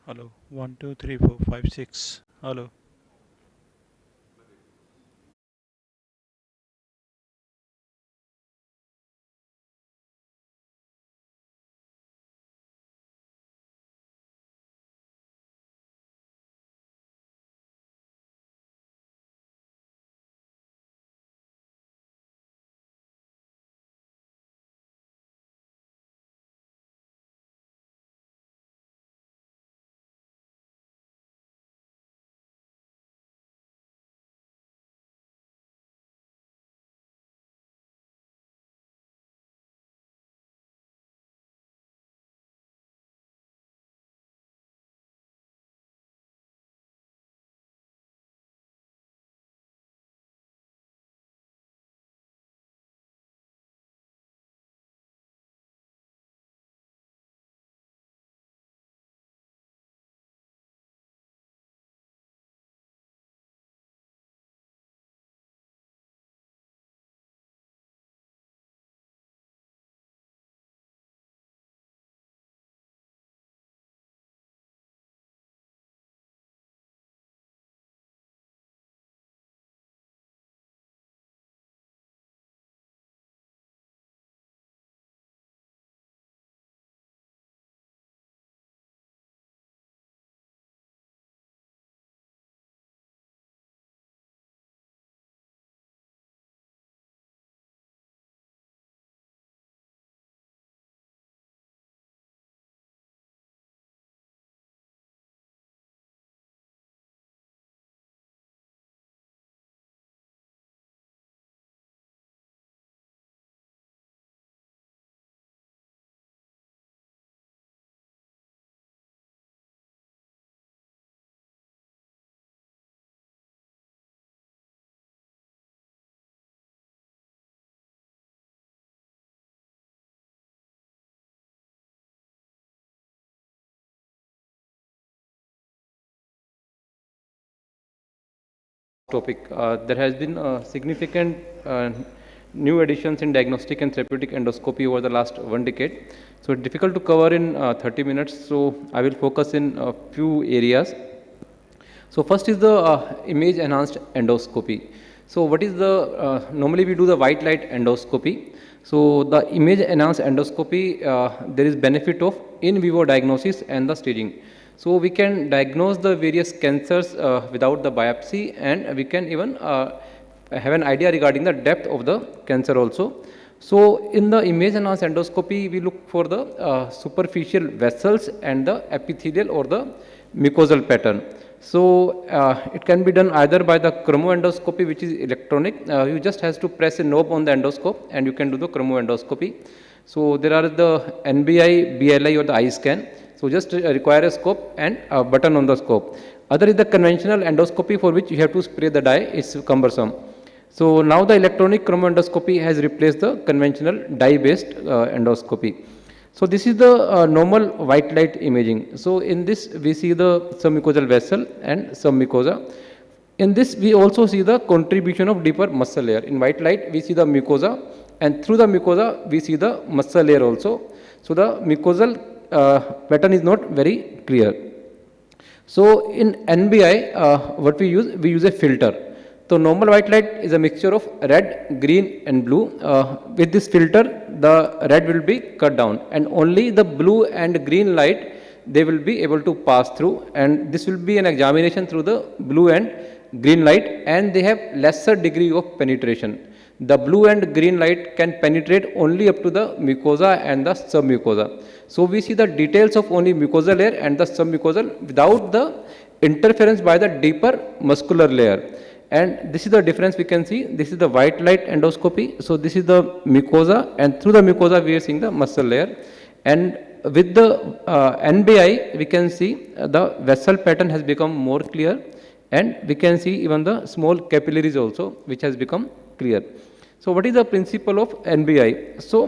Hello. 1, 2, 3, 4, 5, 6. Hello. Topic. There has been significant new additions in diagnostic and therapeutic endoscopy over the last 1 decade. So it's difficult to cover in 30 minutes. So I will focus in a few areas. So first is the image enhanced endoscopy. So what is the normally we do the white light endoscopy. So the image enhanced endoscopy, there is benefit of in vivo diagnosis and the staging. So we can diagnose the various cancers without the biopsy, and we can even have an idea regarding the depth of the cancer also. So in the image enhanced endoscopy, we look for the superficial vessels and the epithelial or the mucosal pattern. So it can be done either by the chromoendoscopy, which is electronic. You just has to press a knob on the endoscope and you can do the chromoendoscopy. So there are the NBI, BLI or the eye scan. So just require a scope and a button on the scope. Other is the conventional endoscopy, for which you have to spray the dye. It's cumbersome. So now the electronic chromoendoscopy has replaced the conventional dye-based endoscopy. So this is the normal white light imaging. So in this we see the submucosal vessel and submucosa. In this we also see the contribution of deeper muscle layer. In white light we see the mucosa, and through the mucosa we see the muscle layer also. So the mucosal pattern is not very clear. So in NBI what we use a filter. So normal white light is a mixture of red, green and blue. With this filter the red will be cut down, and only the blue and green light they will be able to pass through, and this will be an examination through the blue and green light, and they have lesser degree of penetration. The blue and green light can penetrate only up to the mucosa and the submucosa. So we see the details of only mucosal layer and the submucosal without the interference by the deeper muscular layer. And this is the difference we can see. This is the white light endoscopy. So this is the mucosa, and through the mucosa we are seeing the muscle layer. And with the NBI we can see the vessel pattern has become more clear, and we can see even the small capillaries also, which has become clear. So what is the principle of NBI? So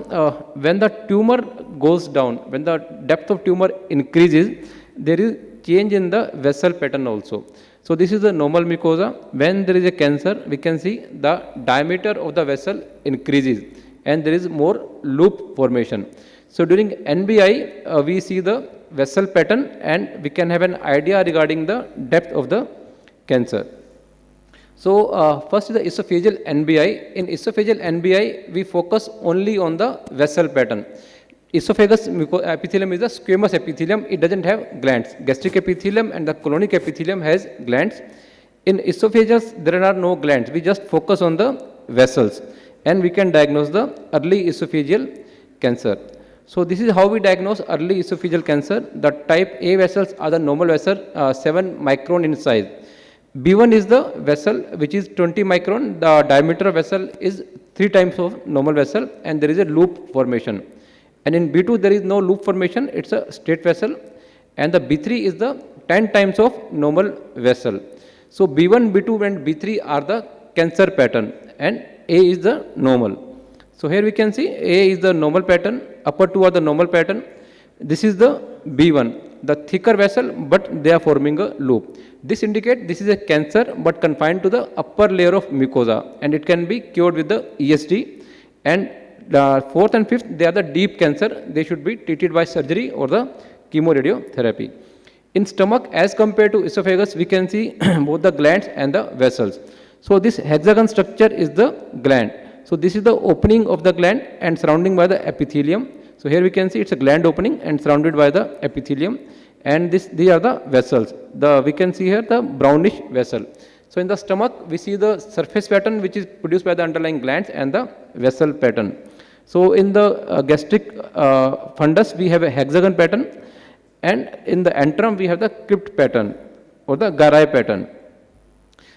when the tumor goes down, when the depth of tumor increases, there is change in the vessel pattern also. So this is the normal mucosa. When there is a cancer, we can see the diameter of the vessel increases and there is more loop formation. So during NBI, we see the vessel pattern, and we can have an idea regarding the depth of the cancer. So, first is the esophageal NBI. In esophageal NBI, we focus only on the vessel pattern. Esophagus epithelium is a squamous epithelium. It doesn't have glands. Gastric epithelium and the colonic epithelium has glands. In esophagus, there are no glands. We just focus on the vessels, and we can diagnose the early esophageal cancer. So, this is how we diagnose early esophageal cancer. The type A vessels are the normal vessel, 7 micron in size. B1 is the vessel which is 20 micron. The diameter of vessel is 3 times of normal vessel, and there is a loop formation. And in B2 there is no loop formation, it's a straight vessel, and the B3 is the 10 times of normal vessel. So, B1, B2 and B3 are the cancer pattern, and A is the normal. So, here we can see A is the normal pattern, upper two are the normal pattern. This is the B1, the thicker vessel, but they are forming a loop. This indicates this is a cancer but confined to the upper layer of mucosa, and it can be cured with the ESD. And the fourth and fifth, they are the deep cancer. They should be treated by surgery or the chemoradiotherapy. In stomach, as compared to esophagus, we can see both the glands and the vessels. So, this hexagon structure is the gland. So, this is the opening of the gland and surrounding by the epithelium. So, here we can see it's a gland opening and surrounded by the epithelium, and these are the vessels. We can see here the brownish vessel. So, in the stomach, we see the surface pattern which is produced by the underlying glands and the vessel pattern. So, in the gastric fundus, we have a hexagon pattern, and in the antrum, we have the crypt pattern or the Garai pattern.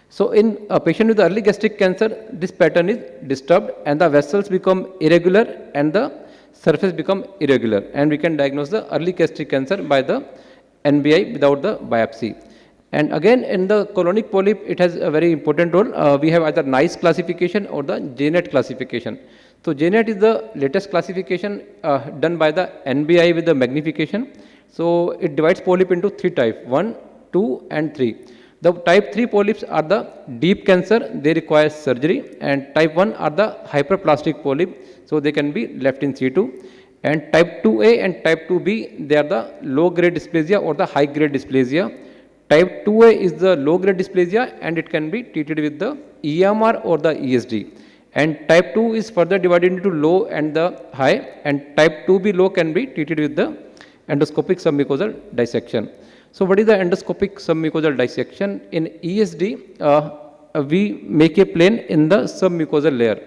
So, in a patient with early gastric cancer, this pattern is disturbed and the vessels become irregular and the surface become irregular, and we can diagnose the early gastric cancer by the NBI without the biopsy. And again, in the colonic polyp, it has a very important role. We have either NICE classification or the JNET classification. So, JNET is the latest classification done by the NBI with the magnification. So, it divides polyp into 3 types, 1, 2 and 3. The type 3 polyps are the deep cancer, they require surgery, and type 1 are the hyperplastic polyp, so they can be left in situ. And type 2A and type 2B, they are the low grade dysplasia or the high grade dysplasia. Type 2A is the low grade dysplasia, and it can be treated with the EMR or the ESD. And type 2 is further divided into low and the high, and type 2B low can be treated with the endoscopic submucosal dissection. So, what is the endoscopic submucosal dissection? In ESD, we make a plane in the submucosal layer.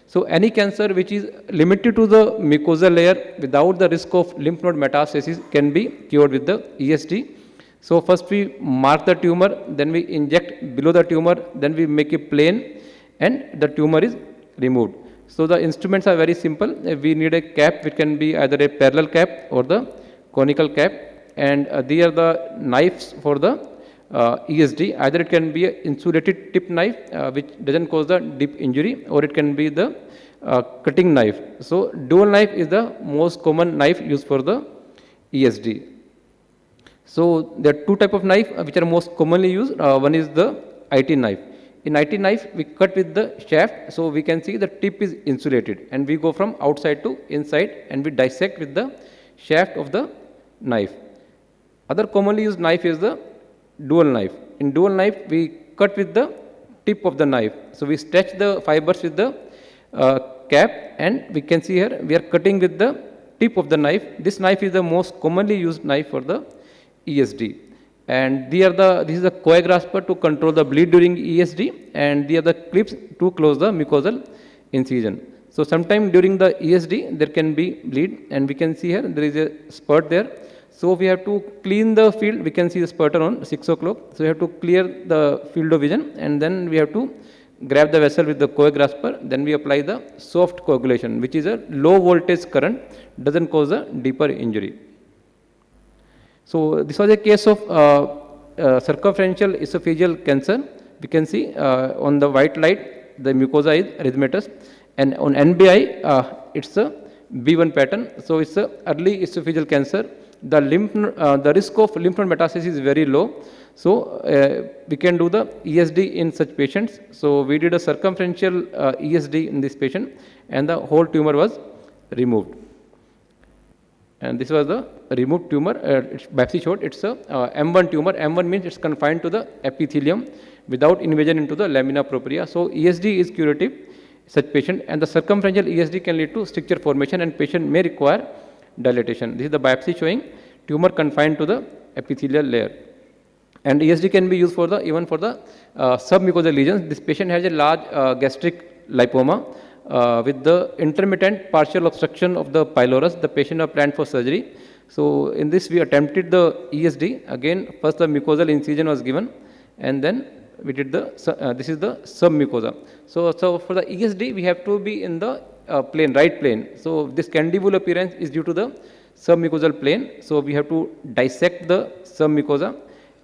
So, any cancer which is limited to the mucosal layer without the risk of lymph node metastasis can be cured with the ESD. So, first we mark the tumor, then we inject below the tumor, then we make a plane and the tumor is removed. So, the instruments are very simple. We need a cap which can be either a parallel cap or the conical cap, and these are the knives for the ESD. Either it can be an insulated tip knife which doesn't cause the deep injury, or it can be the cutting knife. So, dual knife is the most common knife used for the ESD. So, there are 2 types of knife which are most commonly used. One is the IT knife. In IT knife, we cut with the shaft, so we can see the tip is insulated, and we go from outside to inside and we dissect with the shaft of the knife. Other commonly used knife is the dual knife. In dual knife, we cut with the tip of the knife. So, we stretch the fibers with the cap, and we can see here we are cutting with the tip of the knife. This knife is the most commonly used knife for the ESD. And this is the coagrasper to control the bleed during ESD, and these are the clips to close the mucosal incision. So, sometime during the ESD there can be bleed, and we can see here there is a spurt there. So, we have to clean the field. We can see the spurter on 6 o'clock. So, we have to clear the field of vision, and then we have to grab the vessel with the coagrasper. Then we apply the soft coagulation, which is a low voltage current, doesn't cause a deeper injury. So, this was a case of circumferential esophageal cancer. We can see on the white light the mucosa is erythematous, and on NBI it's a B1 pattern. So, it's a early esophageal cancer. The risk of lymph node metastasis is very low. So, we can do the ESD in such patients. So, we did a circumferential ESD in this patient, and the whole tumor was removed. And this was the removed tumor. Biopsy showed it's a M1 tumor. M1 means it's confined to the epithelium without invasion into the lamina propria. So ESD is curative, such patient, and the circumferential ESD can lead to stricture formation and patient may require dilatation. This is the biopsy showing tumor confined to the epithelial layer. And ESD can be used for the even for the submucosal lesions. This patient has a large gastric lipoma with the intermittent partial obstruction of the pylorus. The patient was planned for surgery. So in this we attempted the ESD. Again, first the mucosal incision was given, and then we did the this is the submucosa. So for the ESD we have to be in the plane, right plane. So this candibular appearance is due to the submucosal plane. So we have to dissect the submucosa,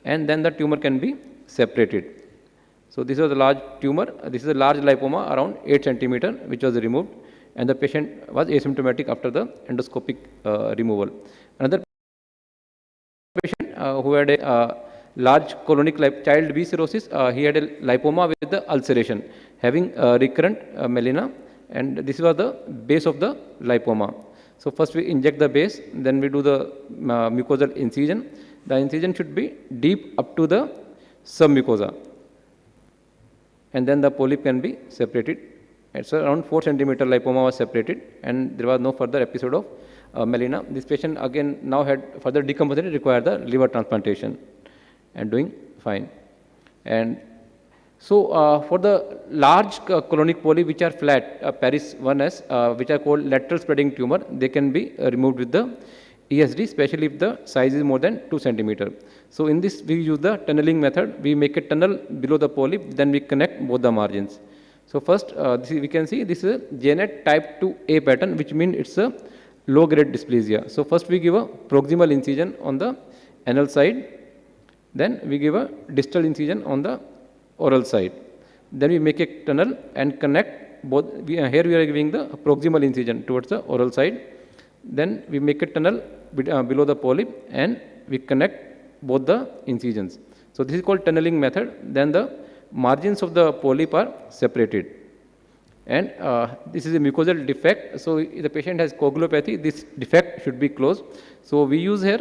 and then the tumor can be separated. So this was a large tumor. This is a large lipoma around 8 centimeter, which was removed, and the patient was asymptomatic after the endoscopic removal. Another patient who had a large colonic child B cirrhosis, he had a lipoma with the ulceration, having recurrent melena, and this was the base of the lipoma. So first we inject the base, then we do the mucosal incision. The incision should be deep up to the submucosa, and then the polyp can be separated. It's around 4 centimeter lipoma was separated, and there was no further episode of melena. This patient again now had further decomposition, required the liver transplantation, and doing fine. And so for the large colonic polyp which are flat, Paris 1S, which are called lateral spreading tumor, they can be removed with the ESD, especially if the size is more than 2 centimeter. So in this we use the tunneling method. We make a tunnel below the polyp, then we connect both the margins. So first we can see this is a JNET type 2A pattern, which means it's a low grade dysplasia. So first we give a proximal incision on the anal side, then we give a distal incision on the oral side. Then we make a tunnel and connect both. Here we are giving the proximal incision towards the oral side. Then we make a tunnel below the polyp, and we connect both the incisions. So this is called tunneling method. Then the margins of the polyp are separated, and this is a mucosal defect. So if the patient has coagulopathy, this defect should be closed. So we use here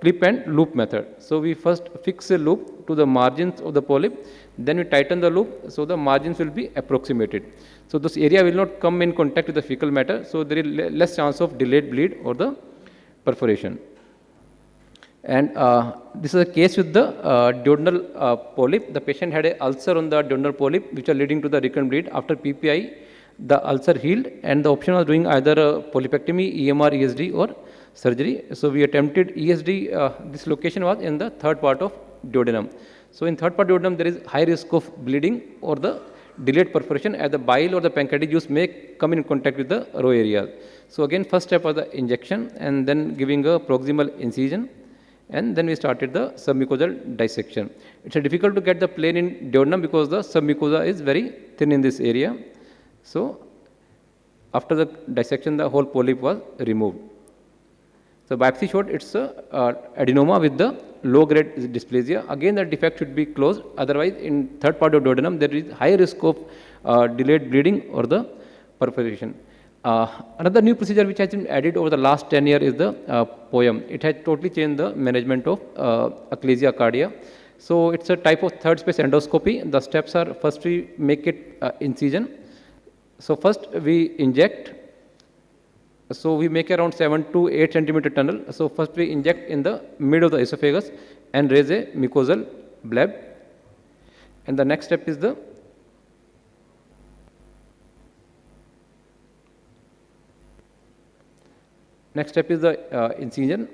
clip and loop method. So we first fix a loop to the margins of the polyp, then we tighten the loop, so the margins will be approximated. So this area will not come in contact with the fecal matter, so there is less chance of delayed bleed or the perforation. And this is a case with the duodenal polyp. The patient had an ulcer on the duodenal polyp, which are leading to the recurrent bleed. After PPI, the ulcer healed, and the option was doing either a polypectomy, EMR, ESD, or surgery. So we attempted ESD. This location was in the third part of duodenum. So in third part duodenum, there is high risk of bleeding or the delayed perforation, as the bile or the pancreatic juice may come in contact with the row areas. So again, first step was the injection, and then giving a proximal incision, and then we started the submucosal dissection. It's difficult to get the plane in duodenum because the submucosa is very thin in this area. So after the dissection, the whole polyp was removed. So biopsy showed it's a adenoma with the low grade dysplasia. Again, the defect should be closed. Otherwise, in third part of duodenum, there is high risk of delayed bleeding or the perforation. Another new procedure which has been added over the last 10 years is the POEM. It has totally changed the management of achalasia cardia. So it's a type of third space endoscopy. The steps are, first we make it incision. So first we inject. So we make around 7 to 8 centimeter tunnel. So first we inject in the mid of the esophagus and raise a mucosal bleb. And the next step is the incision.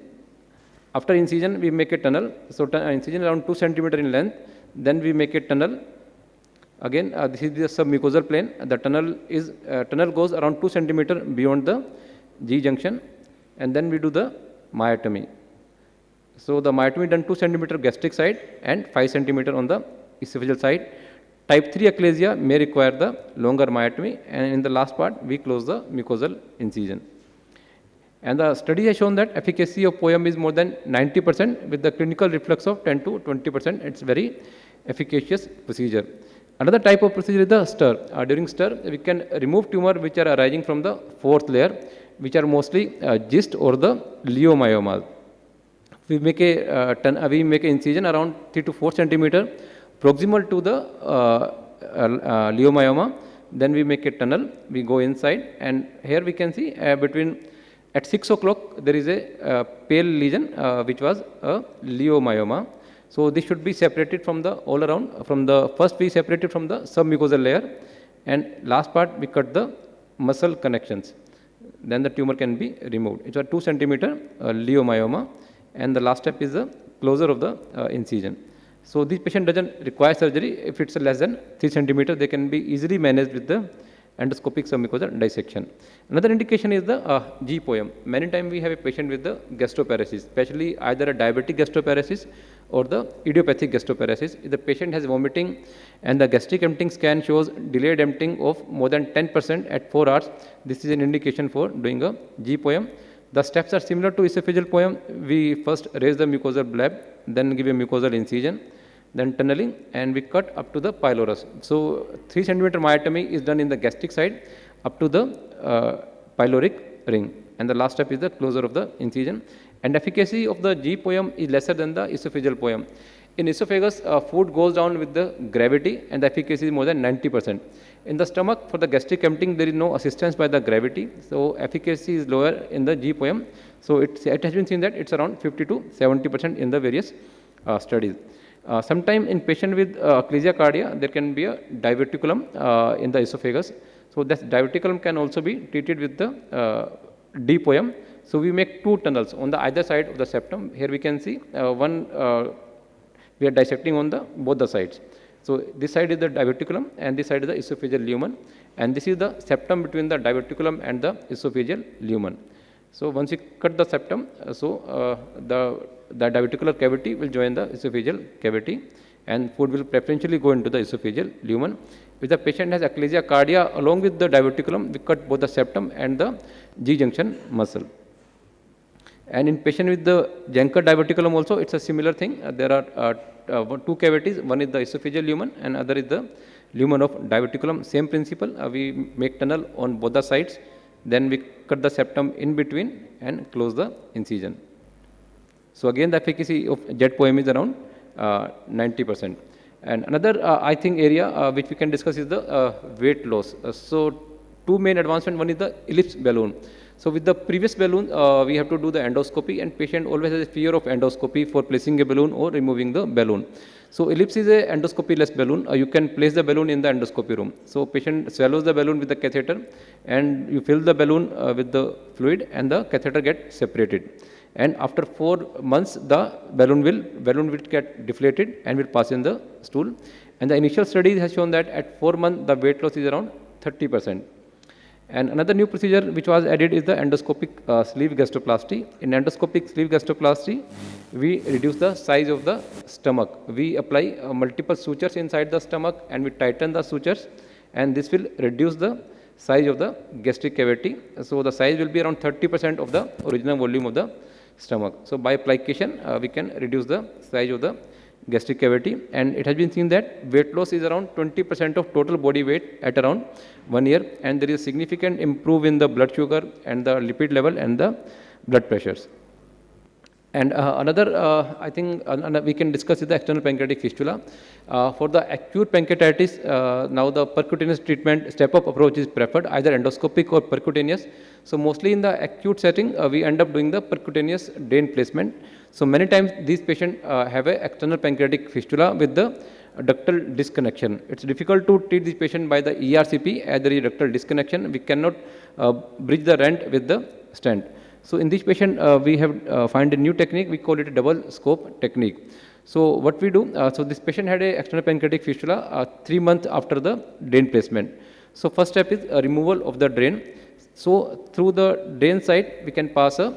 After incision, we make a tunnel. So incision around 2 centimeter in length. Then we make a tunnel. Again, this is the submucosal plane. The tunnel goes around 2 centimeter beyond the G junction, and then we do the myotomy. So the myotomy done 2 centimeter gastric side and 5 centimeter on the esophageal side. Type 3 achalasia may require the longer myotomy, and in the last part we close the mucosal incision. And the study has shown that efficacy of POEM is more than 90% with the clinical reflux of 10 to 20%. It's very efficacious procedure. Another type of procedure is the stir. During stir, we can remove tumor which are arising from the fourth layer. which are mostly GIST or the leiomyomas. We make an incision around 3 to 4 centimeter proximal to the leiomyoma. Then we make a tunnel, we go inside, and here we can see at 6 o'clock there is a pale lesion which was a leiomyoma. So this should be separated from the all around. From the first we separated from the submucosal layer, and last part we cut the muscle connections. Then the tumor can be removed. It's a 2 centimeter leiomyoma, and the last step is the closure of the incision. So this patient doesn't require surgery. If it's less than 3 centimeter, they can be easily managed with the endoscopic submucosal dissection. Another indication is the G poem. Many times we have a patient with the gastroparesis, especially either a diabetic gastroparesis or the idiopathic gastroparesis. If the patient has vomiting and the gastric emptying scan shows delayed emptying of more than 10% at 4 hours, this is an indication for doing a G poem. The steps are similar to esophageal poem. We first raise the mucosal bleb, then give a mucosal incision, then tunneling, and we cut up to the pylorus. So 3 centimeter myotomy is done in the gastric side up to the pyloric ring, and the last step is the closure of the incision. And efficacy of the G poem is lesser than the esophageal poem. In esophagus, food goes down with the gravity, and the efficacy is more than 90%. In the stomach, for the gastric emptying, there is no assistance by the gravity, so efficacy is lower in the G poem. So it has been seen that it's around 50 to 70% in the various studies. Sometime in patient with ecclesia cardia, there can be a diverticulum in the esophagus. So that diverticulum can also be treated with the D poem. So we make 2 tunnels on the either side of the septum. Here we can see one we are dissecting on the both the sides. So this side is the diverticulum and this side is the esophageal lumen, and this is the septum between the diverticulum and the esophageal lumen. So once you cut the septum, the diverticular cavity will join the esophageal cavity, and food will preferentially go into the esophageal lumen. If the patient has ecclesia cardia, along with the diverticulum, we cut both the septum and the G junction muscle. And in patient with the Janker diverticulum also, it's a similar thing. There are 2 cavities. One is the esophageal lumen and other is the lumen of diverticulum. Same principle. We make tunnel on both the sides. Then we cut the septum in between and close the incision. So again, the efficacy of jet poem is around 90%. And another I think area which we can discuss is the weight loss. So 2 main advancement. One is the ellipse balloon. So with the previous balloon, we have to do the endoscopy, and patient always has a fear of endoscopy for placing a balloon or removing the balloon. So ellipse is a endoscopy-less balloon. You can place the balloon in the endoscopy room. So patient swallows the balloon with the catheter, and you fill the balloon with the fluid, and the catheter gets separated. And after 4 months, the balloon will get deflated and will pass in the stool. And the initial study has shown that at 4 months, the weight loss is around 30%. And another new procedure which was added is the endoscopic sleeve gastroplasty. In endoscopic sleeve gastroplasty, we reduce the size of the stomach. We apply multiple sutures inside the stomach, and we tighten the sutures, and this will reduce the size of the gastric cavity. So the size will be around 30% of the original volume of the stomach. So by application, we can reduce the size of the gastric cavity, and it has been seen that weight loss is around 20% of total body weight at around 1 year, and there is significant improvement in the blood sugar and the lipid level and the blood pressures. And I think we can discuss is the external pancreatic fistula. For the acute pancreatitis, now the percutaneous treatment step-up approach is preferred, either endoscopic or percutaneous. So mostly in the acute setting, we end up doing the percutaneous drain placement. So many times these patients have a external pancreatic fistula with the ductal disconnection. It's difficult to treat this patient by the ERCP as there is ductal disconnection. We cannot bridge the rent with the stent. So in this patient, we have find a new technique. We call it a double scope technique. So what we do, so this patient had a external pancreatic fistula 3 months after the drain placement. So first step is removal of the drain. So through the drain side, we can pass a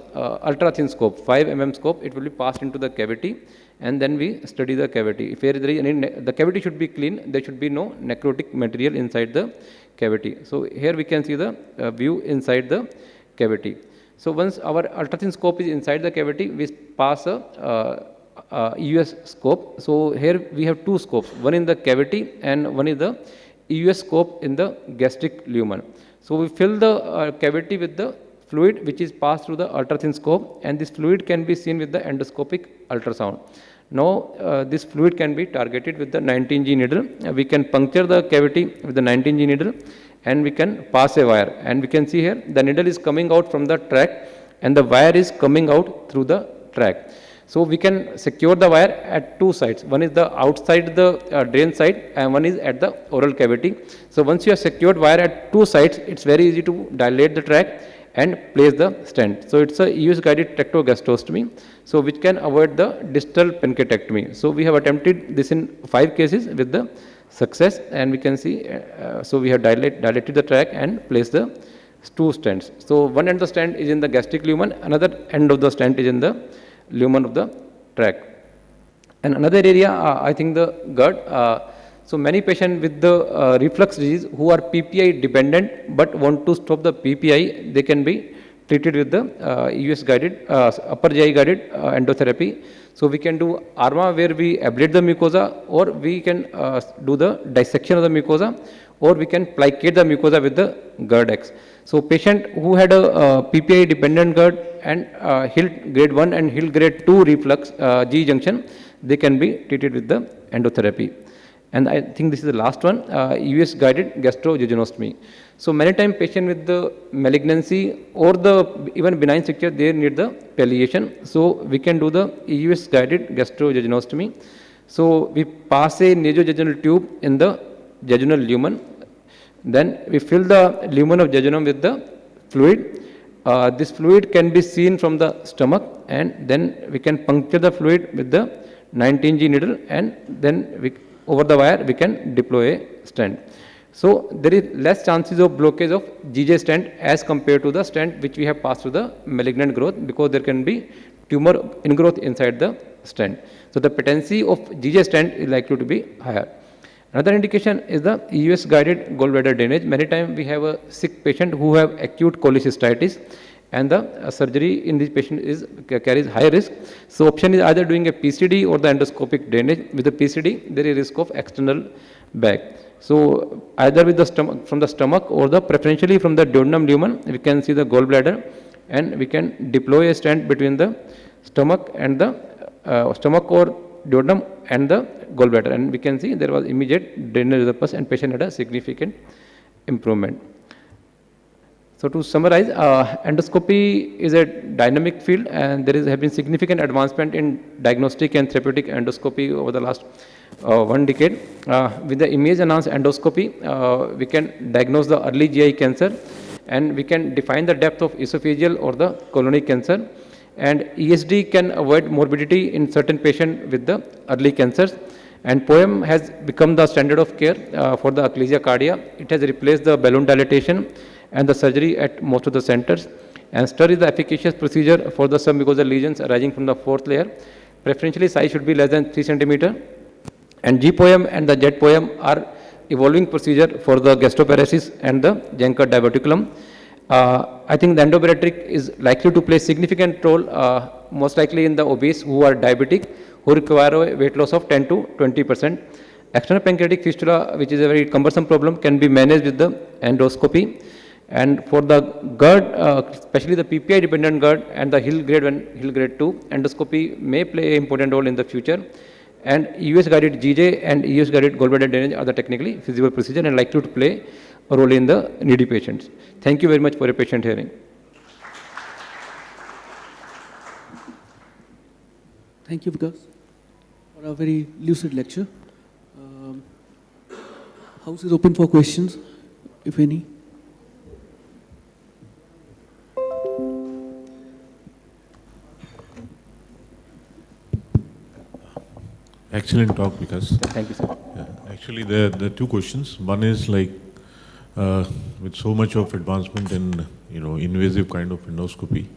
ultra thin scope, 5 mm scope. It will be passed into the cavity, and then we study the cavity. If there is any, the cavity should be clean. There should be no necrotic material inside the cavity. So here we can see the view inside the cavity. So once our ultra thin scope is inside the cavity, we pass a EUS scope. So here we have 2 scopes, one in the cavity and one is the EUS scope in the gastric lumen. So we fill the cavity with the fluid which is passed through the ultra-thin scope, and this fluid can be seen with the endoscopic ultrasound. Now, this fluid can be targeted with the 19G needle. We can puncture the cavity with the 19G needle, and we can pass a wire. And we can see here the needle is coming out from the track, and the wire is coming out through the track. So we can secure the wire at two sides. One is the outside the drain side, and one is at the oral cavity. So once you have secured wire at two sides, it's very easy to dilate the track and place the stent. So it's a EUS guided tracheogastroscopy, so which can avoid the distal pancreatectomy. So we have attempted this in 5 cases with the success, and we can see, so we have dilated the tract and placed the 2 stents. So one end of the stent is in the gastric lumen, another end of the stent is in the lumen of the tract. And another area, I think the GERD. So many patients with the reflux disease who are PPI dependent but want to stop the PPI, they can be treated with the EUS guided, upper GI guided endotherapy. So we can do ARMA where we ablate the mucosa, or we can do the dissection of the mucosa, or we can plicate the mucosa with the GERD-X. So patient who had a PPI dependent GERD and HILT grade 1 and HILT grade 2 reflux G junction, they can be treated with the endotherapy. And I think this is the last one, EUS guided gastrojejunostomy. So many times patient with the malignancy or the even benign stricture, they need the palliation. So we can do the EUS guided gastrojejunostomy. So we pass a nasojejunal tube in the jejunal lumen. Then we fill the lumen of jejunum with the fluid. This fluid can be seen from the stomach, and then we can puncture the fluid with the 19G needle, and then over the wire we can deploy a stent. So there is less chances of blockage of GJ stent as compared to the stent which we have passed through the malignant growth, because there can be tumor ingrowth inside the stent. So the patency of GJ stent is likely to be higher. Another indication is the EUS guided gallbladder drainage. Many times we have a sick patient who have acute cholecystitis, and the surgery in this patient carries high risk. So option is either doing a PCD or the endoscopic drainage. With the PCD, there is risk of external bag. So either with the stomach, from the stomach, or the preferentially from the duodenum lumen, we can see the gallbladder, and we can deploy a stent between the stomach and the stomach or duodenum and the gallbladder, and we can see there was immediate drainage of the pus, and patient had a significant improvement. So to summarize, endoscopy is a dynamic field, and there have been significant advancement in diagnostic and therapeutic endoscopy over the last 1 decade. With the image-enhanced endoscopy, we can diagnose the early GI cancer, and we can define the depth of esophageal or the colonic cancer. And ESD can avoid morbidity in certain patients with the early cancers. And POEM has become the standard of care for the achalasia cardia. It has replaced the balloon dilatation and the surgery at most of the centers. And STIR is the efficacious procedure for the submucosal lesions arising from the 4th layer. Preferentially, size should be less than 3 cm. And GPOEM and the JET-POEM are evolving procedure for the gastroparesis and the Janker diverticulum. I think the endobariatric is likely to play significant role, most likely in the obese who are diabetic, who require a weight loss of 10 to 20%. External pancreatic fistula, which is a very cumbersome problem, can be managed with the endoscopy. And for the GERD, especially the PPI dependent GERD and the HIL grade 1, HIL grade 2, endoscopy may play an important role in the future. And EUS guided GJ and EUS guided gallbladder drainage are the technically feasible procedure and likely to play a role in the needy patients. Thank you very much for your patient hearing. Thank you, Vikas, for a very lucid lecture. House is open for questions, if any. Excellent talk, Vikas. Thank you, sir. Yeah, actually, there are 2 questions. One is like, with so much of advancement in invasive kind of endoscopy,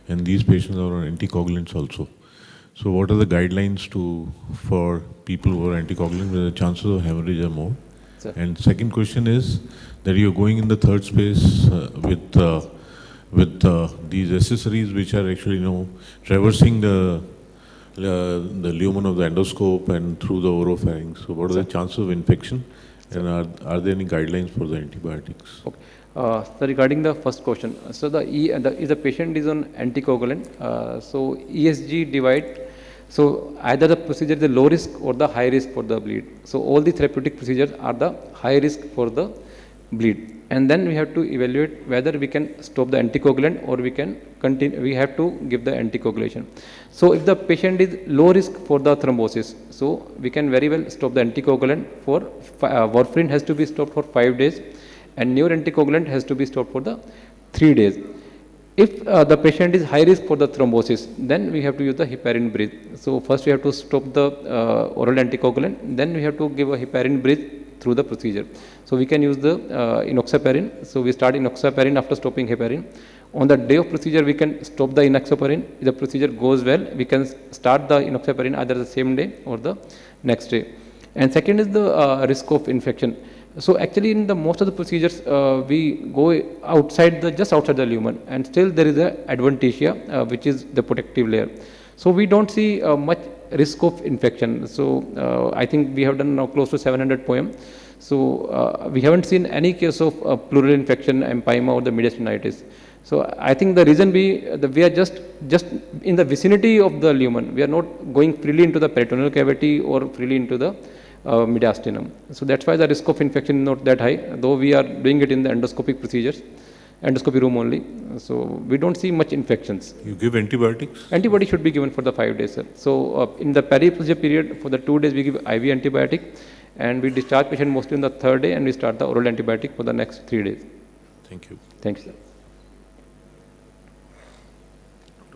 and these patients are on anticoagulants also. So, what are the guidelines for people who are anticoagulant where the chances of hemorrhage are more? Sir. And second question is that you're going in the third space with these accessories which are actually traversing the lumen of the endoscope and through the oropharynx. So what are the chances of infection, and are there any guidelines for the antibiotics? Okay. So regarding the first question, so if the patient is on anticoagulant, so ESG divide, so either the procedure is the low risk or the high risk for the bleed. So all the therapeutic procedures are the high risk for the bleed. And then we have to evaluate whether we can stop the anticoagulant or we can continue, we have to give the anticoagulation. So if the patient is low risk for the thrombosis, so we can very well stop the anticoagulant for, warfarin has to be stopped for 5 days and newer anticoagulant has to be stopped for the 3 days. If the patient is high risk for the thrombosis, then we have to use the heparin bridge. So first we have to stop the oral anticoagulant, then we have to give a heparin bridge through the procedure. So we can use the enoxaparin. So we start enoxaparin after stopping heparin. On the day of procedure, we can stop the enoxaparin. If the procedure goes well, we can start the enoxaparin either the same day or the next day. And second is the risk of infection. So actually in the most of the procedures, we go just outside the lumen, and still there is a adventitia, which is the protective layer. So we don't see much risk of infection. So I think we have done now close to 700 poem. So we haven't seen any case of pleural infection, empyema or the mediastinitis. So I think the reason we are just in the vicinity of the lumen. We are not going freely into the peritoneal cavity or freely into the mediastinum. So that's why the risk of infection is not that high, though we are doing it in the endoscopic procedures, endoscopy room only. So we don't see much infections. You give antibiotics? Antibiotics should be given for the 5 days, sir. So in the peri-procedure period, for the 2 days we give IV antibiotic, and we discharge patient mostly on the 3rd day, and we start the oral antibiotic for the next 3 days. Thank you. Thanks, sir.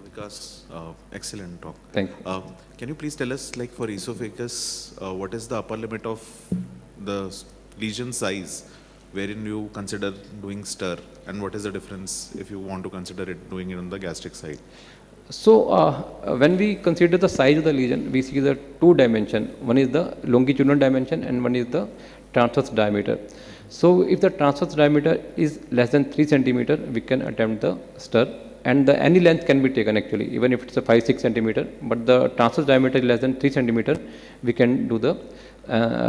Vikas, excellent talk. Thank you. Can you please tell us, like for esophagus, what is the upper limit of the lesion size wherein you consider doing stir, and what is the difference if you want to consider it doing it on the gastric side? So when we consider the size of the lesion, we see the 2 dimension. One is the longitudinal dimension and one is the transverse diameter. So if the transverse diameter is less than 3 centimeter, we can attempt the stir, and any length can be taken actually, even if it's a 5-6 centimeter, but the transverse diameter is less than 3 centimeter, we can do the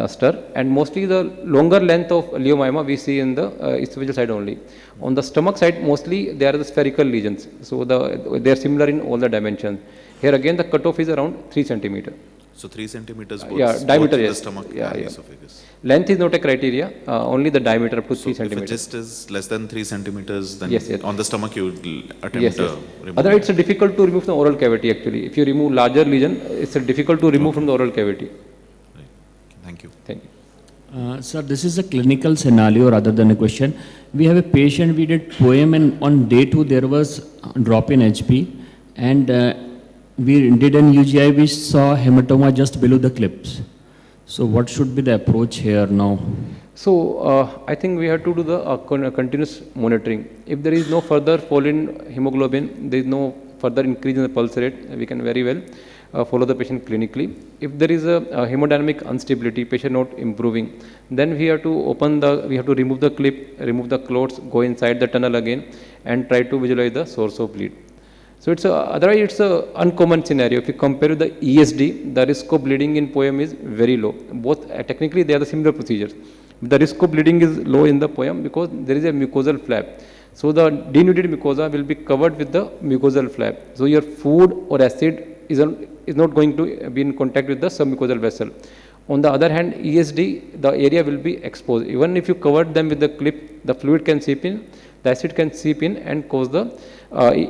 stir. And mostly the longer length of leiomyoma we see in the esophageal side only. On the stomach side, mostly they are the spherical lesions, so they are similar in all the dimensions. Here again the cutoff is around 3 centimeter. So 3 centimeters both, diameter, both yes. the stomach and esophagus. Length is not a criteria, only the diameter up to 3 centimeters. If the chest is less than 3 centimeters, then yes, yes. on the stomach you will attempt yes. removal. Otherwise it's difficult to remove the oral cavity actually. If you remove larger lesion, it's difficult to remove from the oral cavity. Right. Thank you. Thank you. Sir, this is a clinical scenario rather than a question. We have a patient, we did poem, and on day 2 there was drop in HP, and we did an UGI, we saw hematoma just below the clips. So what should be the approach here now? So I think we have to do the continuous monitoring. If there is no further fall in hemoglobin, there is no further increase in the pulse rate, we can very well follow the patient clinically. If there is a hemodynamic instability, patient not improving, then we have to remove the clip, remove the clots, go inside the tunnel again, and try to visualize the source of bleed. So otherwise it's a uncommon scenario. If you compare with the ESD, the risk of bleeding in POEM is very low. Both technically they are the similar procedures. The risk of bleeding is low in the POEM because there is a mucosal flap. So the denuded mucosa will be covered with the mucosal flap. So your food or acid is not going to be in contact with the submucosal vessel. On the other hand, ESD, the area will be exposed. Even if you covered them with the clip, the fluid can seep in, the acid can seep in and cause the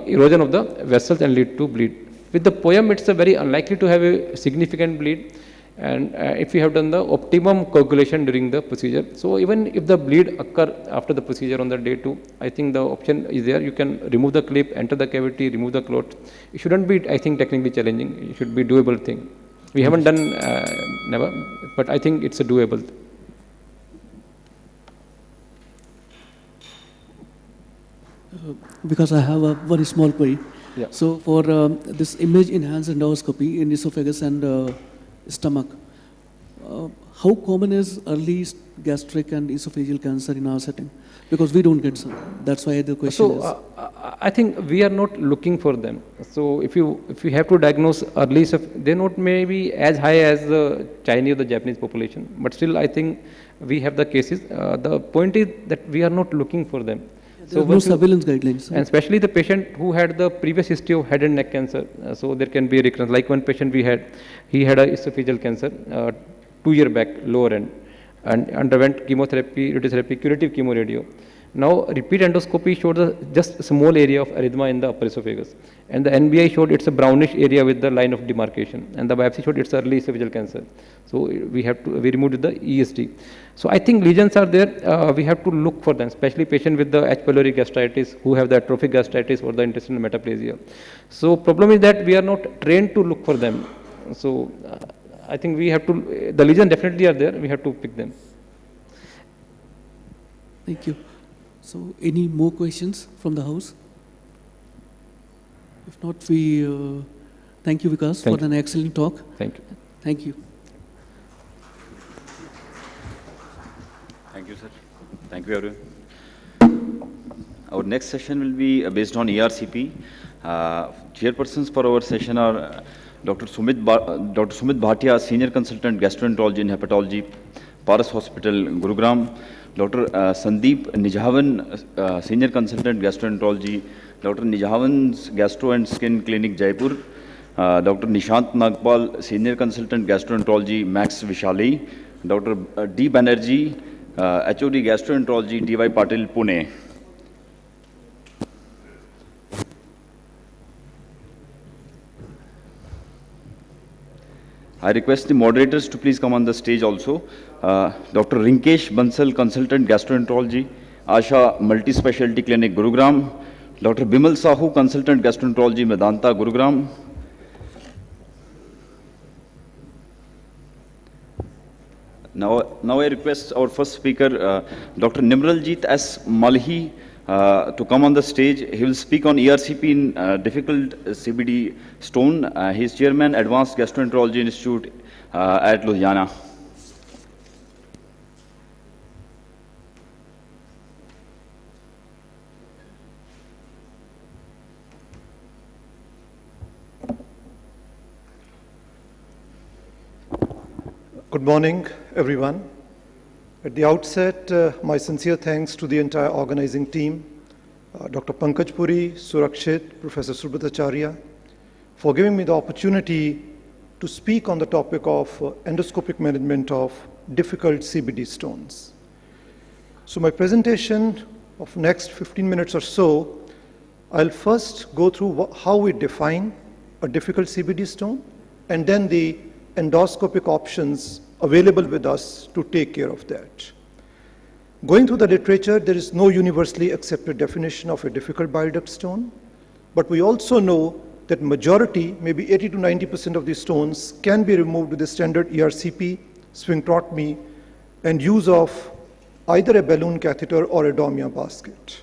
erosion of the vessels and lead to bleed. With the POEM, it's very unlikely to have a significant bleed, and if you have done the optimum coagulation during the procedure. So even if the bleed occur after the procedure on the day 2, I think the option is there. You can remove the clip, enter the cavity, remove the clot. It shouldn't be, I think, technically challenging. It should be doable thing. We haven't done never, but I think it's a doable. Because I have a very small query. Yeah. So for this image enhanced endoscopy in esophagus and stomach, how common is early gastric and esophageal cancer in our setting? Because we don't get some. That's why the question is. So I think we are not looking for them. So if you have to diagnose early, they're not maybe as high as the Chinese or the Japanese population, but still I think we have the cases. The point is that we are not looking for them. There are no surveillance guidelines. And especially the patient who had the previous history of head and neck cancer, so there can be a recurrence. Like one patient we had, he had a esophageal cancer 2 years back, lower end, and underwent chemotherapy, radiotherapy, curative chemoradiation. Now repeat endoscopy showed just a small area of erythema in the upper esophagus, and the NBI showed it's a brownish area with the line of demarcation, and the biopsy showed it's early esophageal cancer. So we removed the ESD. So I think lesions are there. We have to look for them, especially patients with the H. pylori gastritis who have the atrophic gastritis or the intestinal metaplasia. So problem is that we are not trained to look for them. So I think we have to. The lesions definitely are there. We have to pick them. Thank you. So any more questions from the house? If not, we thank you, Vikas, for an excellent talk. Thank you. Thank you. Thank you, sir. Thank you, everyone. Our next session will be based on ERCP. Chairpersons for our session are Dr. Sumit Bhatia, Senior Consultant Gastroenterology and Hepatology, Paras Hospital, Gurugram. Dr. Sandeep Nijhavan, Senior Consultant Gastroenterology, Dr. Nijhavan's Gastro and Skin Clinic, Jaipur. Dr. Nishant Nagpal, Senior Consultant Gastroenterology, Max Vishali. Dr. D. Banerjee, HOD Gastroenterology, DY Patil, Pune. I request the moderators to please come on the stage also. Dr. Rinkesh Bansal, Consultant Gastroenterology, Asha Multi-Specialty Clinic, Gurugram. Dr. Bimal Sahu, Consultant Gastroenterology, Medanta, Gurugram. Now I request our first speaker, Dr. Nimraljit S. Malhi, to come on the stage. He will speak on ERCP in difficult CBD stone. He is Chairman, Advanced Gastroenterology Institute at Ludhiana. Good morning, everyone. At the outset, my sincere thanks to the entire organizing team, Dr. Pankaj Puri, Surakshit, Professor Subrat Acharya, for giving me the opportunity to speak on the topic of endoscopic management of difficult CBD stones. So my presentation of next 15 minutes or so, I'll first go through how we define a difficult CBD stone, and then the endoscopic options available with us to take care of that. Going through the literature, there is no universally accepted definition of a difficult bile duct stone, but we also know that majority, maybe 80 to 90% of these stones can be removed with the standard ERCP, sphincterotomy, and use of either a balloon catheter or a Domia basket.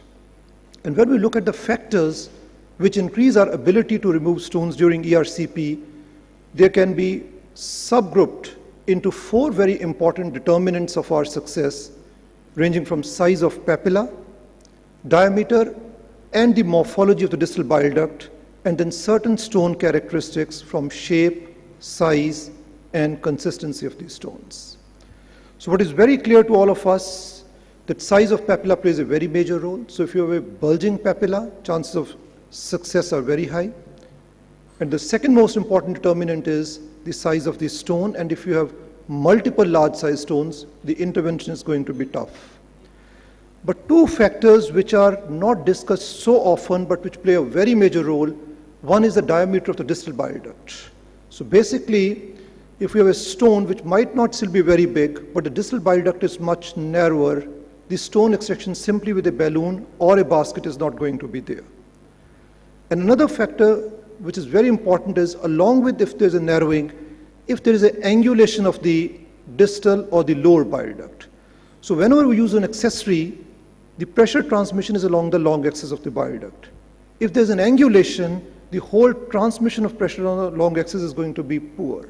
And when we look at the factors which increase our ability to remove stones during ERCP, there can be subgrouped into 4 very important determinants of our success, ranging from size of papilla, diameter, and the morphology of the distal bile duct, and then certain stone characteristics from shape, size, and consistency of these stones. So what is very clear to all of us, that size of papilla plays a very major role. So if you have a bulging papilla, chances of success are very high. And the second most important determinant is the size of the stone, and if you have multiple large size stones, the intervention is going to be tough. But 2 factors which are not discussed so often but which play a very major role, one is the diameter of the distal bile duct. So basically, if you have a stone which might not still be very big, but the distal bile duct is much narrower, the stone extraction simply with a balloon or a basket is not going to be there. And another factor which is very important is, along with if there's a narrowing, if there is an angulation of the distal or the lower bile duct. So whenever we use an accessory, the pressure transmission is along the long axis of the bile duct. If there's an angulation, the whole transmission of pressure on the long axis is going to be poor.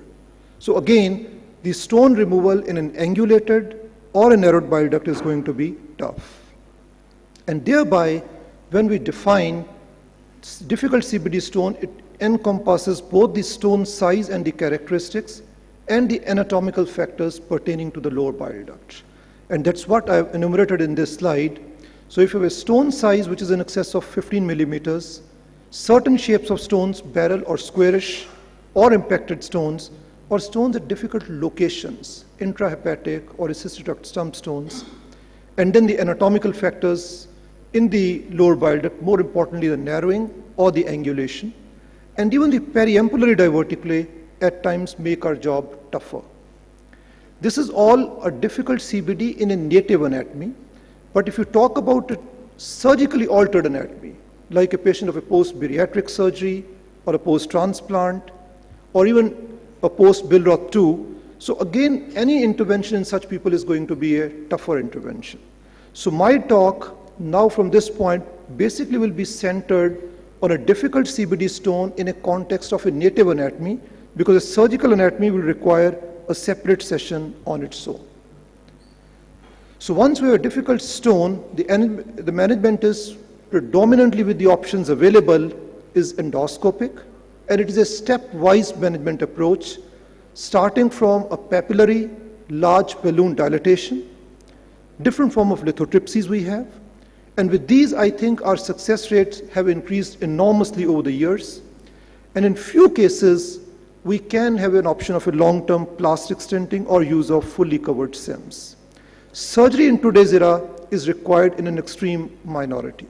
So again, the stone removal in an angulated or a narrowed bile duct is going to be tough. And thereby, when we define difficult CBD stone, it encompasses both the stone size and the characteristics and the anatomical factors pertaining to the lower bile duct. And that's what I've enumerated in this slide. So if you have a stone size which is in excess of 15 millimeters, certain shapes of stones, barrel or squarish, or impacted stones, or stones at difficult locations, intrahepatic or cystic duct stump stones, and then the anatomical factors in the lower bile duct, more importantly the narrowing or the angulation, and even the periampullary diverticulae at times make our job tougher. This is all a difficult CBD in a native anatomy, but if you talk about a surgically altered anatomy, like a patient of a post-bariatric surgery or a post-transplant or even a post-Billroth 2, so again, any intervention in such people is going to be a tougher intervention. So my talk now from this point basically will be centered on a difficult CBD stone in a context of a native anatomy, because a surgical anatomy will require a separate session on its own. So once we have a difficult stone, the management is predominantly with the options available is endoscopic, and it is a stepwise management approach, starting from a papillary large balloon dilatation, different form of lithotripsies we have, and with these I think our success rates have increased enormously over the years, and in few cases we can have an option of a long-term plastic stenting or use of fully covered SIMS. Surgery in today's era is required in an extreme minority.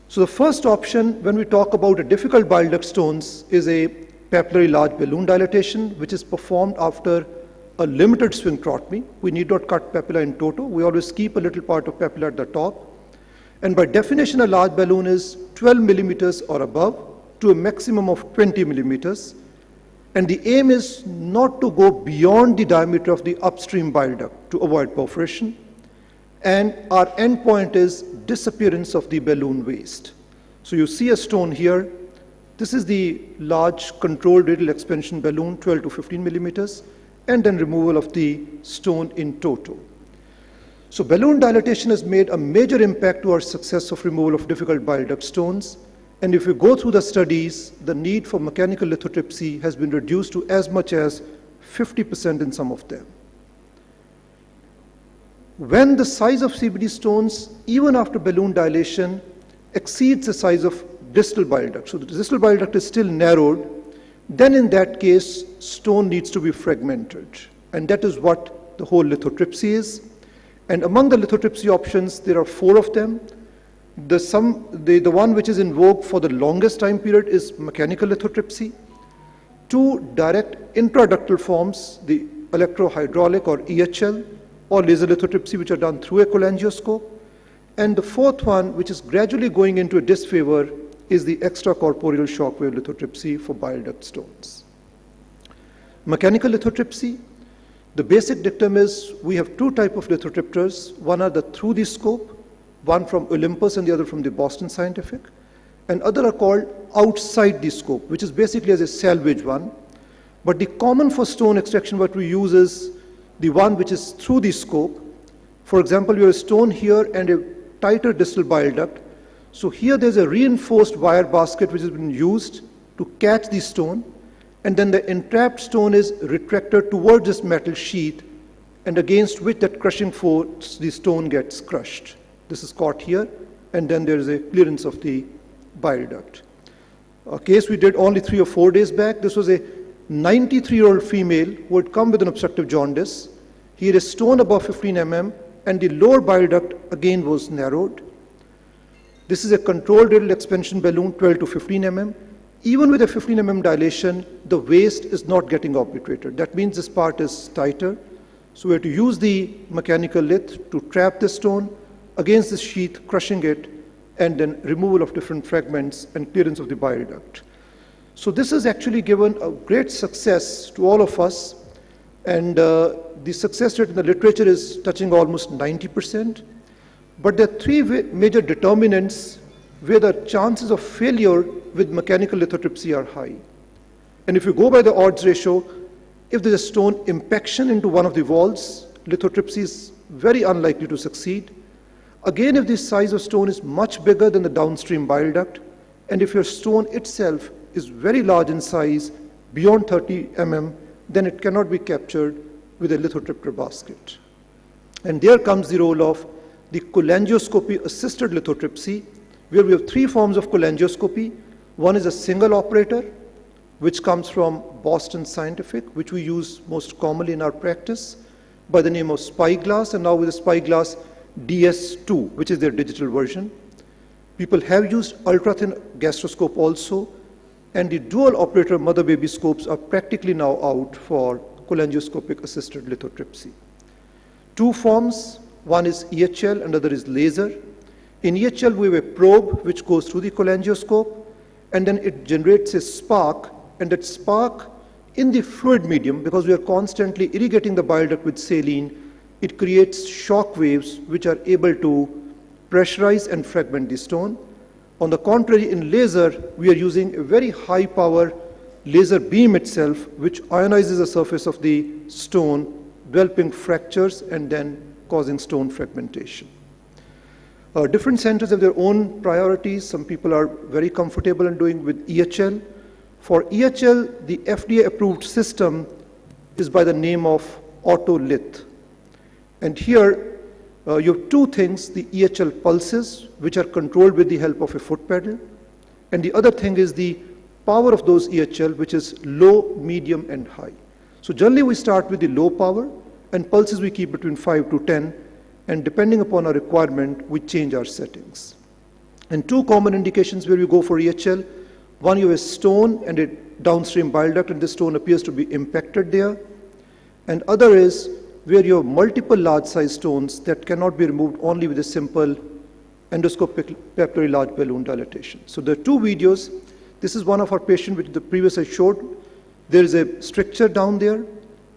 So the first option when we talk about a difficult bile duct stones is a papillary large balloon dilatation, which is performed after a limited sphincterotomy. We need not cut papilla in toto. We always keep a little part of papilla at the top. And by definition, a large balloon is 12 millimeters or above to a maximum of 20 millimeters. And the aim is not to go beyond the diameter of the upstream bile duct to avoid perforation. And our endpoint is disappearance of the balloon waste. So you see a stone here. This is the large controlled radial expansion balloon, 12 to 15 millimeters, and then removal of the stone in toto. So balloon dilatation has made a major impact to our success of removal of difficult bile duct stones. And if you go through the studies, the need for mechanical lithotripsy has been reduced to as much as 50% in some of them. When the size of CBD stones, even after balloon dilation, exceeds the size of distal bile duct, so the distal bile duct is still narrowed, then in that case, stone needs to be fragmented. And that is what the whole lithotripsy is. And among the lithotripsy options, there are 4 of them. The one which is in vogue for the longest time period is mechanical lithotripsy. 2 direct intraductal forms, the electrohydraulic or EHL, or laser lithotripsy, which are done through a cholangioscope. And the 4th one, which is gradually going into a disfavor, is the extracorporeal shockwave lithotripsy for bile duct stones. Mechanical lithotripsy, the basic dictum is we have 2 types of lithotriptors. One are the through the scope, one from Olympus and the other from the Boston Scientific, and other are called outside the scope, which is basically as a salvage one. But the common for stone extraction what we use is the one which is through the scope. For example, you have a stone here and a tighter distal bile duct. So here there's a reinforced wire basket which has been used to catch the stone, and then the entrapped stone is retracted towards this metal sheath, and against which that crushing force the stone gets crushed. This is caught here, and then there is a clearance of the bile duct. A case we did only 3 or 4 days back. This was a 93-year-old female who had come with an obstructive jaundice. He had a stone above 15 mm, and the lower bile duct again was narrowed. This is a controlled radial expansion balloon, 12 to 15 mm. Even with a 15 mm dilation, the waste is not getting obliterated. That means this part is tighter. So we have to use the mechanical lith to trap the stone against the sheath, crushing it, and then removal of different fragments and clearance of the bile duct. So this has actually given a great success to all of us, and the success rate in the literature is touching almost 90%. But there are 3 major determinants where the chances of failure with mechanical lithotripsy are high. And if you go by the odds ratio, If there's a stone impaction into one of the walls, lithotripsy is very unlikely to succeed. Again, if the size of stone is much bigger than the downstream bile duct, and if your stone itself is very large in size, beyond 30 mm, then it cannot be captured with a lithotripter basket. And there comes the role of the cholangioscopy-assisted lithotripsy, where we have three forms of cholangioscopy. One is a single operator, which comes from Boston Scientific, which we use most commonly in our practice by the name of spyglass, and now with the spyglass DS2, which is their digital version. People have used ultra-thin gastroscope also, and the dual operator mother-baby scopes are practically now out for cholangioscopic-assisted lithotripsy. Two forms, one is EHL and other is laser. In EHL, we have a probe which goes through the cholangioscope, and then it generates a spark, and that spark in the fluid medium, because we are constantly irrigating the bile duct with saline, it creates shock waves which are able to pressurize and fragment the stone. On the contrary, in laser, we are using a very high power laser beam itself, which ionizes the surface of the stone, developing fractures and then causing stone fragmentation. Different centers have their own priorities. Some people are very comfortable in doing with EHL. For EHL, the FDA-approved system is by the name of Autolith. And here, you have two things, the EHL pulses, which are controlled with the help of a foot pedal. And the other thing is the power of those EHL, which is low, medium, and high. So generally, we start with the low power, and pulses we keep between 5 to 10. And depending upon our requirement, we change our settings. And two common indications where we go for EHL. One, you have a stone and a downstream bile duct, and the stone appears to be impacted there. And other is where you have multiple large-sized stones that cannot be removed only with a simple endoscopic papillary large balloon dilatation. So there are two videos. This is one of our patients, which the previous I showed. There is a stricture down there.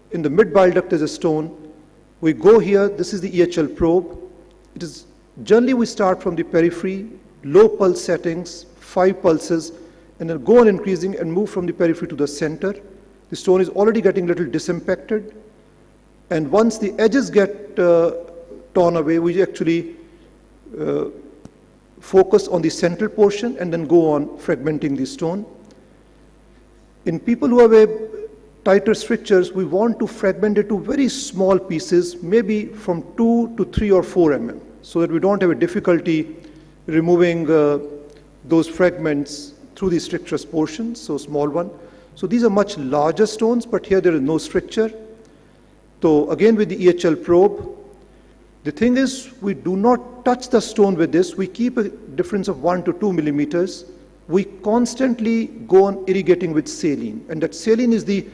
In the mid bile duct, there's a stone. We go here. This is the EHL probe. It is generally we start from the periphery, low pulse settings, 5 pulses, and then go on increasing and move from the periphery to the center. The stone is already getting a little disimpacted. And once the edges get torn away, we actually focus on the central portion and then go on fragmenting the stone. In people who have a tighter strictures, we want to fragment it to very small pieces, maybe from 2 to 3 or 4 mm, so that we don't have a difficulty removing those fragments through the stricturous portions, so small one. So these are much larger stones, but here there is no stricture. So again with the EHL probe, the thing is we do not touch the stone with this. We keep a difference of 1 to 2 millimeters. We constantly go on irrigating with saline, and that saline is the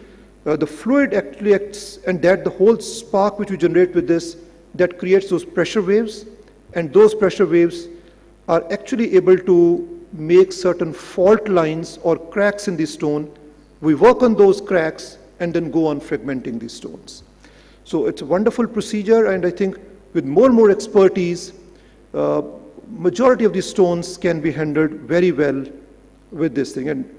fluid actually acts, and that the whole spark which we generate with this, that creates those pressure waves, and those pressure waves are actually able to make certain fault lines or cracks in the stone. We work on those cracks and then go on fragmenting these stones. So it's a wonderful procedure, and I think with more and more expertise, majority of these stones can be handled very well with this thing. And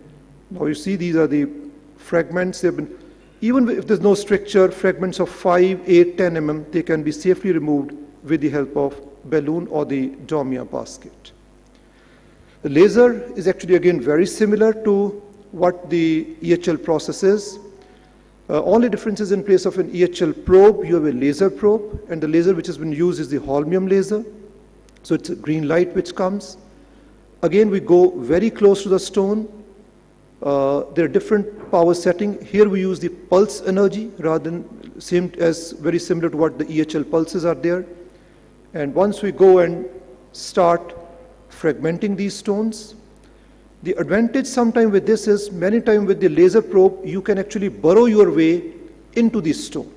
now you see these are the fragments. They've been, even if there's no stricture, fragments of 5, 8, 10 mm, they can be safely removed with the help of balloon or the Domia basket. The laser is actually again very similar to what the EHL process is. Only difference is in place of an EHL probe, you have a laser probe, and the laser which has been used is the holmium laser. So it's a green light which comes. Again, we go very close to the stone. There are different power settings. Here we use the pulse energy rather than very similar to what the EHL pulses are there. And once we go and start fragmenting these stones, the advantage sometimes with this is many times with the laser probe, you can actually burrow your way into the stone.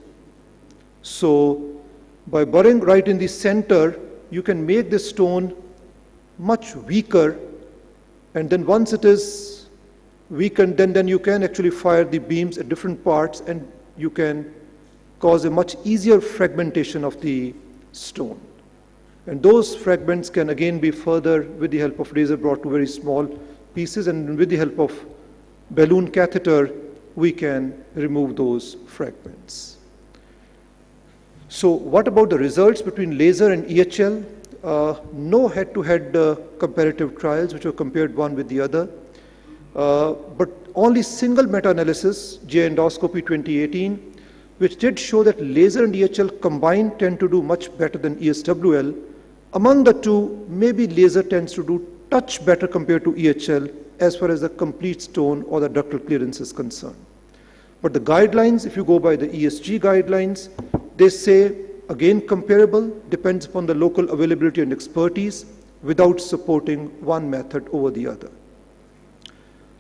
So by burrowing right in the center, you can make the stone much weaker, and then once it is weakened, then you can actually fire the beams at different parts, and you can cause a much easier fragmentation of the stone. And those fragments can again be further, with the help of laser, brought to very small pieces, and with the help of balloon catheter, we can remove those fragments. So what about the results between laser and EHL? No head-to-head comparative trials which were compared one with the other, but only single meta-analysis, GI Endoscopy 2018, which did show that laser and EHL combined tend to do much better than ESWL. Among the two, maybe laser tends to do touch better compared to EHL as far as the complete stone or the ductal clearance is concerned. But the guidelines, if you go by the ESG guidelines, they say, again, comparable, depends upon the local availability and expertise without supporting one method over the other.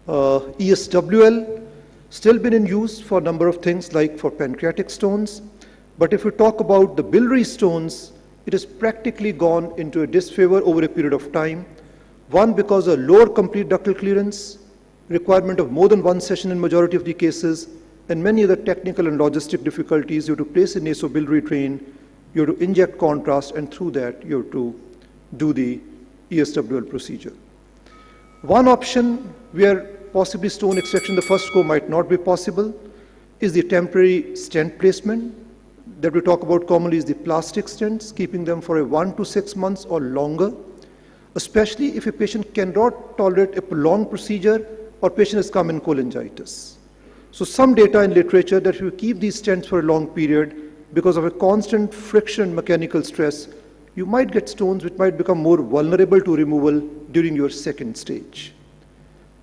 ESWL, still been in use for a number of things like for pancreatic stones, but if you talk about the biliary stones, it has practically gone into a disfavor over a period of time. One, because of lower complete ductal clearance, requirement of more than one session in majority of the cases, and many other technical and logistic difficulties. You have to place a nasobiliary drain, you have to inject contrast, and through that you have to do the ESWL procedure. One option where possibly stone extraction the first go might not be possible is the temporary stent placement that we talk about commonly is the plastic stents, keeping them for a 1 to 6 months or longer, especially if a patient cannot tolerate a prolonged procedure or patient has common cholangitis. So some data in literature that if you keep these stents for a long period, because of a constant friction mechanical stress, you might get stones which might become more vulnerable to removal during your second stage.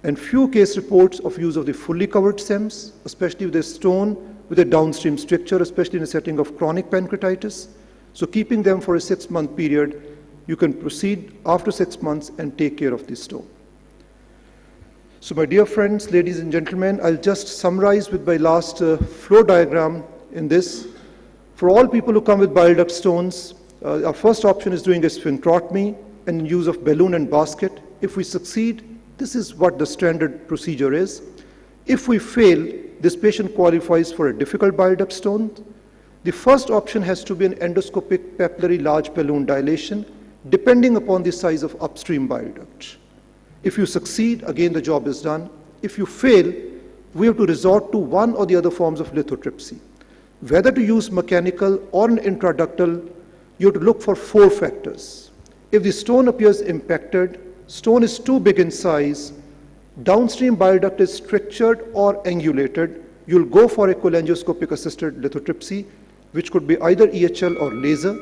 And few case reports of use of the fully covered stems, especially with a stone with a downstream stricture, especially in a setting of chronic pancreatitis. So keeping them for a 6-month period, you can proceed after 6 months and take care of the stone. So my dear friends, ladies and gentlemen, I'll just summarize with my last flow diagram in this. For all people who come with bile duct stones, our first option is doing a sphincterotomy and use of balloon and basket. If we succeed, this is what the standard procedure is. If we fail, this patient qualifies for a difficult bile duct stone. The first option has to be an endoscopic papillary large balloon dilation, depending upon the size of upstream bile duct. If you succeed, again the job is done. If you fail, we have to resort to one or the other forms of lithotripsy. Whether to use mechanical or an intraductal, you have to look for 4 factors. If the stone appears impacted, stone is too big in size, downstream bile duct is strictured or angulated, you'll go for a cholangioscopic assisted lithotripsy, which could be either EHL or laser.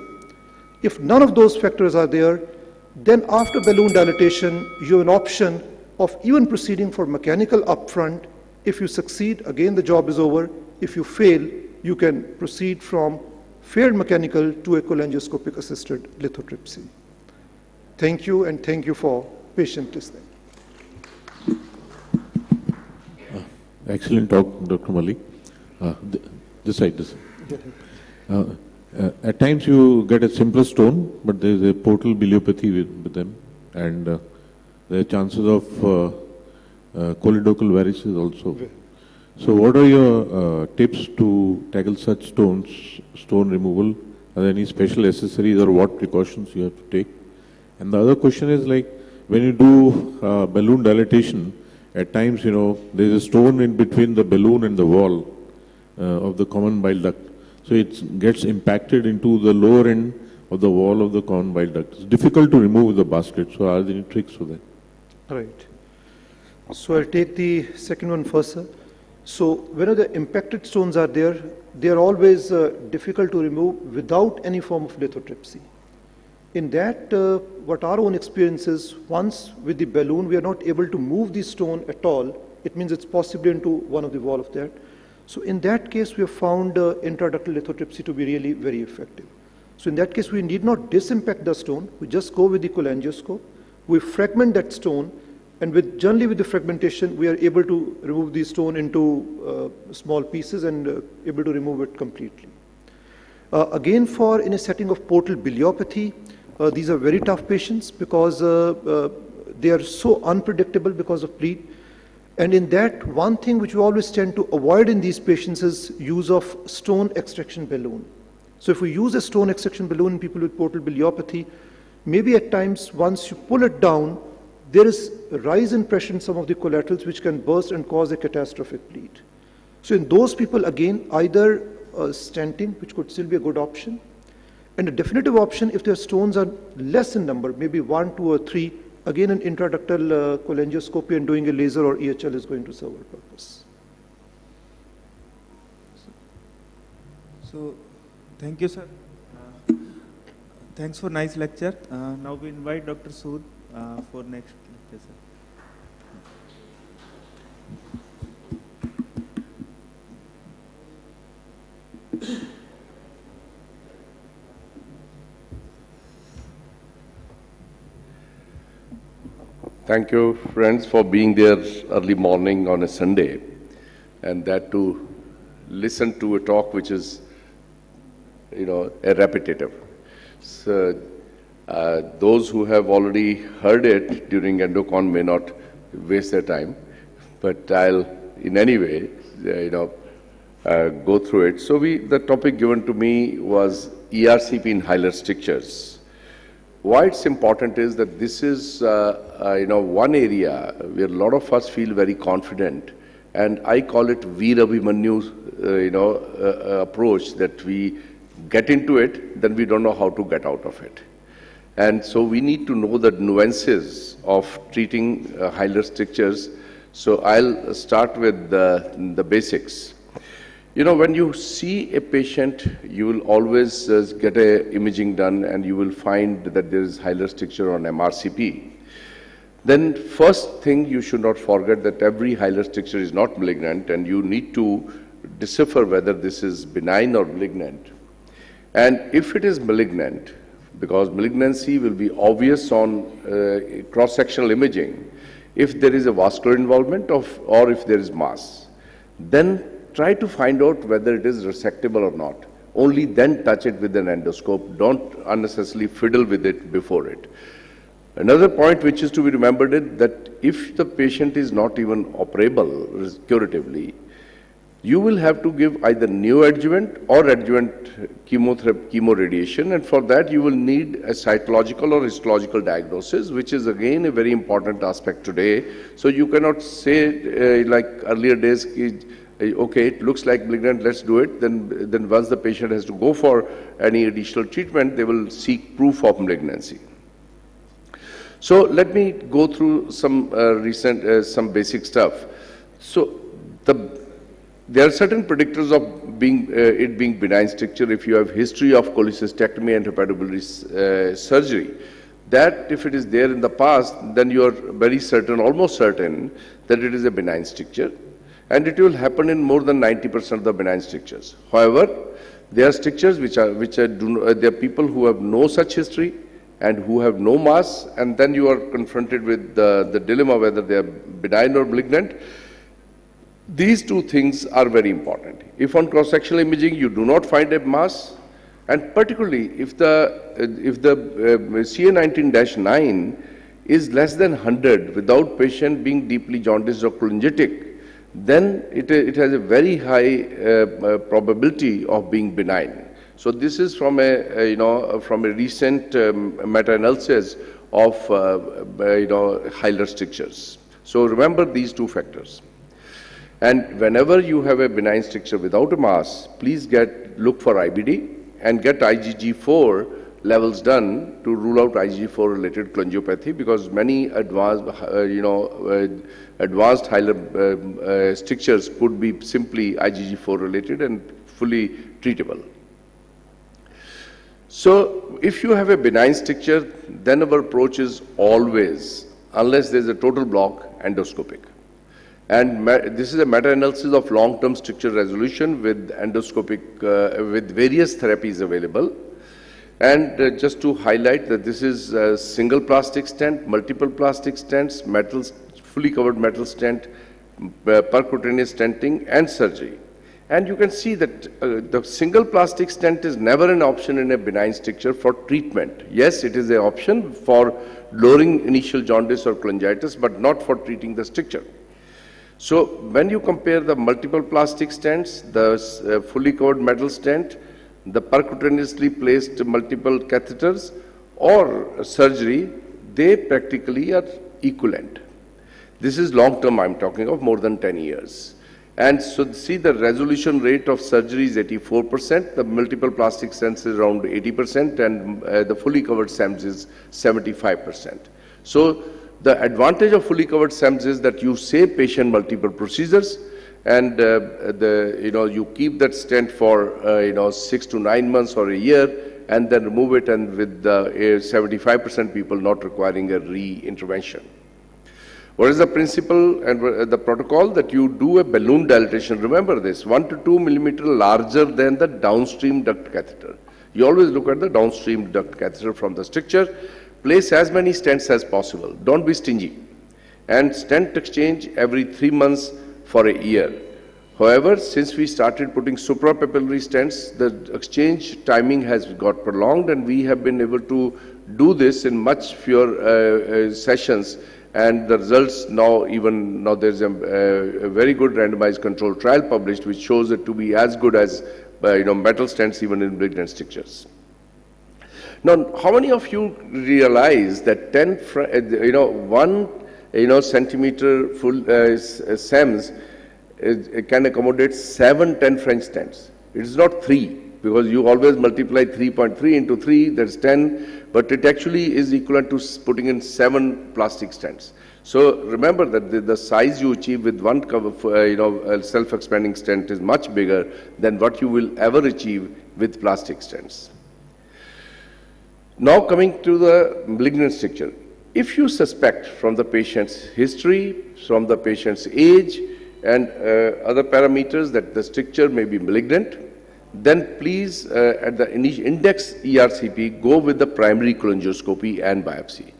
If none of those factors are there, then after balloon dilatation, you have an option of even proceeding for mechanical upfront. If you succeed, again the job is over. If you fail, you can proceed from failed mechanical to a cholangioscopic assisted lithotripsy. Thank you, and thank you for patient listening. Excellent talk, Dr. Malik. This side. At times you get a simple stone, but there is a portal biliopathy with them, and there are chances of choledochal varices also. So what are your tips to tackle such stone removal? Are there any special accessories or what precautions you have to take? And the other question is, like, when you do balloon dilatation, at times, you know, there is a stone in between the balloon and the wall of the common bile duct. So it gets impacted into the lower end of the wall of the common bile duct. It's difficult to remove with the basket. So are there any tricks for that? Right. So I'll take the second one first, sir. So whenever the impacted stones are there, they are always difficult to remove without any form of lithotripsy. In that, what our own experience is, once with the balloon, we are not able to move the stone at all. It means it's possibly into one of the wall of that. So in that case, we have found intraductal lithotripsy to be really very effective. So in that case, we need not disimpact the stone. We just go with the cholangioscope. We fragment that stone, and generally with the fragmentation, we are able to remove the stone into small pieces and able to remove it completely. Again, in a setting of portal biliopathy, these are very tough patients because they are so unpredictable because of bleed. And in that, one thing which we always tend to avoid in these patients is use of stone extraction balloon. So if we use a stone extraction balloon in people with portal biliopathy, maybe at times once you pull it down, there is a rise in pressure in some of the collaterals which can burst and cause a catastrophic bleed. So in those people, again, either stenting, which could still be a good option, and a definitive option if their stones are less in number, maybe 1, 2, or 3, again an intraductal cholangioscopy and doing a laser or EHL is going to serve our purpose. So, thank you, sir. Thanks for nice lecture. Now we invite Dr. Sood for next lecture, sir. Thank you, friends, for being there early morning on a Sunday, and that to listen to a talk which is, a repetitive. So, those who have already heard it during EndoCon may not waste their time, but I'll, in any way, go through it. So the topic given to me was ERCP in hilar strictures. Why it's important is that this is, one area where a lot of us feel very confident, and I call it Veer Abhimanyu, approach, that we get into it, then we don't know how to get out of it. And so we need to know the nuances of treating hilar strictures. So I'll start with the basics. When you see a patient, you will always get a imaging done and you will find that there is hilar stricture on MRCP. Then first thing you should not forget that every hilar stricture is not malignant, and you need to decipher whether this is benign or malignant. And if it is malignant, because malignancy will be obvious on cross-sectional imaging, if there is a vascular involvement or if there is mass, then try to find out whether it is resectable or not. Only then touch it with an endoscope. Don't unnecessarily fiddle with it before it. Another point which is to be remembered is that if the patient is not even operable curatively, you will have to give either neoadjuvant or adjuvant chemoradiation, and for that you will need a cytological or histological diagnosis, which is again a very important aspect today. So you cannot say like earlier days, okay, it looks like malignant, let's do it. Then once the patient has to go for any additional treatment, they will seek proof of malignancy. So let me go through some some basic stuff. So there are certain predictors of it being benign stricture if you have history of cholecystectomy and hepatobiliary surgery. That if it is there in the past, then you are very certain, almost certain, that it is a benign stricture. And it will happen in more than 90% of the benign strictures. However, there are strictures there are people who have no such history and who have no mass, and then you are confronted with the dilemma whether they are benign or malignant. These two things are very important. If on cross-sectional imaging you do not find a mass, and particularly if the CA19-9 is less than 100 without patient being deeply jaundiced or cholangitic, then it has a very high probability of being benign. So this is from a recent meta-analysis of hilar strictures. So remember these two factors. And whenever you have a benign stricture without a mass, please look for IBD and get IgG4 levels done to rule out IgG4 related cholangiopathy, because many advanced hilar strictures could be simply IgG4 related and fully treatable. So if you have a benign stricture, then our approach is always, unless there is a total block, endoscopic. And this is a meta-analysis of long-term stricture resolution with endoscopic, with various therapies available. And just to highlight that this is a single plastic stent, multiple plastic stents, fully covered metal stent, percutaneous stenting, and surgery. And you can see that the single plastic stent is never an option in a benign stricture for treatment. Yes, it is an option for lowering initial jaundice or cholangitis, but not for treating the stricture. So when you compare the multiple plastic stents, the fully covered metal stent, the percutaneously placed multiple catheters, or surgery, they practically are equivalent. This is long term, I'm talking of more than 10 years. And so see the resolution rate of surgery is 84%, the multiple plastic stents is around 80%, and the fully covered SEMS is 75%. So the advantage of fully covered SEMS is that you save patient multiple procedures, and you keep that stent for 6 to 9 months or a year, and then remove it, and with 75% people not requiring a re-intervention. What is the principle and the protocol? That you do a balloon dilatation. Remember this, 1 to 2 millimeter larger than the downstream duct catheter. You always look at the downstream duct catheter from the stricture. Place as many stents as possible. Don't be stingy. And stent exchange every 3 months for a year. However, since we started putting suprapapillary stents, the exchange timing has got prolonged, and we have been able to do this in much fewer sessions. And the results now there's a very good randomized controlled trial published which shows it to be as good as metal stents even in malignant strictures. Now, how many of you realize that 1 centimeter full SEMS can accommodate 7 10 French stents? It is not 3, because you always multiply 3.3 into 3, that's 10. But it actually is equivalent to putting in 7 plastic stents. So remember that the size you achieve with one self-expanding stent is much bigger than what you will ever achieve with plastic stents. Now coming to the malignant stricture. If you suspect from the patient's history, from the patient's age, and other parameters that the stricture may be malignant, then please at the index ERCP go with the primary cholangioscopy and biopsy.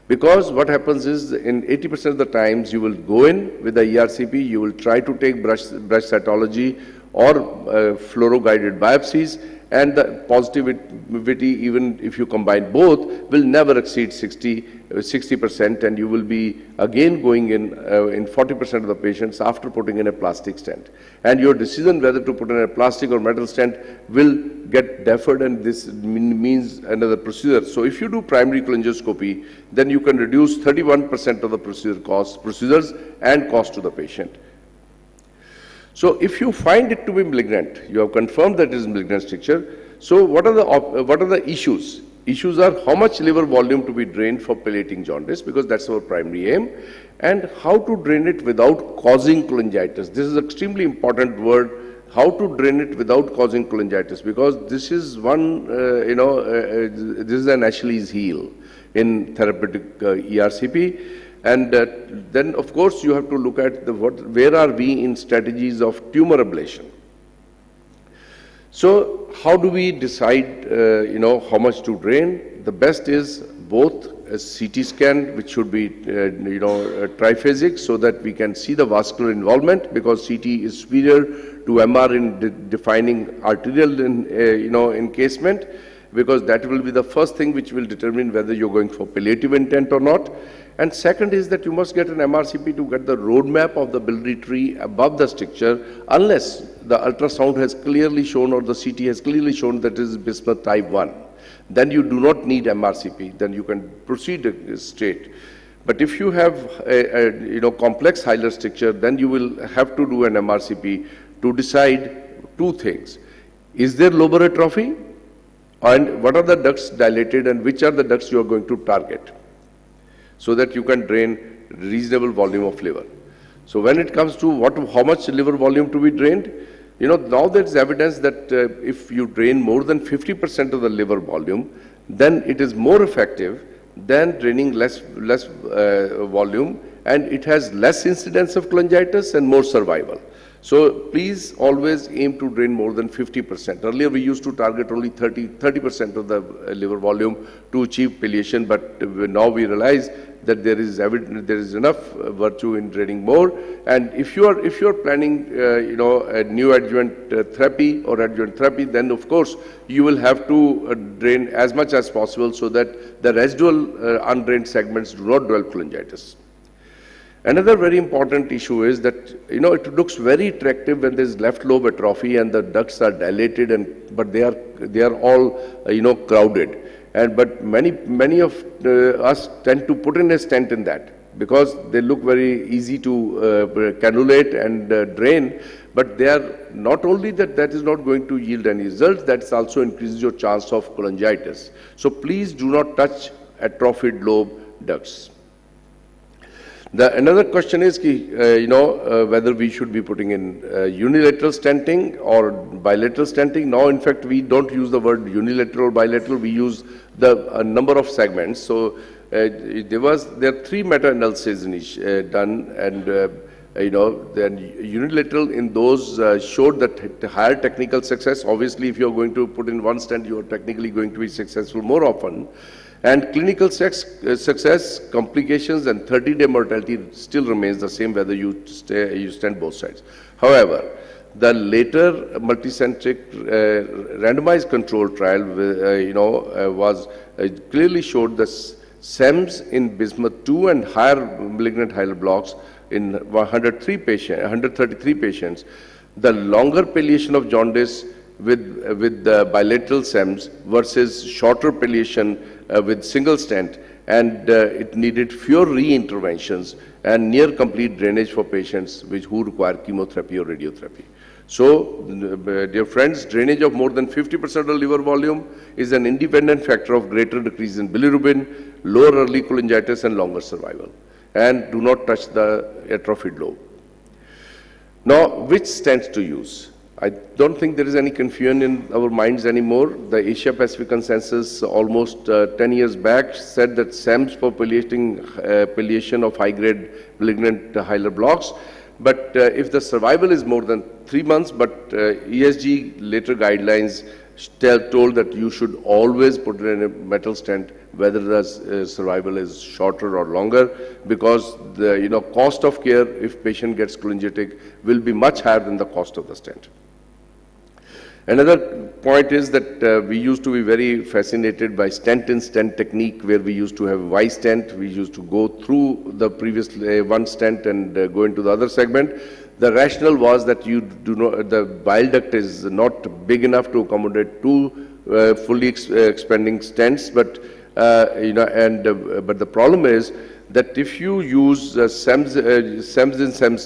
Because what happens is in 80% of the times you will go in with the ERCP, you will try to take brush cytology or fluoro-guided biopsies, and the positivity, even if you combine both, will never exceed 60%, and you will be again going in 40% of the patients after putting in a plastic stent. And your decision whether to put in a plastic or metal stent will get deferred, and this means another procedure. So if you do primary cholangioscopy, then you can reduce 31% of the procedures and cost to the patient. So if you find it to be malignant, you have confirmed that it is malignant stricture. So what are the issues? Issues are how much liver volume to be drained for palliating jaundice, because that's our primary aim, and how to drain it without causing cholangitis. This is extremely important word, how to drain it without causing cholangitis, because this is this is an Achilles heel in therapeutic ERCP. And then, of course, you have to look at where are we in strategies of tumor ablation. So, how do we decide, how much to drain? The best is both a CT scan, which should be, triphasic, so that we can see the vascular involvement, because CT is superior to MR in defining arterial, encasement, because that will be the first thing which will determine whether you're going for palliative intent or not. And second is that you must get an MRCP to get the roadmap of the biliary tree above the stricture, unless the ultrasound has clearly shown or the CT has clearly shown that it is bismuth type 1. Then you do not need MRCP, then you can proceed straight. But if you have a complex hilar stricture, then you will have to do an MRCP to decide two things. Is there lobar atrophy? And what are the ducts dilated, and which are the ducts you are going to target, so that you can drain reasonable volume of liver. So when it comes to how much liver volume to be drained, now there is evidence that if you drain more than 50% of the liver volume, then it is more effective than draining less volume, and it has less incidence of cholangitis and more survival. So please always aim to drain more than 50%. Earlier we used to target only 30% of the liver volume to achieve palliation, but now we realize that there is enough virtue in draining more. And if you are planning a new adjuvant therapy or adjuvant therapy, then of course you will have to drain as much as possible so that the residual undrained segments do not develop cholangitis. Another very important issue is that, it looks very attractive when there is left lobe atrophy and the ducts are dilated, but they are all, crowded. But many of us tend to put in a stent in that. because they look very easy to cannulate and drain, but they are not only that is not going to yield any results, that also increases your chance of cholangitis. So please do not touch atrophied lobe ducts. Another question is, whether we should be putting in unilateral stenting or bilateral stenting. Now, in fact, we don't use the word unilateral or bilateral. We use the number of segments. So there are 3 meta-analyses done, and then unilateral in those showed that higher technical success. Obviously, if you're going to put in 1 stent, you're technically going to be successful more often. And clinical success, complications, and 30-day mortality still remains the same whether you stent both sides. However, the later multicentric randomized control trial, was clearly showed the SEMS in bismuth 2 and higher malignant hilar blocks in 133 patients. The longer palliation of jaundice with the bilateral SEMS versus shorter palliation with single stent, and it needed fewer re-interventions and near complete drainage for patients who require chemotherapy or radiotherapy. So, dear friends, drainage of more than 50% of the liver volume is an independent factor of greater decrease in bilirubin, lower early cholangitis, and longer survival. And do not touch the atrophied lobe. Now, which stents to use? I don't think there is any confusion in our minds anymore. The Asia Pacific consensus almost 10 years back said that SEMS for palliation of high-grade malignant hilar blocks. But if the survival is more than 3 months, but ESG later guidelines told that you should always put in a metal stent whether the survival is shorter or longer, because the cost of care if patient gets cholangitic will be much higher than the cost of the stent. Another point is that we used to be very fascinated by stent-in-stent technique, where we used to have Y stent. We used to go through the previous one stent and go into the other segment. The rationale was that the bile duct is not big enough to accommodate 2 fully expanding stents, but but the problem is that if you use SEMS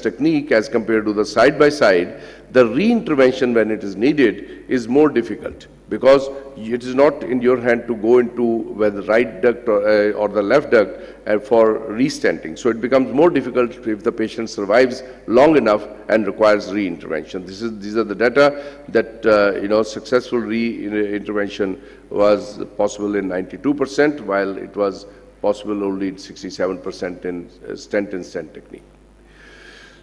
technique as compared to the side-by-side, the re-intervention when it is needed is more difficult, because it is not in your hand to go into whether the right duct or the left duct for re-stenting. So it becomes more difficult if the patient survives long enough and requires re-intervention. These are the data that successful re-intervention was possible in 92%, while it was possible only in 67% in stent-in-stent technique.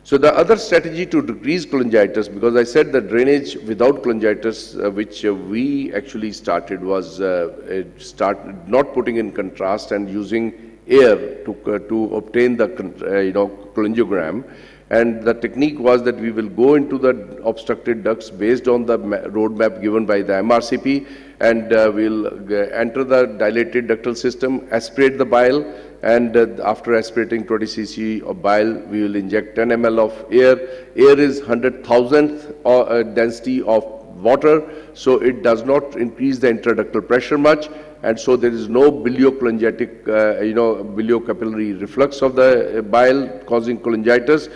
So the other strategy to decrease cholangitis, because I said that drainage without cholangitis, which we actually started, was not putting in contrast and using air to obtain the cholangiogram. And the technique was that we will go into the obstructed ducts based on the roadmap given by the M.I.C.E, and we'll enter the dilated ductal system, aspirate the bile, and after aspirating 20 cc of bile, we will inject 10 ml of air. Air is 100,000th density of water, so it does not increase the intraductal pressure much, and so there is no biliocholangiotic, biliocapillary reflux of the bile causing cholangitis.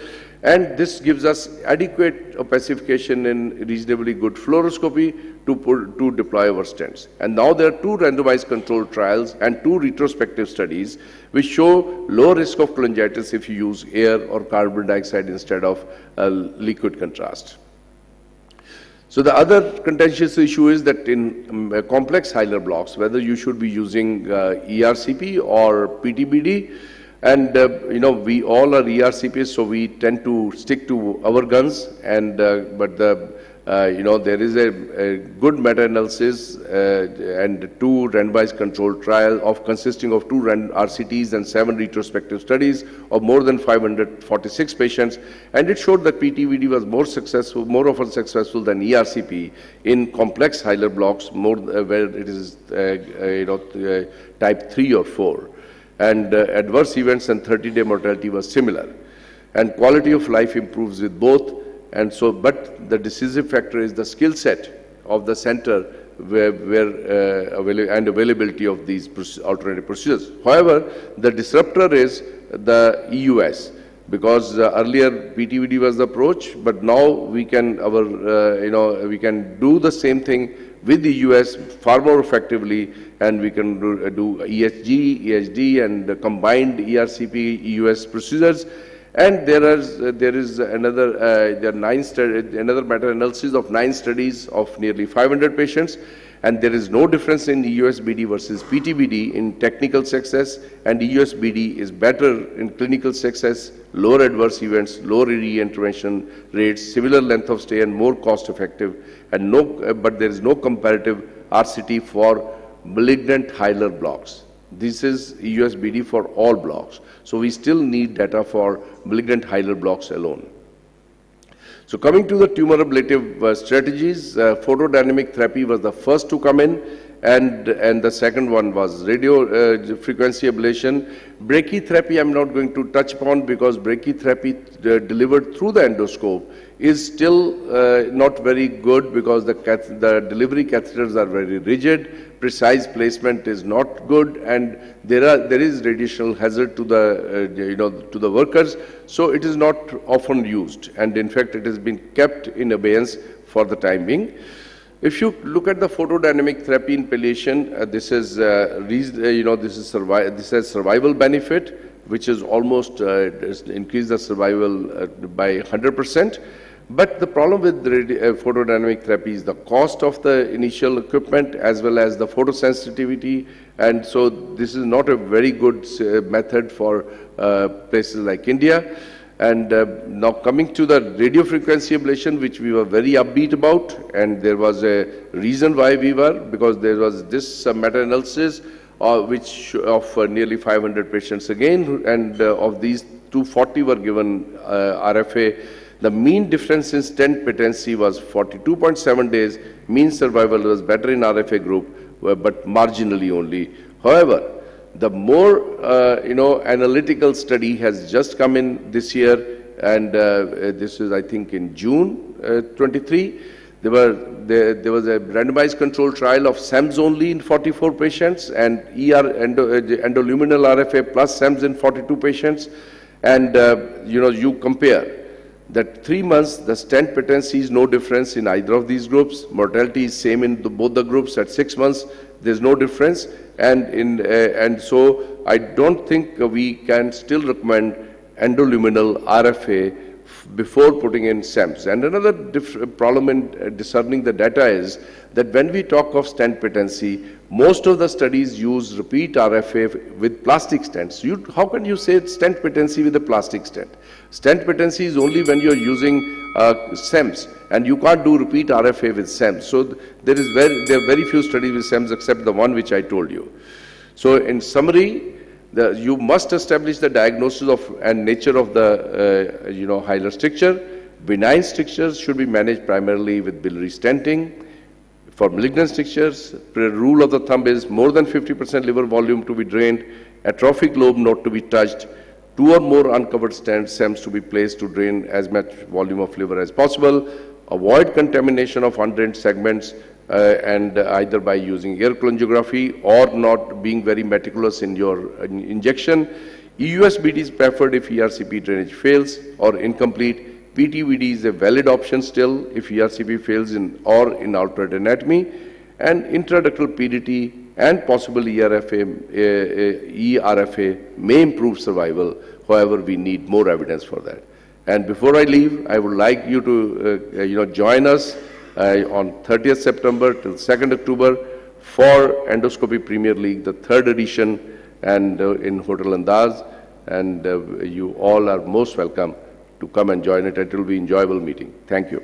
And this gives us adequate opacification in reasonably good fluoroscopy to deploy our stents. And now there are 2 randomized controlled trials and 2 retrospective studies which show low risk of cholangitis if you use air or carbon dioxide instead of liquid contrast. So the other contentious issue is that in complex hilar blocks, whether you should be using ERCP or PTBD. And we all are ERCPs, so we tend to stick to our guns. And but there is a good meta-analysis and 2 randomized controlled trial consisting of 2 RCTs and 7 retrospective studies of more than 546 patients, and it showed that PTBD was more often successful than ERCP in complex hilar blocks, where it is type 3 or 4. And adverse events and 30-day mortality was similar. And quality of life improves with both. And so, but the decisive factor is the skill set of the center and availability of these alternative procedures. However, the disruptor is the EUS, because earlier PTVD was the approach, but now we can we can do the same thing with the US far more effectively, and we can do ESG, EHD, and combined ERCP, EUS procedures. And there is another another meta-analysis of 9 studies of nearly 500 patients, and there is no difference in EUSBD versus PTBD in technical success, and EUSBD is better in clinical success, lower adverse events, lower reintervention rates, similar length of stay, and more cost effective, and but there is no comparative RCT for malignant hilar blocks. This is EUSBD for all blocks. So we still need data for malignant hilar blocks alone. So coming to the tumor ablative strategies, photodynamic therapy was the first to come in, and the second one was radio frequency ablation. Brachytherapy I'm not going to touch upon, because brachytherapy delivered through the endoscope is still not very good, because the delivery catheters are very rigid, precise placement is not good, and there is radiational hazard to the to the workers, so it is not often used, and in fact it has been kept in abeyance for the time being. If you look at the photodynamic therapy in palliation, this has survival benefit, which is almost increased the survival by 100%. But the problem with photodynamic therapy is the cost of the initial equipment as well as the photosensitivity, and so this is not a very good method for places like India. And now coming to the radiofrequency ablation, which we were very upbeat about, and there was a reason why we were, because there was this meta-analysis which of nearly 500 patients again, and of these 240 were given RFA. The mean difference in stent patency was 42.7 days. Mean survival was better in RFA group, but marginally only. However, the more analytical study has just come in this year, and this is I think in June 23. There was a randomized control trial of SEMS only in 44 patients, and endoluminal RFA plus SEMS in 42 patients, and you compare that 3 months, the stent patency is no difference in either of these groups. Mortality is same in both the groups. At 6 months, there's no difference, and so I don't think we can still recommend endoluminal RFA before putting in SEMS. And another problem in discerning the data is that when we talk of stent patency, most of the studies use repeat RFA with plastic stents. How can you say stent patency with a plastic stent? Stent patency is only when you're using SEMS, and you can't do repeat RFA with SEMS. So there are very few studies with SEMS except the one which I told you. So in summary, you must establish the diagnosis of and nature of the hilar stricture. Benign strictures should be managed primarily with biliary stenting. For malignant strictures, the rule of the thumb is more than 50% liver volume to be drained, atrophic lobe not to be touched, 2 or more uncovered SEMS to be placed to drain as much volume of liver as possible. Avoid contamination of undrained segments, and either by using air cholangiography or not being very meticulous in your injection. EUSBD is preferred if ERCP drainage fails or incomplete. PTVD is a valid option still if ERCP fails in altered anatomy. And intraductal PDT and possible ERFA may improve survival. However, we need more evidence for that. And before I leave, I would like you to join us on 30th September till 2nd October for Endoscopy Premier League, the 3rd edition, and in Hotel Andaz. And you all are most welcome to come and join it. It will be an enjoyable meeting. Thank you.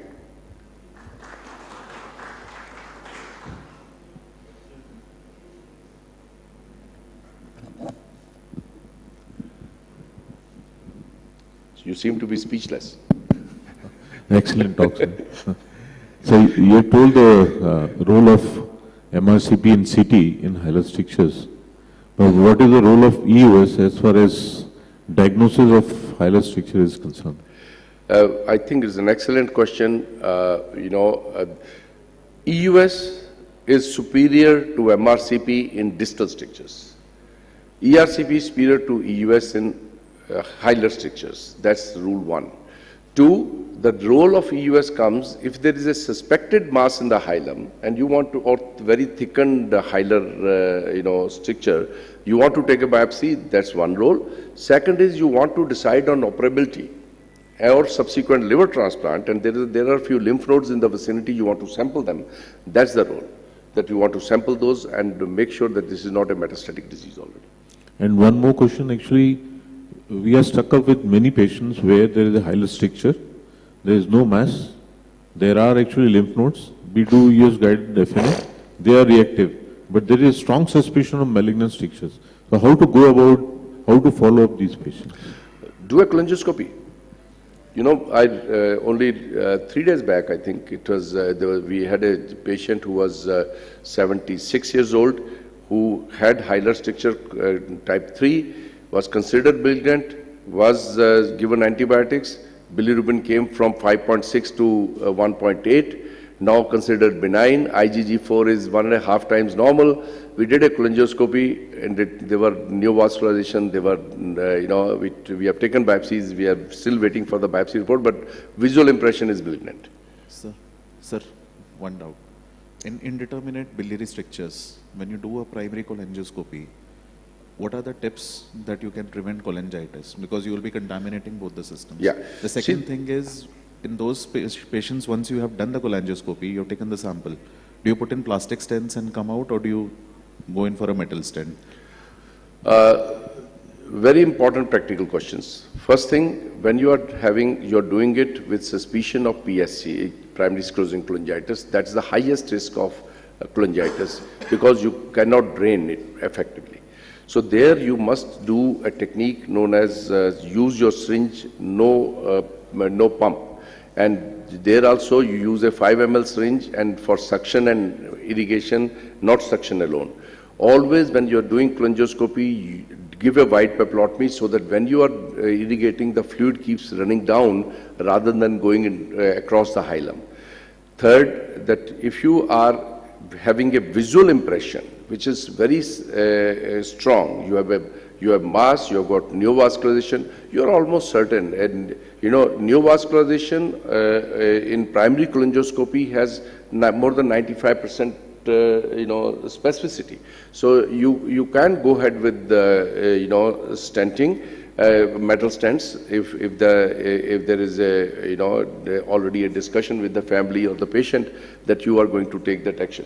You seem to be speechless. Excellent talk, sir. So you told the role of MRCP and CT in hilar strictures. But what is the role of EUS as far as diagnosis of hilar stricture is concerned? I think it's an excellent question. EUS is superior to MRCP in distal strictures. ERCP is superior to EUS in hilar strictures. That's rule one. Two, the role of EUS comes if there is a suspected mass in the hilum and you want to, or very thickened hilar, stricture, you want to take a biopsy, that's one role. Second is you want to decide on operability or subsequent liver transplant, and there are a few lymph nodes in the vicinity, you want to sample them. That's the role, that you want to sample those and make sure that this is not a metastatic disease already. And one more question, actually, we are stuck up with many patients where there is a hilar stricture, there is no mass, there are actually lymph nodes, we do use guided FNA, they are reactive, but there is strong suspicion of malignant strictures. So how to go about, how to follow up these patients? Do a cholangioscopy. You know, only 3 days back, I think it was, we had a patient who was 76 years old, who had hilar stricture type 3, was considered malignant, was given antibiotics. Bilirubin came from 5.6 to 1.8, now considered benign. IgG4 is 1.5 times normal. We did a cholangioscopy and there were neovascularization, they were, we have taken biopsies, we are still waiting for the biopsy report, but visual impression is malignant. Sir, one doubt. In indeterminate biliary strictures, when you do a primary cholangioscopy, what are the tips that you can prevent cholangitis? Because you will be contaminating both the systems. Yeah. The second thing is, in those patients, once you have done the cholangioscopy, you have taken the sample, do you put in plastic stents and come out, or do you go in for a metal stent? Very important practical questions. First thing, when you are doing it with suspicion of PSC, primary sclerosing cholangitis, that's the highest risk of cholangitis because you cannot drain it effectively. So there you must do a technique known as use your syringe, no pump. And there also you use a 5 ml syringe, and for suction and irrigation, not suction alone. Always when you are doing cholangioscopy, give a wide papillotomy so that when you are irrigating, the fluid keeps running down rather than going across the hilum. Third, that if you are having a visual impression, which is very strong, you have mass, you have got neovascularization, you are almost certain. And neovascularization in primary cholangioscopy has more than 95% specificity. So you can go ahead with the stenting, metal stents if there is already a discussion with the family or the patient that you are going to take that action.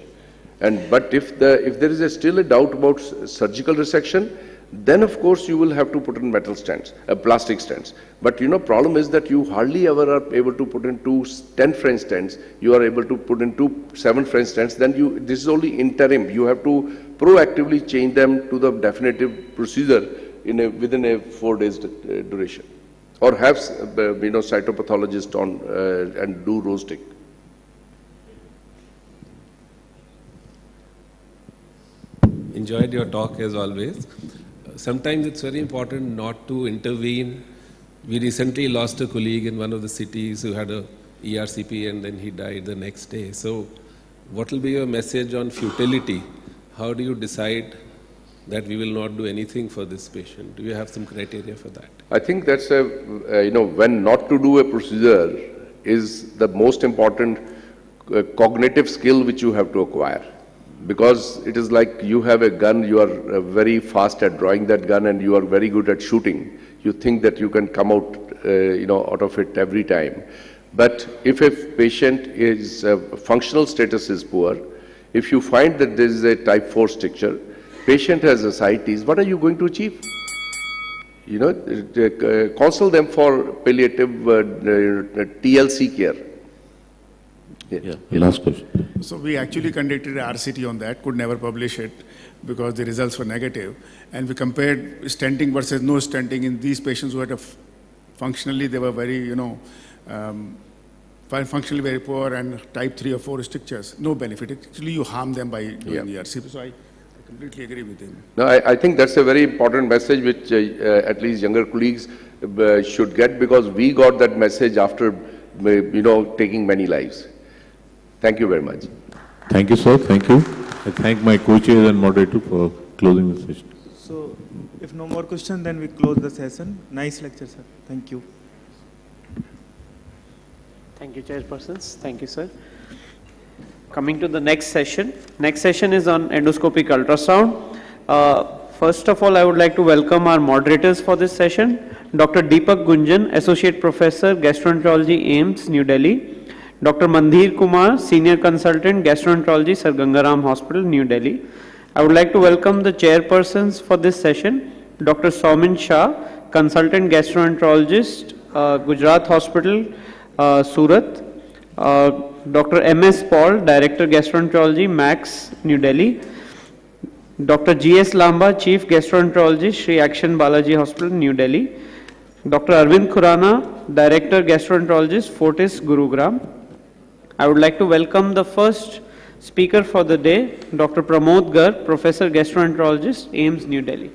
But if there is still a doubt about surgical resection, then of course you will have to put in metal stents, plastic stents. But problem is that you hardly ever are able to put in 10 French stents. You are able to put in 7 French stents. Then this is only interim. You have to proactively change them to the definitive procedure within a 4 days duration, or have cytopathologist on and do roasting. Enjoyed your talk as always. Sometimes it's very important not to intervene. We recently lost a colleague in one of the cities who had a ERCP and then he died the next day. So what will be your message on futility? How do you decide that we will not do anything for this patient? Do you have some criteria for that? I think that's when not to do a procedure is the most important cognitive skill which you have to acquire. Because it is like you have a gun, you are very fast at drawing that gun and you are very good at shooting. You think that you can come out, out of it every time. But if a patient is functional status is poor, if you find that there is a type 4 stricture, patient has ascites, what are you going to achieve? Counsel them for palliative TLC care. Yeah, last question. So we actually conducted an RCT on that, could never publish it because the results were negative. And we compared stenting versus no stenting in these patients who had functionally, they were very, functionally very poor and type 3 or 4 strictures. No benefit. Actually, you harm them by doing the RCT. So I completely agree with him. No, I think that's a very important message which at least younger colleagues should get, because we got that message after, taking many lives. Thank you very much. Thank you, sir. Thank you. I thank my co-chair and moderator for closing the session. So If no more questions, then we close the session. Nice lecture, sir. Thank you. Thank you, chairpersons. Thank you, sir. Coming to the next session. Next session is on endoscopic ultrasound. First of all, I would like to welcome our moderators for this session. Dr. Deepak Gunjan, Associate Professor, Gastroenterology, AIIMS, New Delhi. Dr. Mandhir Kumar, Senior Consultant, Gastroenterology, Sir Gangaram Hospital, New Delhi. I would like to welcome the chairpersons for this session. Dr. Saumin Shah, Consultant Gastroenterologist, Gujarat Hospital, Surat. Dr. M.S. Paul, Director Gastroenterology, M.I.C.E, New Delhi. Dr. G.S. Lamba, Chief Gastroenterologist, Sri Action Balaji Hospital, New Delhi. Dr. Arvind Khurana, Director Gastroenterologist, Fortis, Gurugram. I would like to welcome the first speaker for the day, Dr. Pramod Garg, Professor Gastroenterologist, AIIMS, New Delhi.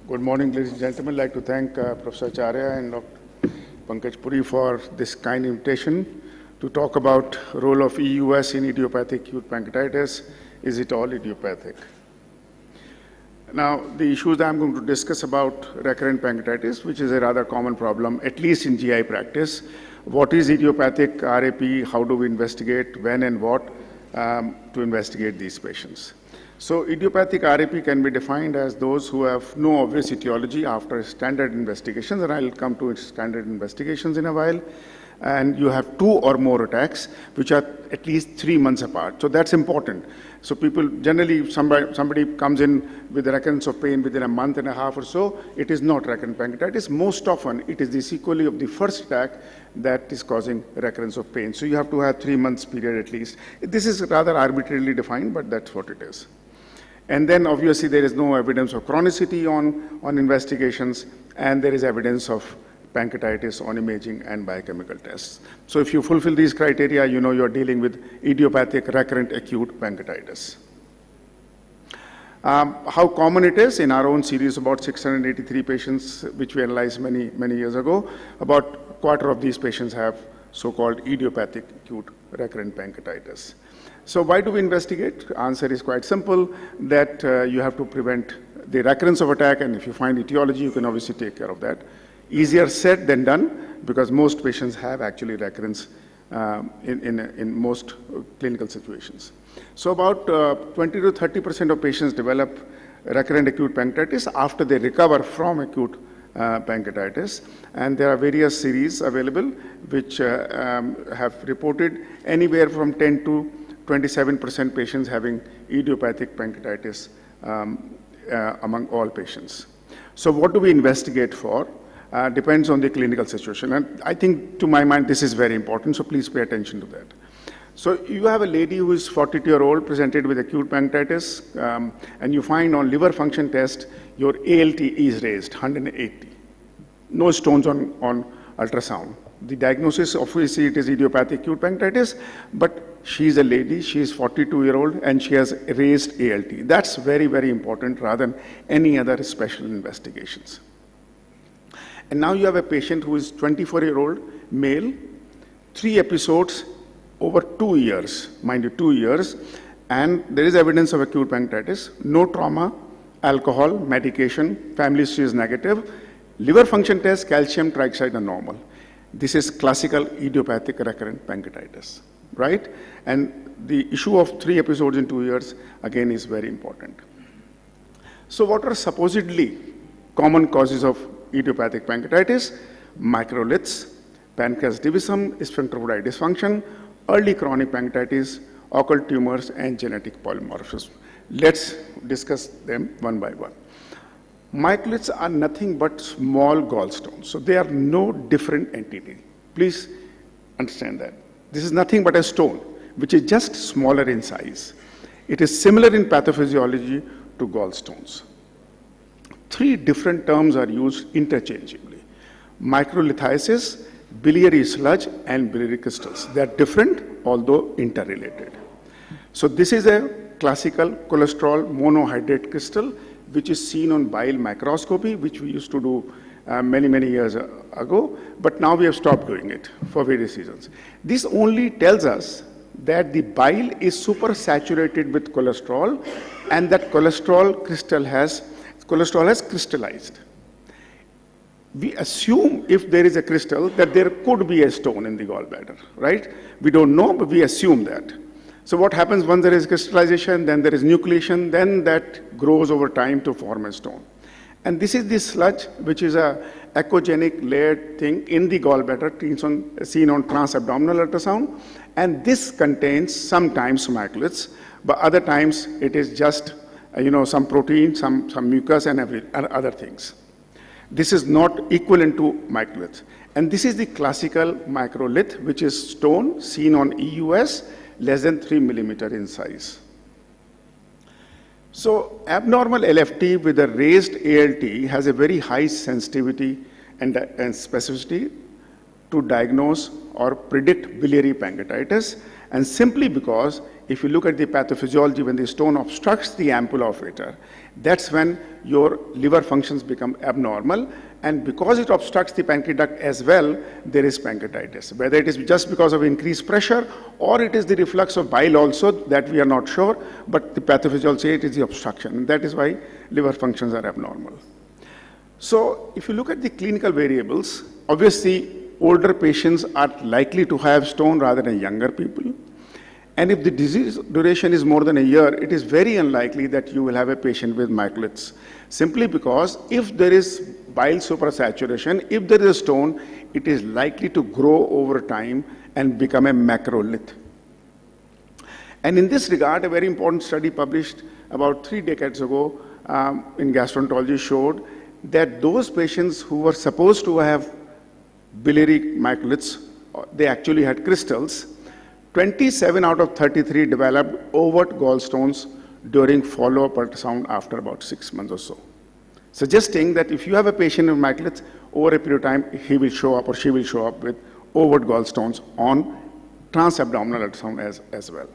Good morning, ladies and gentlemen. I'd like to thank Professor Acharya and Dr. Pankaj Puri for this kind invitation to talk about role of EUS in idiopathic acute pancreatitis. Is it all idiopathic? Now, the issues that I'm going to discuss about recurrent pancreatitis, which is a rather common problem, at least in GI practice. What is idiopathic RAP? How do we investigate? When and what to investigate these patients? So idiopathic RAP can be defined as those who have no obvious etiology after standard investigations, and I'll come to standard investigations in a while. And you have 2 or more attacks, which are at least 3 months apart. So that's important. So people, generally, somebody comes in with a recurrence of pain within a month and a half or so, it is not recurrent pancreatitis. Most often, it is the sequelae of the first attack that is causing recurrence of pain. So you have to have 3 months period at least. This is rather arbitrarily defined, but that's what it is. And then obviously there is no evidence of chronicity on investigations, and there is evidence of pancreatitis on imaging and biochemical tests. So if you fulfill these criteria, you know you're dealing with idiopathic recurrent acute pancreatitis. How common it is? In our own series, about 683 patients, which we analyzed many years ago, about a quarter of these patients have so-called idiopathic acute recurrent pancreatitis. So why do we investigate? Answer is quite simple, that you have to prevent the recurrence of attack, and if you find etiology, you can obviously take care of that. Easier said than done, because most patients have actually recurrence in most clinical situations. So about 20 to 30% of patients develop recurrent acute pancreatitis after they recover from acute pancreatitis, and there are various series available which have reported anywhere from 10 to 27% patients having idiopathic pancreatitis among all patients. So what do we investigate for? Depends on the clinical situation. And I think, to my mind, this is very important, so please pay attention to that. So you have a lady who is 42-year-old, presented with acute pancreatitis, and you find on liver function test, your ALT is raised, 180. No stones on ultrasound. The diagnosis, obviously, it is idiopathic acute pancreatitis, but she's a lady, she is 42-year-old, and she has raised ALT. That's very, very important rather than any other special investigations. And now you have a patient who is 24-year-old, male, 3 episodes over 2 years, mind you, 2 years, and there is evidence of acute pancreatitis, no trauma, alcohol, medication, family history is negative, liver function test, calcium trioxide are normal. This is classical idiopathic recurrent pancreatitis, right? And the issue of 3 episodes in 2 years, again, is very important. So what are supposedly common causes of idiopathic pancreatitis? Microliths, pancreas divisum, sphincter dysfunction, early chronic pancreatitis, occult tumors, and genetic polymorphism. Let's discuss them one by one. Microliths are nothing but small gallstones, so they are no different entity. Please understand that. This is nothing but a stone, which is just smaller in size. It is similar in pathophysiology to gallstones. 3 different terms are used interchangeably: microlithiasis, biliary sludge, and biliary crystals. They are different, although interrelated. So this is a classical cholesterol monohydrate crystal, which is seen on bile microscopy, which we used to do many years ago, but now we have stopped doing it for various reasons. This only tells us that the bile is supersaturated with cholesterol, and that cholesterol has crystallized. We assume, if there is a crystal, that there could be a stone in the gallbladder, right? We don't know, but we assume that. So what happens once there is crystallization, then there is nucleation, then that grows over time to form a stone. And this is the sludge, which is a echogenic layered thing in the gallbladder, seen on transabdominal ultrasound. And this contains sometimes maculates, but other times it is just some protein, some mucus, and other things. This is not equivalent to maculates. And this is the classical macrolith, which is stone seen on EUS, less than 3 millimeter in size. So abnormal LFT with a raised ALT has a very high sensitivity and specificity to diagnose or predict biliary pancreatitis, and simply because if you look at the pathophysiology, when the stone obstructs the ampulla of ureter, that's when your liver functions become abnormal, and because it obstructs the pancreatic duct as well, there is pancreatitis. Whether it is just because of increased pressure or it is the reflux of bile also, that we are not sure, but the pathophysiology says it is the obstruction, and that is why liver functions are abnormal. So if you look at the clinical variables, obviously older patients are likely to have stone rather than younger people. And if the disease duration is more than a year, it is very unlikely that you will have a patient with maculates. Simply because if there is bile supersaturation, if there is a stone, it is likely to grow over time and become a macrolith. And in this regard, a very important study published about 3 decades ago in gastroenterology showed that those patients who were supposed to have biliary maculates, they actually had crystals. 27 out of 33 developed overt gallstones during follow-up ultrasound after about 6 months or so, suggesting that if you have a patient with maculates, over a period of time, he will show up or she will show up with overt gallstones on transabdominal ultrasound as well.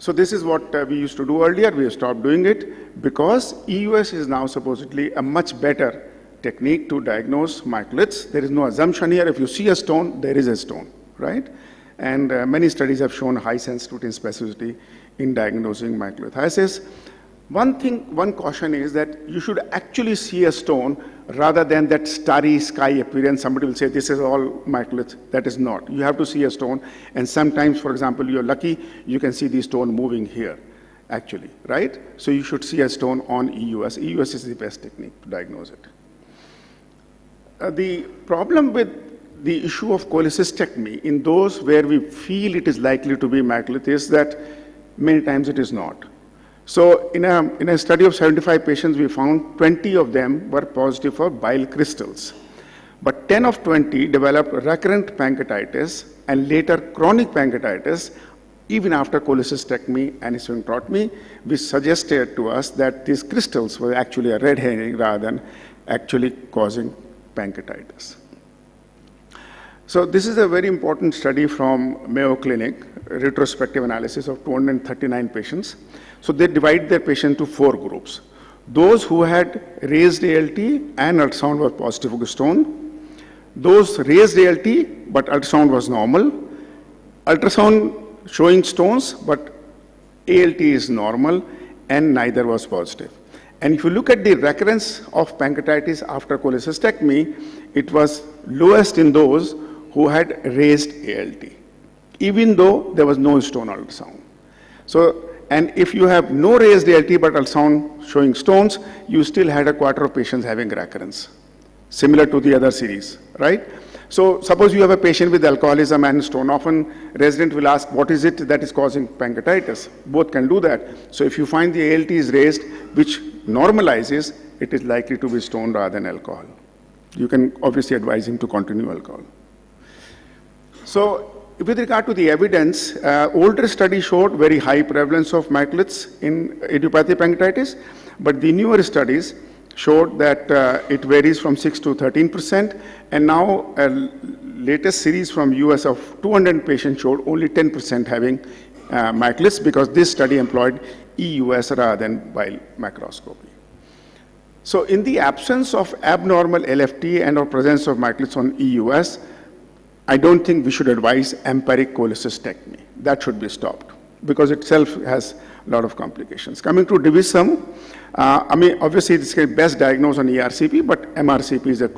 So this is what we used to do earlier. We have stopped doing it because EUS is now supposedly a much better technique to diagnose maculates. There is no assumption here. If you see a stone, there is a stone, right? And many studies have shown high sensitivity and specificity in diagnosing maculolithiasis. One caution is that you should actually see a stone rather than that starry sky appearance. Somebody will say, this is all maculates. That is not. You have to see a stone. And sometimes, for example, you're lucky, you can see the stone moving here, actually, right? So you should see a stone on EUS. EUS is the best technique to diagnose it. The problem with the issue of cholecystectomy in those where we feel it is likely to be maculate is that many times it is not. So in a study of 75 patients, we found 20 of them were positive for bile crystals. But 10 of 20 developed recurrent pancreatitis and later chronic pancreatitis even after cholecystectomy and sphincterotomy, which suggested to us that these crystals were actually a red herring rather than actually causing pancreatitis. So this is a very important study from Mayo Clinic, retrospective analysis of 239 patients. So they divide their patients to 4 groups. Those who had raised ALT and ultrasound was positive for stone. Those raised ALT, but ultrasound was normal. Ultrasound showing stones, but ALT is normal, and neither was positive. And if you look at the recurrence of pancreatitis after cholecystectomy, it was lowest in those who had raised ALT, even though there was no stone ultrasound. So, and if you have no raised ALT but ultrasound showing stones, you still had a quarter of patients having recurrence, similar to the other series, right? So suppose you have a patient with alcoholism and stone. Often resident will ask, what is it that is causing pancreatitis? Both can do that. So if you find the ALT is raised, which normalizes, it is likely to be stone rather than alcohol. You can obviously advise him to continue alcohol. So with regard to the evidence, older study showed very high prevalence of maculates in idiopathic pancreatitis, but the newer studies showed that it varies from 6 to 13%, and now a latest series from US of 200 patients showed only 10% having MICE because this study employed EUS rather than bile macroscopy. So in the absence of abnormal LFT and or presence of MICE on EUS, I don't think we should advise empiric cholecystectomy. That should be stopped because itself has a lot of complications. Coming to divisum, I mean, obviously this is best diagnosed on ERCP, but MRCP is a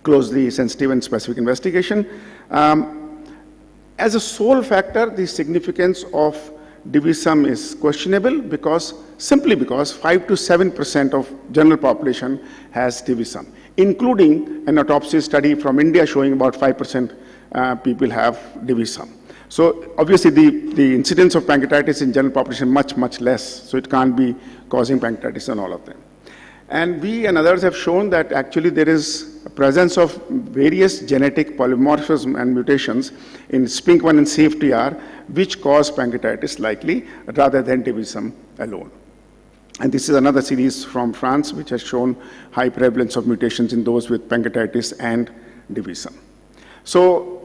closely sensitive and specific investigation. As a sole factor, the significance of divisum is questionable simply because 5 to 7% of general population has divisum, including an autopsy study from India showing about 5% people have divisum. So obviously the incidence of pancreatitis in general population much, much less, so it can't be causing pancreatitis in all of them. And we and others have shown that actually there is a presence of various genetic polymorphism and mutations in SPINK1 and CFTR which cause pancreatitis likely rather than divisum alone. And this is another series from France which has shown high prevalence of mutations in those with pancreatitis and divisum. So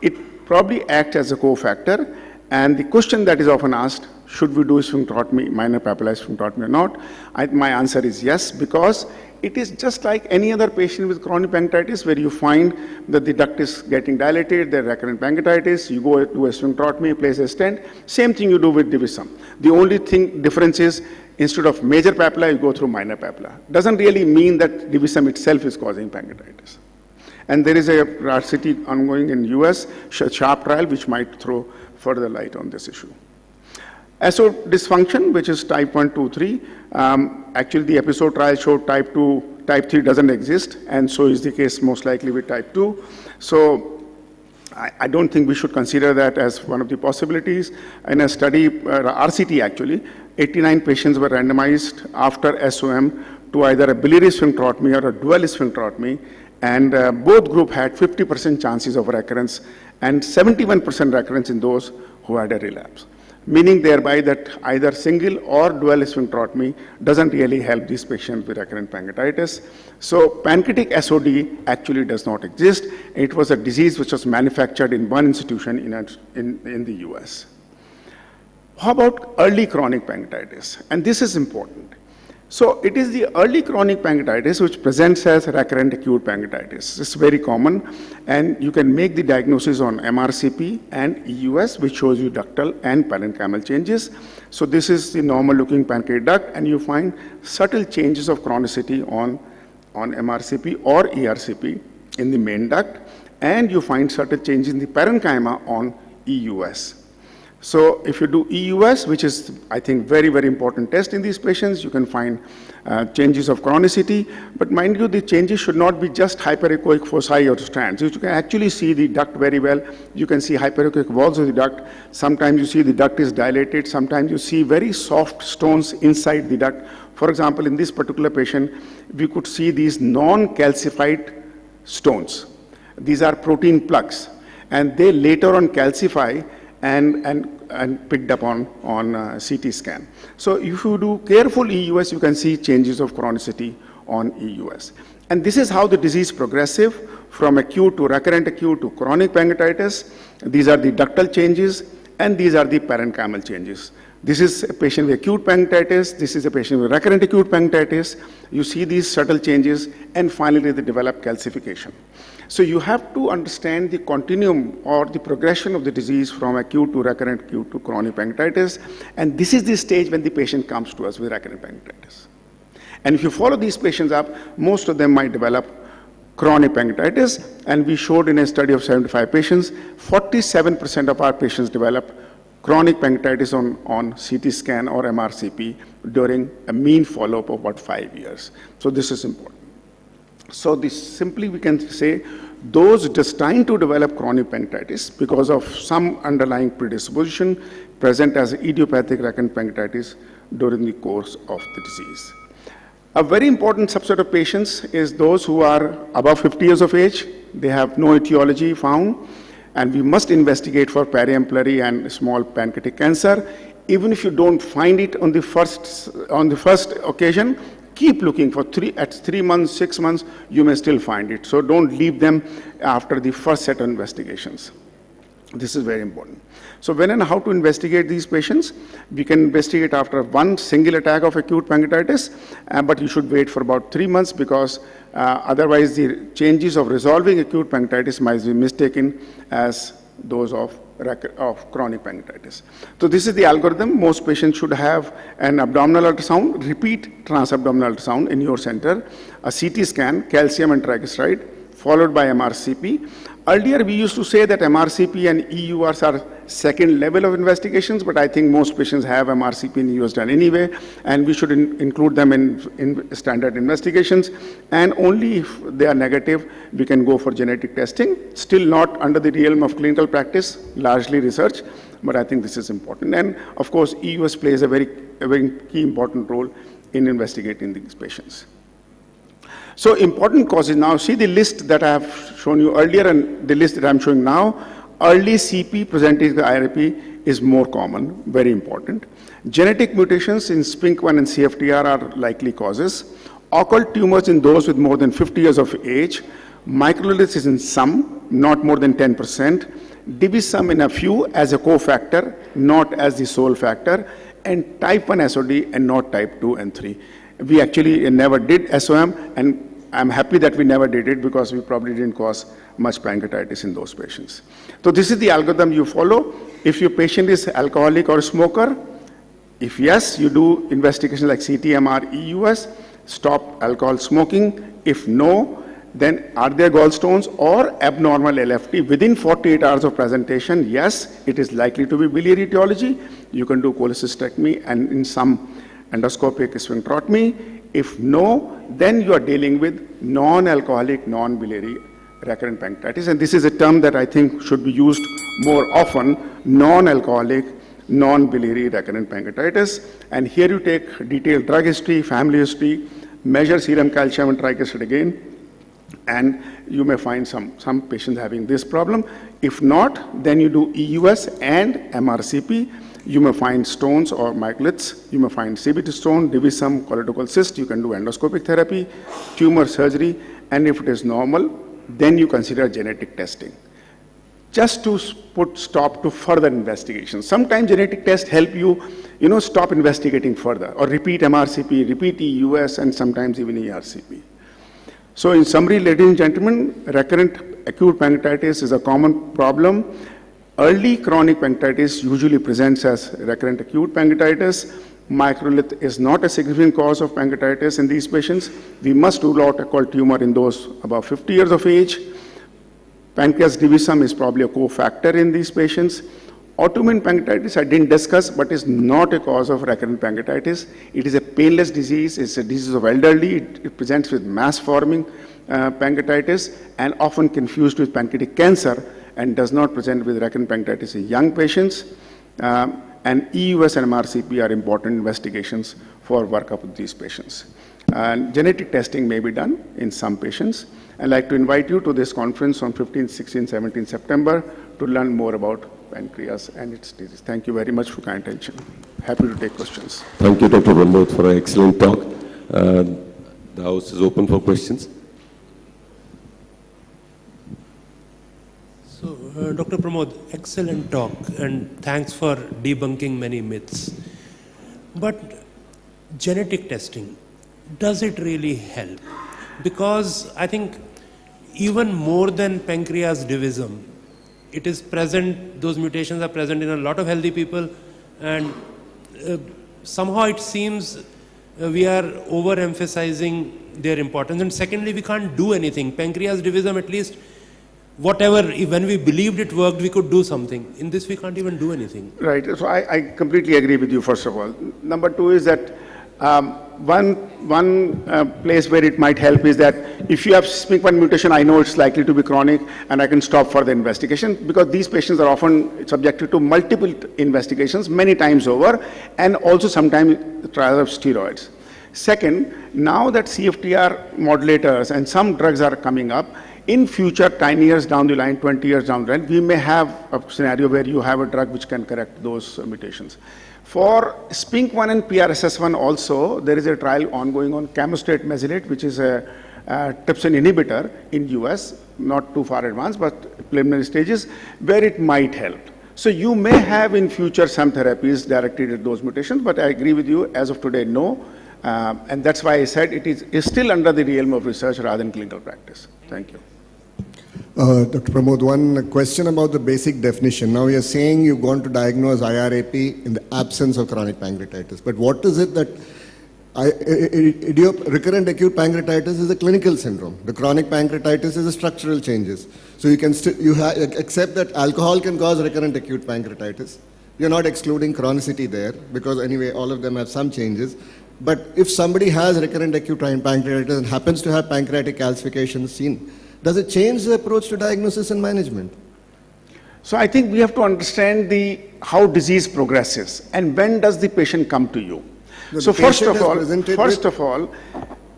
it probably acts as a cofactor, and the question that is often asked, should we do sphincterotomy, minor papillary sphincterotomy or not? My answer is yes, because it is just like any other patient with chronic pancreatitis where you find that the duct is getting dilated, there's recurrent pancreatitis, you go to a sphincterotomy, place a stent, same thing you do with divisum. The only difference is instead of major papilla, you go through minor papilla. Doesn't really mean that divisum itself is causing pancreatitis. And there is a RCT ongoing in US, SHARP trial, which might throw further light on this issue. SO dysfunction, which is type 1, 2, 3. Actually, the episode trial showed type 2, type 3 doesn't exist, and so is the case most likely with type 2. So I don't think we should consider that as one of the possibilities. In a study, RCT actually, 89 patients were randomized after SOM to either a biliary sphincterotomy or a dual sphincterotomy, and both group had 50% chances of recurrence and 71% recurrence in those who had a relapse, meaning thereby that either single or dual sphincterotomy doesn't really help these patients with recurrent pancreatitis. So pancreatic SOD actually does not exist. It was a disease which was manufactured in one institution in the US. How about early chronic pancreatitis? And this is important. So it is the early chronic pancreatitis which presents as recurrent acute pancreatitis. It's very common, and you can make the diagnosis on MRCP and EUS, which shows you ductal and parenchymal changes. So this is the normal looking pancreatic duct, and you find subtle changes of chronicity on MRCP or ERCP in the main duct, and you find subtle changes in the parenchyma on EUS. So if you do EUS, which is, I think, very, very important test in these patients, you can find changes of chronicity. But mind you, the changes should not be just hyperechoic foci or strands. You can actually see the duct very well. You can see hyperechoic walls of the duct. Sometimes you see the duct is dilated. Sometimes you see very soft stones inside the duct. For example, in this particular patient, we could see these non-calcified stones. These are protein plugs, and they later on calcify and picked up on CT scan. So if you do careful EUS, you can see changes of chronicity on EUS. And this is how the disease progressive from acute to recurrent acute to chronic pancreatitis. These are the ductal changes, and these are the parenchymal changes. This is a patient with acute pancreatitis. This is a patient with recurrent acute pancreatitis. You see these subtle changes, and finally they develop calcification. So you have to understand the continuum or the progression of the disease from acute to recurrent acute to chronic pancreatitis. And this is the stage when the patient comes to us with recurrent pancreatitis. And if you follow these patients up, most of them might develop chronic pancreatitis. And we showed in a study of 75 patients, 47% of our patients develop chronic pancreatitis on CT scan or MRCP during a mean follow-up of about 5 years. So this is important. So this simply we can say those destined to develop chronic pancreatitis because of some underlying predisposition present as idiopathic recurrent pancreatitis during the course of the disease. A very important subset of patients is those who are above 50 years of age. They have no etiology found, and we must investigate for periampullary and small pancreatic cancer. Even if you don't find it on the first occasion, keep looking for at 3 months, 6 months, you may still find it. So don't leave them after the first set of investigations. This is very important. So when and how to investigate these patients? We can investigate after one single attack of acute pancreatitis, but you should wait for about 3 months because otherwise the changes of resolving acute pancreatitis might be mistaken as those of chronic pancreatitis. So this is the algorithm. Most patients should have an abdominal ultrasound, repeat transabdominal ultrasound in your center, a CT scan, calcium and triglyceride, followed by MRCP. Earlier, we used to say that MRCP and EURs are second level of investigations, but I think most patients have MRCP and EURs done anyway, and we should include them in standard investigations. And only if they are negative, we can go for genetic testing. Still not under the realm of clinical practice, largely research, but I think this is important. And of course, EURs plays a very key important role in investigating these patients. So important causes now, see the list that I have shown you earlier and the list that I'm showing now. Early CP presenting the IRP is more common, very important. Genetic mutations in SPINK1 and CFTR are likely causes. Occult tumors in those with more than 50 years of age. Microliths in some, not more than 10%. Divisum in a few as a cofactor, not as the sole factor. And type 1 SOD and not type 2 and 3. We actually never did SOM, and I'm happy that we never did it because we probably didn't cause much pancreatitis in those patients. So this is the algorithm you follow. If your patient is alcoholic or smoker, if yes, you do investigation like CT-MR, EUS, stop alcohol smoking. If no, then are there gallstones or abnormal LFT within 48 hours of presentation? Yes, it is likely to be biliary etiology. You can do cholecystectomy and in some endoscopic sphincterotomy. If no, then you are dealing with non-alcoholic, non-biliary recurrent pancreatitis. And this is a term that I think should be used more often, non-alcoholic, non-biliary recurrent pancreatitis. And here you take detailed drug history, family history, measure serum calcium and triglyceride again, and you may find some patients having this problem. If not, then you do EUS and MRCP. You may find stones or microliths. You may find CBT stone, divisum, colorectal cyst. You can do endoscopic therapy, tumor surgery, and if it is normal, then you consider genetic testing. Just to put stop to further investigation. Sometimes genetic tests help you, stop investigating further, or repeat MRCP, repeat EUS, and sometimes even ERCP. So in summary, ladies and gentlemen, recurrent acute pancreatitis is a common problem. Early chronic pancreatitis usually presents as recurrent acute pancreatitis. Microlith is not a significant cause of pancreatitis in these patients. We must rule out occult tumor in those above 50 years of age. Pancreas divisum is probably a cofactor in these patients. Autoimmune pancreatitis I didn't discuss, but is not a cause of recurrent pancreatitis. It is a painless disease. It's a disease of elderly. It presents with mass-forming pancreatitis and often confused with pancreatic cancer, and does not present with recurrent pancreatitis in young patients. And EUS and MRCP are important investigations for workup of these patients. And genetic testing may be done in some patients. I'd like to invite you to this conference on 15, 16, 17 September to learn more about pancreas and its disease. Thank you very much for kind attention. Happy to take questions. Thank you, Dr. Pramod, for an excellent talk. The house is open for questions. So, Dr. Pramod, excellent talk, and thanks for debunking many myths. But genetic testing, does it really help? Because I think even more than pancreas divisum, it is present, those mutations are present in a lot of healthy people, and somehow it seems we are overemphasizing their importance. And secondly, we can't do anything. Pancreas divisum, at least, whatever, when we believed it worked, we could do something. In this, we can't even do anything. Right. So I completely agree with you, first of all. Number two is that one place where it might help is that if you have SPINK1 mutation, I know it's likely to be chronic, and I can stop further investigation, because these patients are often subjected to multiple investigations many times over, and also sometimes trials of steroids. Second, now that CFTR modulators and some drugs are coming up, in future, 10 years down the line, 20 years down the line, we may have a scenario where you have a drug which can correct those mutations. For SPINK1 and PRSS1 also, there is a trial ongoing on camostrate mesylate, which is a trypsin inhibitor in US, not too far advanced, but preliminary stages, where it might help. So you may have in future some therapies directed at those mutations, but I agree with you, as of today, no. And that's why I said it is still under the realm of research rather than clinical practice. Thank you. Dr. Pramod, one question about the basic definition. Now you're saying you want to diagnose IRAP in the absence of chronic pancreatitis, but what is it that recurrent acute pancreatitis is a clinical syndrome. The chronic pancreatitis is a structural changes. So you can accept that alcohol can cause recurrent acute pancreatitis. You're not excluding chronicity there because anyway all of them have some changes. But if somebody has recurrent acute pancreatitis and happens to have pancreatic calcification seen, does it change the approach to diagnosis and management? So I think we have to understand how disease progresses and when does the patient come to you. So first of all,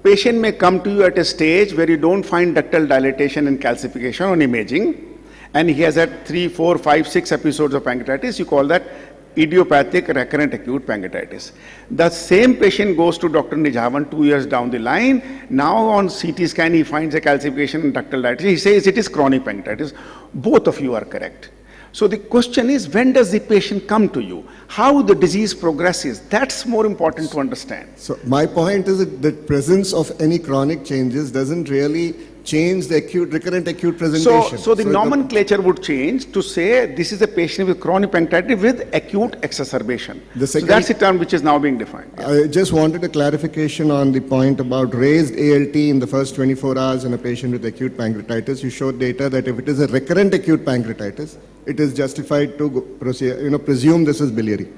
patient may come to you at a stage where you don't find ductal dilatation and calcification on imaging, and he has had 3, 4, 5, 6 episodes of pancreatitis. You call that idiopathic recurrent acute pancreatitis. The same patient goes to Dr. Nijavan 2 years down the line. Now on CT scan, he finds a calcification and ductal dilatation. He says it is chronic pancreatitis. Both of you are correct. So the question is, when does the patient come to you? How the disease progresses, that's more important to understand. So my point is that the presence of any chronic changes doesn't really change the recurrent acute presentation. So the nomenclature would change to say this is a patient with chronic pancreatitis with acute exacerbation. So that's the term which is now being defined. Yeah. I just wanted a clarification on the point about raised ALT in the first 24 hours in a patient with acute pancreatitis. You showed data that if it is a recurrent acute pancreatitis, it is justified to presume this is biliary.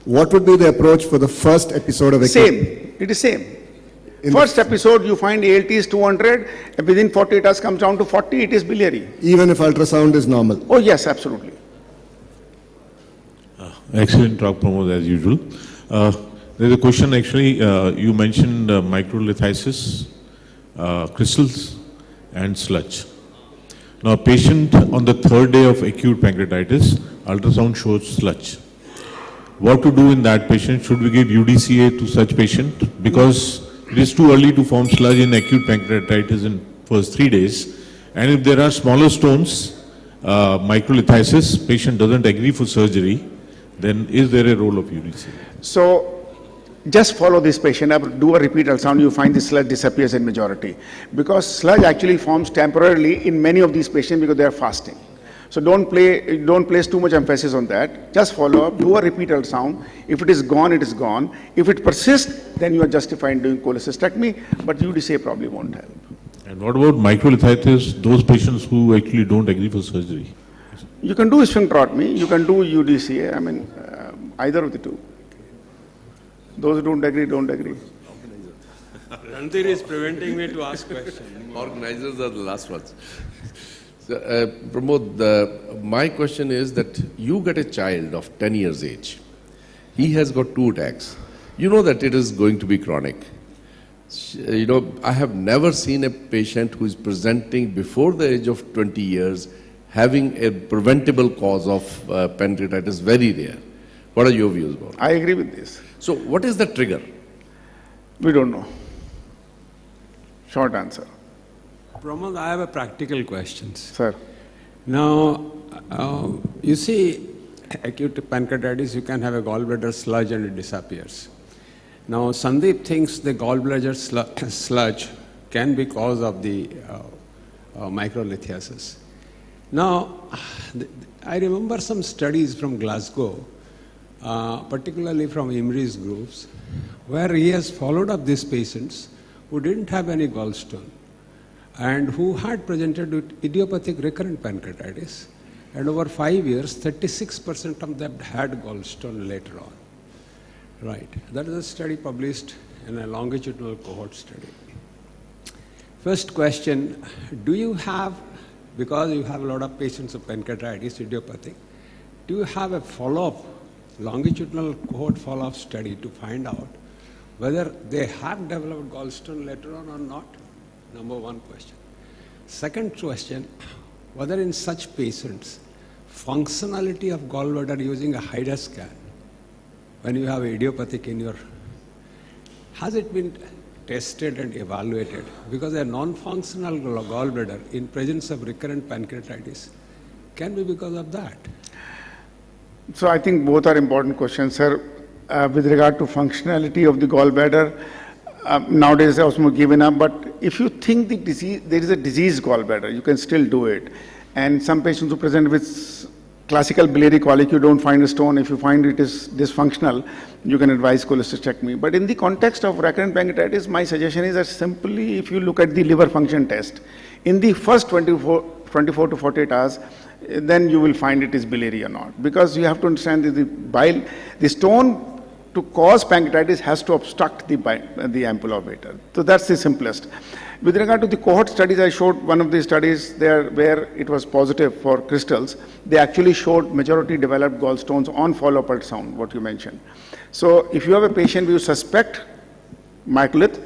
What would be the approach for the first episode of acute? Same. It is same. First episode, you find ALT is 200, and within 48 hours comes down to 40, it is biliary. Even if ultrasound is normal? Oh yes, absolutely. Excellent talk, Pramod, as usual. There's a question actually, you mentioned microlithiasis, crystals and sludge. Now, a patient on the 3rd day of acute pancreatitis, ultrasound shows sludge. What to do in that patient? Should we give UDCA to such patient? Because it is too early to form sludge in acute pancreatitis in first 3 days. And if there are smaller stones, microlithiasis, patient doesn't agree for surgery, then is there a role of UDCA? So, just follow this patient up, do a repeat ultrasound, you find the sludge disappears in majority. Because sludge actually forms temporarily in many of these patients because they are fasting. So don't place too much emphasis on that. Just follow up, do a repeat ultrasound. If it is gone, it is gone. If it persists, then you are justified in doing cholecystectomy, but UDCA probably won't help. And what about microlithiasis, those patients who actually don't agree for surgery? You can do sphincterotomy, you can do UDCA, I mean, either of the two. Those who don't agree, don't agree. Randir is preventing me to ask questions. Organizers are the last ones. So, Pramod, my question is that you get a child of 10 years age. He has got 2 attacks. You know that it is going to be chronic. You know, I have never seen a patient who is presenting before the age of 20 years having a preventable cause of pancreatitis, very rare. What are your views about it? I agree with this. So what is the trigger? We don't know. Short answer. Pramod, I have a practical question. Sir. Now, you see, acute pancreatitis, you can have a gallbladder sludge and it disappears. Now, Sandeep thinks the gallbladder sludge can be cause of the microlithiasis. Now, I remember some studies from Glasgow, particularly from Imri's groups, where he has followed up these patients who didn't have any gallstone and who had presented with idiopathic recurrent pancreatitis, and over 5 years, 36% of them had gallstone later on. Right. That is a study published in a longitudinal cohort study. First question, do you have, because you have a lot of patients of pancreatitis, idiopathic, do you have a follow-up, longitudinal cohort follow-up study to find out whether they have developed gallstone later on or not? Number one question. Second question, whether in such patients, functionality of gallbladder using a HIDA scan, when you have idiopathic in your, has it been tested and evaluated? Because a non-functional gallbladder in presence of recurrent pancreatitis can be because of that. So I think both are important questions, sir. With regard to functionality of the gallbladder, nowadays I was more given up, but if you think the disease, there is a diseased gallbladder, you can still do it. And some patients who present with classical biliary colic, you don't find a stone. If you find it is dysfunctional, you can advise cholecystectomy. But in the context of recurrent pancreatitis, my suggestion is that simply if you look at the liver function test, in the first 24 to 48 hours, then you will find it is biliary or not. Because you have to understand that the stone to cause pancreatitis has to obstruct the ampulla obiter. So that's the simplest. With regard to the cohort studies, I showed one of the studies there where it was positive for crystals. They actually showed majority developed gallstones on follow-up ultrasound, what you mentioned. So if you have a patient who you suspect microlith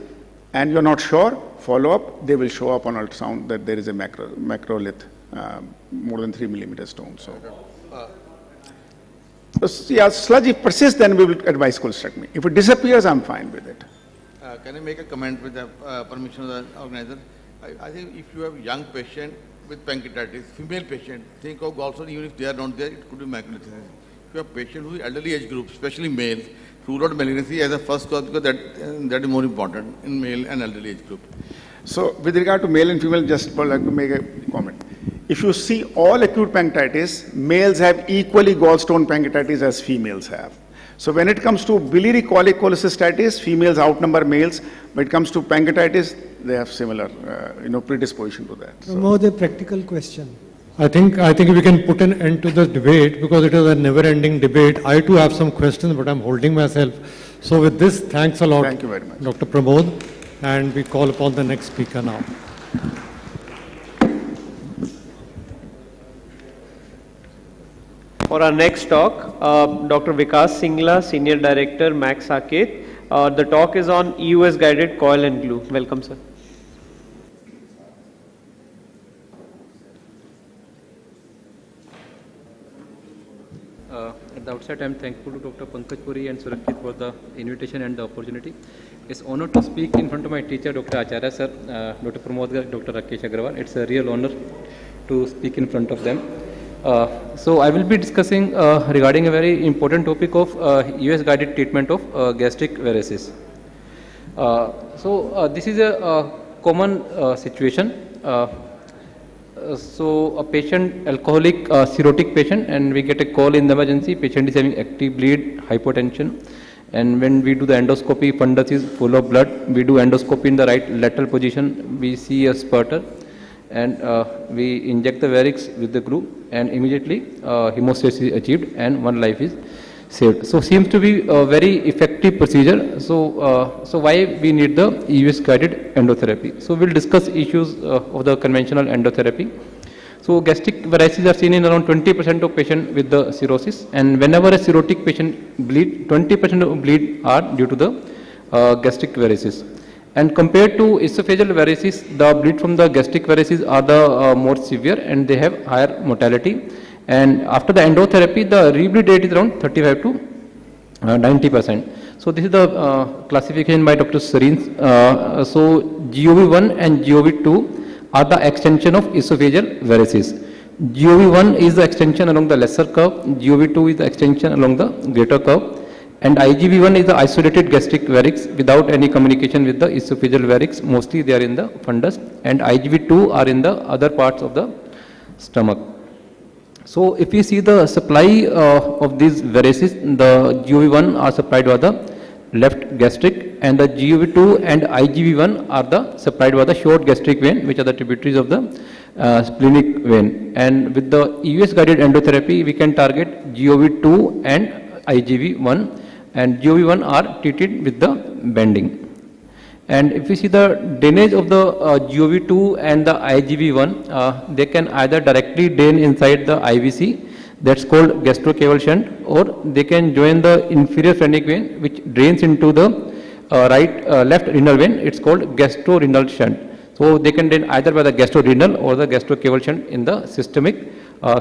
and you're not sure, follow up, they will show up on ultrasound that there is a macrolith, more than 3 millimeter stone. So. Yeah, sludge, if persists, then we will advise cholecystectomy. If it disappears, I'm fine with it. Can I make a comment with the permission of the organizer? I think if you have young patient with pancreatitis, female patient, think of gallstone, even if they are not there, it could be macrolithiasis. If you have patient who is elderly age group, especially males, rule out malignancy as a first cause because that is more important in male and elderly age group. So with regard to male and female, just would like to make a comment. If you see all acute pancreatitis, males have equally gallstone pancreatitis as females have. So when it comes to biliary colic cholecystitis, females outnumber males. When it comes to pancreatitis, they have similar, predisposition to that. So. More the practical question. I think we can put an end to the debate because it is a never-ending debate. I too have some questions, but I'm holding myself. So with this, thanks a lot. Thank you very much, Dr. Pramod, and we call upon the next speaker now. For our next talk, Dr. Vikas Singla, Senior Director, M.I.C.E. The talk is on EUS guided coil and glue. Welcome, sir. At the outset, I am thankful to Dr. Pankaj Puri and Surakshit for the invitation and the opportunity. It's an honor to speak in front of my teacher, Dr. Acharya, sir, Dr. Pramod, Dr. Rakesh Agrawal. It's a real honor to speak in front of them. So I will be discussing regarding a very important topic of US guided treatment of gastric varices. This is a common situation. So a patient, alcoholic, cirrhotic patient, and we get a call in the emergency. Patient is having active bleed, hypotension, and when we do the endoscopy, fundus is full of blood. We do endoscopy in the right lateral position. We see a spurter, and we inject the varix with the glue, and immediately hemostasis is achieved, and one life is saved. So seems to be a very effective procedure. So why we need the EUS guided endotherapy? So we'll discuss issues of the conventional endotherapy. So gastric varices are seen in around 20% of patients with the cirrhosis, and whenever a cirrhotic patient bleed, 20% of bleed are due to the gastric varices. And compared to esophageal varices, the bleed from the gastric varices are the more severe, and they have higher mortality. And after the endotherapy, the rebleed rate is around 35 to 90%. So this is the classification by Dr. Serene. So GOV1 and GOV2 are the extension of esophageal varices. GOV1 is the extension along the lesser curve, GOV2 is the extension along the greater curve, and IGV1 is the isolated gastric varix without any communication with the esophageal varix. Mostly they are in the fundus, and IGV2 are in the other parts of the stomach. So if we see the supply of these varices, the GOV1 are supplied by the left gastric, and the GOV2 and IGV1 are the supplied by the short gastric vein, which are the tributaries of the splenic vein. And with the EUS guided endotherapy, we can target GOV2 and IGV1, and GOV1 are treated with the bending. And if we see the drainage of the GOV2 and the IGV1, they can either directly drain inside the IVC, that's called gastrocaval shunt, or they can join the inferior phrenic vein, which drains into the left renal vein. It's called gastrorenal shunt. So they can drain either by the gastrorenal or the gastrocaval shunt in the systemic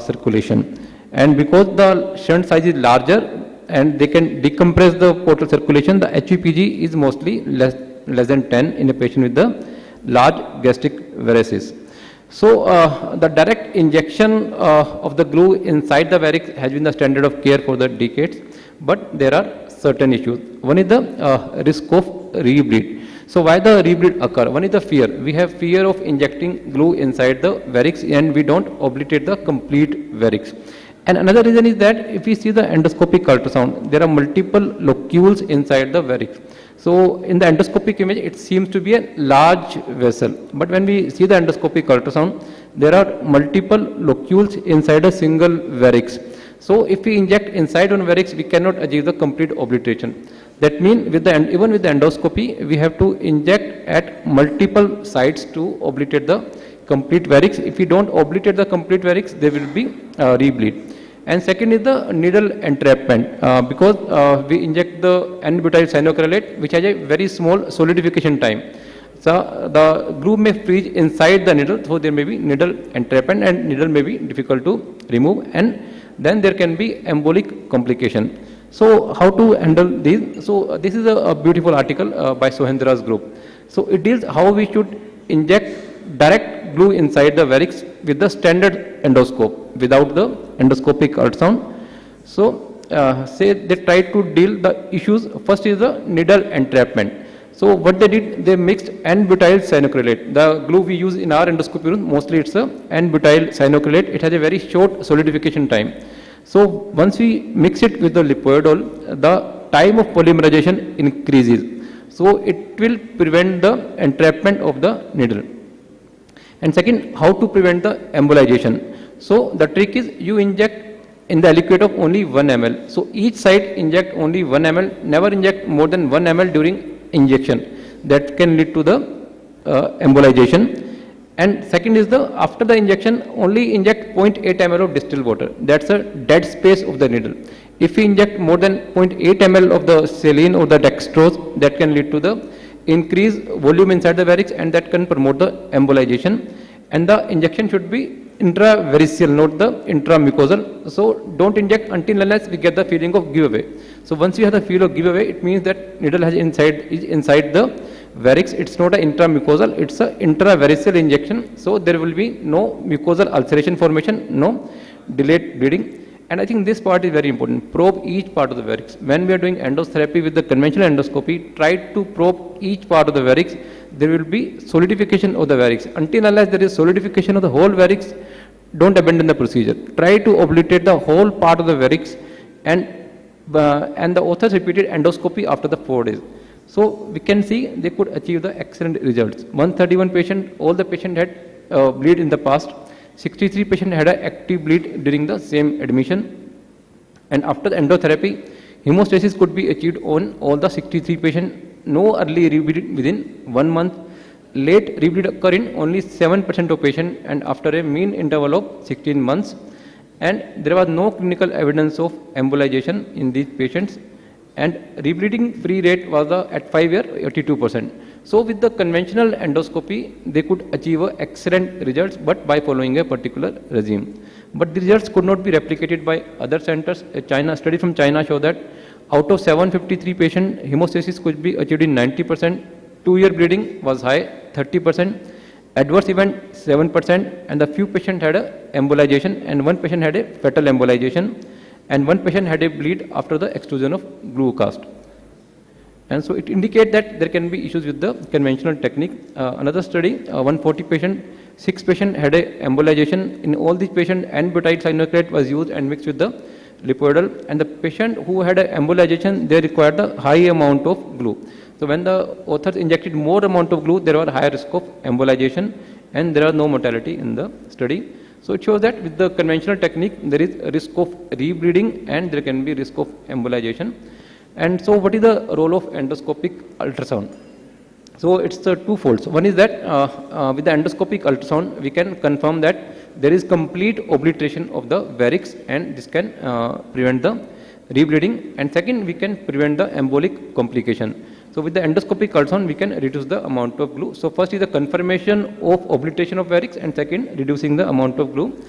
circulation. And because the shunt size is larger and they can decompress the portal circulation, the HVPG is mostly less less than 10 in a patient with the large gastric varices. So the direct injection of the glue inside the varix has been the standard of care for the decades, but there are certain issues. One is the risk of rebleed. So why the rebleed occur? One is the fear. We have fear of injecting glue inside the varix and we don't obliterate the complete varix. And another reason is that if we see the endoscopic ultrasound, there are multiple locules inside the varix. So in the endoscopic image, it seems to be a large vessel. But when we see the endoscopic ultrasound, there are multiple locules inside a single varix. So if we inject inside one varix, we cannot achieve the complete obliteration. That means with the, even with the endoscopy, we have to inject at multiple sites to obliterate the complete varix. If we don't obliterate the complete varix, there will be rebleed. And second is the needle entrapment, because we inject the N-butyl cyanocrylate, which has a very small solidification time. So the glue may freeze inside the needle, so there may be needle entrapment and needle may be difficult to remove, and then there can be embolic complication. So how to handle these? So this is a beautiful article by Sohendra's group. So it deals how we should inject direct glue inside the varix with the standard endoscope without the endoscopic ultrasound. So say they try to deal the issues. First is the needle entrapment. So what they did, they mixed N-butyl cyanocrylate. The glue we use in our endoscopy room, mostly it's a N-butyl cyanocrylate. It has a very short solidification time. So once we mix it with the lipoidol, the time of polymerization increases. So it will prevent the entrapment of the needle. And second, how to prevent the embolization. So the trick is you inject in the aliquot of only 1 ml. So each site inject only 1 ml, never inject more than 1 ml during injection. That can lead to the embolization. And second is the after the injection only inject 0.8 ml of distilled water. That's a dead space of the needle. If we inject more than 0.8 ml of the saline or the dextrose, that can lead to the increased volume inside the varix and that can promote the embolization. And the injection should be intravaricial, not the intramucosal. So don't inject until unless we get the feeling of giveaway. So once we have the feel of giveaway, it means that needle has inside the varix. It's not an intramucosal, it's an intravaricial injection. So there will be no mucosal ulceration formation, no delayed bleeding. And I think this part is very important. Probe each part of the varix. When we are doing endotherapy with the conventional endoscopy, try to probe each part of the varix. There will be solidification of the varix. Until unless there is solidification of the whole varix, don't abandon the procedure. Try to obliterate the whole part of the varix, and the authors repeated endoscopy after the 4 days. So we can see they could achieve the excellent results. 131 patient, all the patient had bleed in the past. 63 patient had an active bleed during the same admission. And after the endotherapy, hemostasis could be achieved on all the 63 patients. No early rebleed within 1 month. Late rebleed occur in only 7% of patients and after a mean interval of 16 months. And there was no clinical evidence of embolization in these patients. And rebleeding free rate was at 5 years, 82%. So with the conventional endoscopy, they could achieve excellent results, but by following a particular regime. But the results could not be replicated by other centers. A study from China showed that out of 753 patients, hemostasis could be achieved in 90%. 2-year bleeding was high, 30%. Adverse event, 7%. And the few patients had a embolization, and 1 patient had a fatal embolization. And 1 patient had a bleed after the extrusion of glue cast. And so it indicates that there can be issues with the conventional technique. Another study, 140 patient, 6 patient had a embolization. In all these patients, N-butyl cyanocrylate was used and mixed with the lipoidal. And the patient who had a embolization, they required a high amount of glue. So when the authors injected more amount of glue, there was higher risk of embolization, and there was no mortality in the study. So it shows that with the conventional technique, there is a risk of rebleeding and there can be risk of embolization. And so what is the role of endoscopic ultrasound? So it's twofold. So one is that with the endoscopic ultrasound, we can confirm that there is complete obliteration of the varix, and this can prevent the rebleeding. And second, we can prevent the embolic complication. So with the endoscopic ultrasound, we can reduce the amount of glue. So first is the confirmation of obliteration of varix, and second, reducing the amount of glue.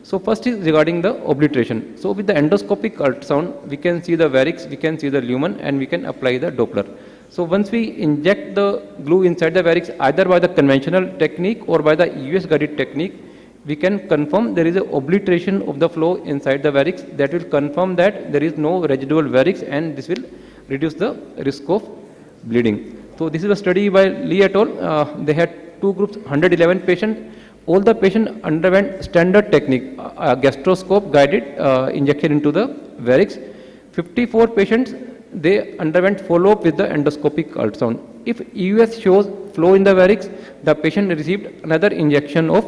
So first is regarding the obliteration. So with the endoscopic ultrasound, we can see the varix, we can see the lumen, and we can apply the Doppler. So once we inject the glue inside the varix, either by the conventional technique or by the US guided technique, we can confirm there is a obliteration of the flow inside the varix. That will confirm that there is no residual varix, and this will reduce the risk of bleeding. So this is a study by Lee et al. They had two groups, 111 patients. All the patients underwent standard technique, gastroscope guided injection into the varix. 54 patients, they underwent follow-up with the endoscopic ultrasound. If EUS shows flow in the varix, the patient received another injection of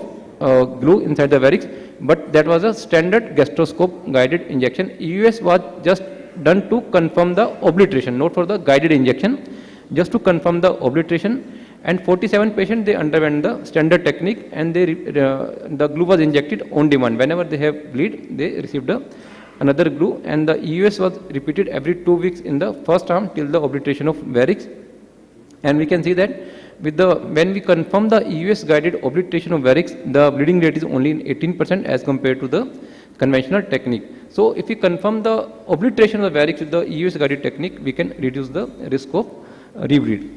glue inside the varix, but that was a standard gastroscope guided injection. EUS was just done to confirm the obliteration, not for the guided injection, just to confirm the obliteration. And 47 patients, they underwent the standard technique, and they the glue was injected on demand. Whenever they have bleed, they received another glue, and the EUS was repeated every 2 weeks in the first arm till the obliteration of varix. And we can see that with the, when we confirm the EUS guided obliteration of varix, the bleeding rate is only in 18% as compared to the conventional technique. So if we confirm the obliteration of the varix with the EUS guided technique, we can reduce the risk of rebleed.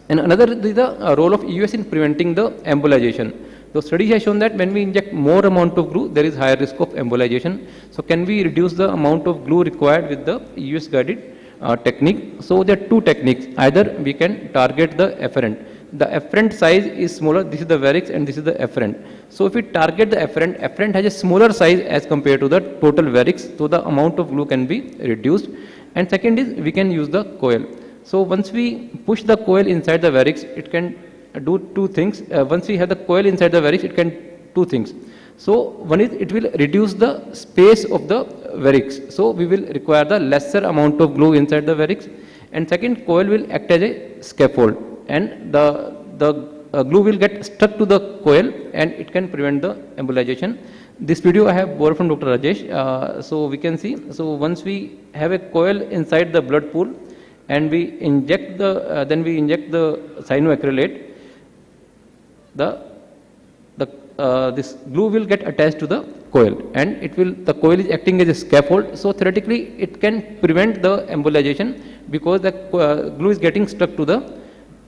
And another is the role of EUS in preventing the embolization. The study has shown that when we inject more amount of glue, there is higher risk of embolization. So can we reduce the amount of glue required with the EUS guided technique? So there are two techniques. Either we can target the efferent. The efferent size is smaller. This is the varix and this is the efferent. So if we target the efferent has a smaller size as compared to the total varix. So the amount of glue can be reduced. And second is we can use the coil. So once we push the coil inside the varix, it can do two things. Once we have the coil inside the varix, it can do two things. So one is it will reduce the space of the varix. So we will require the lesser amount of glue inside the varix. And second, coil will act as a scaffold, and the glue will get stuck to the coil, and it can prevent the embolization. This video I have borrowed from Dr. Rajesh. So we can see. So once we have a coil inside the blood pool, and we inject the then we inject the cyanoacrylate, this glue will get attached to the coil, and the coil is acting as a scaffold. So theoretically it can prevent the embolization because the glue is getting stuck to the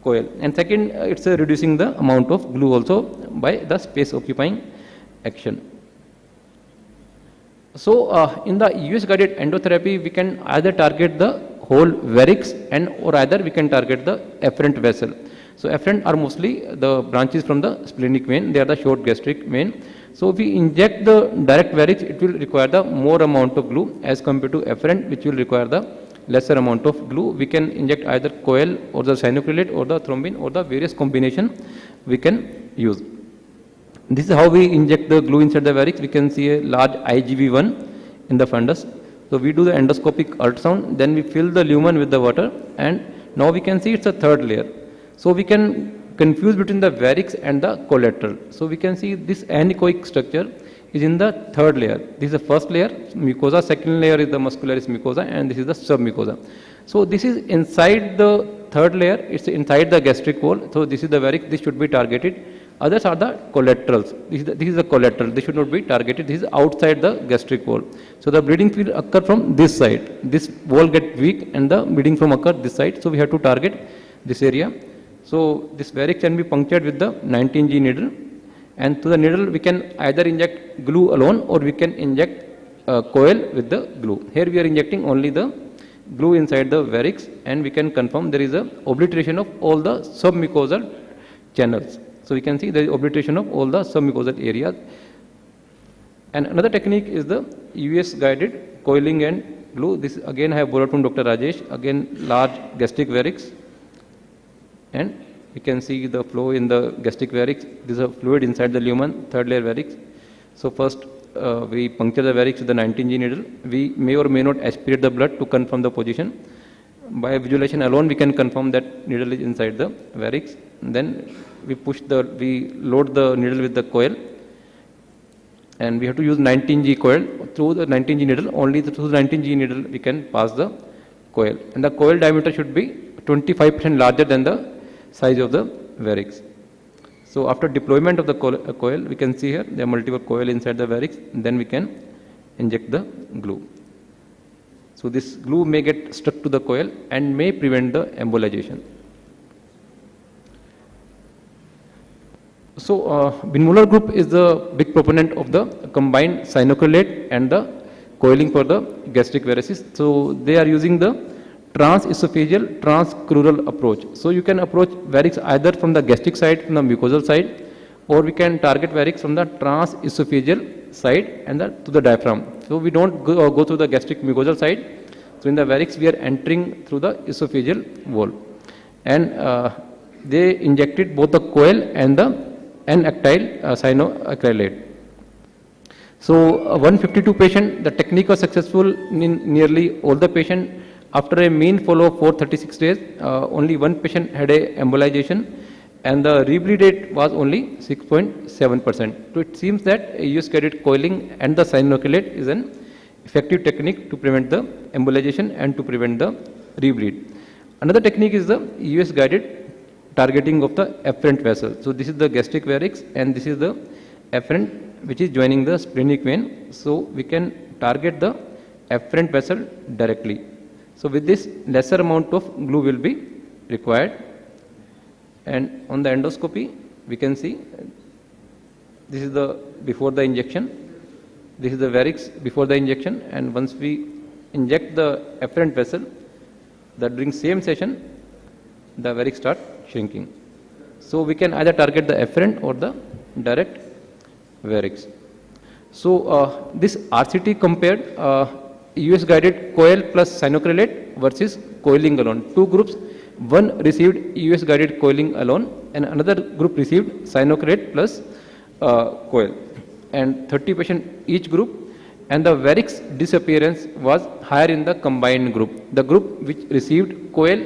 coil. And second, it's reducing the amount of glue also by the space occupying action. So in the US guided endotherapy, we can either target the whole varix or either we can target the afferent vessel. So afferent are mostly the branches from the splenic vein. They are the short gastric vein. So if we inject the direct varix, it will require the more amount of glue as compared to afferent, which will require the lesser amount of glue. We can inject either coil or the cyanoacrylate or the thrombin or the various combination we can use. This is how we inject the glue inside the varix. We can see a large IgV1 in the fundus. So we do the endoscopic ultrasound, then we fill the lumen with the water, and now we can see it's a third layer. So we can confuse between the varix and the collateral. So we can see this anechoic structure is in the third layer. This is the first layer, mucosa. Second layer is the muscularis mucosa, and this is the submucosa. So this is inside the third layer. It's inside the gastric wall. So this is the varix. This should be targeted. Others are the collaterals. This is the collateral. This should not be targeted. This is outside the gastric wall. So the bleeding will occur from this side. This wall gets weak, and the bleeding from occur this side. So we have to target this area. So this varix can be punctured with the 19G needle, and to the needle we can either inject glue alone or we can inject coil with the glue. Here we are injecting only the glue inside the varix, and we can confirm there is a obliteration of all the submucosal channels. So we can see there is obliteration of all the submucosal areas. And another technique is the US guided coiling and glue. This again I have borrowed from Dr. Rajesh. Again, large gastric varix, and you can see the flow in the gastric varix. This is a fluid inside the lumen, third layer varix. So first we puncture the varix with the 19G needle. We may or may not aspirate the blood to confirm the position. By visualization alone, we can confirm that needle is inside the varix. Then we load the needle with the coil, and we have to use 19G coil. Through the 19G needle, only through the 19G needle we can pass the coil, and the coil diameter should be 25% larger than the size of the varix. So after deployment of the coil, we can see here there are multiple coil inside the varix. Then we can inject the glue. So this glue may get stuck to the coil and may prevent the embolization. So Binmuller group is the big proponent of the combined cyanoacrylate and the coiling for the gastric varices. So they are using the transesophageal, transcrural approach. So you can approach varix either from the gastric side, from the mucosal side, or we can target varix from the transesophageal side and to the diaphragm. So we don't go through the gastric mucosal side. So in the varix we are entering through the esophageal wall, and they injected both the coil and the N-actyl cyanoacrylate. So 152 patient, the technique was successful in nearly all the patient. After a mean follow of 436 days, only one patient had a embolization, and the rebleed rate was only 6.7%. So it seems that US guided coiling and the cyanoacrylate is an effective technique to prevent the embolization and to prevent the rebleed. Another technique is the US guided targeting of the afferent vessel. So this is the gastric varix and this is the afferent which is joining the splenic vein. So we can target the afferent vessel directly. So with this, lesser amount of glue will be required. And on the endoscopy, we can see this is the before the injection. This is the varix before the injection, and once we inject the afferent vessel, that during same session, the varix start shrinking. So we can either target the afferent or the direct varix. So this RCT compared US guided coil plus cyanoacrylate versus coiling alone. Two groups, one received US guided coiling alone and another group received cyanoacrylate plus coil, and 30 patients each group, and the varix disappearance was higher in the combined group. The group which received coil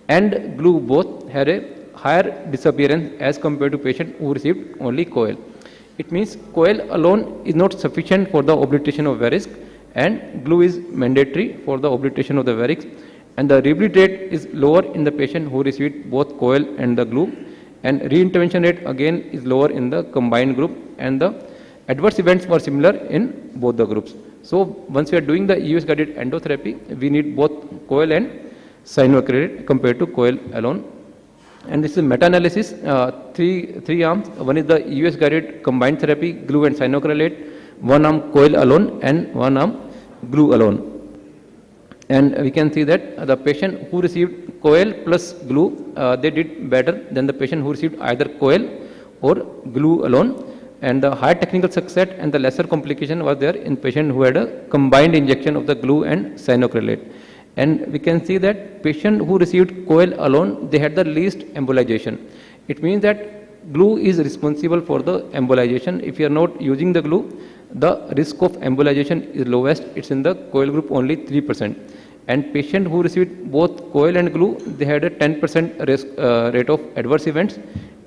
and glue both had a higher disappearance as compared to patient who received only coil. It means coil alone is not sufficient for the obliteration of varix, and glue is mandatory for the obliteration of the varix, and the rebleed rate is lower in the patient who received both coil and the glue, and reintervention rate again is lower in the combined group, and the adverse events were similar in both the groups. So once we are doing the US guided endotherapy, we need both coil and cyanoacrylate compared to coil alone. And this is meta-analysis, three arms. One is the US guided combined therapy, glue and cyanoacrylate, one arm coil alone and one arm glue alone. And we can see that the patient who received coil plus glue, they did better than the patient who received either coil or glue alone. And the higher technical success and the lesser complication was there in patient who had a combined injection of the glue and cyanoacrylate. And we can see that patient who received coil alone, they had the least embolization. It means that glue is responsible for the embolization. If you are not using the glue, the risk of embolization is lowest. It's in the coil group only 3%. And patient who received both coil and glue, they had a 10% risk rate of adverse events.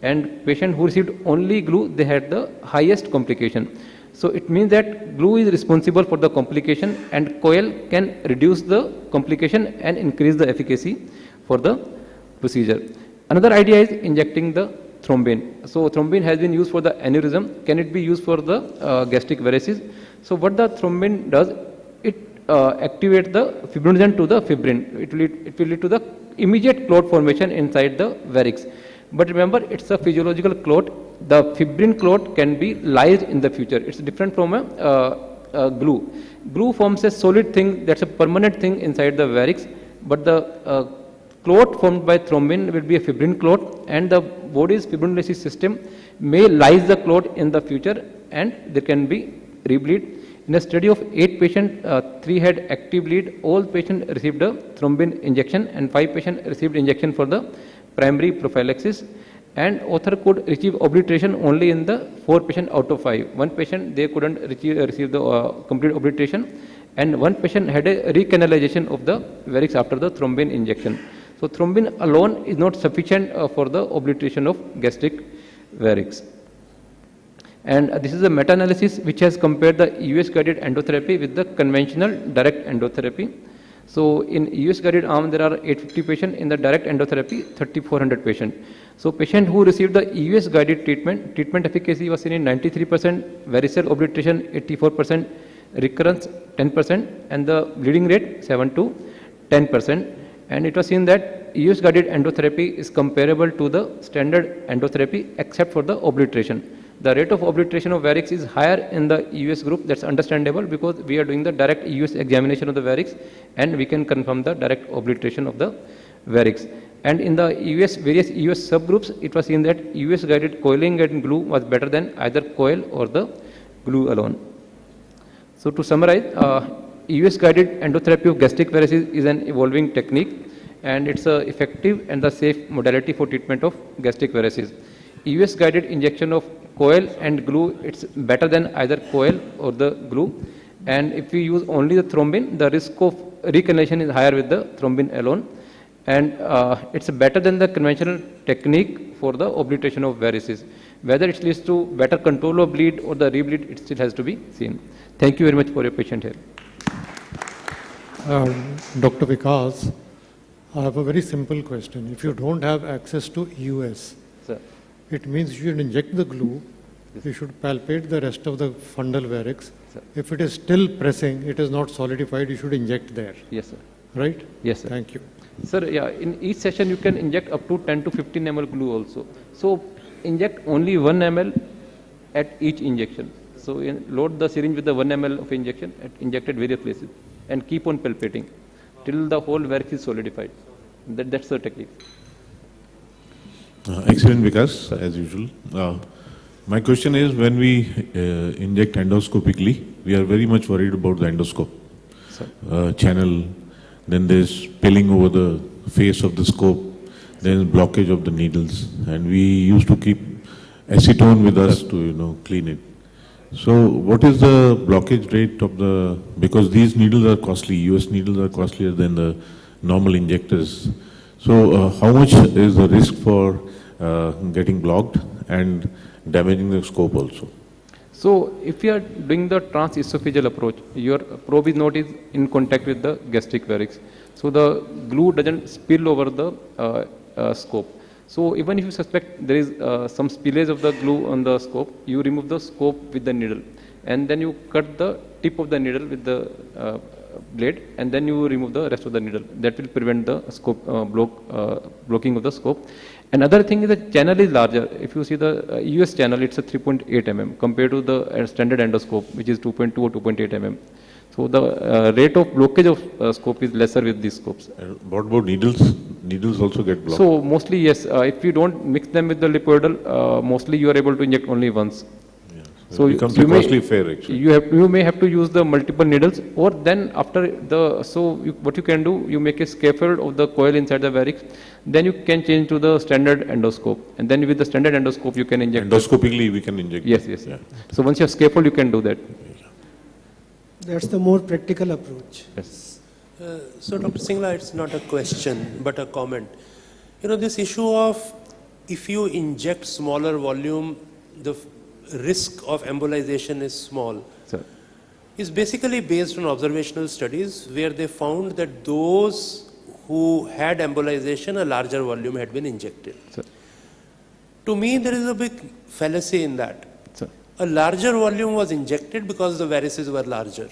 And patient who received only glue, they had the highest complication. So it means that glue is responsible for the complication and coil can reduce the complication and increase the efficacy for the procedure. Another idea is injecting the thrombin. So thrombin has been used for the aneurysm. Can it be used for the gastric varices? So what the thrombin does, it activates the fibrinogen to the fibrin. It will lead to the immediate clot formation inside the varix. But remember, it's a physiological clot. The fibrin clot can be lysed in the future. It's different from a glue. Glue forms a solid thing, that's a permanent thing inside the varix, but the clot formed by thrombin will be a fibrin clot, and the body's fibrinolysis system may lyse the clot in the future, and there can be rebleed. In a study of 8 patients, 3 had active bleed. All patients received a thrombin injection, and 5 patients received injection for the primary prophylaxis, and author could receive obliteration only in the 4 patients out of 5. One patient, they couldn't receive the complete obliteration, and one patient had a recanalization of the varix after the thrombin injection. So thrombin alone is not sufficient for the obliteration of gastric varix. And this is a meta-analysis which has compared the US guided endotherapy with the conventional direct endotherapy. So in US guided arm, there are 850 patients. In the direct endotherapy, 3,400 patients. So patient who received the US guided treatment efficacy was seen in 93%, varicose obliteration 84%, recurrence 10%, and the bleeding rate 7 to 10%. And it was seen that EUS guided endotherapy is comparable to the standard endotherapy except for the obliteration. The rate of obliteration of varix is higher in the EUS group. That's understandable because we are doing the direct EUS examination of the varix and we can confirm the direct obliteration of the varix. And in the EUS, various EUS subgroups, it was seen that EUS guided coiling and glue was better than either coil or the glue alone. So to summarize, EUS guided endotherapy of gastric varices is an evolving technique and it's a effective and the safe modality for treatment of gastric varices. EUS guided injection of coil and glue, it's better than either coil or the glue. And if we use only the thrombin, the risk of recannulation is higher with the thrombin alone. And it's better than the conventional technique for the obliteration of varices. Whether it leads to better control of bleed or the rebleed, it still has to be seen. Thank you very much for your patience here. Dr. Vikas, I have a very simple question. If you don't have access to EUS, Sir. It means you should inject the glue, you should palpate the rest of the fundal varix. Sir. If it is still pressing, it is not solidified, you should inject there. Yes, sir. Right? Yes, sir. Thank you. Sir, yeah, in each session you can inject up to 10 to 15 ml glue also. So inject only 1 ml at each injection. So load the syringe with the 1 ml of injection at injected various places and keep on palpating till the whole varix is solidified. That's the technique. Excellent, Vikas, as usual. My question is, when we inject endoscopically, we are very much worried about the endoscope channel. Then there's pilling over the face of the scope. Then blockage of the needles, and we used to keep acetone with us to clean it. So, what is the blockage rate of the? Because these needles are costly. US needles are costlier than the normal injectors. So, how much is the risk for getting blocked and damaging the scope also? So, if you are doing the transesophageal approach, your probe is not in contact with the gastric varix. So, the glue doesn't spill over the scope. So, even if you suspect there is some spillage of the glue on the scope, you remove the scope with the needle and then you cut the tip of the needle with the blade and then you remove the rest of the needle. That will prevent the scope blocking of the scope. Another thing is the channel is larger. If you see the US channel, it's a 3.8 mm compared to the standard endoscope, which is 2.2 or 2.8 mm. So the rate of blockage of scope is lesser with these scopes. What about needles? Needles also get blocked? So mostly yes. If you don't mix them with the lipoidal, mostly you are able to inject only once. So it becomes a costly affair actually. You may have to use the multiple needles, or then after the what you can do, you make a scaffold of the coil inside the varix. Then you can change to the standard endoscope, and then with the standard endoscope you can inject. Endoscopically we can inject. Yes, yes. Yeah. So once you have scaffold, you can do that. That's the more practical approach. Yes. So Dr. Singla, it's not a question but a comment. This issue of if you inject smaller volume, the risk of embolization is small. Sir. Is basically based on observational studies where they found that those who had embolization, a larger volume had been injected. Sir. To me, there is a big fallacy in that. Sir. A larger volume was injected because the varices were larger.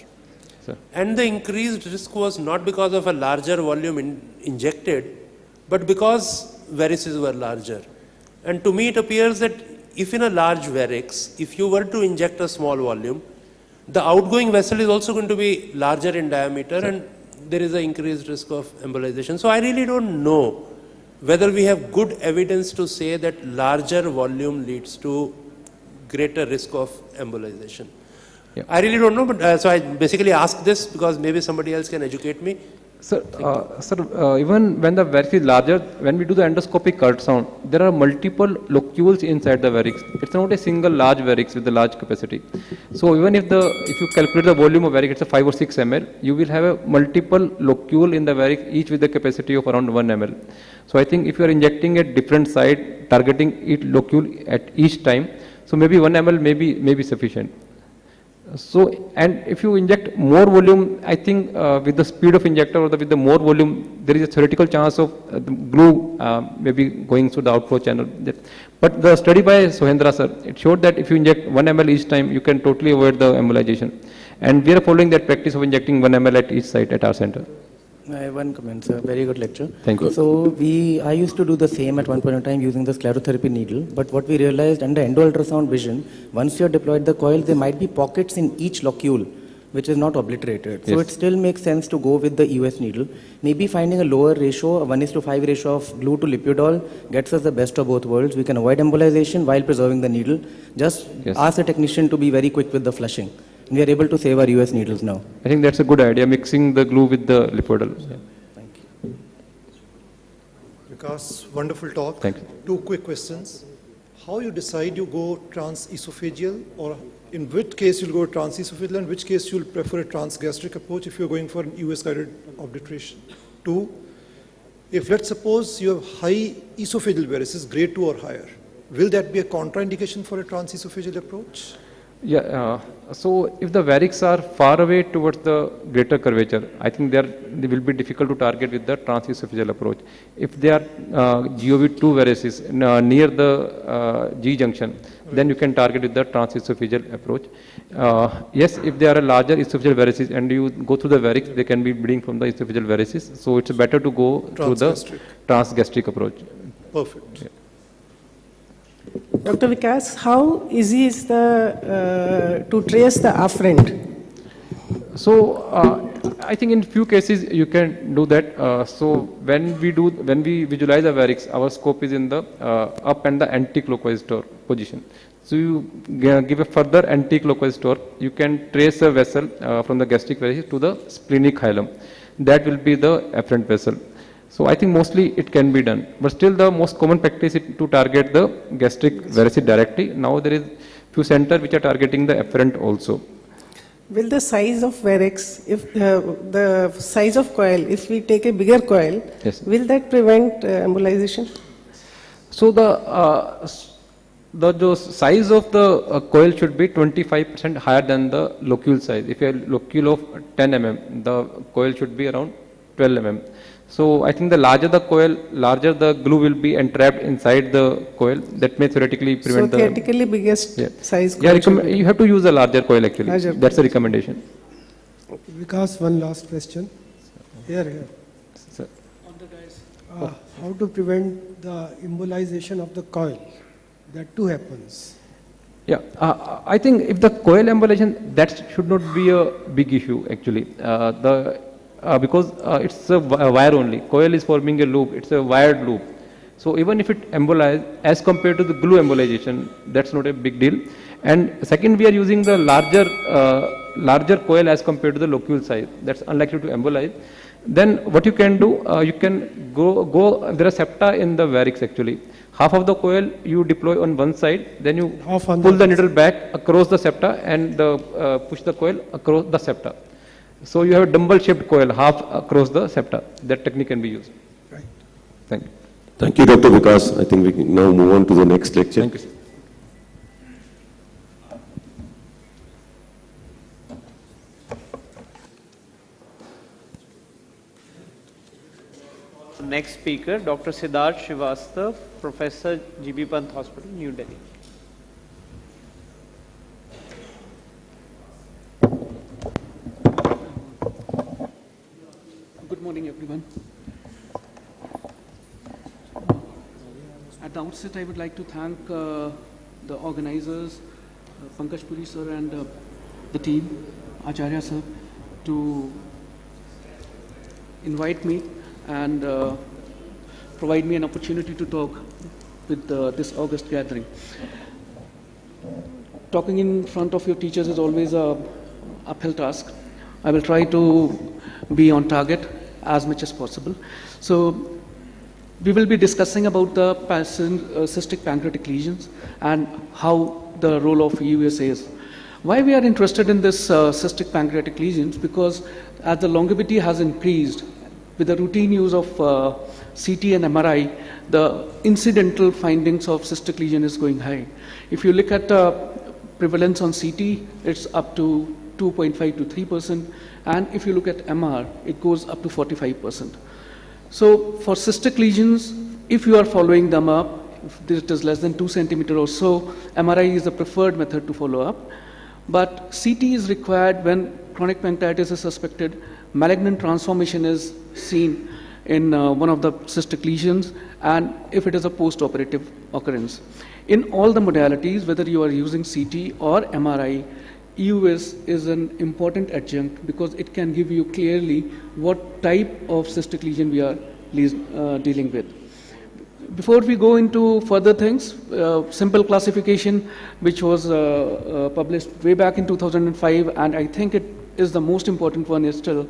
Sir. And the increased risk was not because of a larger volume injected, but because varices were larger. And to me, it appears that if in a large varix, if you were to inject a small volume, the outgoing vessel is also going to be larger in diameter, and there is an increased risk of embolization. So I really don't know whether we have good evidence to say that larger volume leads to greater risk of embolization. Yeah. I really don't know, but so I basically ask this because maybe somebody else can educate me. Sir, even when the varix is larger, when we do the endoscopic ultrasound, there are multiple locules inside the varix. It's not a single large varix with a large capacity. So even if you calculate the volume of varix, it's a 5 or 6 ml, you will have a multiple locule in the varix, each with the capacity of around 1 ml. So I think if you are injecting at different site, targeting each locule at each time, so maybe 1 ml may be sufficient. So, and if you inject more volume, I think with the speed of injector or with the more volume, there is a theoretical chance of the glue maybe going through the outflow channel. But the study by Sohendra sir, it showed that if you inject 1 ml each time, you can totally avoid the embolization. And we are following that practice of injecting 1 ml at each site at our center. I have one comment, sir. Very good lecture. Thank you. So I used to do the same at one point in time using the sclerotherapy needle. But what we realized under endo-ultrasound vision, once you have deployed the coil, there might be pockets in each locule, which is not obliterated. So it still makes sense to go with the EOS needle. Maybe finding a lower ratio, a 1:5 ratio of glue to lipiodol gets us the best of both worlds. We can avoid embolization while preserving the needle. Just ask the technician to be very quick with the flushing. We are able to save our US needles now. I think that's a good idea, mixing the glue with the lipiodol. Thank you. Vikas, wonderful talk. Thank you. 2 quick questions. How you decide you go transesophageal, or in which case you'll go transesophageal, and which case you'll prefer a transgastric approach if you're going for an US guided obliteration? 2, if let's suppose you have high esophageal varices, grade 2 or higher, will that be a contraindication for a transesophageal approach? Yeah, so if the varix are far away towards the greater curvature, I think they will be difficult to target with the transesophageal approach. If they are GOV2 varices near the G junction, then you can target with the transesophageal approach. Yes, if they are a larger esophageal varices and you go through the varix, they can be bleeding from the esophageal varices. So it's better to go through the transgastric approach. Perfect. Yeah. Dr. Vikas, how easy is the to trace the afferent? So I think in few cases you can do that. So when we visualize a varix, our scope is in the up and the anti-clockwise torque position. So you give a further anti-clockwise torque, you can trace a vessel from the gastric varices to the splenic hilum. That will be the afferent vessel. So I think mostly it can be done, but still the most common practice is to target the gastric varices directly. Now there is few centers which are targeting the afferent also. Will the size of varix, if the size of coil, if we take a bigger coil, will that prevent embolization? So the size of the coil should be 25% higher than the locule size. If you have locule of 10 mm, the coil should be around 12 mm. So I think the larger the coil, larger the glue will be entrapped inside the coil. That may theoretically prevent so theoretically biggest size coil. Yeah, you have to use a larger coil actually. Larger That's the recommendation. Vikas, one last question. Here. Sir. How to prevent the embolization of the coil? That too happens. Yeah, I think if the coil embolization, that should not be a big issue actually. Because it's a wire only. Coil is forming a loop, it's a wired loop. So even if it embolizes, as compared to the glue embolization, that's not a big deal. And second, we are using the larger coil as compared to the locule size. That's unlikely to embolize. Then what you can do, you can go, there are septa in the varix actually. Half of the coil you deploy on one side, then you pull the needle back across the septa and push the coil across the septa. So you have a dumbbell shaped coil half across the septa. That technique can be used. Right. Thank you. Thank you, Dr. Vikas. I think we can now move on to the next lecture. Thank you, sir. Next speaker, Dr. Siddharth Srivastav, Professor G.B. Pant Hospital, New Delhi. Good morning, everyone. At the outset, I would like to thank the organizers, Pankaj Puri sir and the team, Acharya sir, to invite me and provide me an opportunity to talk with this August gathering. Talking in front of your teachers is always an uphill task. I will try to be on target as much as possible. So we will be discussing about the cystic pancreatic lesions and how the role of EUS is. Why we are interested in this cystic pancreatic lesions? Because as the longevity has increased, with the routine use of CT and MRI, the incidental findings of cystic lesion is going high. If you look at prevalence on CT, it's up to 2.5 to 3%, and if you look at MR, it goes up to 45%. So for cystic lesions, if you are following them up, if it is less than 2 centimeters or so, MRI is the preferred method to follow up. But CT is required when chronic pancreatitis is suspected, malignant transformation is seen in one of the cystic lesions, and if it is a post-operative occurrence. In all the modalities, whether you are using CT or MRI, EUS is an important adjunct because it can give you clearly what type of cystic lesion we are dealing with. Before we go into further things, simple classification which was published way back in 2005, and I think it is the most important one is still.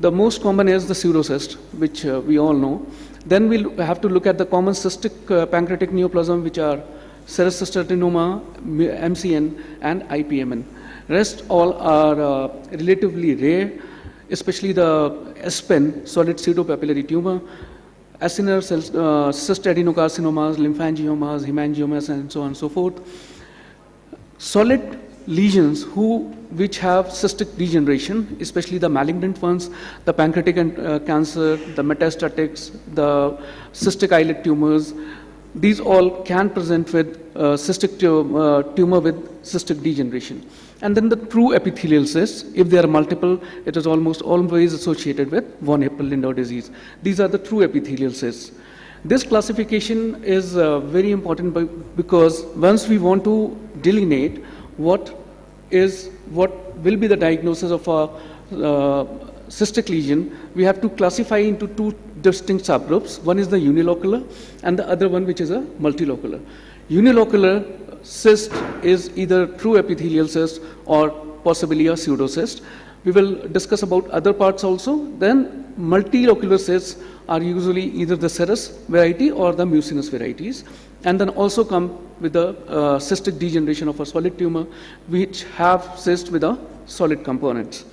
The most common is the pseudocyst, which we all know. Then we'll have to look at the common cystic pancreatic neoplasm, which are serous cystadenoma, MCN, and IPMN. Rest all are relatively rare, especially the SPEN, solid pseudopapillary tumor, acinar cyst adenocarcinomas, lymphangiomas, hemangiomas, and so on and so forth. Solid lesions which have cystic degeneration, especially the malignant ones, the pancreatic cancer, the metastatics, the cystic islet tumors, these all can present with cystic tumor with cystic degeneration. And then the true epithelial cysts, if there are multiple, it is almost always associated with von Hippel-Lindau disease. These are the true epithelial cysts. This classification is very important because once we want to delineate what will be the diagnosis of a cystic lesion, we have to classify into two distinct subgroups. One is the unilocular and the other one which is a multilocular. Unilocular cyst is either true epithelial cyst or possibly a pseudocyst. We will discuss about other parts also. Then multilocular cysts are usually either the serous variety or the mucinous varieties, and then also come with the cystic degeneration of a solid tumor which have cysts with a solid components.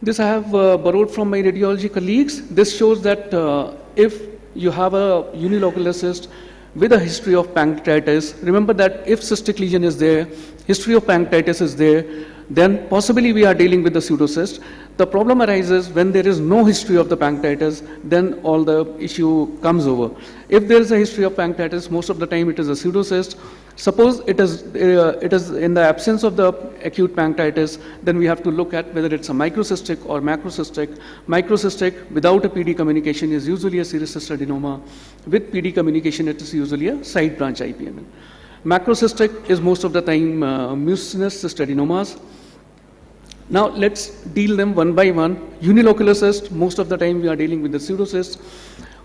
This I have borrowed from my radiology colleagues. This shows that if you have a unilocular cyst with a history of pancreatitis, remember that if cystic lesion is there, history of pancreatitis is there, then possibly we are dealing with the pseudocyst. The problem arises when there is no history of the pancreatitis, then all the issue comes over. If there is a history of pancreatitis, most of the time it is a pseudocyst. Suppose it is in the absence of the acute pancreatitis, then we have to look at whether it's a microcystic or macrocystic. Microcystic without a PD communication is usually a serous cystadenoma. With PD communication, it is usually a side branch IPMN. Macrocystic is most of the time mucinous cystadenomas. Now let's deal them one by one. Unilocular cyst, most of the time we are dealing with the pseudocyst.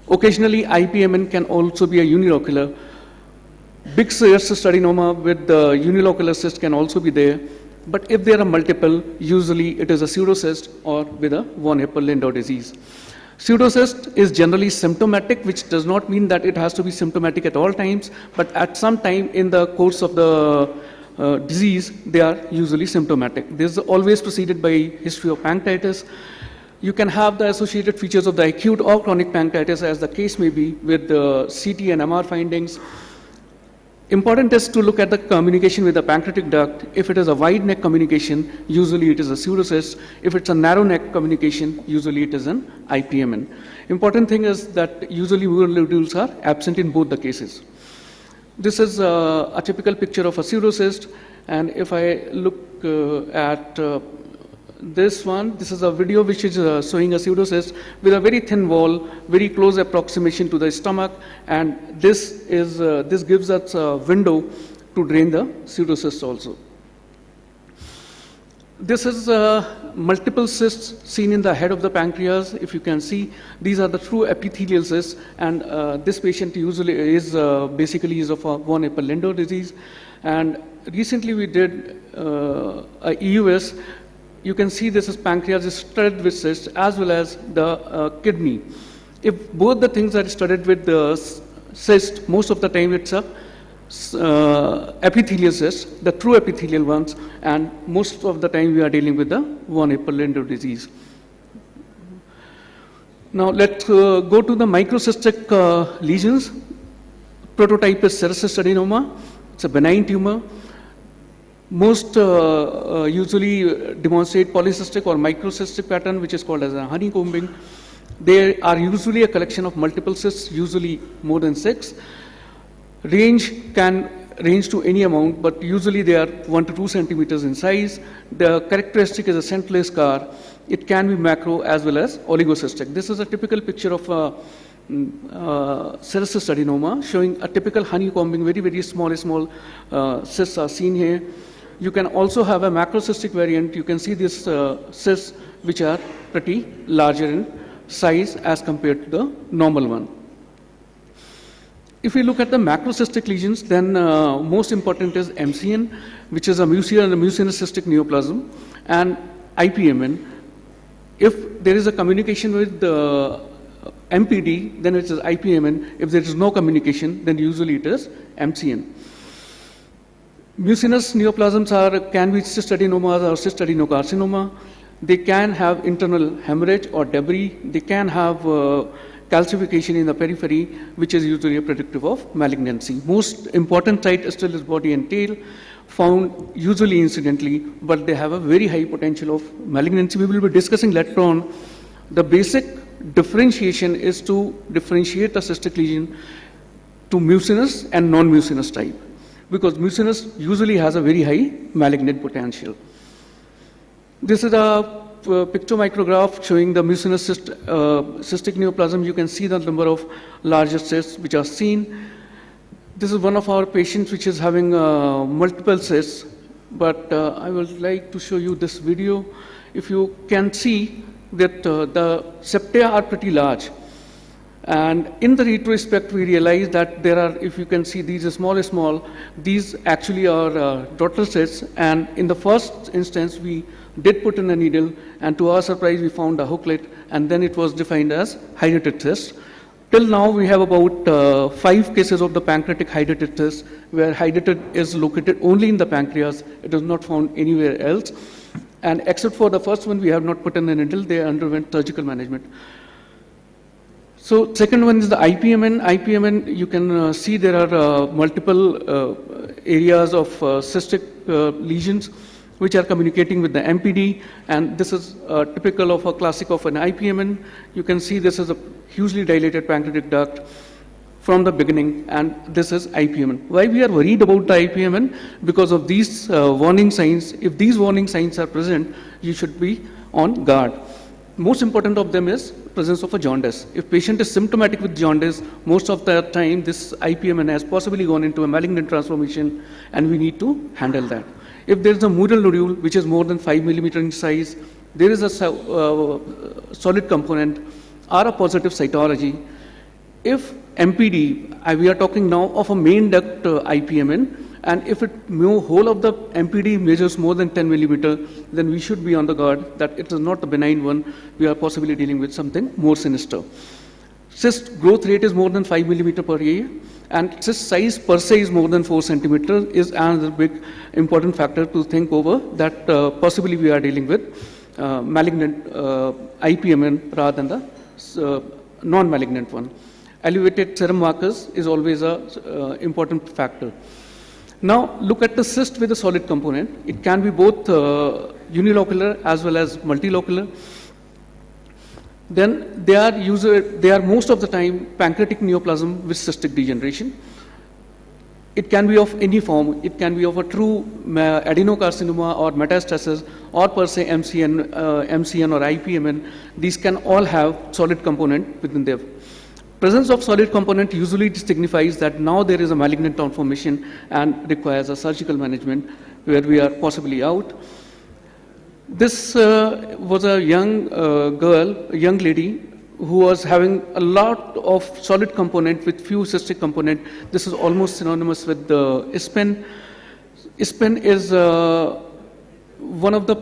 Occasionally IPMN can also be a unilocular. Big serous cystadenoma with the unilocular cyst can also be there. But if there are multiple, usually it is a pseudocyst or with a von Hippel-Lindau disease. Pseudocyst is generally symptomatic, which does not mean that it has to be symptomatic at all times, but at some time in the course of the disease, they are usually symptomatic. This is always preceded by history of pancreatitis. You can have the associated features of the acute or chronic pancreatitis, as the case may be, with the CT and MR findings. Important is to look at the communication with the pancreatic duct. If it is a wide neck communication, usually it is a pseudocyst. If it's a narrow neck communication, usually it is an IPMN. Important thing is that usually mural nodules are absent in both the cases. This is a typical picture of a pseudocyst, and if I look at this one, this is a video which is showing a pseudocyst with a very thin wall, very close approximation to the stomach, and this gives us a window to drain the pseudocyst also. This is multiple cysts seen in the head of the pancreas. If you can see, these are the true epithelial cysts, and this patient usually is basically is of a von Hippel-Lindau disease. And recently we did a EUS. You can see this is pancreas is studded with cysts as well as the kidney. If both the things are studded with the cyst, most of the time it's a epithelial cyst, the true epithelial ones, and most of the time we are dealing with the von Hippel-Lindau disease. Now let's go to the microcystic lesions. Prototype is serous cystadenoma. It's a benign tumor. Most usually demonstrate polycystic or microcystic pattern, which is called as a honeycombing. They are usually a collection of multiple cysts, usually more than 6. Range can range to any amount, but usually they are 1 to 2 centimeters in size. The characteristic is a central scar. It can be macro as well as oligocystic. This is a typical picture of serous adenoma, showing a typical honeycombing, very, very small cysts are seen here. You can also have a macrocystic variant. You can see these cysts which are pretty larger in size as compared to the normal one. If we look at the macrocystic lesions, then most important is MCN, which is a mucinous cystic neoplasm, and IPMN. If there is a communication with the MPD, then it is IPMN. If there is no communication, then usually it is MCN. Mucinous neoplasms can be cyst adenomas or cyst adenocarcinoma. They can have internal hemorrhage or debris. They can have calcification in the periphery, which is usually a predictive of malignancy. Most important site still is body and tail, found usually incidentally, but they have a very high potential of malignancy. We will be discussing later on. The basic differentiation is to differentiate a cystic lesion to mucinous and non-mucinous type, because mucinous usually has a very high malignant potential. This is a pictomicrograph showing the mucinous cystic neoplasm. You can see the number of larger cysts which are seen. This is one of our patients which is having multiple cysts, but I would like to show you this video. If you can see that the septa are pretty large. And in the retrospect, we realized that there are, if you can see, these are small, these actually are daughter cysts. And in the first instance, we did put in a needle, and to our surprise, we found a hooklet, and then it was defined as hydatid cyst. Till now, we have about 5 cases of the pancreatic hydatid cyst, where hydatid is located only in the pancreas. It is not found anywhere else. And except for the first one, we have not put in a needle. They underwent surgical management. So second one is the IPMN. IPMN, you can see there are multiple areas of cystic lesions which are communicating with the MPD, and this is typical of a classic of an IPMN. You can see this is a hugely dilated pancreatic duct from the beginning, and this is IPMN. Why we are worried about the IPMN? Because of these warning signs. If these warning signs are present, you should be on guard. Most important of them is presence of a jaundice. If patient is symptomatic with jaundice, most of the time this IPMN has possibly gone into a malignant transformation, and we need to handle that. If there is a mural nodule which is more than 5 millimeter in size, there is a solid component or a positive cytology. If MPD, we are talking now of a main duct IPMN, and if whole of the MPD measures more than 10 millimeter, then we should be on the guard that it is not the benign one. We are possibly dealing with something more sinister. Cyst growth rate is more than 5 millimeter per year, and cyst size per se is more than 4 centimeter is another big important factor to think over, that possibly we are dealing with malignant IPMN rather than the non-malignant one. Elevated serum markers is always a important factor. Now look at the cyst with a solid component. It can be both unilocular as well as multilocular. Then they are most of the time pancreatic neoplasm with cystic degeneration. It can be of any form. It can be of a true adenocarcinoma or metastasis, or per se MCN or IPMN. These can all have solid component within their presence of solid component usually signifies that now there is a malignant transformation and requires a surgical management where we are possibly out. This was a young girl, a young lady who was having a lot of solid component with few cystic component. This is almost synonymous with the ISPEN. ISPEN is one of the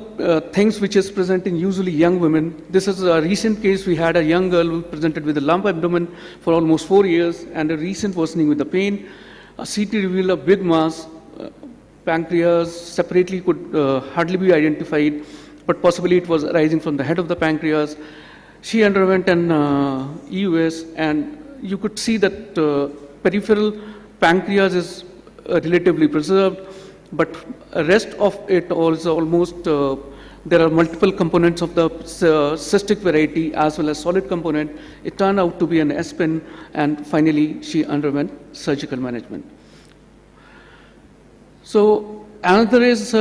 things which is present in usually young women. This is a recent case. We had a young girl who presented with a lump abdomen for almost 4 years and a recent worsening with the pain. A CT revealed a big mass. Pancreas separately could hardly be identified, but possibly it was arising from the head of the pancreas. She underwent an EUS, and you could see that peripheral pancreas is relatively preserved, but rest of it also almost, there are multiple components of the cystic variety as well as solid component. It turned out to be an SPIN, and finally she underwent surgical management. So another is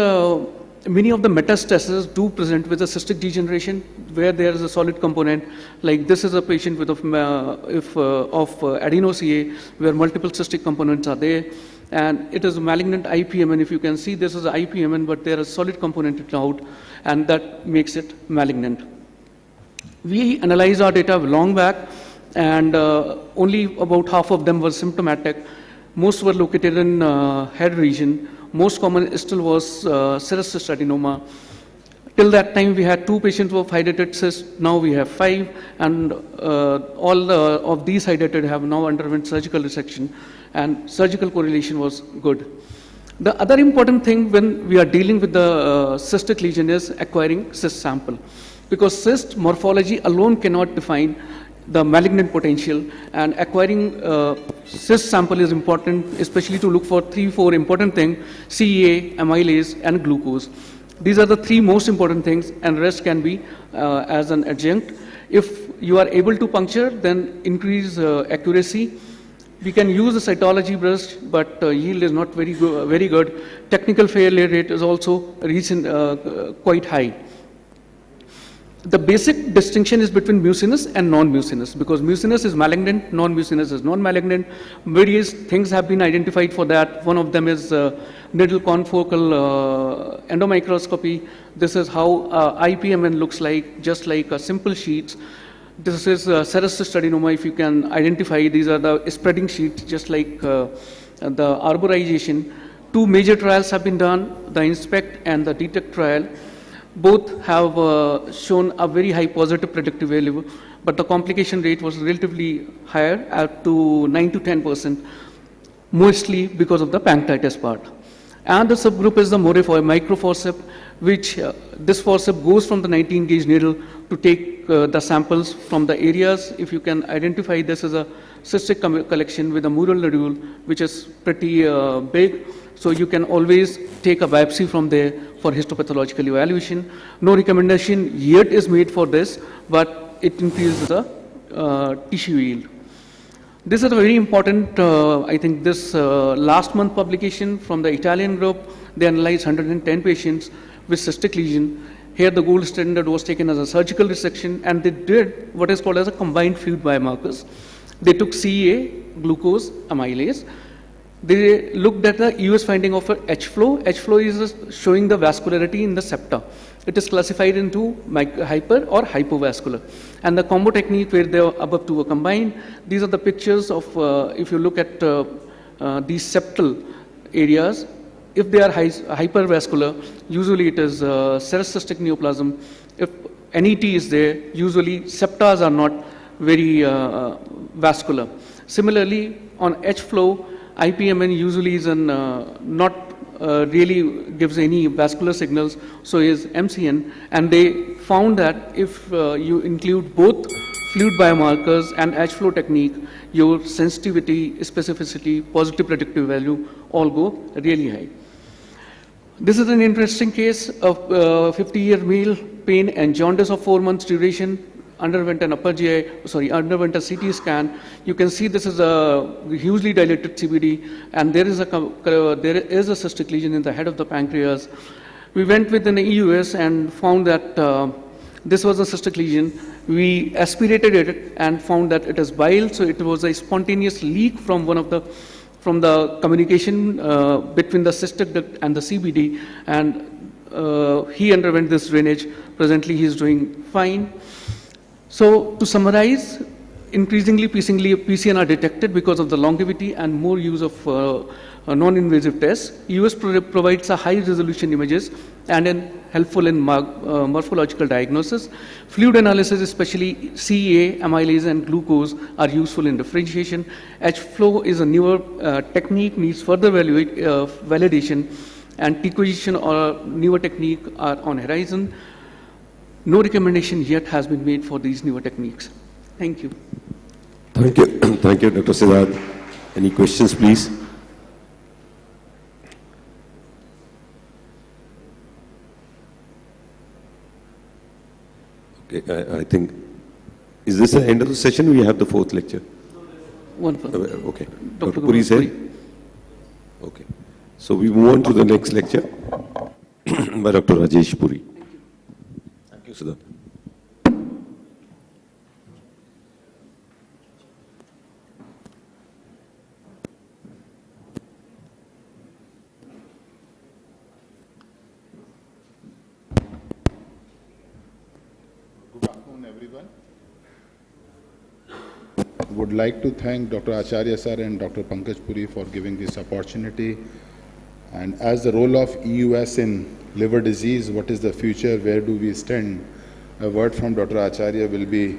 many of the metastases do present with a cystic degeneration where there is a solid component. Like this is a patient with of adeno-CA where multiple cystic components are there. And it is a malignant IPMN. If you can see, this is an IPMN, but there is a solid component out, and that makes it malignant. We analyzed our data long back, and only about half of them were symptomatic. Most were located in head region. Most common still was serous cyst adenoma. Till that time, we had 2 patients with hydrated cysts. Now we have 5, and all of these hydrated have now underwent surgical resection, and surgical correlation was good. The other important thing when we are dealing with the cystic lesion is acquiring cyst sample, because cyst morphology alone cannot define the malignant potential, and acquiring cyst sample is important, especially to look for 3-4 important things: CEA, amylase, and glucose. These are the 3 most important things, and rest can be as an adjunct. If you are able to puncture, then increase accuracy. We can use a cytology brush, but yield is not very good. Technical failure rate is also quite high. The basic distinction is between mucinous and non-mucinous, because mucinous is malignant, non-mucinous is non-malignant. Various things have been identified for that. One of them is needle confocal endomicroscopy. This is how IPMN looks like, just like a simple sheets. This is serous cyst adenoma. If you can identify, these are the spreading sheets, just like the arborization. 2 major trials have been done, the INSPECT and the DETECT trial. Both have shown a very high positive predictive value, but the complication rate was relatively higher at to 9 to 10%, mostly because of the pancreatitis part. And the subgroup is the microforceps, which this forceps goes from the 19 gauge needle to take the samples from the areas. If you can identify, this is a cystic collection with a mural nodule, which is pretty big. So you can always take a biopsy from there for histopathological evaluation. No recommendation yet is made for this, but it increases the tissue yield. This is a very important, I think this last month publication from the Italian group. They analyzed 110 patients with cystic lesion. Here the gold standard was taken as a surgical resection, and they did what is called as a combined fluid biomarkers. They took CEA, glucose, amylase. They looked at the US finding of H-flow. H-flow is showing the vascularity in the septa. It is classified into hyper or hypovascular. And the combo technique where the above 2 were combined. These are the pictures of, if you look at these septal areas, if they are hypervascular, usually it is serous cystic neoplasm. If NET is there, usually septas are not very vascular. Similarly, on H-flow, IPMN usually is not really gives any vascular signals, so is MCN, and they found that if you include both fluid biomarkers and H-flow technique, your sensitivity, specificity, positive predictive value all go really high. This is an interesting case of 50-year male, pain and jaundice of 4 months duration, underwent an underwent a CT scan. You can see this is a hugely dilated CBD, and there is a cystic lesion in the head of the pancreas. We went with an EUS and found that this was a cystic lesion. We aspirated it and found that it is bile, so it was a spontaneous leak from the communication between the cystic duct and the CBD, and he underwent this drainage. Presently, he is doing fine. So to summarize, increasingly PCN are detected because of the longevity and more use of non-invasive tests. US provides a high resolution images and helpful in morphological diagnosis. Fluid analysis, especially CEA, amylase and glucose, are useful in differentiation. H-flow is a newer technique, needs further validation, and decohesion or newer technique are on horizon. No recommendation yet has been made for these newer techniques. Thank you. Thank you. Thank you, Dr. Siddharth. Any questions, please? Okay, I think, is this the end of the session? We have the 4th lecture. Wonderful. Okay. Dr. Puri said? Okay. So we move on to the next lecture by Dr. Rajesh Puri. Thank you, Sudha. Good afternoon, everyone. Would like to thank Dr. Acharya sir and Dr. Pankaj Puri for giving this opportunity. And as the role of EUS in liver disease, what is the future, where do we stand? A word from Dr. Acharya will be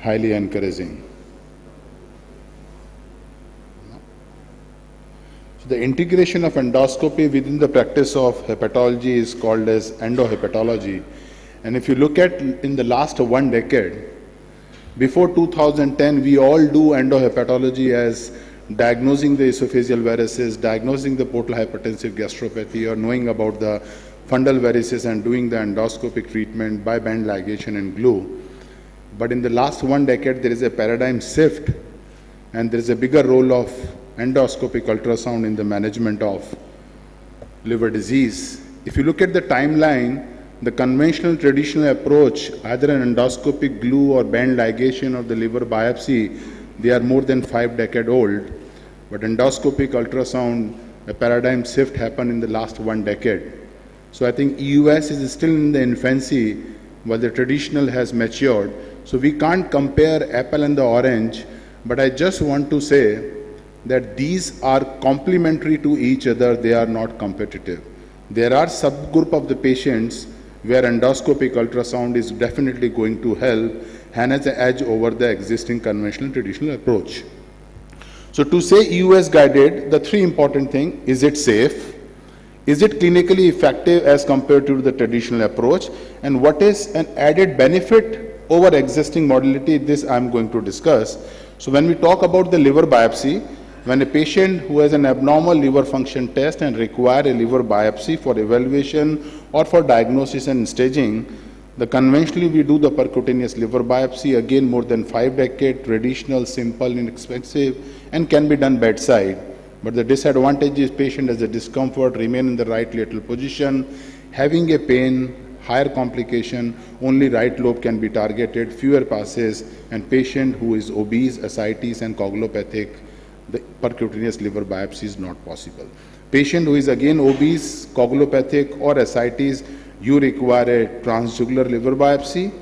highly encouraging. So the integration of endoscopy within the practice of hepatology is called as endohepatology. And if you look at in the last 1 decade, before 2010, we all do endohepatology as diagnosing the esophageal varices, diagnosing the portal hypertensive gastropathy, or knowing about the fundal varices and doing the endoscopic treatment by band ligation and glue. But in the last 1 decade, there is a paradigm shift, and there is a bigger role of endoscopic ultrasound in the management of liver disease. If you look at the timeline, the conventional traditional approach, either an endoscopic glue or band ligation or the liver biopsy, they are more than 5 decades old. But endoscopic ultrasound, a paradigm shift happened in the last 1 decade. So I think EUS is still in the infancy while the traditional has matured. So we can't compare apple and the orange, but I just want to say that these are complementary to each other, they are not competitive. There are subgroup of the patients where endoscopic ultrasound is definitely going to help and has an edge over the existing conventional traditional approach. So to say EUS guided, the 3 important things: is it safe? Is it clinically effective as compared to the traditional approach? And what is an added benefit over existing modality? This I am going to discuss. So when we talk about the liver biopsy, when a patient who has an abnormal liver function test and require a liver biopsy for evaluation or for diagnosis and staging, conventionally we do the percutaneous liver biopsy, again more than 5 decades, traditional, simple, inexpensive, and can be done bedside. But the disadvantage is patient has a discomfort, remain in the right lateral position, having a pain, higher complication, only right lobe can be targeted, fewer passes, and patient who is obese, ascites, and coagulopathic, the percutaneous liver biopsy is not possible. Patient who is again obese, coagulopathic, or ascites, you require a transjugular liver biopsy,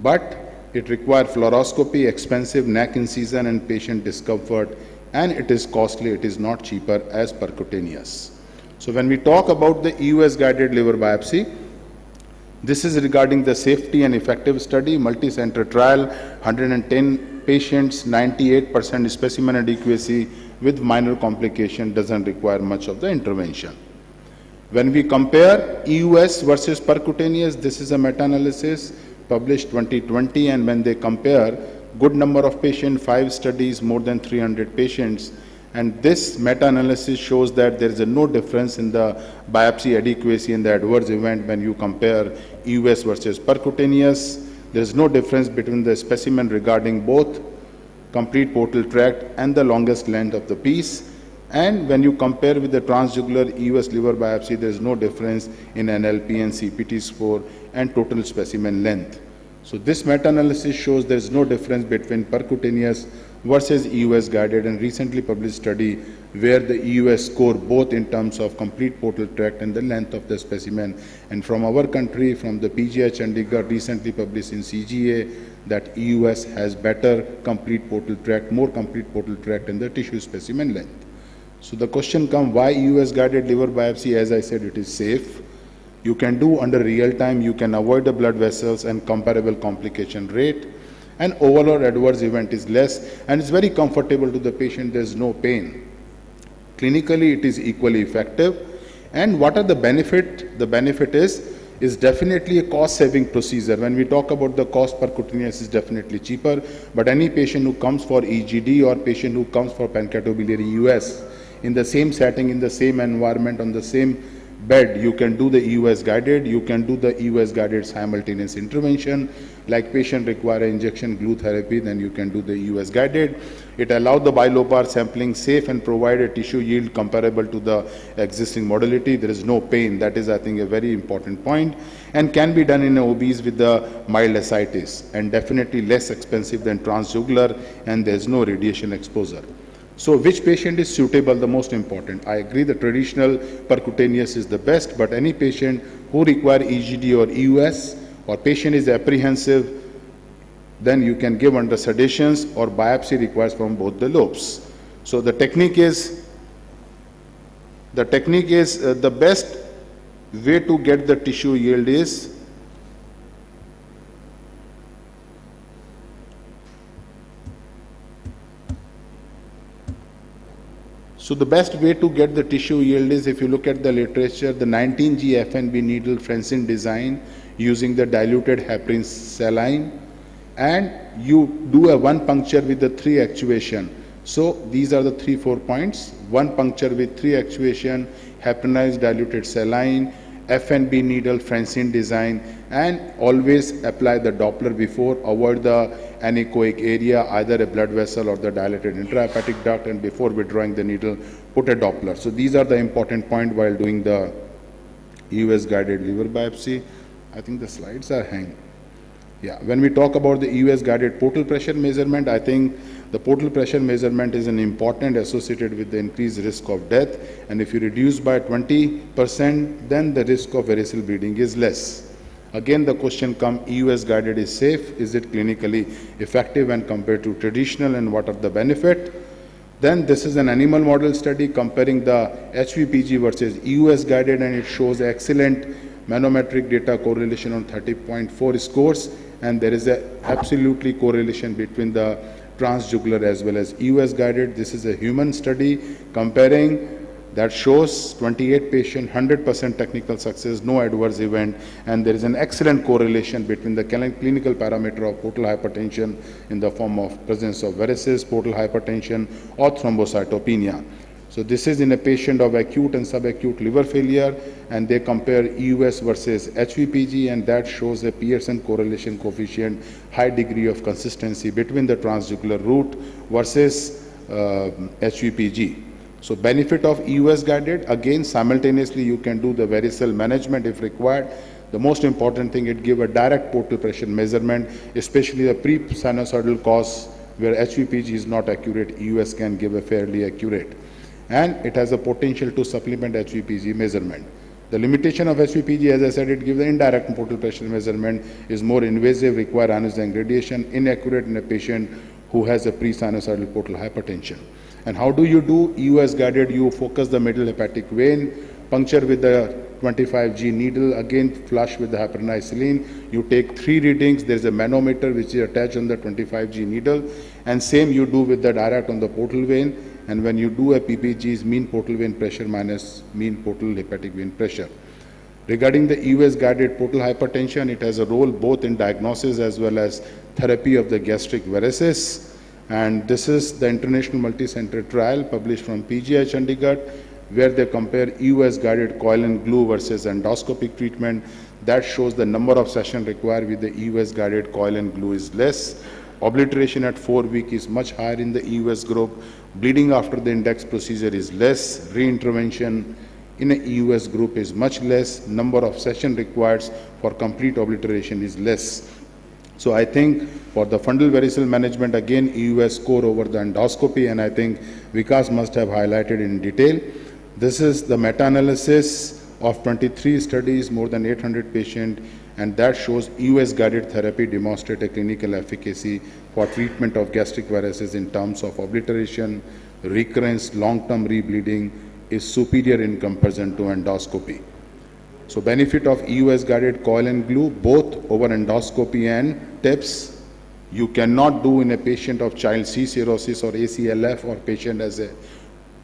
but it requires fluoroscopy, expensive neck incision, and patient discomfort, and it is costly, it is not cheaper as percutaneous. So when we talk about the EUS guided liver biopsy, this is regarding the safety and effective study, multi-center trial, 110 patients, 98% specimen adequacy with minor complication, doesn't require much of the intervention. When we compare EUS versus percutaneous, this is a meta-analysis published 2020, and when they compare good number of patients, 5 studies, more than 300 patients, and this meta-analysis shows that there is no difference in the biopsy adequacy and the adverse event when you compare EUS versus percutaneous. There is no difference between the specimen regarding both complete portal tract and the longest length of the piece. And when you compare with the transjugular EUS liver biopsy, there is no difference in NLP and CPT score and total specimen length. So this meta-analysis shows there is no difference between percutaneous versus EUS guided, and recently published study where the EUS score both in terms of complete portal tract and the length of the specimen. And from our country, from the PGH Chandigarh, recently published in CGA, that EUS has better complete portal tract, more complete portal tract and the tissue specimen length. So the question comes, why EUS guided liver biopsy? As I said, it is safe. You can do under real time, you can avoid the blood vessels and comparable complication rate, and overall adverse event is less, and it's very comfortable to the patient, there's no pain. Clinically, it is equally effective. And what are the benefit? The benefit is definitely a cost-saving procedure. When we talk about the cost, percutaneous is definitely cheaper, but any patient who comes for EGD or patient who comes for pancreatobiliary EUS, in the same setting, in the same environment, on the same bed, you can do the EUS guided, you can do the EUS guided simultaneous intervention. Like patient require injection glue therapy, then you can do the EUS guided. It allowed the bilobar sampling safe and provide a tissue yield comparable to the existing modality. There is no pain. That is, I think, a very important point, and can be done in obese with the mild ascites, and definitely less expensive than transjugular, and there is no radiation exposure. So which patient is suitable, the most important? I agree the traditional percutaneous is the best, but any patient who require EGD or EUS, or patient is apprehensive, then you can give under sedations, or biopsy requires from both the lobes. So the technique is the best way to get the tissue yield is So the best way to get the tissue yield is, if you look at the literature, the 19G FNB needle Francine design using the diluted heparin saline, and you do a one puncture with the 3 actuation. So these are the 3-4 points. One puncture with 3 actuation, heparinized diluted saline, FNB needle Francine design, and always apply the Doppler before, avoid the anechoic area, either a blood vessel or the dilated intrahepatic duct, and before withdrawing the needle, put a Doppler. So these are the important points while doing the EUS guided liver biopsy. I think the slides are hanging. Yeah, when we talk about the EUS guided portal pressure measurement, I think the portal pressure measurement is an important associated with the increased risk of death, and if you reduce by 20%, then the risk of variceal bleeding is less. Again, the question comes, EUS guided is safe, is it clinically effective when compared to traditional, and what are the benefits? Then this is an animal model study comparing the HVPG versus EUS guided, and it shows excellent manometric data correlation on 30.4 scores, and there is a absolutely correlation between the transjugular as well as EUS guided. This is a human study comparing that shows 28 patient, 100% technical success, no adverse event, and there is an excellent correlation between the clinical parameter of portal hypertension in the form of presence of varices, portal hypertension, or thrombocytopenia. So this is in a patient of acute and subacute liver failure, and they compare EUS versus HVPG, and that shows a Pearson correlation coefficient, high degree of consistency between the transjugular route versus HVPG. So benefit of EUS guided, again simultaneously you can do the variceal management if required. The most important thing, it give a direct portal pressure measurement, especially the pre-sinusoidal cause where HVPG is not accurate, EUS can give a fairly accurate. And it has a potential to supplement HVPG measurement. The limitation of HVPG, as I said, it gives an indirect portal pressure measurement, is more invasive, require ionizing radiation, inaccurate in a patient who has a pre-sinusoidal portal hypertension. And how do you do EUS guided? You focus the middle hepatic vein, puncture with the 25G needle, again flush with the heparinized saline. You take 3 readings. There is a manometer which is attached on the 25G needle, and same you do with the direct on the portal vein. And when you do a PPG, is mean portal vein pressure minus mean portal hepatic vein pressure. Regarding the EUS guided portal hypertension, it has a role both in diagnosis as well as therapy of the gastric varices. And this is the international multi-center trial published from PGI Chandigarh, where they compare EUS guided coil and glue versus endoscopic treatment. That shows the number of sessions required with the EUS guided coil and glue is less. Obliteration at 4 weeks is much higher in the EUS group. Bleeding after the index procedure is less. Reintervention in a EUS group is much less. Number of sessions required for complete obliteration is less. So I think for the fundal variceal management, again, EUS score over the endoscopy, and I think Vikas must have highlighted in detail. This is the meta-analysis of 23 studies, more than 800 patients, and that shows EUS guided therapy demonstrate a clinical efficacy for treatment of gastric varices in terms of obliteration, recurrence, long-term rebleeding is superior in comparison to endoscopy. So benefit of EUS guided coil and glue, both over endoscopy and TIPS, you cannot do in a patient of child C cirrhosis or ACLF, or patient as a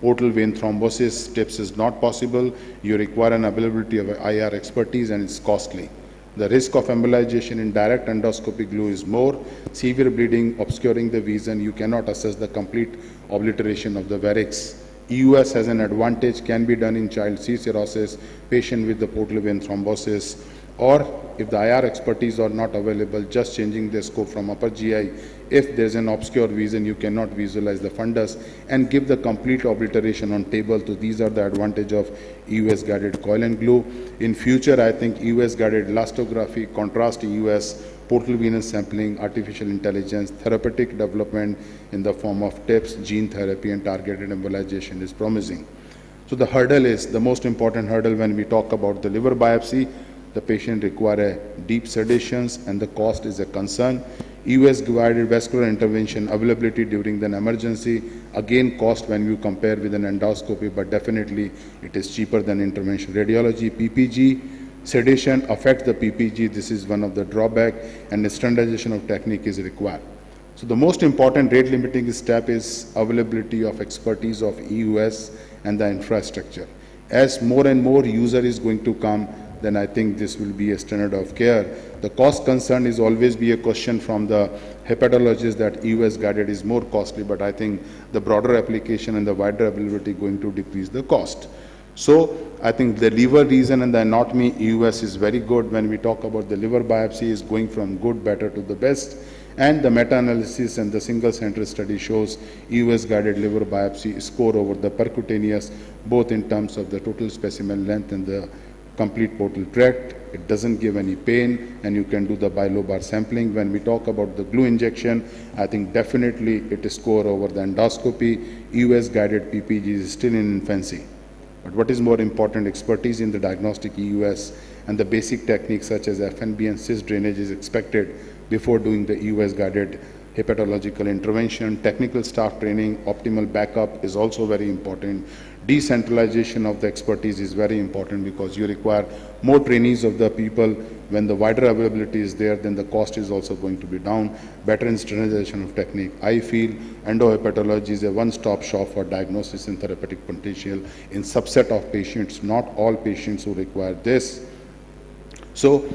portal vein thrombosis. TIPS is not possible. You require an availability of IR expertise, and it's costly. The risk of embolization in direct endoscopic glue is more. Severe bleeding obscuring the vision, you cannot assess the complete obliteration of the varix EUS has an advantage, can be done in child C cirrhosis, patient with the portal vein thrombosis, or if the IR expertise are not available, just changing the scope from upper GI. If there's an obscure reason you cannot visualize the fundus, and give the complete obliteration on table. So these are the advantage of EUS guided coil and glue. In future, I think EUS guided elastography, contrast EUS, portal venous sampling, artificial intelligence, therapeutic development in the form of TIPS, gene therapy, and targeted embolization is promising. So the hurdle is, the most important hurdle when we talk about the liver biopsy, the patient require a deep sedations and the cost is a concern. EUS guided vascular intervention availability during an emergency, again cost when you compare with an endoscopy, but definitely it is cheaper than intervention. Radiology, PPG, sedation affect the PPG, this is one of the drawback, and the standardization of technique is required. So the most important rate limiting step is availability of expertise of EUS and the infrastructure. As more and more user is going to come, then I think this will be a standard of care. The cost concern is always be a question from the hepatologists that EUS guided is more costly, but I think the broader application and the wider availability going to decrease the cost. So I think the liver reason and the anatomy EUS is very good. When we talk about the liver biopsy is going from good, better to the best. And the meta-analysis and the single-center study shows EUS guided liver biopsy score over the percutaneous, both in terms of the total specimen length and the complete portal tract. It doesn't give any pain, and you can do the bilobar sampling. When we talk about the glue injection, I think definitely it is score over the endoscopy. EUS guided PPG is still in infancy. But what is more important, expertise in the diagnostic EUS and the basic techniques such as FNB and cyst drainage is expected before doing the EUS guided hepatological intervention. Technical staff training, optimal backup is also very important. Decentralization of the expertise is very important because you require more trainees of the people. When the wider availability is there, then the cost is also going to be down. Better standardization of technique. I feel endohepatology is a one-stop shop for diagnosis and therapeutic potential in subset of patients, not all patients who require this. So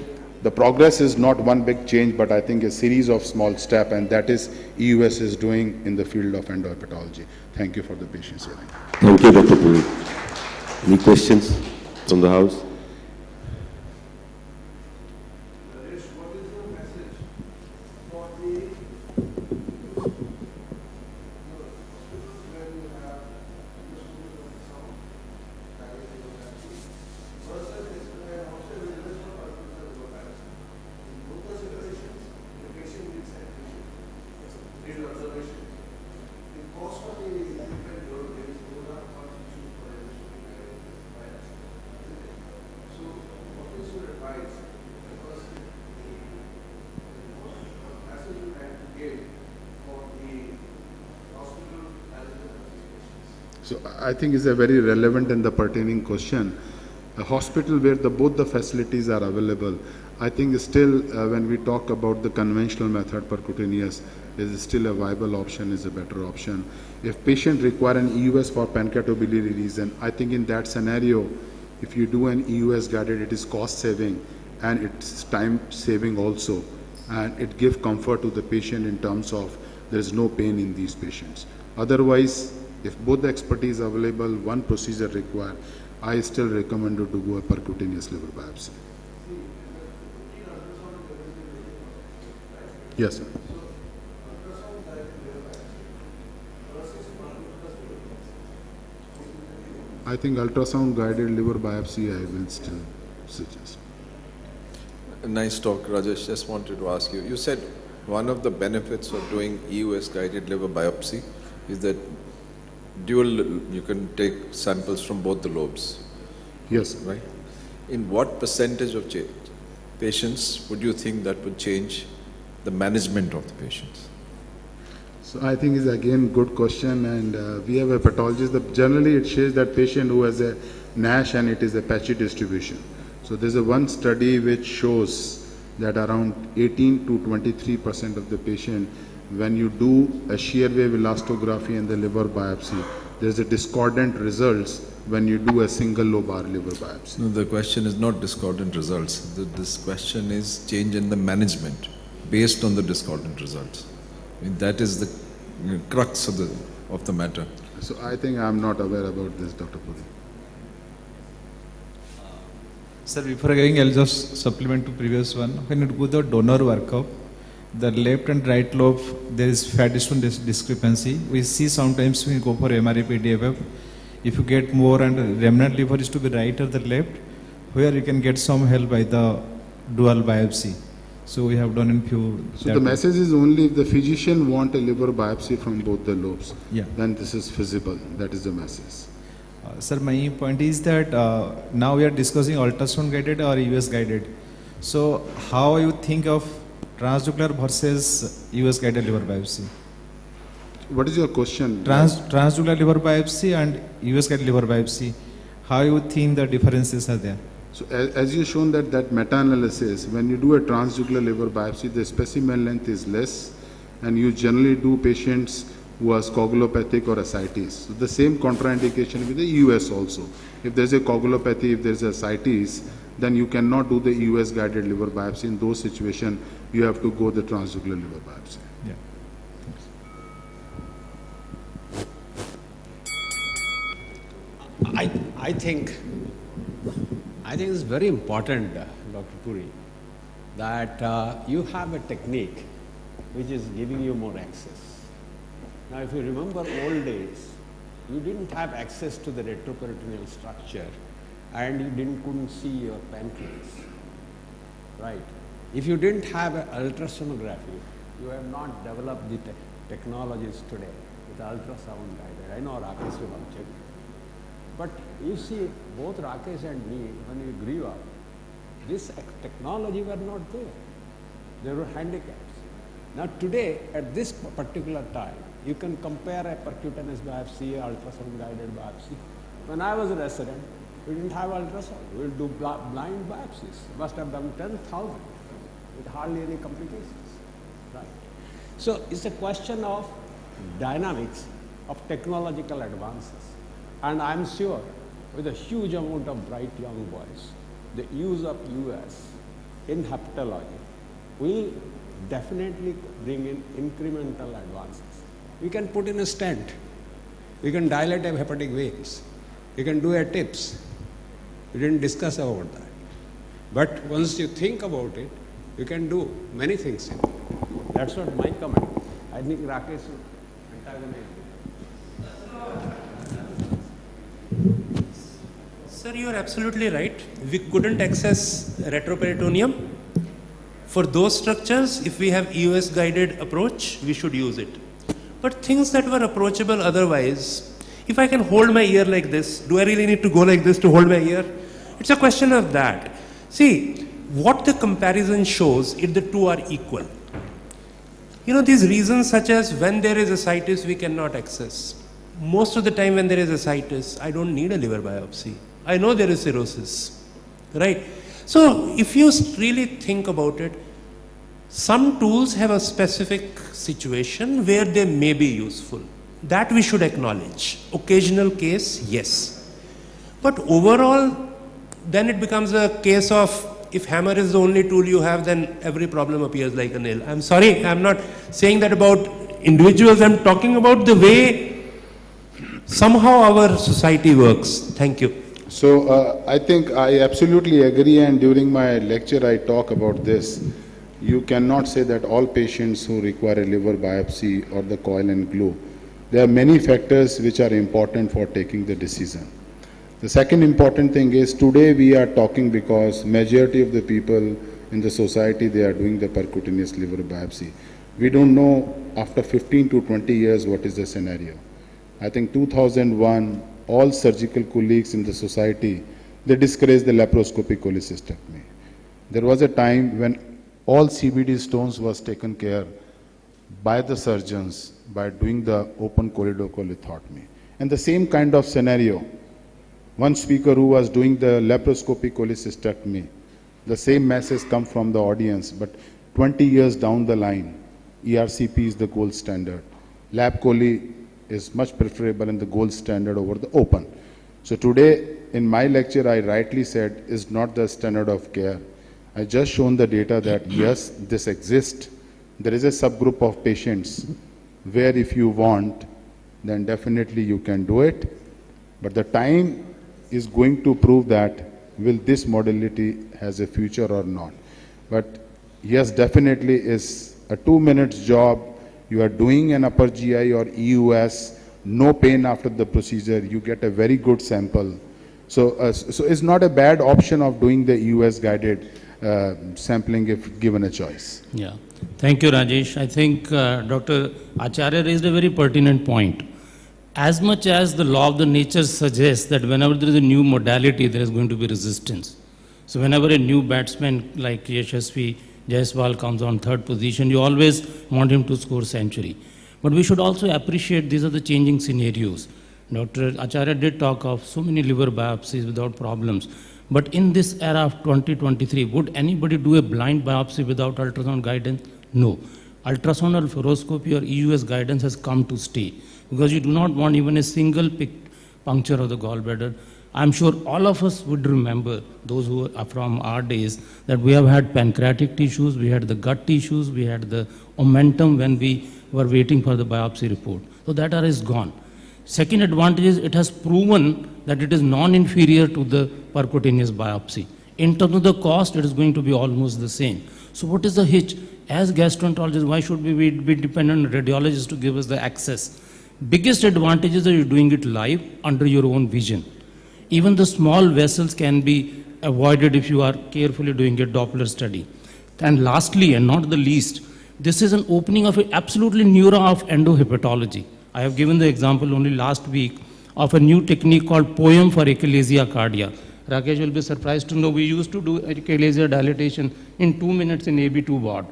the progress is not one big change, but I think a series of small steps, and that is EUS is doing in the field of endohepatology. Thank you for the patience hearing. Thank you, Dr. Puri. Any questions from the House? So I think it's a very relevant and the pertaining question. A hospital where both the facilities are available, I think still when we talk about the conventional method percutaneous is still a viable option, is a better option. If patient require an EUS for pancreatobiliary reason, I think in that scenario, if you do an EUS guided, it is cost saving and it's time saving also, and it gives comfort to the patient in terms of there is no pain in these patients. Otherwise, if both the expertise available, one procedure required, I still recommend you to go a percutaneous liver biopsy. Yes, sir. I think ultrasound guided liver biopsy I will still suggest. Nice talk, Rajesh. Just wanted to ask you, you said one of the benefits of doing EUS guided liver biopsy is that you can take samples from both the lobes. Yes. Right? In what percentage of patients would you think that would change the management of the patients? So I think is again good question, and we have a pathologist that generally it shows that patient who has a NASH and it is a patchy distribution. So there's a one study which shows that around 18 to 23% of the patient, when you do a shear wave elastography and the liver biopsy, there's a discordant results when you do a single lobar liver biopsy. No, the question is not discordant results. This question is change in the management based on the discordant results. I mean, that is the crux of the of the matter. So I think I'm not aware about this, Dr. Puri. Sir, before going, I'll just supplement to previous one. When you do the donor workup, the left and right lobe, there is fat stone discrepancy. We see sometimes when you go for MRI PDFF, if you get more and remnant liver is to be right or the left, where you can get some help by the dual biopsy. So we have done in few. So the message is only if the physician want a liver biopsy from both the lobes, yeah, then this is feasible. That is the message. Sir, my point is that now we are discussing ultrasound guided or US guided. So how you think of transnuclear versus US guided liver biopsy? What is your question? Transnuclear liver biopsy and US guided liver biopsy. How you think the differences are there? So as you shown that meta-analysis, when you do a transnuclear liver biopsy, the specimen length is less, and you generally do patients who has coagulopathic or ascites. So the same contraindication with the US also. If there's a coagulopathy, if there's ascites, then you cannot do the US guided liver biopsy. In those situations, you have to go the transnuclear liver biopsy. Yeah. I think it's very important, Dr. Puri, that you have a technique which is giving you more access. Now, if you remember old days, you didn't have access to the retroperitoneal structure and you couldn't see your pancreas, right? If you didn't have an ultrasonography, you have not developed the technologies today with ultrasound guided. I know Rakesh will object. But you see, both Rakesh and me, when we grew up, this technology were not there. There were handicaps. Now today, at this particular time, you can compare a percutaneous biopsy, ultrasound guided biopsy. When I was a resident, we didn't have ultrasound. We would do blind biopsies. Must have done 10,000 with hardly any complications, right? So it's a question of dynamics of technological advances. And I'm sure with a huge amount of bright young boys, the use of US in hepatology will definitely bring in incremental advances. You can put in a stent, you can dilate a hepatic veins, you can do a TIPS. We didn't discuss about that. But once you think about it, you can do many things in it. That's what my comment. I think Rakesh will antagonize me. Sir, you are absolutely right. We couldn't access retroperitoneum. For those structures, if we have EOS guided approach, we should use it. But things that were approachable otherwise, if I can hold my ear like this, do I really need to go like this to hold my ear? It's a question of that. See, what the comparison shows is the two are equal. You know, these reasons such as when there is ascites, we cannot access. Most of the time when there is ascites, I don't need a liver biopsy. I know there is cirrhosis, right? So if you really think about it, some tools have a specific situation where they may be useful. That we should acknowledge. Occasional case, yes. But overall, then it becomes a case of if hammer is the only tool you have, then every problem appears like a nail. I'm sorry, I'm not saying that about individuals. I'm talking about the way somehow our society works. Thank you. So I think I absolutely agree, and during my lecture I talk about this. You cannot say that all patients who require a liver biopsy or the coil and glue. There are many factors which are important for taking the decision. The second important thing is today we are talking because majority of the people in the society, they are doing the percutaneous liver biopsy. We don't know after 15 to 20 years what is the scenario. I think 2001, all surgical colleagues in the society, they discouraged the laparoscopic cholecystectomy. There was a time when all CVD stones was taken care by the surgeons by doing the open choledocholicolectomy. And the same kind of scenario, one speaker who was doing the laparoscopic cholecystectomy, the same message come from the audience, but 20 years down the line, ERCP is the gold standard. Lap chole is much preferable and the gold standard over the open. So today, in my lecture, I rightly said is not the standard of care. I just shown the data that yes, this exists. There is a subgroup of patients where if you want, then definitely you can do it. But the time is going to prove that will this modality has a future or not. But yes, definitely is a 2 minutes job. You are doing an upper GI or EUS, no pain after the procedure, you get a very good sample. So, so it's not a bad option of doing the EUS guided sampling if given a choice. Yeah, thank you, Rajesh. I think Dr. Acharya raised a very pertinent point. As much as the law of the nature suggests that whenever there is a new modality, there is going to be resistance. So whenever a new batsman like Yashasvi Jaiswal comes on third position, you always want him to score century. But we should also appreciate these are the changing scenarios. Dr. Acharya did talk of so many liver biopsies without problems. But in this era of 2023, would anybody do a blind biopsy without ultrasound guidance? No. Ultrasonal fluoroscopy or EUS guidance has come to stay, because you do not want even a single puncture of the gallbladder. I'm sure all of us would remember, those who are from our days, that we have had pancreatic tissues, we had the gut tissues, we had the omentum when we were waiting for the biopsy report. So that era is gone. Second advantage is it has proven that it is non-inferior to the percutaneous biopsy. In terms of the cost, it is going to be almost the same. So what is the hitch? As gastroenterologists, why should we be dependent on radiologists to give us the access? Biggest advantage is that you're doing it live under your own vision. Even the small vessels can be avoided if you are carefully doing a Doppler study. And lastly, and not the least, this is an opening of an absolutely new era of endohepatology. I have given the example only last week of a new technique called POEM for achalasia cardia. Rakesh will be surprised to know we used to do achalasia dilatation in 2 minutes in AB2 ward.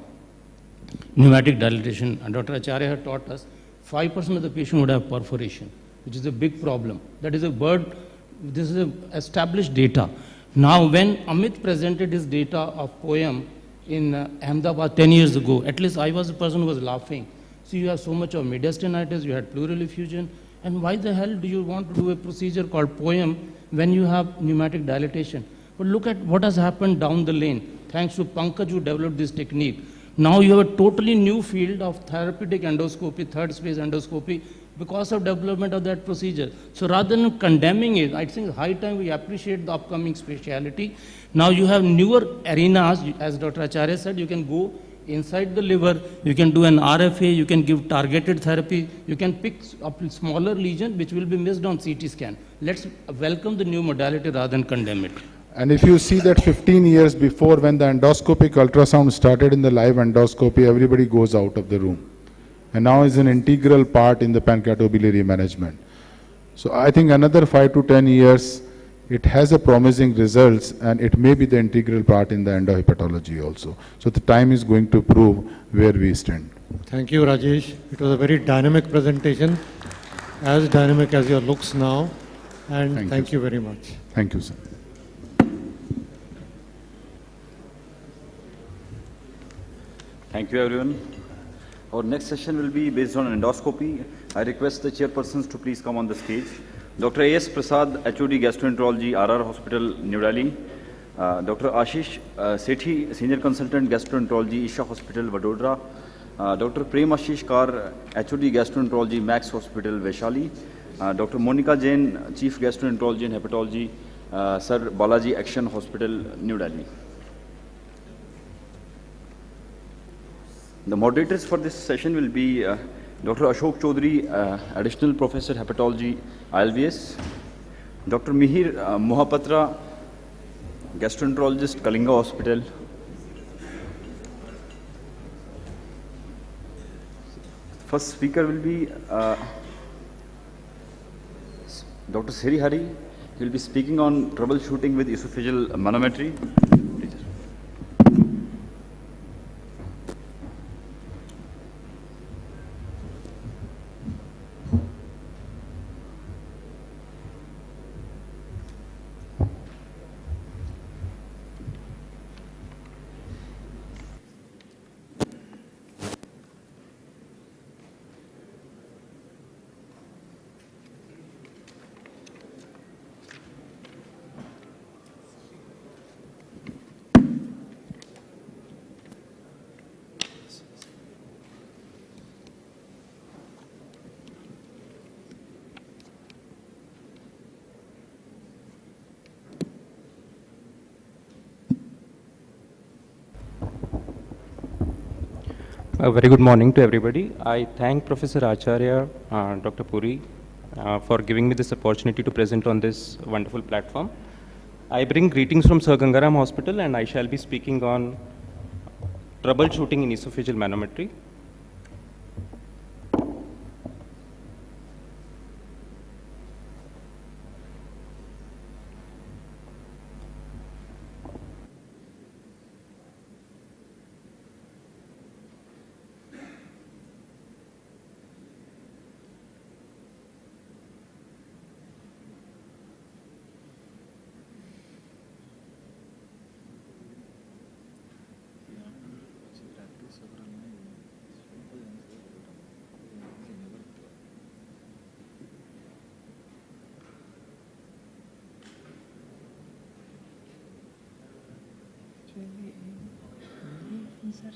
Pneumatic dilatation, and Dr. Acharya had taught us 5% of the patient would have perforation, which is a big problem. That is a bird, this is established data. Now, when Amit presented his data of POEM in Ahmedabad 10 years ago, at least I was the person who was laughing. So you have so much of mediastinitis, you had pleural effusion, and why the hell do you want to do a procedure called POEM when you have pneumatic dilatation? But look at what has happened down the lane, thanks to Pankaj who developed this technique. Now you have a totally new field of therapeutic endoscopy, third space endoscopy, because of development of that procedure. So rather than condemning it, I think it's high time we appreciate the upcoming speciality. Now you have newer arenas, as Dr. Acharya said, you can go inside the liver, you can do an RFA, you can give targeted therapy, you can pick up smaller lesion which will be missed on CT scan. Let's welcome the new modality rather than condemn it. And if you see that 15 years before, when the endoscopic ultrasound started in the live endoscopy, everybody goes out of the room. And now is an integral part in the pancreatobiliary management. So I think another 5 to 10 years, it has a promising results, and it may be the integral part in the endohepatology also. So the time is going to prove where we stand. Thank you, Rajesh. It was a very dynamic presentation, as dynamic as your looks now. And thank you very much. Thank you, sir. Thank you, everyone. Our next session will be based on endoscopy. I request the chairpersons to please come on the stage. Dr. A.S. Prasad, HOD Gastroenterology, RR Hospital, New Delhi. Dr. Ashish Sethi, Senior Consultant Gastroenterology, Isha Hospital, Vadodara. Dr. Prem Ashish Kar, HOD Gastroenterology, Max Hospital, Vaishali. Dr. Monica Jain, Chief Gastroenterology and Hepatology, Sir Balaji Action Hospital, New Delhi. The moderators for this session will be Dr. Ashok Chaudhary, Additional Professor Hepatology, ILBS. Dr. Mihir Mohapatra, Gastroenterologist, Kalinga Hospital. First speaker will be Dr. Siri Hari. He will be speaking on troubleshooting with esophageal manometry. A very good morning to everybody. I thank Professor Acharya, Dr. Puri, for giving me this opportunity to present on this wonderful platform. I bring greetings from Sir Gangaram Hospital, and I shall be speaking on troubleshooting in esophageal manometry.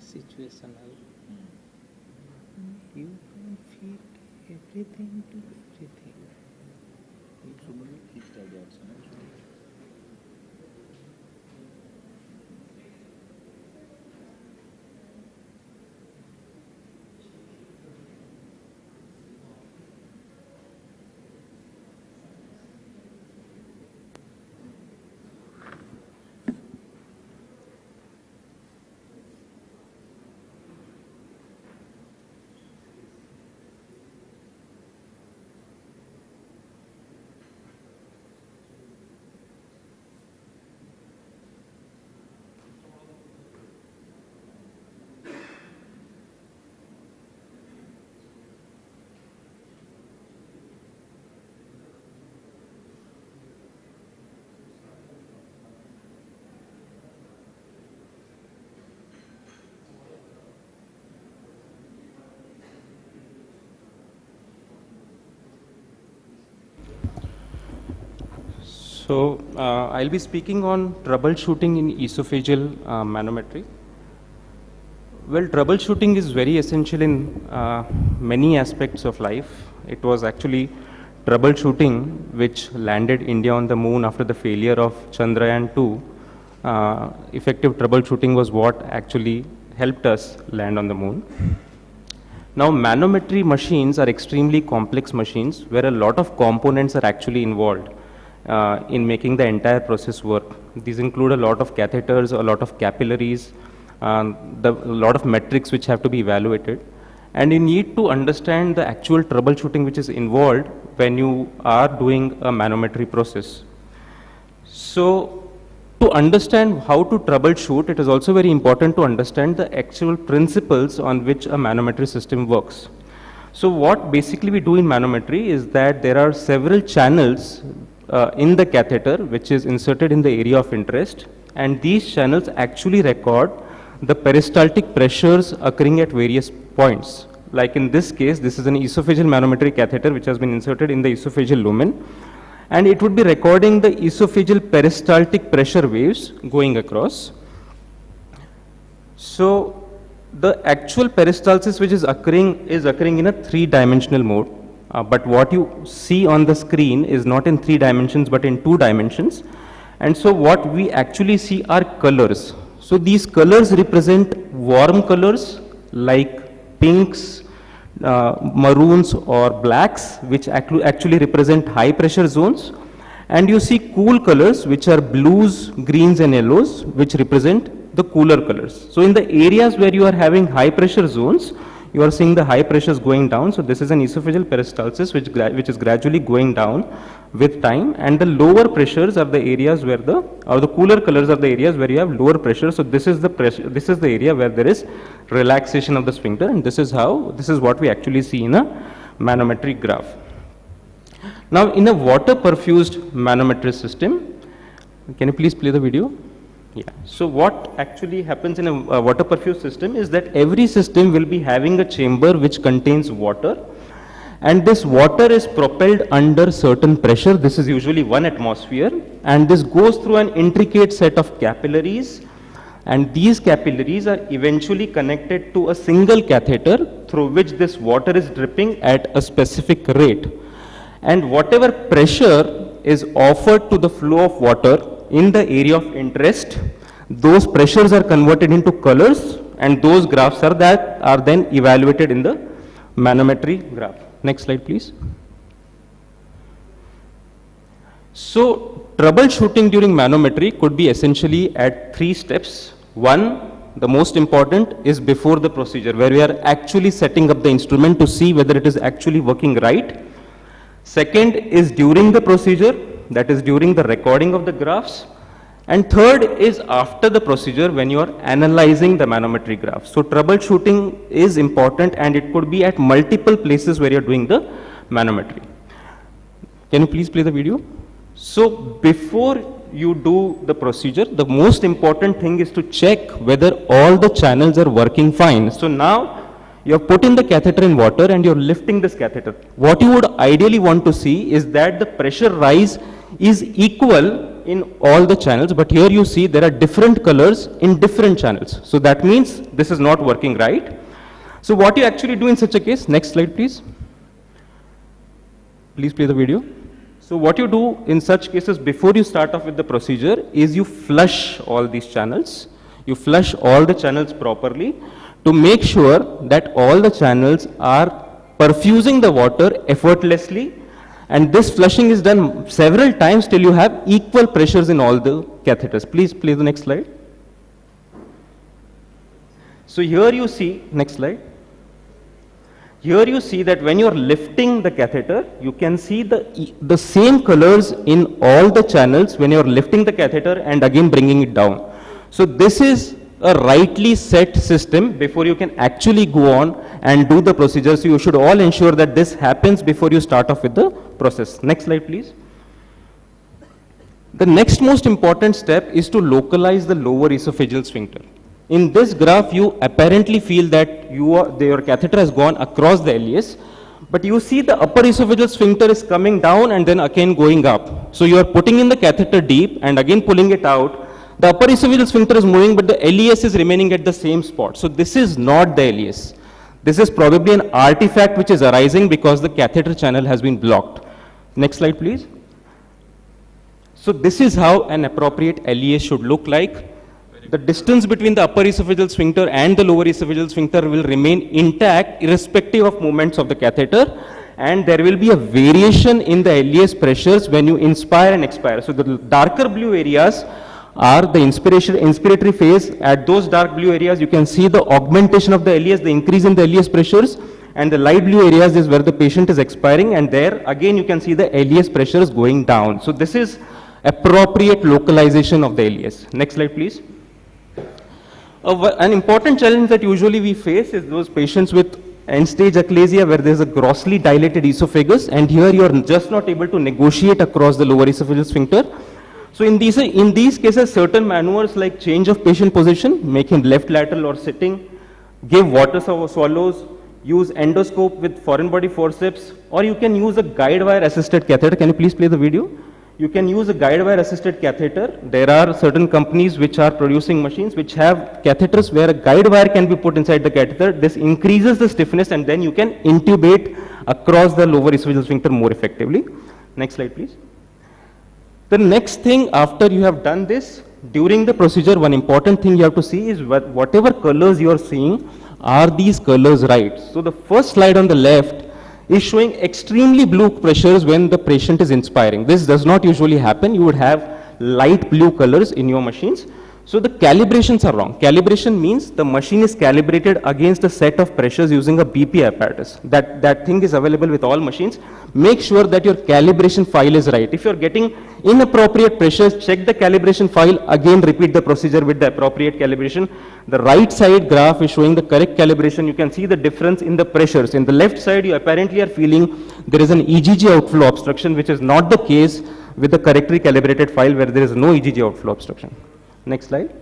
Situational. You can fit everything to everything. So, I'll be speaking on troubleshooting in esophageal manometry. Well, troubleshooting is very essential in many aspects of life. It was actually troubleshooting which landed India on the moon after the failure of Chandrayaan-2. Effective troubleshooting was what actually helped us land on the moon. Now, manometry machines are extremely complex machines where a lot of components are actually involved in making the entire process work. These include a lot of catheters, a lot of capillaries, a lot of metrics which have to be evaluated. And you need to understand the actual troubleshooting which is involved when you are doing a manometry process. So, to understand how to troubleshoot, it is also very important to understand the actual principles on which a manometry system works. So, what basically we do in manometry is that there are several channels in the catheter which is inserted in the area of interest, and these channels actually record the peristaltic pressures occurring at various points. Like in this case, this is an esophageal manometry catheter which has been inserted in the esophageal lumen, and it would be recording the esophageal peristaltic pressure waves going across. So the actual peristalsis which is occurring in a three-dimensional mode. But what you see on the screen is not in 3 dimensions but in 2 dimensions. And so what we actually see are colors. So these colors represent warm colors like pinks, maroons or blacks, which actually represent high pressure zones. And you see cool colors which are blues, greens and yellows, which represent the cooler colors. So in the areas where you are having high pressure zones, you are seeing the high pressures going down. So this is an esophageal peristalsis which is gradually going down with time, and the lower pressures are the areas where the cooler colors are the areas where you have lower pressure. So this is the pressure, this is the area where there is relaxation of the sphincter, and this is what we actually see in a manometry graph. Now in a water perfused manometry system, can you please play the video? Yeah. So what actually happens in a water perfused system is that every system will be having a chamber which contains water, and this water is propelled under certain pressure. This is usually 1 atmosphere, and this goes through an intricate set of capillaries, and these capillaries are eventually connected to a single catheter through which this water is dripping at a specific rate. And whatever pressure is offered to the flow of water in the area of interest, those pressures are converted into colors, and those graphs are then evaluated in the manometry graph. Next slide, please. So troubleshooting during manometry could be essentially at 3 steps. One, the most important, is before the procedure, where we are actually setting up the instrument to see whether it is actually working right. Second is during the procedure, that is during the recording of the graphs. And third is after the procedure when you are analyzing the manometry graph. So troubleshooting is important, and it could be at multiple places where you are doing the manometry. Can you please play the video? So before you do the procedure, the most important thing is to check whether all the channels are working fine. So now you have put in the catheter in water and you're lifting this catheter. What you would ideally want to see is that the pressure rise is equal in all the channels, but here you see there are different colors in different channels. So that means this is not working right. So what you actually do in such a case, next slide please. Please play the video. So what you do in such cases before you start off with the procedure is you flush all these channels. You flush all the channels properly to make sure that all the channels are perfusing the water effortlessly, and this flushing is done several times till you have equal pressures in all the catheters. Please play the next slide. So here you see, next slide. Here you see that when you are lifting the catheter, you can see the same colors in all the channels when you are lifting the catheter and again bringing it down. So this is a rightly set system before you can actually go on and do the procedure. So you should all ensure that this happens before you start off with the process. Next slide please. The next most important step is to localize the lower esophageal sphincter. In this graph, you apparently feel that your catheter has gone across the LES, but you see the upper esophageal sphincter is coming down and then again going up. So you are putting in the catheter deep and again pulling it out. The upper esophageal sphincter is moving, but the LES is remaining at the same spot. So this is not the LES. This is probably an artifact which is arising because the catheter channel has been blocked. Next slide, please. So this is how an appropriate LES should look like. The distance between the upper esophageal sphincter and the lower esophageal sphincter will remain intact irrespective of movements of the catheter, and there will be a variation in the LES pressures when you inspire and expire. So the darker blue areas are the inspiratory phase. At those dark blue areas you can see the augmentation of the LES, the increase in the LES pressures, and the light blue areas is where the patient is expiring, and there again you can see the LES pressures going down. So this is appropriate localization of the LES. Next slide please. An important challenge that usually we face is those patients with end-stage achalasia where there is a grossly dilated esophagus, and here you are just not able to negotiate across the lower esophageal sphincter. So in these cases, certain maneuvers like change of patient position, make him left lateral or sitting, give water swallows, use endoscope with foreign body forceps, or you can use a guide wire assisted catheter. Can you please play the video? You can use a guide wire assisted catheter. There are certain companies which are producing machines which have catheters where a guide wire can be put inside the catheter. This increases the stiffness and then you can intubate across the lower esophageal sphincter more effectively. Next slide please. The next thing after you have done this, during the procedure, one important thing you have to see is whatever colors you are seeing, are these colors right? So the first slide on the left is showing extremely blue pressures when the patient is inspiring. This does not usually happen. You would have light blue colors in your machines. So the calibrations are wrong. Calibration means the machine is calibrated against a set of pressures using a BP apparatus. That thing is available with all machines. Make sure that your calibration file is right. If you are getting inappropriate pressures, check the calibration file, again repeat the procedure with the appropriate calibration. The right side graph is showing the correct calibration. You can see the difference in the pressures. In the left side, you apparently are feeling there is an EGG outflow obstruction, which is not the case with the correctly calibrated file where there is no EGG outflow obstruction. Next slide.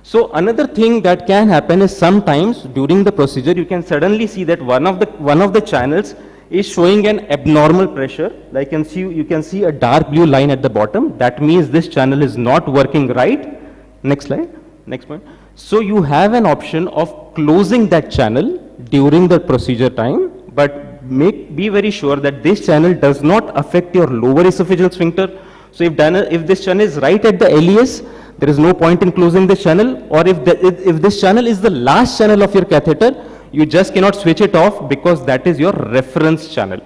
So another thing that can happen is sometimes during the procedure you can suddenly see that one of the channels is showing an abnormal pressure. Like you can see a dark blue line at the bottom. That means this channel is not working right. Next slide. Next point. So you have an option of closing that channel during the procedure time, but be very sure that this channel does not affect your lower esophageal sphincter. So if this channel is right at the LES, There is no point in closing this channel, or if this channel is the last channel of your catheter, you just cannot switch it off because that is your reference channel.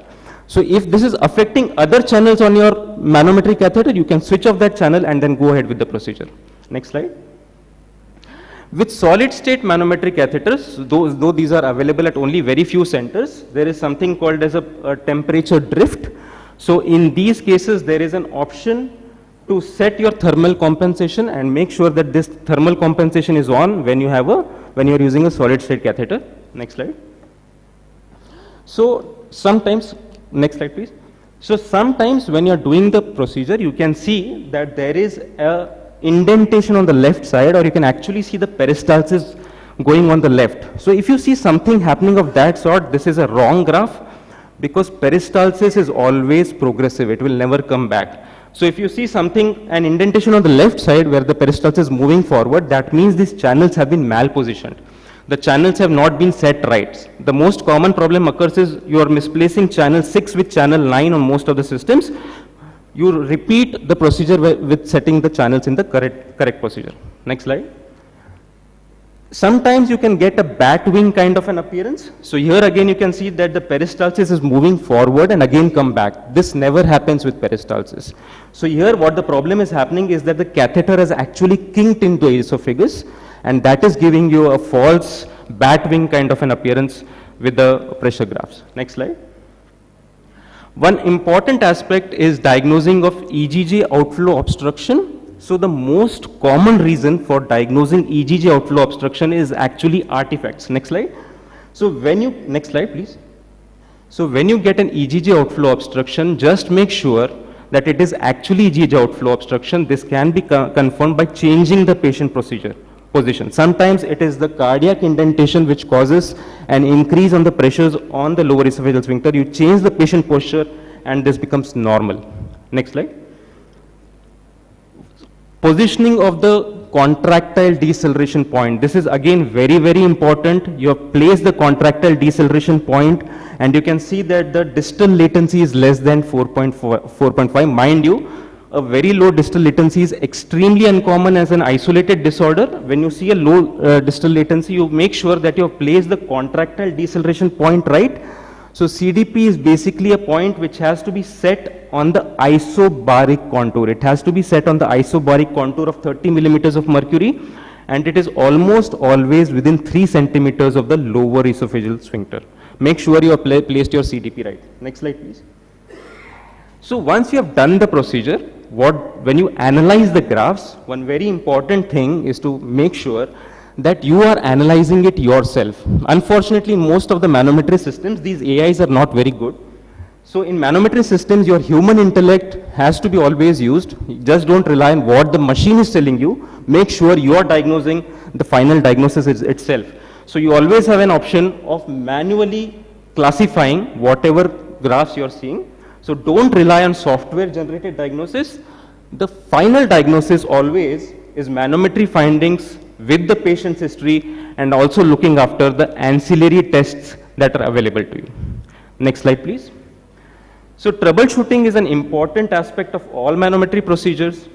So if this is affecting other channels on your manometry catheter, you can switch off that channel and then go ahead with the procedure. Next slide. With solid state manometry catheters, though these are available at only very few centers, there is something called as a temperature drift. So in these cases, there is an option to set your thermal compensation and make sure that this thermal compensation is on when you are using a solid state catheter. Next slide. So sometimes, next slide please. So sometimes when you are doing the procedure, you can see that there is a indentation on the left side, or you can actually see the peristalsis going on the left. So if you see something happening of that sort, this is a wrong graph, because peristalsis is always progressive, it will never come back. So if you see something, an indentation on the left side where the peristalsis is moving forward, that means these channels have been malpositioned. The channels have not been set right. The most common problem occurs is you are misplacing channel 6 with channel 9 on most of the systems. You repeat the procedure with setting the channels in the correct procedure. Next slide. Sometimes you can get a bat wing kind of an appearance. So here again you can see that the peristalsis is moving forward and again come back. This never happens with peristalsis. So here what the problem is happening is that the catheter is actually kinked into the esophagus, and that is giving you a false bat wing kind of an appearance with the pressure graphs. Next slide. One important aspect is diagnosing of EGJ outflow obstruction. So the most common reason for diagnosing EGJ outflow obstruction is actually artifacts. Next slide. So when you, next slide please. So when you get an EGJ outflow obstruction, just make sure that it is actually EGJ outflow obstruction. This can be confirmed by changing the patient position. Sometimes it is the cardiac indentation which causes an increase on the pressures on the lower esophageal sphincter. You change the patient posture and this becomes normal. Next slide. Positioning of the contractile deceleration point. This is again very, very important. You have placed the contractile deceleration point and you can see that the distal latency is less than 4.5. Mind you, a very low distal latency is extremely uncommon as an isolated disorder. When you see a low distal latency, you make sure that you have placed the contractile deceleration point right. So CDP is basically a point which has to be set on the isobaric contour. It has to be set on the isobaric contour of 30 millimeters of mercury, and it is almost always within 3 centimeters of the lower esophageal sphincter. Make sure you have placed your CDP right. Next slide please. So once you have done the procedure, when you analyze the graphs, one very important thing is to make sure that you are analyzing it yourself. Unfortunately, in most of the manometry systems, these AIs are not very good. So in manometry systems, your human intellect has to be always used. Just don't rely on what the machine is telling you. Make sure you are diagnosing the final diagnosis itself. So you always have an option of manually classifying whatever graphs you are seeing. So don't rely on software generated diagnosis. The final diagnosis always is manometry findings with the patient's history and also looking after the ancillary tests that are available to you. Next slide please. So troubleshooting is an important aspect of all manometry procedures.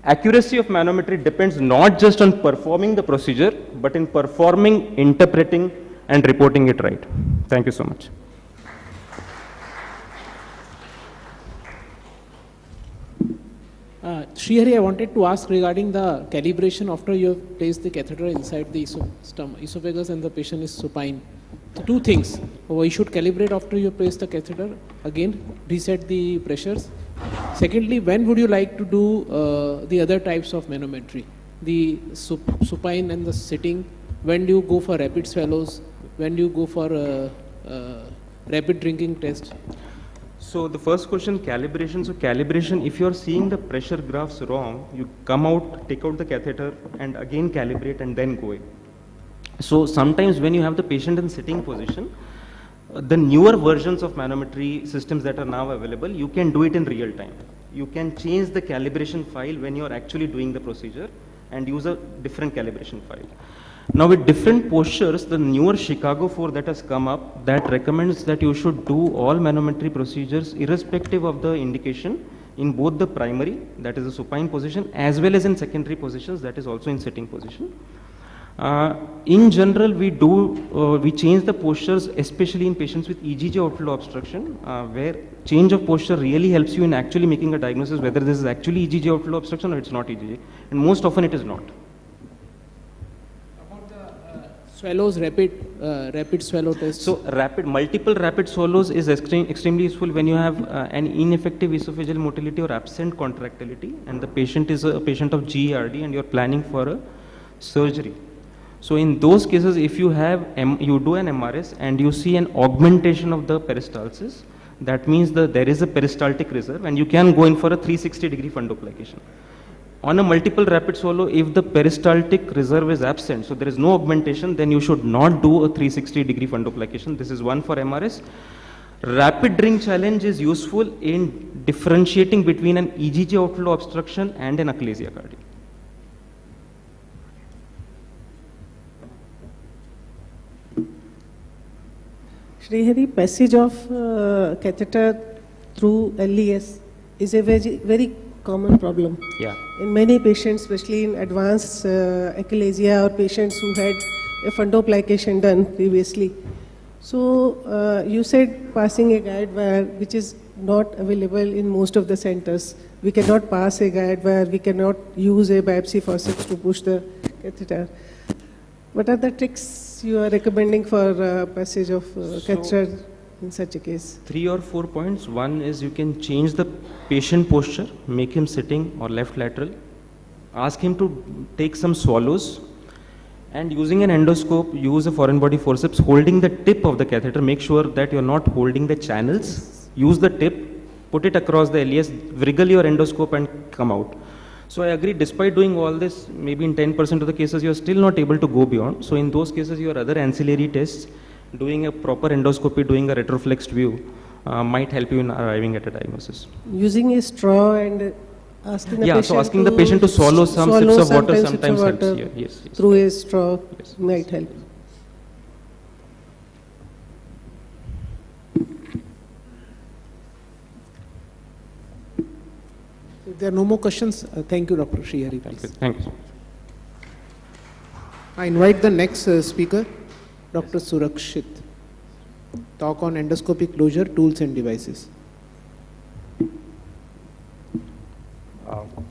Accuracy of manometry depends not just on performing the procedure, but in performing, interpreting and reporting it right. Thank you so much. Srihari, I wanted to ask regarding the calibration after you have placed the catheter inside the esophagus and the patient is supine. So 2 things. You should calibrate after you place the catheter. Again, reset the pressures. Secondly, when would you like to do the other types of manometry? The supine and the sitting. When do you go for rapid swallows? When do you go for rapid drinking test? So the first question, calibration. So calibration, if you are seeing the pressure graphs wrong, you come out, take out the catheter and again calibrate and then go in. So sometimes when you have the patient in sitting position, the newer versions of manometry systems that are now available, you can do it in real time. You can change the calibration file when you are actually doing the procedure and use a different calibration file. Now with different postures, the newer Chicago 4 that has come up, that recommends that you should do all manometry procedures irrespective of the indication in both the primary, that is the supine position, as well as in secondary positions, that is also in sitting position. In general, we change the postures, especially in patients with EGJ outflow obstruction, where change of posture really helps you in actually making a diagnosis whether this is actually EGJ outflow obstruction or it's not EGJ, and most often it is not. Swallows, rapid swallow test. So multiple rapid swallows is extremely useful when you have an ineffective esophageal motility or absent contractility, and the patient is a patient of GERD and you're planning for a surgery. So in those cases, if you have you do an MRS and you see an augmentation of the peristalsis, that means that there is a peristaltic reserve and you can go in for a 360-degree fundoplication. On a multiple rapid swallow, if the peristaltic reserve is absent, so there is no augmentation, then you should not do a 360-degree fundoplication. This is one for MRS. Rapid drink challenge is useful in differentiating between an EGJ outflow obstruction and an achalasia cardia. Srihari, passage of catheter through LES is a very common problem. Yeah. In many patients, especially in advanced achalasia or patients who had a fundoplication done previously. So you said passing a guide wire, which is not available in most of the centers. We cannot pass a guide wire, we cannot use a biopsy forceps to push the catheter. What are the tricks you are recommending for passage of catheter in such a case? 3 or 4 points. One is you can change the patient posture, make him sitting or left lateral, ask him to take some swallows, and using an endoscope, use a foreign body forceps, holding the tip of the catheter, make sure that you're not holding the channels, use the tip, put it across the LES, wriggle your endoscope and come out. So I agree, despite doing all this, maybe in 10% of the cases, you're still not able to go beyond. So in those cases, your other ancillary tests, doing a proper endoscopy, doing a retroflexed view, might help you in arriving at a diagnosis. Using a straw and asking the patient so asking the patient to swallow some sips of water sometimes helps. Yeah, yes, through a straw might help. If there are no more questions, thank you, Dr. Srihari. Thank you. I invite the next speaker, Dr. Surakshit. Talk on endoscopic closure, tools and devices.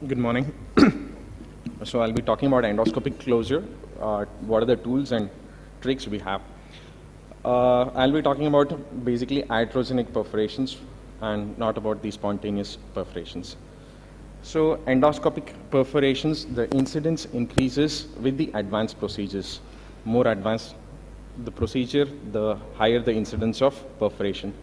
Good morning. So I'll be talking about endoscopic closure, what are the tools and tricks we have. I'll be talking about basically iatrogenic perforations and not about the spontaneous perforations. So endoscopic perforations, the incidence increases with the advanced procedures. More advanced the procedure, the higher the incidence of perforation.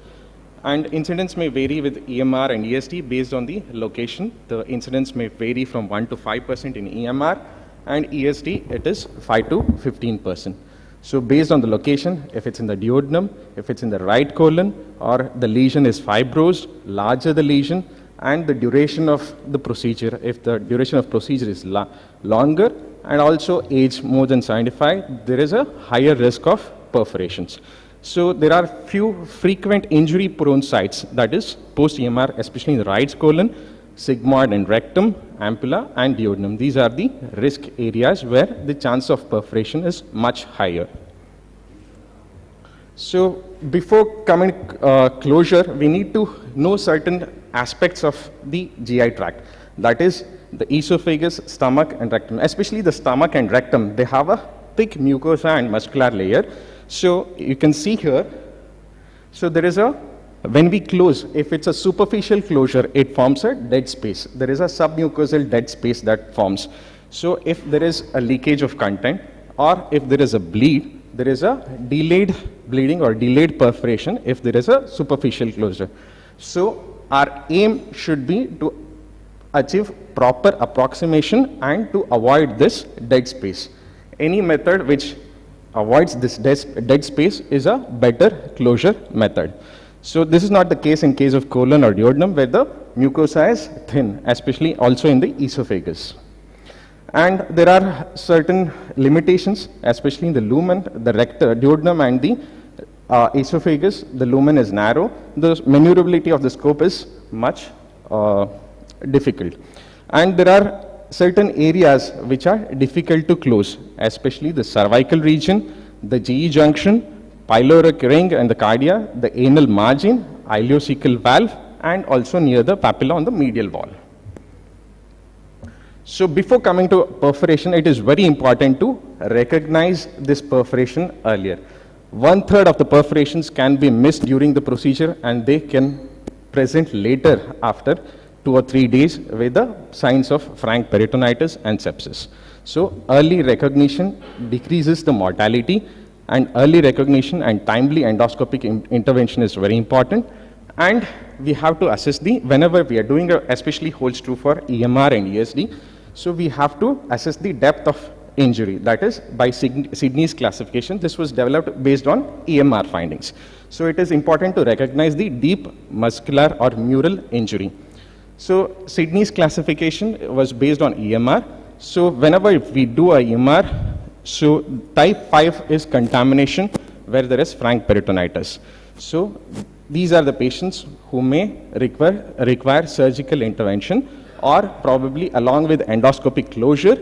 And incidence may vary with EMR and ESD based on the location. The incidence may vary from 1 to 5% in EMR, and ESD it is 5 to 15%. So based on the location, if it's in the duodenum, if it's in the right colon, or the lesion is fibrosed, larger the lesion, and the duration of the procedure, if the duration of procedure is longer, and also age more than 75, there is a higher risk of perforations. So there are few frequent injury prone sites, that is post-EMR, especially in the right colon, sigmoid and rectum, ampulla and duodenum. These are the risk areas where the chance of perforation is much higher. So before coming closure, we need to know certain aspects of the GI tract. That is the esophagus, stomach and rectum. Especially the stomach and rectum, they have a thick mucosa and muscular layer. So you can see here, so there is a, when we close, if it's a superficial closure, it forms a dead space. There is a submucosal dead space that forms. So if there is a leakage of content, or if there is a bleed, there is a delayed bleeding or delayed perforation if there is a superficial closure. So our aim should be to achieve proper approximation and to avoid this dead space. Any method which avoids this dead space is a better closure method. So this is not the case in case of colon or duodenum, where the mucosa is thin, especially also in the esophagus. And there are certain limitations, especially in the lumen, the duodenum and the esophagus. The lumen is narrow. The maneuverability of the scope is much difficult. And there are certain areas which are difficult to close, especially the cervical region, the GE junction, pyloric ring and the cardia, the anal margin, ileocecal valve, and also near the papilla on the medial wall. So before coming to perforation, it is very important to recognize this perforation earlier. 1/3 of the perforations can be missed during the procedure and they can present later after 2 or 3 days with the signs of frank peritonitis and sepsis. So early recognition decreases the mortality, and early recognition and timely endoscopic intervention is very important. And we have to assess whenever we are doing, especially holds true for EMR and ESD, so we have to assess the depth of injury. That is by Sydney's classification. This was developed based on EMR findings. So it is important to recognize the deep muscular or mural injury. So Sydney's classification was based on EMR. So whenever we do a EMR, so type 5 is contamination where there is frank peritonitis. So these are the patients who may require surgical intervention, or probably along with endoscopic closure,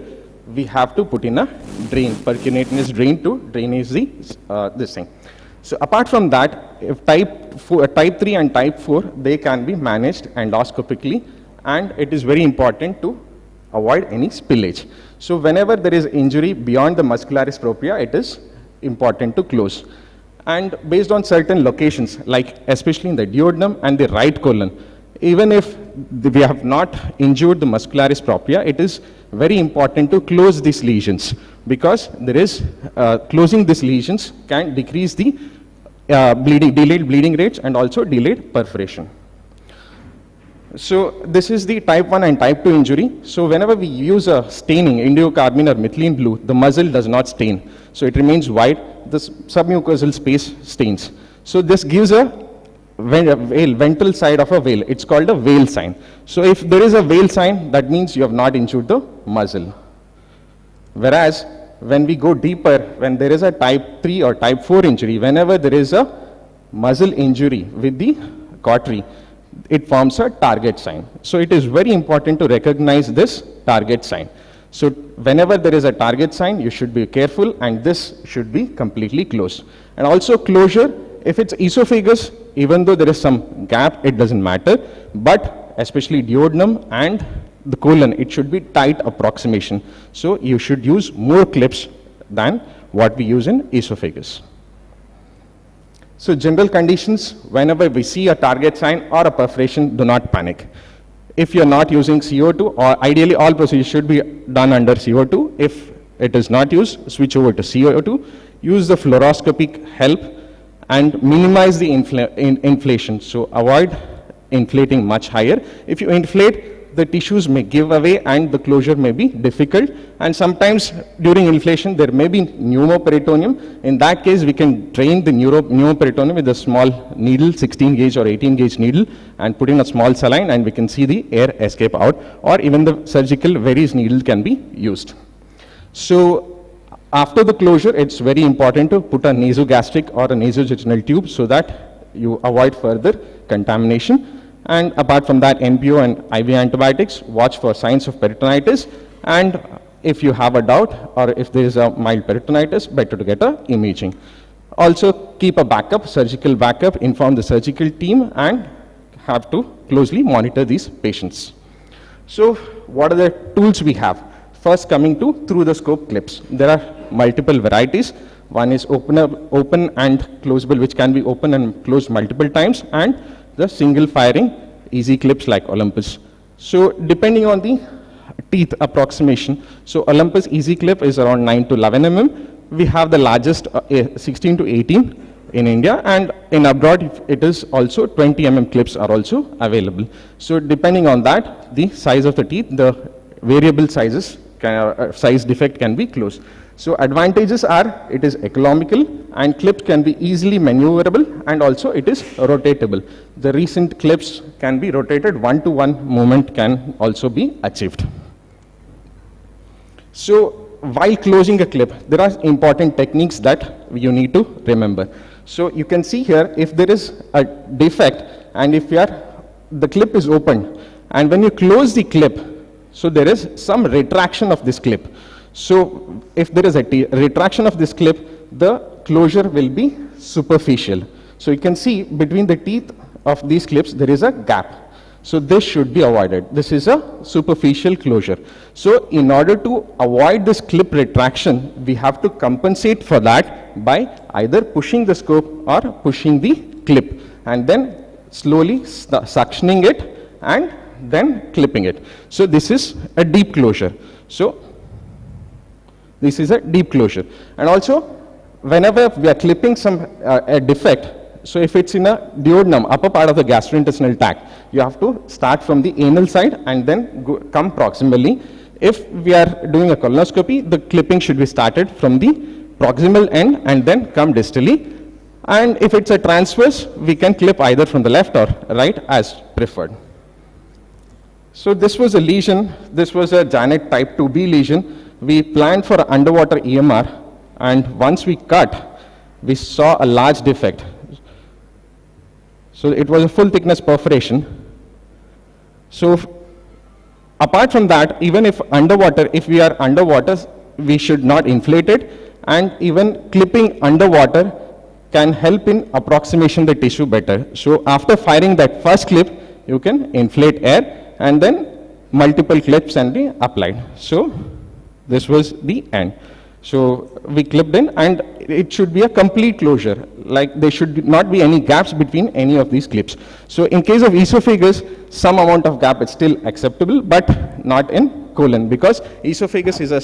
we have to put in a drain, percutaneous drain to drainage this thing. So apart from that, if type 3 and type 4, they can be managed endoscopically, and it is very important to avoid any spillage. So whenever there is injury beyond the muscularis propria, it is important to close. And based on certain locations, like especially in the duodenum and the right colon, even if we have not injured the muscularis propria, it is very important to close these lesions, because there is closing these lesions can decrease the delayed bleeding rates and also delayed perforation. So this is the type 1 and type 2 injury. So whenever we use a staining, indiocarbamine or methylene blue, the muzzle does not stain. So it remains white, the submucosal space stains. So this gives a ventral side of a veil. It's called a veil sign. So if there is a veil sign, that means you have not injured the muzzle. Whereas when we go deeper, when there is a type 3 or type 4 injury, whenever there is a muzzle injury with the cautery, it forms a target sign. So it is very important to recognize this target sign. So whenever there is a target sign, you should be careful, and this should be completely closed. And also closure, if it's esophagus, even though there is some gap, it doesn't matter, but especially duodenum and the colon, it should be tight approximation. So you should use more clips than what we use in esophagus. So general conditions, whenever we see a target sign or a perforation, do not panic. If you're not using CO2, or ideally all procedures should be done under CO2. If it is not used, switch over to CO2. Use the fluoroscopic help and minimize the inflation. So avoid inflating much higher. If you inflate, the tissues may give away and the closure may be difficult. And sometimes during inflation, there may be pneumoperitoneum. In that case, we can drain the pneumoperitoneum with a small needle, 16 gauge or 18 gauge needle, and put in a small saline, and we can see the air escape out. Or even the surgical Verey's needle can be used. So after the closure, it's very important to put a nasogastric or a nasojejunal tube so that you avoid further contamination. And apart from that, NPO and IV antibiotics, watch for signs of peritonitis. And if you have a doubt or if there is a mild peritonitis, better to get a imaging. Also keep a backup, surgical backup, inform the surgical team, and have to closely monitor these patients. So what are the tools we have? First, coming to through the scope clips. There are multiple varieties. One is open and closable, which can be open and closed multiple times, and the single firing easy clips like Olympus. So depending on the teeth approximation, so Olympus easy clip is around 9 to 11 mm. We have the largest 16 to 18 in India, and in abroad it is also 20 mm clips are also available. So depending on that, the size of the teeth, the variable sizes, size defect can be closed. So advantages are it is economical and clips can be easily maneuverable, and also it is rotatable. The recent clips can be rotated, one-to-one movement can also be achieved. So while closing a clip, there are important techniques that you need to remember. So you can see here, if there is a defect and if the clip is opened And when you close the clip, so there is some retraction of this clip. So if there is a retraction of this clip, the closure will be superficial. So you can see between the teeth of these clips, there is a gap. So this should be avoided. This is a superficial closure. So in order to avoid this clip retraction, we have to compensate for that by either pushing the scope or pushing the clip, and then slowly suctioning it and then clipping it. So this is a deep closure. So this is a deep closure. And also, whenever we are clipping a defect, so if it's in a duodenum, upper part of the gastrointestinal tract, you have to start from the anal side and then come proximally. If we are doing a colonoscopy, the clipping should be started from the proximal end and then come distally. And if it's a transverse, we can clip either from the left or right as preferred. So this was a lesion. This was a Janet type 2B lesion. We planned for underwater EMR, and once we cut, we saw a large defect. So it was a full thickness perforation. So apart from that, even if underwater, if we are underwater, we should not inflate it, and even clipping underwater can help in approximation the tissue better. So after firing that first clip, you can inflate air, and then multiple clips can be applied. So this was the end. So we clipped in, and it should be a complete closure. Like there should not be any gaps between any of these clips. So in case of esophagus, some amount of gap is still acceptable, but not in colon, because esophagus is a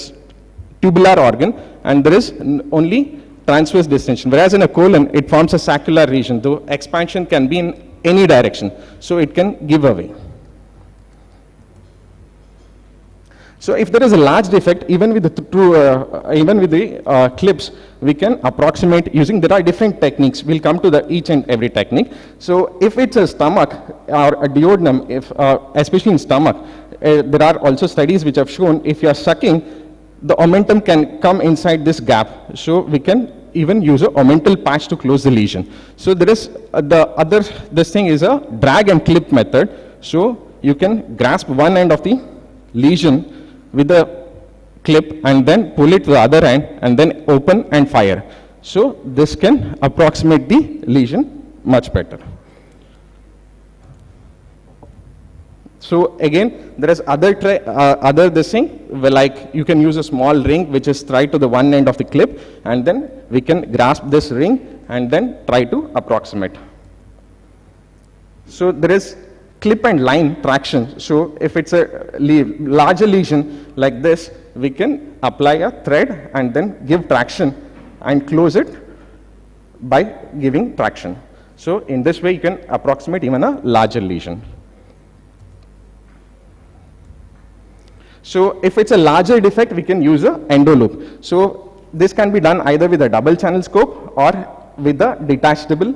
tubular organ and there is only transverse distension. Whereas in a colon, it forms a saccular region, though expansion can be in any direction. So it can give away. So if there is a large defect, even with the clips, we can approximate using, there are different techniques. We'll come to each and every technique. So if it's a stomach or a duodenum, especially in stomach, there are also studies which have shown if you are sucking, the omentum can come inside this gap. So we can even use a omental patch to close the lesion. So there is this thing is a drag and clip method. So you can grasp one end of the lesion with the clip and then pull it to the other end and then open and fire. So this can approximate the lesion much better. So again, there is other this thing, like you can use a small ring which is tied to the one end of the clip, and then we can grasp this ring and then try to approximate. So there is clip and line traction. So if it's a larger lesion like this, we can apply a thread and then give traction and close it by giving traction. So in this way, you can approximate even a larger lesion. So if it's a larger defect, we can use a endo loop. So this can be done either with a double channel scope or with a detachable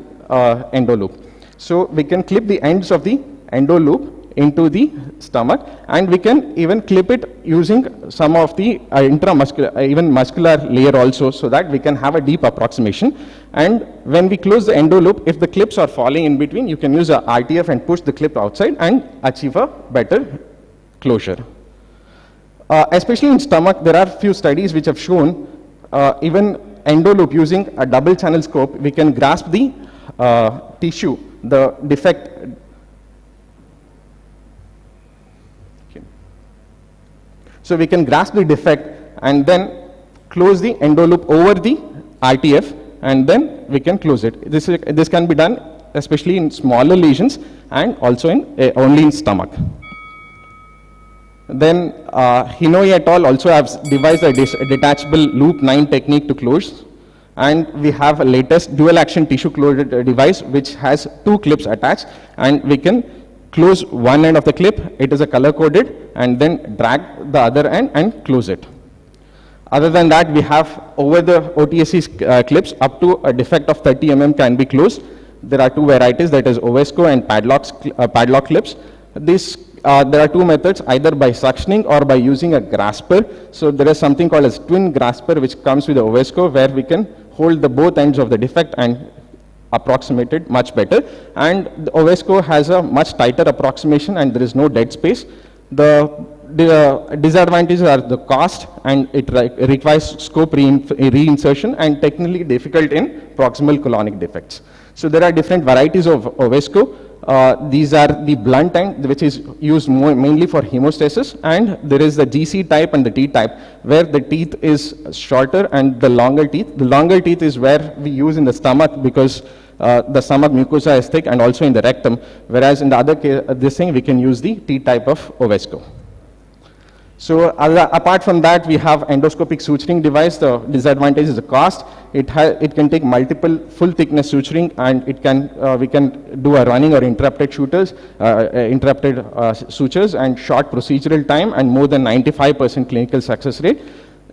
endo loop. So we can clip the ends of the endo loop into the stomach, and we can even clip it using some of the intramuscular, even muscular layer also, so that we can have a deep approximation. And when we close the endo loop, if the clips are falling in between, you can use a RTF and push the clip outside and achieve a better closure. Especially in stomach, there are few studies which have shown even endo loop using a double channel scope, we can grasp the tissue, the defect. So we can grasp the defect and then close the endo loop over the RTF, and then we can close it. This can be done especially in smaller lesions and also in only in stomach. Then Hinoi et al. Also have devised a detachable loop 9 technique to close, and we have a latest dual action tissue closure device which has 2 clips attached, and we can close one end of the clip, it is a color coded, and then drag the other end and close it. Other than that, we have over the OTSC clips up to a defect of 30 mm can be closed. There are 2 varieties, that is Ovesco and padlock clips. There are 2 methods, either by suctioning or by using a grasper. So there is something called as twin grasper which comes with the Ovesco, where we can hold the both ends of the defect and approximated much better, and the Ovesco has a much tighter approximation and there is no dead space. The disadvantages are the cost, and it requires scope reinsertion and technically difficult in proximal colonic defects. So there are different varieties of Ovesco. These are the blunt end, which is used mainly for hemostasis, and there is the GC type and the T type, where the teeth is shorter and the longer teeth. The longer teeth is where we use in the stomach because the stomach mucosa is thick, and also in the rectum, whereas in the other case, this thing we can use the T type of Ovesco. So apart from that, we have endoscopic suturing device. The disadvantage is the cost. It can take multiple full thickness suturing, and it can we can do a running or interrupted sutures and short procedural time and more than 95% clinical success rate.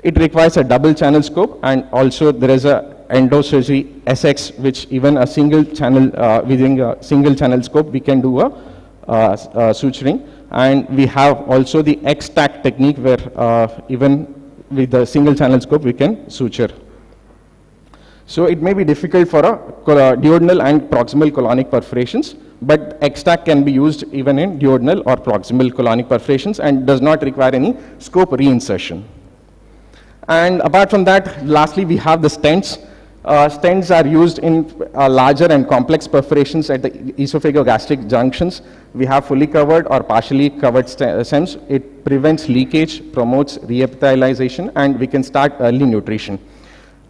It requires a double channel scope, and also there is a endosurgery SX, which even a single channel within a single channel scope we can do a suturing. And we have also the X-tack technique, where even with the single channel scope we can suture. So it may be difficult for a duodenal and proximal colonic perforations, but X-tack can be used even in duodenal or proximal colonic perforations and does not require any scope reinsertion. And apart from that, lastly, we have the stents. Stents are used in larger and complex perforations at the esophagogastric junctions. We have fully covered or partially covered stems. It prevents leakage, promotes reepithelialization, and we can start early nutrition.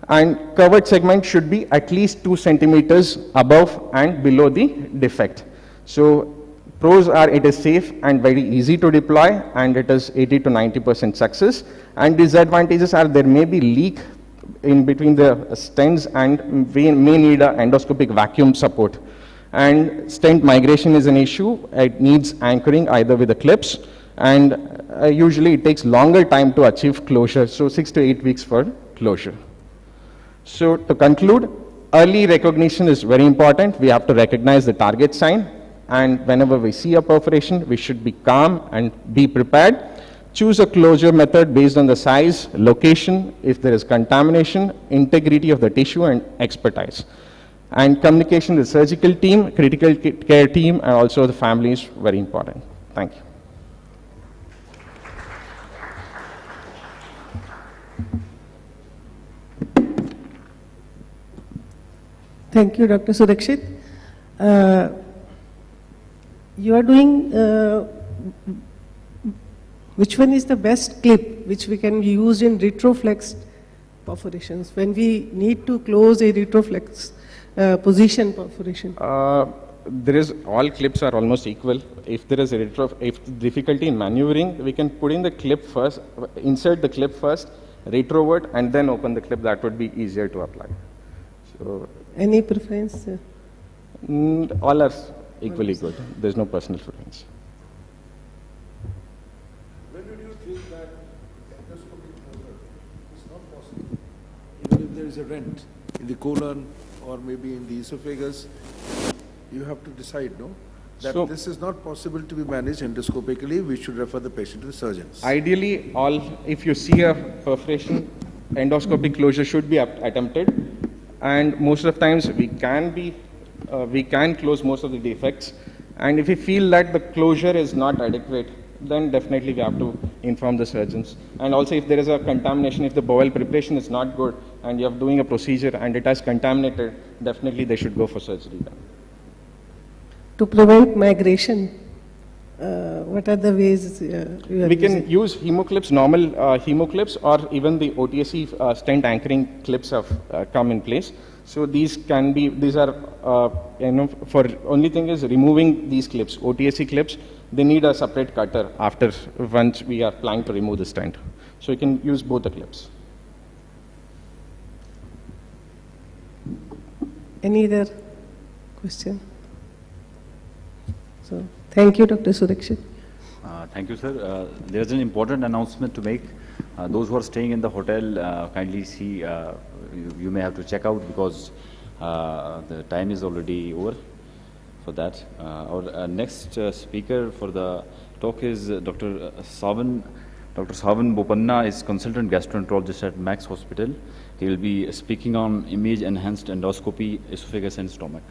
And covered segment should be at least 2 centimeters above and below the defect. So pros are it is safe and very easy to deploy, and it is 80 to 90% success. And disadvantages are there may be leak in between the stents, and we may need an endoscopic vacuum support. And stent migration is an issue. It needs anchoring either with the clips, and usually it takes longer time to achieve closure, so 6 to 8 weeks for closure. So to conclude, early recognition is very important. We have to recognize the target sign, and whenever we see a perforation, we should be calm and be prepared. Choose a closure method based on the size, location, if there is contamination, integrity of the tissue, and expertise. And communication with the surgical team, critical care team, and also the family is very important. Thank you. Thank you, Dr. Surakshit. You are doing which one is the best clip which we can use in retroflex perforations when we need to close a retroflex position perforation? There is, all clips are almost equal. If there is a if difficulty in maneuvering, we can put in the clip first, insert the clip first, retrovert, and then open the clip. That would be easier to apply. So, any preference? All are equally good. There's no personal preference. When did you think that endoscopic closure is not possible? Even if there is a rent in the colon or maybe in the esophagus, you have to decide, no? That so, this is not possible to be managed endoscopically. We should refer the patient to the surgeons. Ideally, if you see a perforation, endoscopic closure should be attempted, and most of the times we can close most of the defects. And if we feel that the closure is not adequate, then definitely we have to inform the surgeons. And also, if there is a contamination, if the bowel preparation is not good, and you are doing a procedure and it has contaminated, definitely they should go for surgery then. To prevent migration, what are the ways you are We can use hemoclips, normal hemoclips, or even the OTSE stent anchoring clips have come in place. So these can be, these are, for only thing is removing these clips, OTSE clips, they need a separate cutter after, once we are planning to remove the stent. So you can use both the clips. Any other question? So, thank you, Dr. Surakshit. Thank you, sir. There is an important announcement to make. Those who are staying in the hotel, kindly see, you may have to check out because the time is already over for that. Our next speaker for the talk is Dr. Savan Dr. Savan Bopanna is consultant gastroenterologist at M.I.C.E. Hospital. He will be speaking on image-enhanced endoscopy, esophagus and stomach.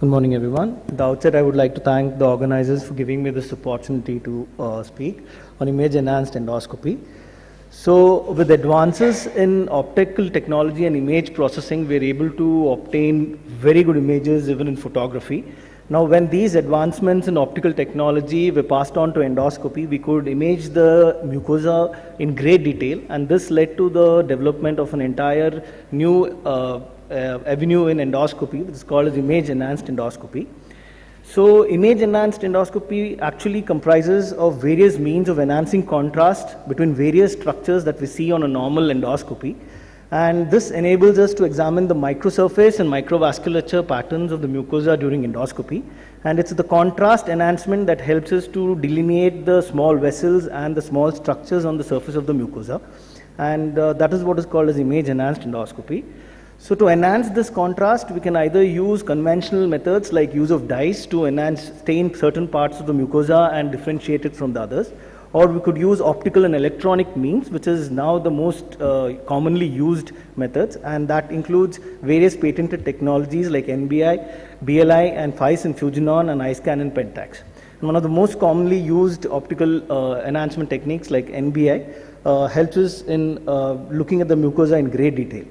Good morning, everyone. At the outset, I would like to thank the organizers for giving me this opportunity to speak on image-enhanced endoscopy. So, with advances in optical technology and image processing, we are able to obtain very good images even in photography. Now, when these advancements in optical technology were passed on to endoscopy, we could image the mucosa in great detail, and this led to the development of an entire new avenue in endoscopy, which is called as image-enhanced endoscopy. So, image-enhanced endoscopy actually comprises of various means of enhancing contrast between various structures that we see on a normal endoscopy. And this enables us to examine the microsurface and microvasculature patterns of the mucosa during endoscopy. And it's the contrast enhancement that helps us to delineate the small vessels and the small structures on the surface of the mucosa. And that is what is called as image-enhanced endoscopy. So to enhance this contrast, we can either use conventional methods like use of dyes to stain certain parts of the mucosa and differentiate it from the others, or we could use optical and electronic means, which is now the most commonly used methods, and that includes various patented technologies like NBI, BLI, and FICE and Fujinon, and iScan and Pentax. And one of the most commonly used optical enhancement techniques like NBI helps us in looking at the mucosa in great detail.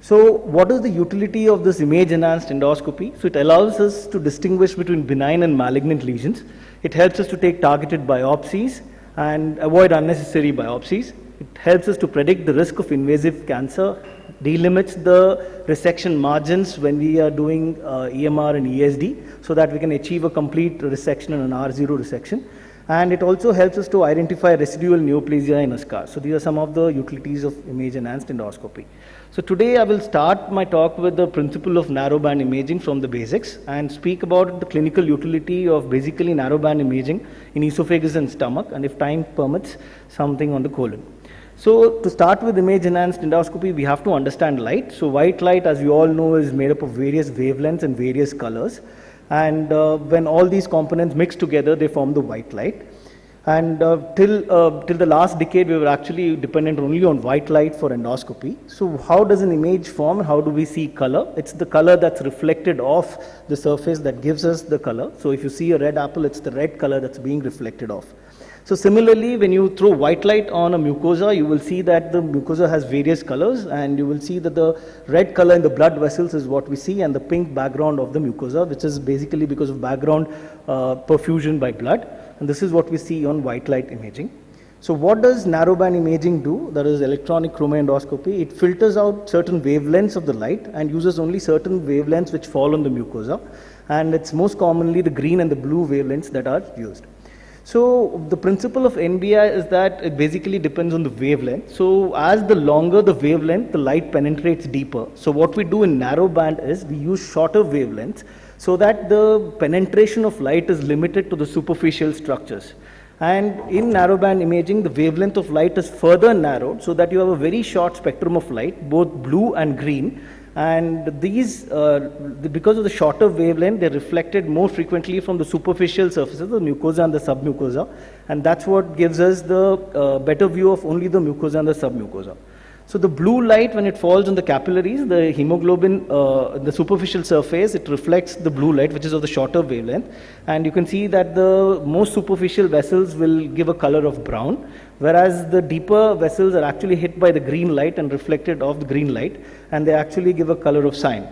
So what is the utility of this image-enhanced endoscopy? So it allows us to distinguish between benign and malignant lesions. It helps us to take targeted biopsies and avoid unnecessary biopsies. It helps us to predict the risk of invasive cancer, delimits the resection margins when we are doing EMR and ESD so that we can achieve a complete resection and an R0 resection. And it also helps us to identify residual neoplasia in a scar. So these are some of the utilities of image-enhanced endoscopy. So today I will start my talk with the principle of narrowband imaging from the basics and speak about the clinical utility of basically narrowband imaging in esophagus and stomach, and if time permits, something on the colon. So to start with image-enhanced endoscopy, we have to understand light. So white light, as you all know, is made up of various wavelengths and various colors. And when all these components mix together, they form the white light. And till the last decade, we were actually dependent only on white light for endoscopy. So how does an image form? How do we see color? It's the color that's reflected off the surface that gives us the color. So if you see a red apple, it's the red color that's being reflected off. So similarly, when you throw white light on a mucosa, you will see that the mucosa has various colors, and you will see that the red color in the blood vessels is what we see, and the pink background of the mucosa, which is basically because of background perfusion by blood. And this is what we see on white light imaging. So what does narrowband imaging do? That is electronic chromoendoscopy. It filters out certain wavelengths of the light and uses only certain wavelengths which fall on the mucosa. And it's most commonly the green and the blue wavelengths that are used. So the principle of NBI is that it basically depends on the wavelength. So as the longer the wavelength, the light penetrates deeper. So what we do in narrowband is we use shorter wavelengths so that the penetration of light is limited to the superficial structures. And in narrowband imaging, the wavelength of light is further narrowed so that you have a very short spectrum of light, both blue and green. And these, because of the shorter wavelength, they're reflected more frequently from the superficial surfaces, the mucosa and the submucosa. And that's what gives us the better view of only the mucosa and the submucosa. So the blue light, when it falls on the capillaries, the hemoglobin, the superficial surface, it reflects the blue light, which is of the shorter wavelength. And you can see that the most superficial vessels will give a color of brown, whereas the deeper vessels are actually hit by the green light and reflected off the green light, and they actually give a color of cyan.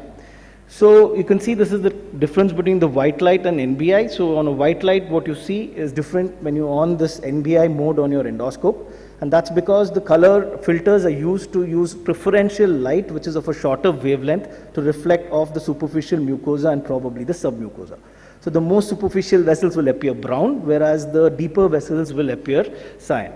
So you can see this is the difference between the white light and NBI. So on a white light, what you see is different when you're on this NBI mode on your endoscope. And that's because the color filters are used to use preferential light, which is of a shorter wavelength, to reflect off the superficial mucosa and probably the submucosa. So the most superficial vessels will appear brown, whereas the deeper vessels will appear cyan.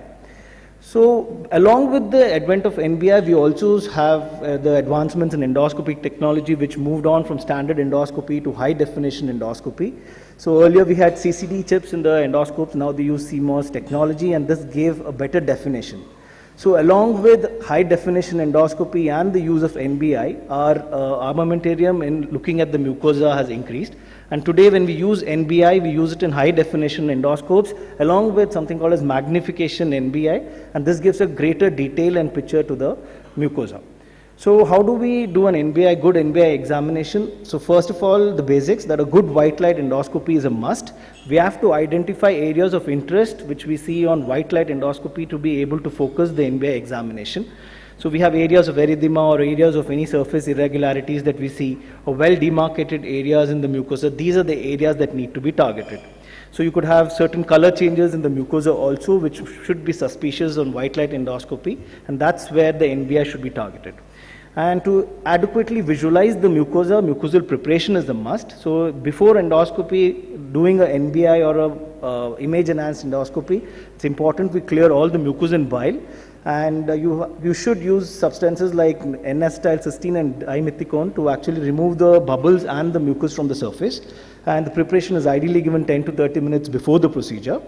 So along with the advent of NBI, we also have the advancements in endoscopy technology, which moved on from standard endoscopy to high definition endoscopy. So earlier we had CCD chips in the endoscopes, now they use CMOS technology, and this gave a better definition. So along with high definition endoscopy and the use of NBI, our armamentarium in looking at the mucosa has increased. And today when we use NBI, we use it in high definition endoscopes along with something called as magnification NBI, and this gives a greater detail and picture to the mucosa. So how do we do an NBI, good NBI examination? So first of all, the basics, that a good white light endoscopy is a must. We have to identify areas of interest which we see on white light endoscopy to be able to focus the NBI examination. So we have areas of erythema or areas of any surface irregularities that we see, or well demarcated areas in the mucosa. These are the areas that need to be targeted. So you could have certain color changes in the mucosa also, which should be suspicious on white light endoscopy, and that's where the NBI should be targeted. And to adequately visualize the mucosa, mucosal preparation is a must. So before endoscopy, doing a NBI or a image enhanced endoscopy, it's important we clear all the mucosal bile. And you should use substances like N-acetyl cysteine and dimethicone to actually remove the bubbles and the mucus from the surface. And the preparation is ideally given 10 to 30 minutes before the procedure.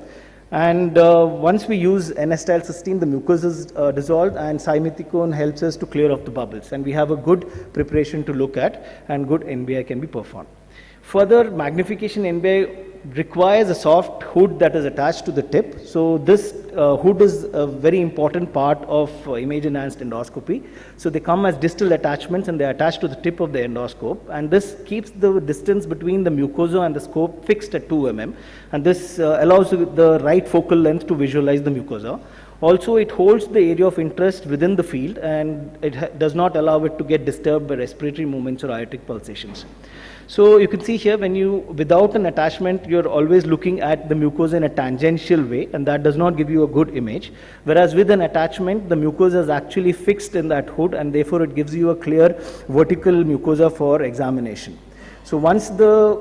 And once we use N-acetyl cysteine, the mucus is dissolved, and dimethicone helps us to clear off the bubbles. And we have a good preparation to look at, and good NBI can be performed. Further, magnification NBI requires a soft hood that is attached to the tip. So this hood is a very important part of image enhanced endoscopy. So they come as distal attachments and they are attached to the tip of the endoscope, and this keeps the distance between the mucosa and the scope fixed at 2 mm, and this allows the right focal length to visualize the mucosa. Also, it holds the area of interest within the field, and it does not allow it to get disturbed by respiratory movements or aortic pulsations. So you can see here, when without an attachment, you're always looking at the mucosa in a tangential way, and that does not give you a good image. Whereas with an attachment, the mucosa is actually fixed in that hood, and therefore it gives you a clear vertical mucosa for examination. So once the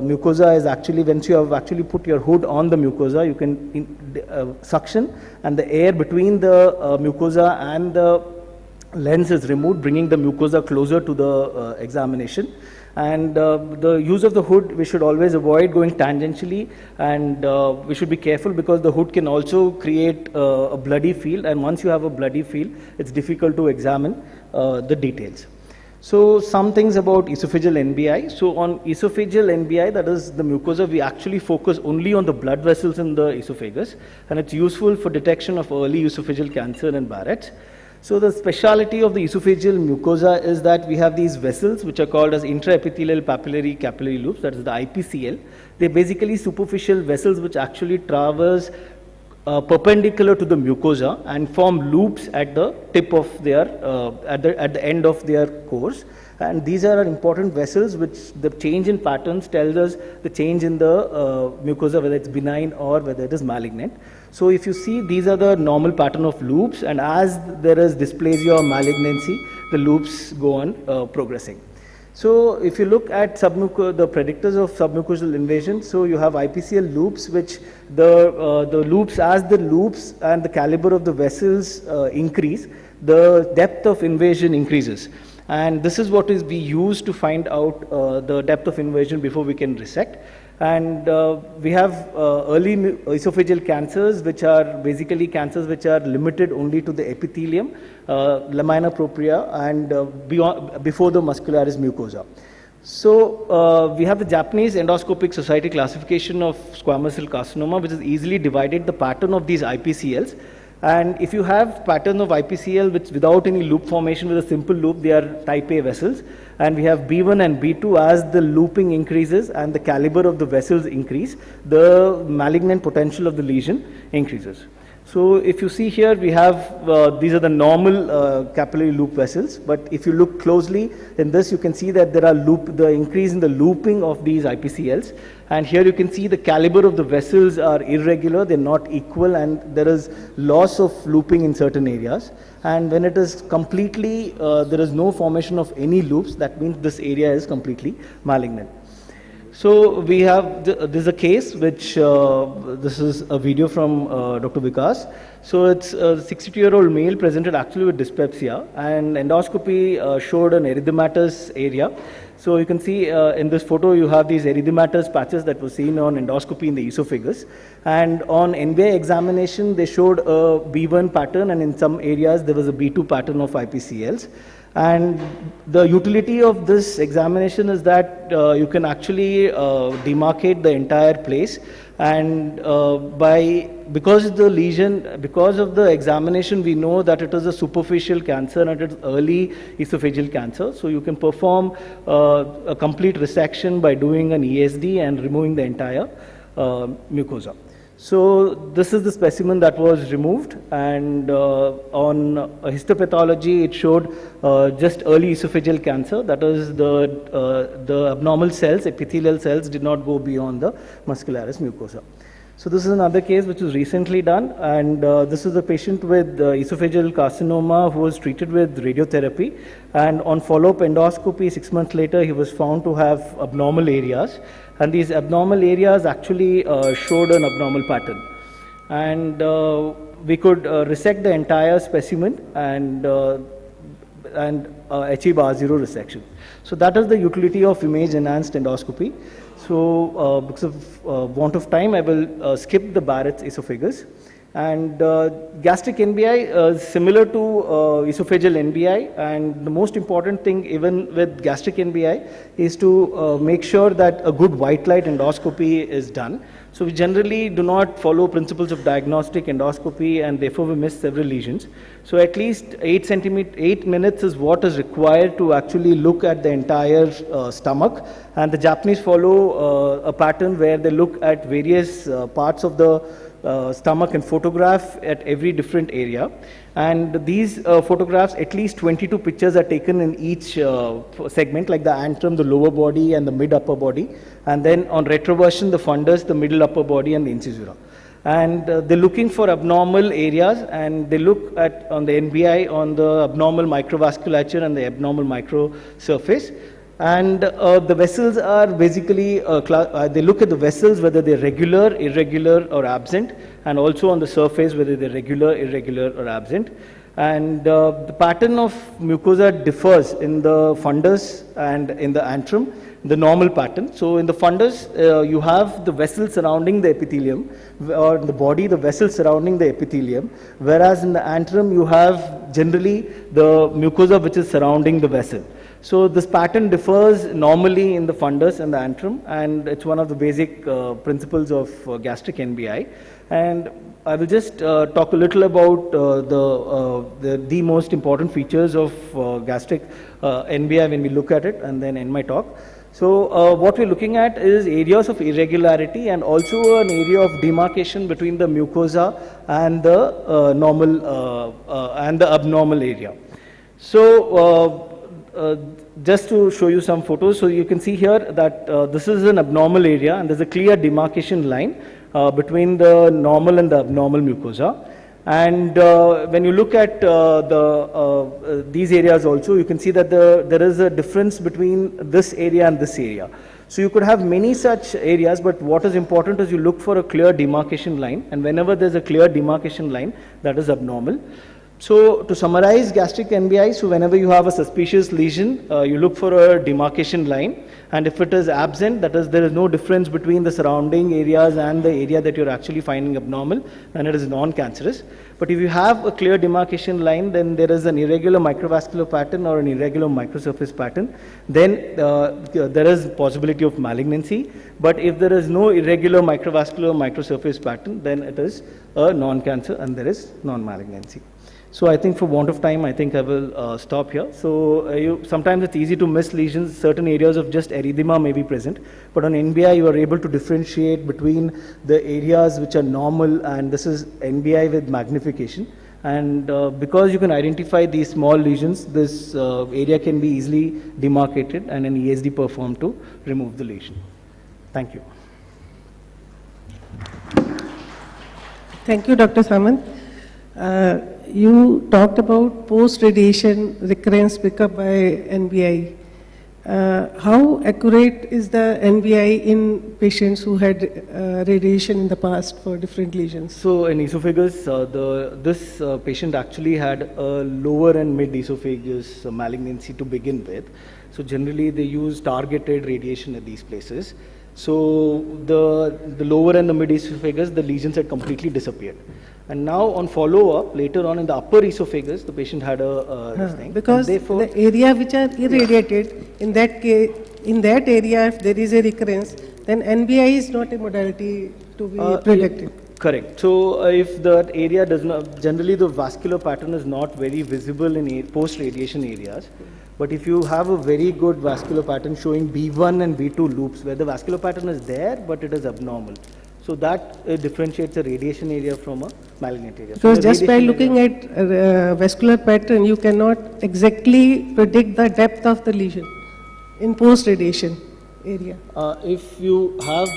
mucosa is actually, once you have actually put your hood on the mucosa, you can suction, and the air between the mucosa and the lens is removed, bringing the mucosa closer to the examination. And the use of the hood, we should always avoid going tangentially, and we should be careful because the hood can also create a bloody field, and once you have a bloody field, it's difficult to examine the details. So some things about esophageal NBI. So on esophageal NBI, that is the mucosa, we actually focus only on the blood vessels in the esophagus, and it's useful for detection of early esophageal cancer and Barrett's. So the speciality of the esophageal mucosa is that we have these vessels which are called as intraepithelial papillary capillary loops, that is the IPCL. They're basically superficial vessels which actually traverse perpendicular to the mucosa and form loops at the tip of their, at the end of their course. And these are important vessels which the change in patterns tells us the change in the mucosa, whether it's benign or whether it is malignant. So if you see, these are the normal pattern of loops, and as there is dysplasia or malignancy, the loops go on progressing. So if you look at the predictors of submucosal invasion, so you have IPCL loops, which the loops, as the loops and the caliber of the vessels increase, the depth of invasion increases. And this is what we use to find out the depth of invasion before we can resect. And we have early esophageal cancers, which are basically cancers which are limited only to the epithelium, lamina propria, and before the muscularis mucosa. So we have the Japanese Endoscopic Society classification of squamous cell carcinoma, which is easily divided the pattern of these IPCLs. And if you have pattern of IPCL which without any loop formation with a simple loop, they are type A vessels. And we have B1 and B2. As the looping increases and the caliber of the vessels increase, the malignant potential of the lesion increases. So if you see here, we have, these are the normal capillary loop vessels, but if you look closely in this, you can see that there are the increase in the looping of these IPCLs. And here you can see the caliber of the vessels are irregular, they're not equal, and there is loss of looping in certain areas. And when it is completely, there is no formation of any loops, that means this area is completely malignant. So we have, this is a case which, this is a video from Dr. Vikas. So it's a 62-year-old male presented actually with dyspepsia, and endoscopy showed an erythematous area. So you can see in this photo you have these erythematous patches that were seen on endoscopy in the esophagus. And on NBI examination they showed a B1 pattern, and in some areas there was a B2 pattern of IPCLs. And the utility of this examination is that you can actually demarcate the entire place, and because of the examination, we know that it is a superficial cancer and it is early esophageal cancer. So you can perform a complete resection by doing an ESD and removing the entire mucosa. So this is the specimen that was removed, and on histopathology it showed just early esophageal cancer. That is the abnormal cells, epithelial cells, did not go beyond the muscularis mucosa. So this is another case which was recently done, and this is a patient with esophageal carcinoma who was treated with radiotherapy, and on follow-up endoscopy 6 months later he was found to have abnormal areas, and these abnormal areas actually showed an abnormal pattern. And we could resect the entire specimen and achieve R0 resection. So that is the utility of image-enhanced endoscopy. So because of want of time, I will skip the Barrett's esophagus. And gastric NBI is similar to esophageal NBI, and the most important thing even with gastric NBI is to make sure that a good white light endoscopy is done. So we generally do not follow principles of diagnostic endoscopy, and therefore we miss several lesions. So at least 8 minutes is what is required to actually look at the entire stomach, and the Japanese follow a pattern where they look at various parts of the stomach and photograph at every different area. And these photographs, at least 22 pictures are taken in each segment, like the antrum, the lower body and the mid upper body, and then on retroversion the fundus, the middle upper body and the incisura. And they're looking for abnormal areas, and they look at on the NBI on the abnormal microvasculature and the abnormal microsurface. And the vessels are basically, they look at the vessels whether they're regular, irregular or absent, and also on the surface whether they're regular, irregular or absent. And the pattern of mucosa differs in the fundus and in the antrum, the normal pattern. So in the fundus, you have the vessel surrounding the epithelium, or in the body, the vessel surrounding the epithelium, whereas in the antrum, you have generally the mucosa which is surrounding the vessel. So this pattern differs normally in the fundus and the antrum, and it's one of the basic principles of gastric NBI. And I will just talk a little about the most important features of gastric NBI when we look at it, and then end my talk. So what we're looking at is areas of irregularity and also an area of demarcation between the mucosa and the normal and the abnormal area. So just to show you some photos, so you can see here that this is an abnormal area, and there's a clear demarcation line between the normal and the abnormal mucosa. And when you look at these areas also, you can see that there is a difference between this area and this area. So you could have many such areas, but what is important is you look for a clear demarcation line, and whenever there's a clear demarcation line, that is abnormal. So to summarize gastric NBI, so whenever you have a suspicious lesion, you look for a demarcation line, and if it is absent, that is, there is no difference between the surrounding areas and the area that you're actually finding abnormal, then it is non-cancerous. But if you have a clear demarcation line, then there is an irregular microvascular pattern or an irregular microsurface pattern, then there is possibility of malignancy. But if there is no irregular microvascular microsurface pattern, then it is a non-cancer and there is non-malignancy. So I think for want of time, I think I will stop here. So sometimes it's easy to miss lesions. Certain areas of just erythema may be present, but on NBI you are able to differentiate between the areas which are normal, and this is NBI with magnification. And because you can identify these small lesions, this area can be easily demarcated and an ESD performed to remove the lesion. Thank you. Thank you, Dr. Samant. You talked about post-radiation recurrence pickup by NBI. how accurate is the NBI in patients who had radiation in the past for different lesions? So in esophagus, this patient actually had a lower and mid esophagus malignancy to begin with. So generally they use targeted radiation at these places. So the lower and the mid esophagus, the lesions had completely disappeared. And now on follow-up, later on in the upper esophagus, the patient had this thing. Because the area which are irradiated, in that case, in that area, if there is a recurrence, then NBI is not a modality to be predicted. Correct. So if that area does not, generally the vascular pattern is not very visible in post-radiation areas. But if you have a very good vascular pattern showing B1 and B2 loops, where the vascular pattern is there, but it is abnormal. So that differentiates a radiation area from a malignant area. So just by looking at vascular pattern, you cannot exactly predict the depth of the lesion in post-radiation area. If you have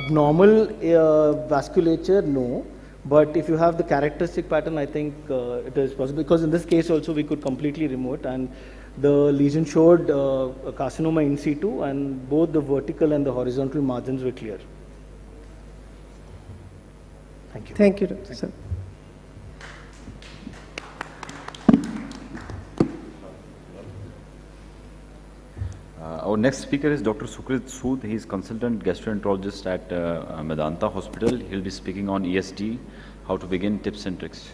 abnormal vasculature, no. But if you have the characteristic pattern, I think it is possible. Because in this case also we could completely remove it, and the lesion showed a carcinoma in situ, and both the vertical and the horizontal margins were clear. Thank you. Thank you, Dr. Sir. Our next speaker is Dr. Sukrit Sood. He is consultant gastroenterologist at Medanta Hospital. He'll be speaking on ESD, how to begin, tips and tricks.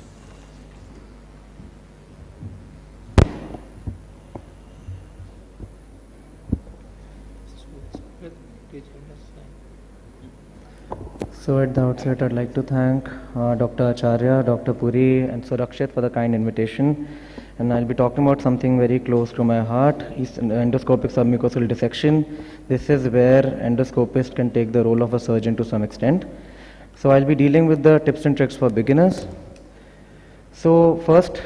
So at the outset, I'd like to thank Dr. Acharya, Dr. Puri and Surakshit for the kind invitation. And I'll be talking about something very close to my heart, is endoscopic submucosal dissection. This is where endoscopist can take the role of a surgeon to some extent. So I'll be dealing with the tips and tricks for beginners. So first,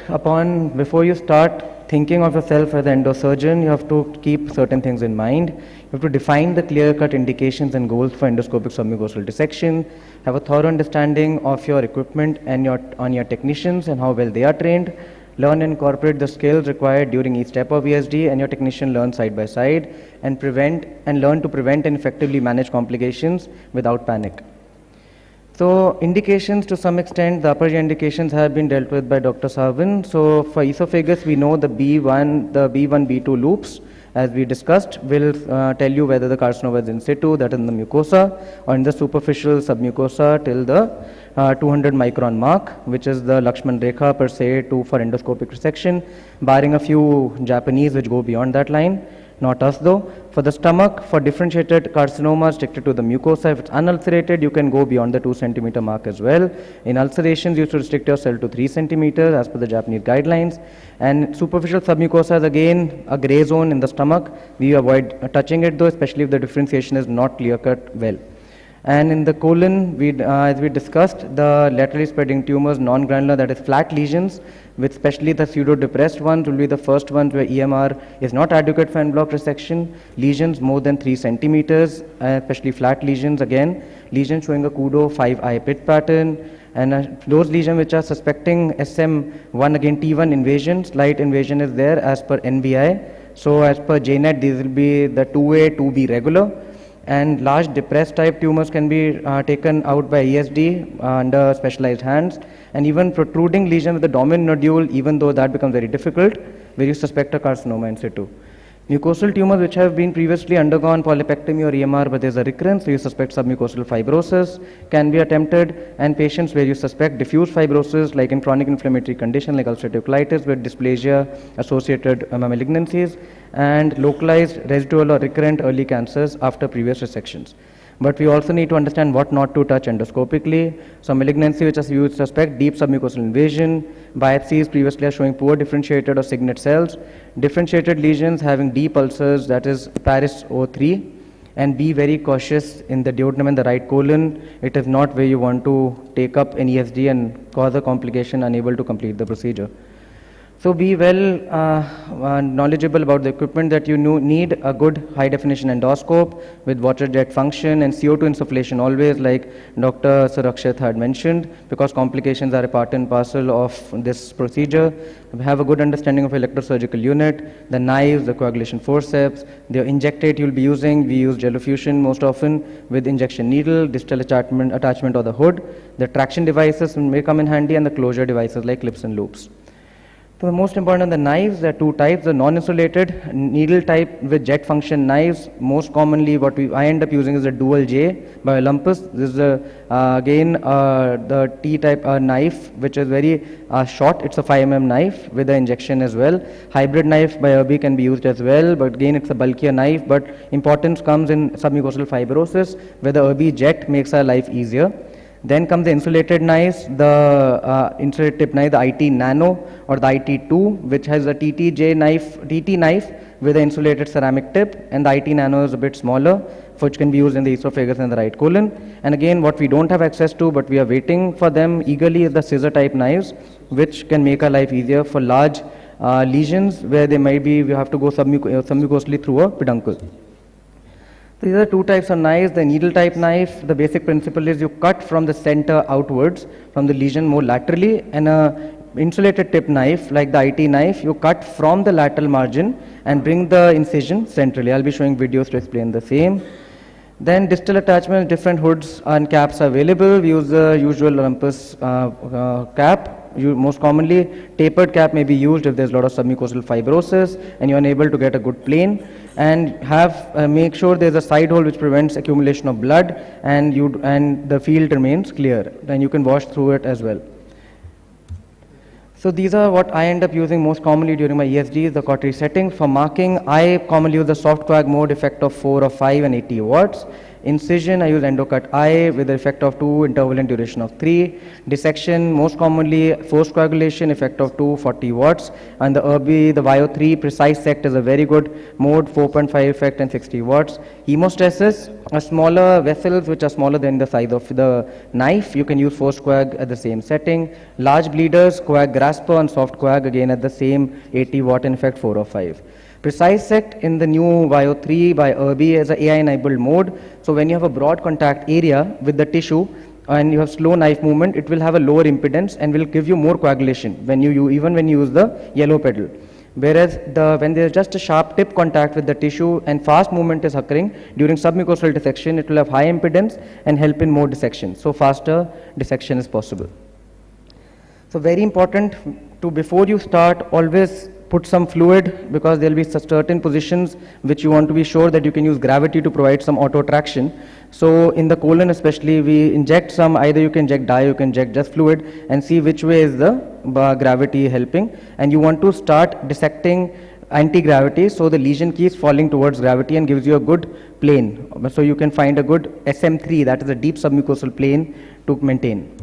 before you start thinking of yourself as an endosurgeon, you have to keep certain things in mind. You have to define the clear-cut indications and goals for endoscopic submucosal dissection, have a thorough understanding of your equipment and your technicians and how well they are trained, learn and incorporate the skills required during each step of ESD, and your technician learn side by side, and learn to prevent and effectively manage complications without panic. So indications, to some extent, the upper GI indications have been dealt with by Dr. Sarvin. So for esophagus, we know the B1, B2 loops, as we discussed, will tell you whether the carcinoma is in situ, that is in the mucosa, or in the superficial submucosa till the 200 micron mark, which is the Lakshman Rekha per se for endoscopic resection, barring a few Japanese which go beyond that line. Not us though. For the stomach, for differentiated carcinoma restricted to the mucosa, if it's unulcerated, you can go beyond the 2 centimeter mark as well. In ulcerations, you should restrict yourself to 3 centimeters as per the Japanese guidelines. And superficial submucosa is again a gray zone in the stomach. We avoid touching it though, especially if the differentiation is not clear-cut well. And in the colon, as we discussed, the laterally spreading tumors, non-granular, that is flat lesions, with especially the pseudo-depressed ones will be the first ones where EMR is not adequate for en bloc resection. Lesions more than 3 centimeters, especially flat lesions again. Lesions showing a Kudo 5i pit pattern. And those lesions which are suspecting SM1, again T1 invasion, slight invasion is there as per NBI. So as per JNET, these will be the 2A, 2B regular. And large depressed type tumors can be taken out by ESD under specialized hands, and even protruding lesion with the dominant nodule, even though that becomes very difficult, where you suspect a carcinoma in situ. Mucosal tumors which have been previously undergone polypectomy or EMR, but there's a recurrence, so you suspect submucosal fibrosis can be attempted, and patients where you suspect diffuse fibrosis, like in chronic inflammatory condition like ulcerative colitis with dysplasia associated malignancies, and localized residual or recurrent early cancers after previous resections. But we also need to understand what not to touch endoscopically. So malignancy which is you suspect deep submucosal invasion, biopsies previously are showing poor differentiated or signet cells, differentiated lesions having deep ulcers, that is Paris O3, and be very cautious in the duodenum and the right colon. It is not where you want to take up an ESD and cause a complication unable to complete the procedure. So be well knowledgeable about the equipment that you need, a good high definition endoscope with water jet function and CO2 insufflation always, like Dr. Surakshat had mentioned, because complications are a part and parcel of this procedure. Have a good understanding of electrosurgical unit, the knives, the coagulation forceps, the injectate you'll be using. We use gelfusion most often with injection needle, distal attachment or the hood. The traction devices may come in handy, and the closure devices like clips and loops. So the most important of the knives, there are two types: the non-insulated needle type with jet function knives. Most commonly what I end up using is a dual J by Olympus. This is again the T-type knife, which is very short. It's a 5 mm knife with the injection as well. Hybrid knife by Irby can be used as well, but again it's a bulkier knife, but importance comes in submucosal fibrosis, where the Irby jet makes our life easier. Then comes the insulated knives, the insulated tip knife, the IT Nano or the IT2, which has a TT knife with an insulated ceramic tip, and the IT Nano is a bit smaller, which can be used in the esophagus and the right colon. And again, what we don't have access to, but we are waiting for them eagerly, is the scissor type knives, which can make our life easier for large lesions where they might be, we have to go submucosally through a peduncle. These are two types of knives. The needle type knife, the basic principle is you cut from the center outwards from the lesion more laterally, and a insulated tip knife like the IT knife, you cut from the lateral margin and bring the incision centrally. I'll be showing videos to explain the same. Then distal attachments, different hoods and caps are available. We use the usual Olympus cap. Most commonly, tapered cap may be used if there's a lot of submucosal fibrosis and you're unable to get a good plane. And make sure there's a side hole which prevents accumulation of blood, and the field remains clear. Then you can wash through it as well. So these are what I end up using most commonly during my ESDs, the cautery settings. For marking, I commonly use the soft coag mode effect of 4 or 5 and 80 watts. Incision, I use endocut I with the effect of 2, interval and duration of 3. Dissection, most commonly forced coagulation, effect of 2, 40 watts. And the Irby, the Vio3 precise sect is a very good mode, 4.5 effect and 60 watts. Hemostasis, smaller vessels which are smaller than the size of the knife, you can use forced coag at the same setting. Large bleeders, coag grasper and soft coag again at the same 80 watt and effect 4 or 5. Precise sect in the new Vio3 by Irby as an AI enabled mode. So when you have a broad contact area with the tissue and you have slow knife movement, it will have a lower impedance and will give you more coagulation even when you use the yellow pedal. Whereas when there is just a sharp tip contact with the tissue and fast movement is occurring during submucosal dissection, it will have high impedance and help in more dissection. So faster dissection is possible. So very important to, before you start, always put some fluid, because there will be certain positions which you want to be sure that you can use gravity to provide some auto traction. So in the colon especially, we inject some, either you can inject dye, you can inject just fluid, and see which way is the gravity helping. And you want to start dissecting anti-gravity, so the lesion keeps falling towards gravity and gives you a good plane. So you can find a good SM3, that is a deep submucosal plane, to maintain.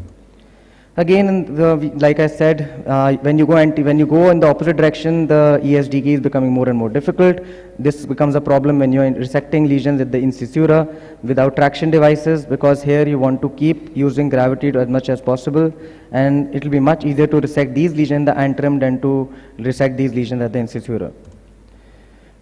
Again, like I said, when you go in the opposite direction, the ESD key is becoming more and more difficult. This becomes a problem when you're resecting lesions at the incisura without traction devices, because here you want to keep using gravity as much as possible, and it will be much easier to resect these lesions in the antrum than to resect these lesions at the incisura.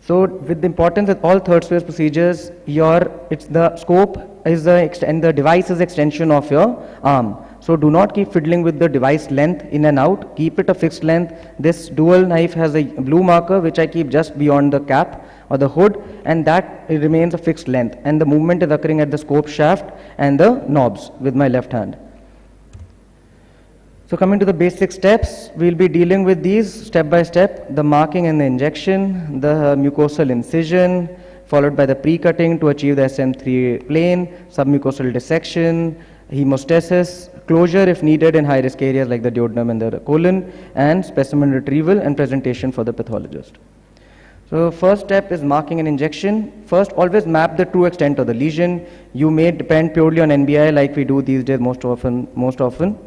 So with the importance of all third space procedures, the scope is and the device is extension of your arm. So do not keep fiddling with the device length in and out, keep it a fixed length. This dual knife has a blue marker which I keep just beyond the cap or the hood, and that remains a fixed length, and the movement is occurring at the scope shaft and the knobs with my left hand. So coming to the basic steps, we'll be dealing with these step by step: the marking and the injection, the mucosal incision, followed by the pre-cutting to achieve the SM3 plane, submucosal dissection, hemostasis, closure if needed in high-risk areas like the duodenum and the colon, and specimen retrieval and presentation for the pathologist. So first step is marking and injection. First, always map the true extent of the lesion. You may depend purely on NBI like we do these days most often,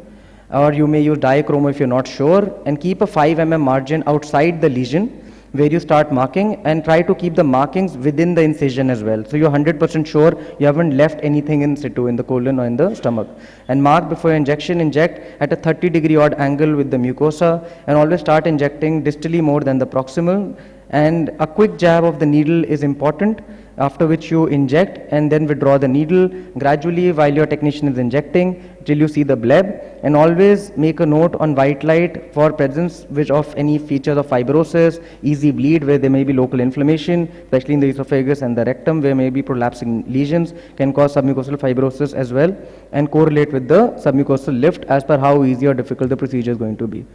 or you may use diachromo if you're not sure, and keep a 5 mm margin outside the lesion where you start marking, and try to keep the markings within the incision as well. So you're 100% sure you haven't left anything in situ in the colon or in the stomach. And mark before injection, inject at a 30-degree odd angle with the mucosa, and always start injecting distally more than the proximal. And a quick jab of the needle is important, after which you inject and then withdraw the needle gradually while your technician is injecting till you see the bleb. And always make a note on white light for presence which of any features of fibrosis, easy bleed where there may be local inflammation, especially in the esophagus and the rectum where may be prolapsing lesions, can cause submucosal fibrosis as well, and correlate with the submucosal lift as per how easy or difficult the procedure is going to be.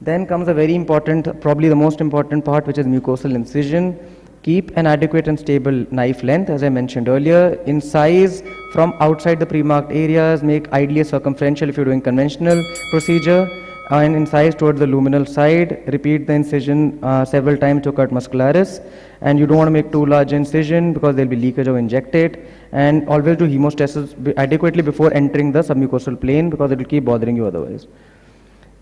Then comes a very important, probably the most important part, which is mucosal incision. Keep an adequate and stable knife length, as I mentioned earlier. Incise from outside the pre-marked areas, make ideally circumferential if you're doing conventional procedure, and incise towards the luminal side. Repeat the incision several times to cut muscularis. And you don't want to make too large incision because there'll be leakage of injectate. And always do hemostasis adequately before entering the submucosal plane because it will keep bothering you otherwise.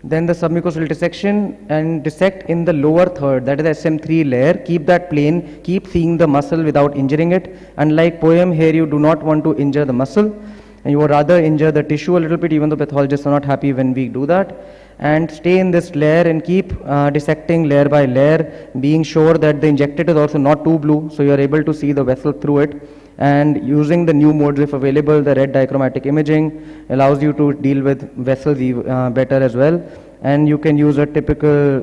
Then the submucosal dissection, and dissect in the lower third, that is SM3 layer. Keep that plane, keep seeing the muscle without injuring it. Unlike poem, here you do not want to injure the muscle, and you would rather injure the tissue a little bit, even though pathologists are not happy when we do that. And stay in this layer and keep dissecting layer by layer, being sure that the injectate is also not too blue, so you are able to see the vessel through it. And using the new modes if available, the red dichromatic imaging allows you to deal with vessels better as well. And you can use a typical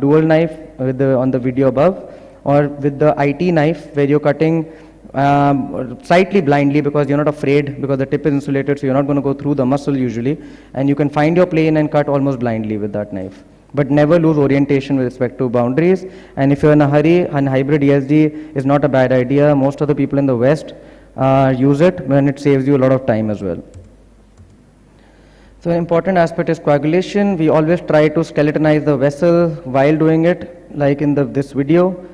dual knife with on the video above, or with the IT knife where you're cutting slightly blindly because you're not afraid, because the tip is insulated, so you're not going to go through the muscle usually. And you can find your plane and cut almost blindly with that knife. But never lose orientation with respect to boundaries. And if you're in a hurry, an hybrid ESD is not a bad idea. Most of the people in the West use it when it saves you a lot of time as well. So an important aspect is coagulation. We always try to skeletonize the vessel while doing it, like in this video.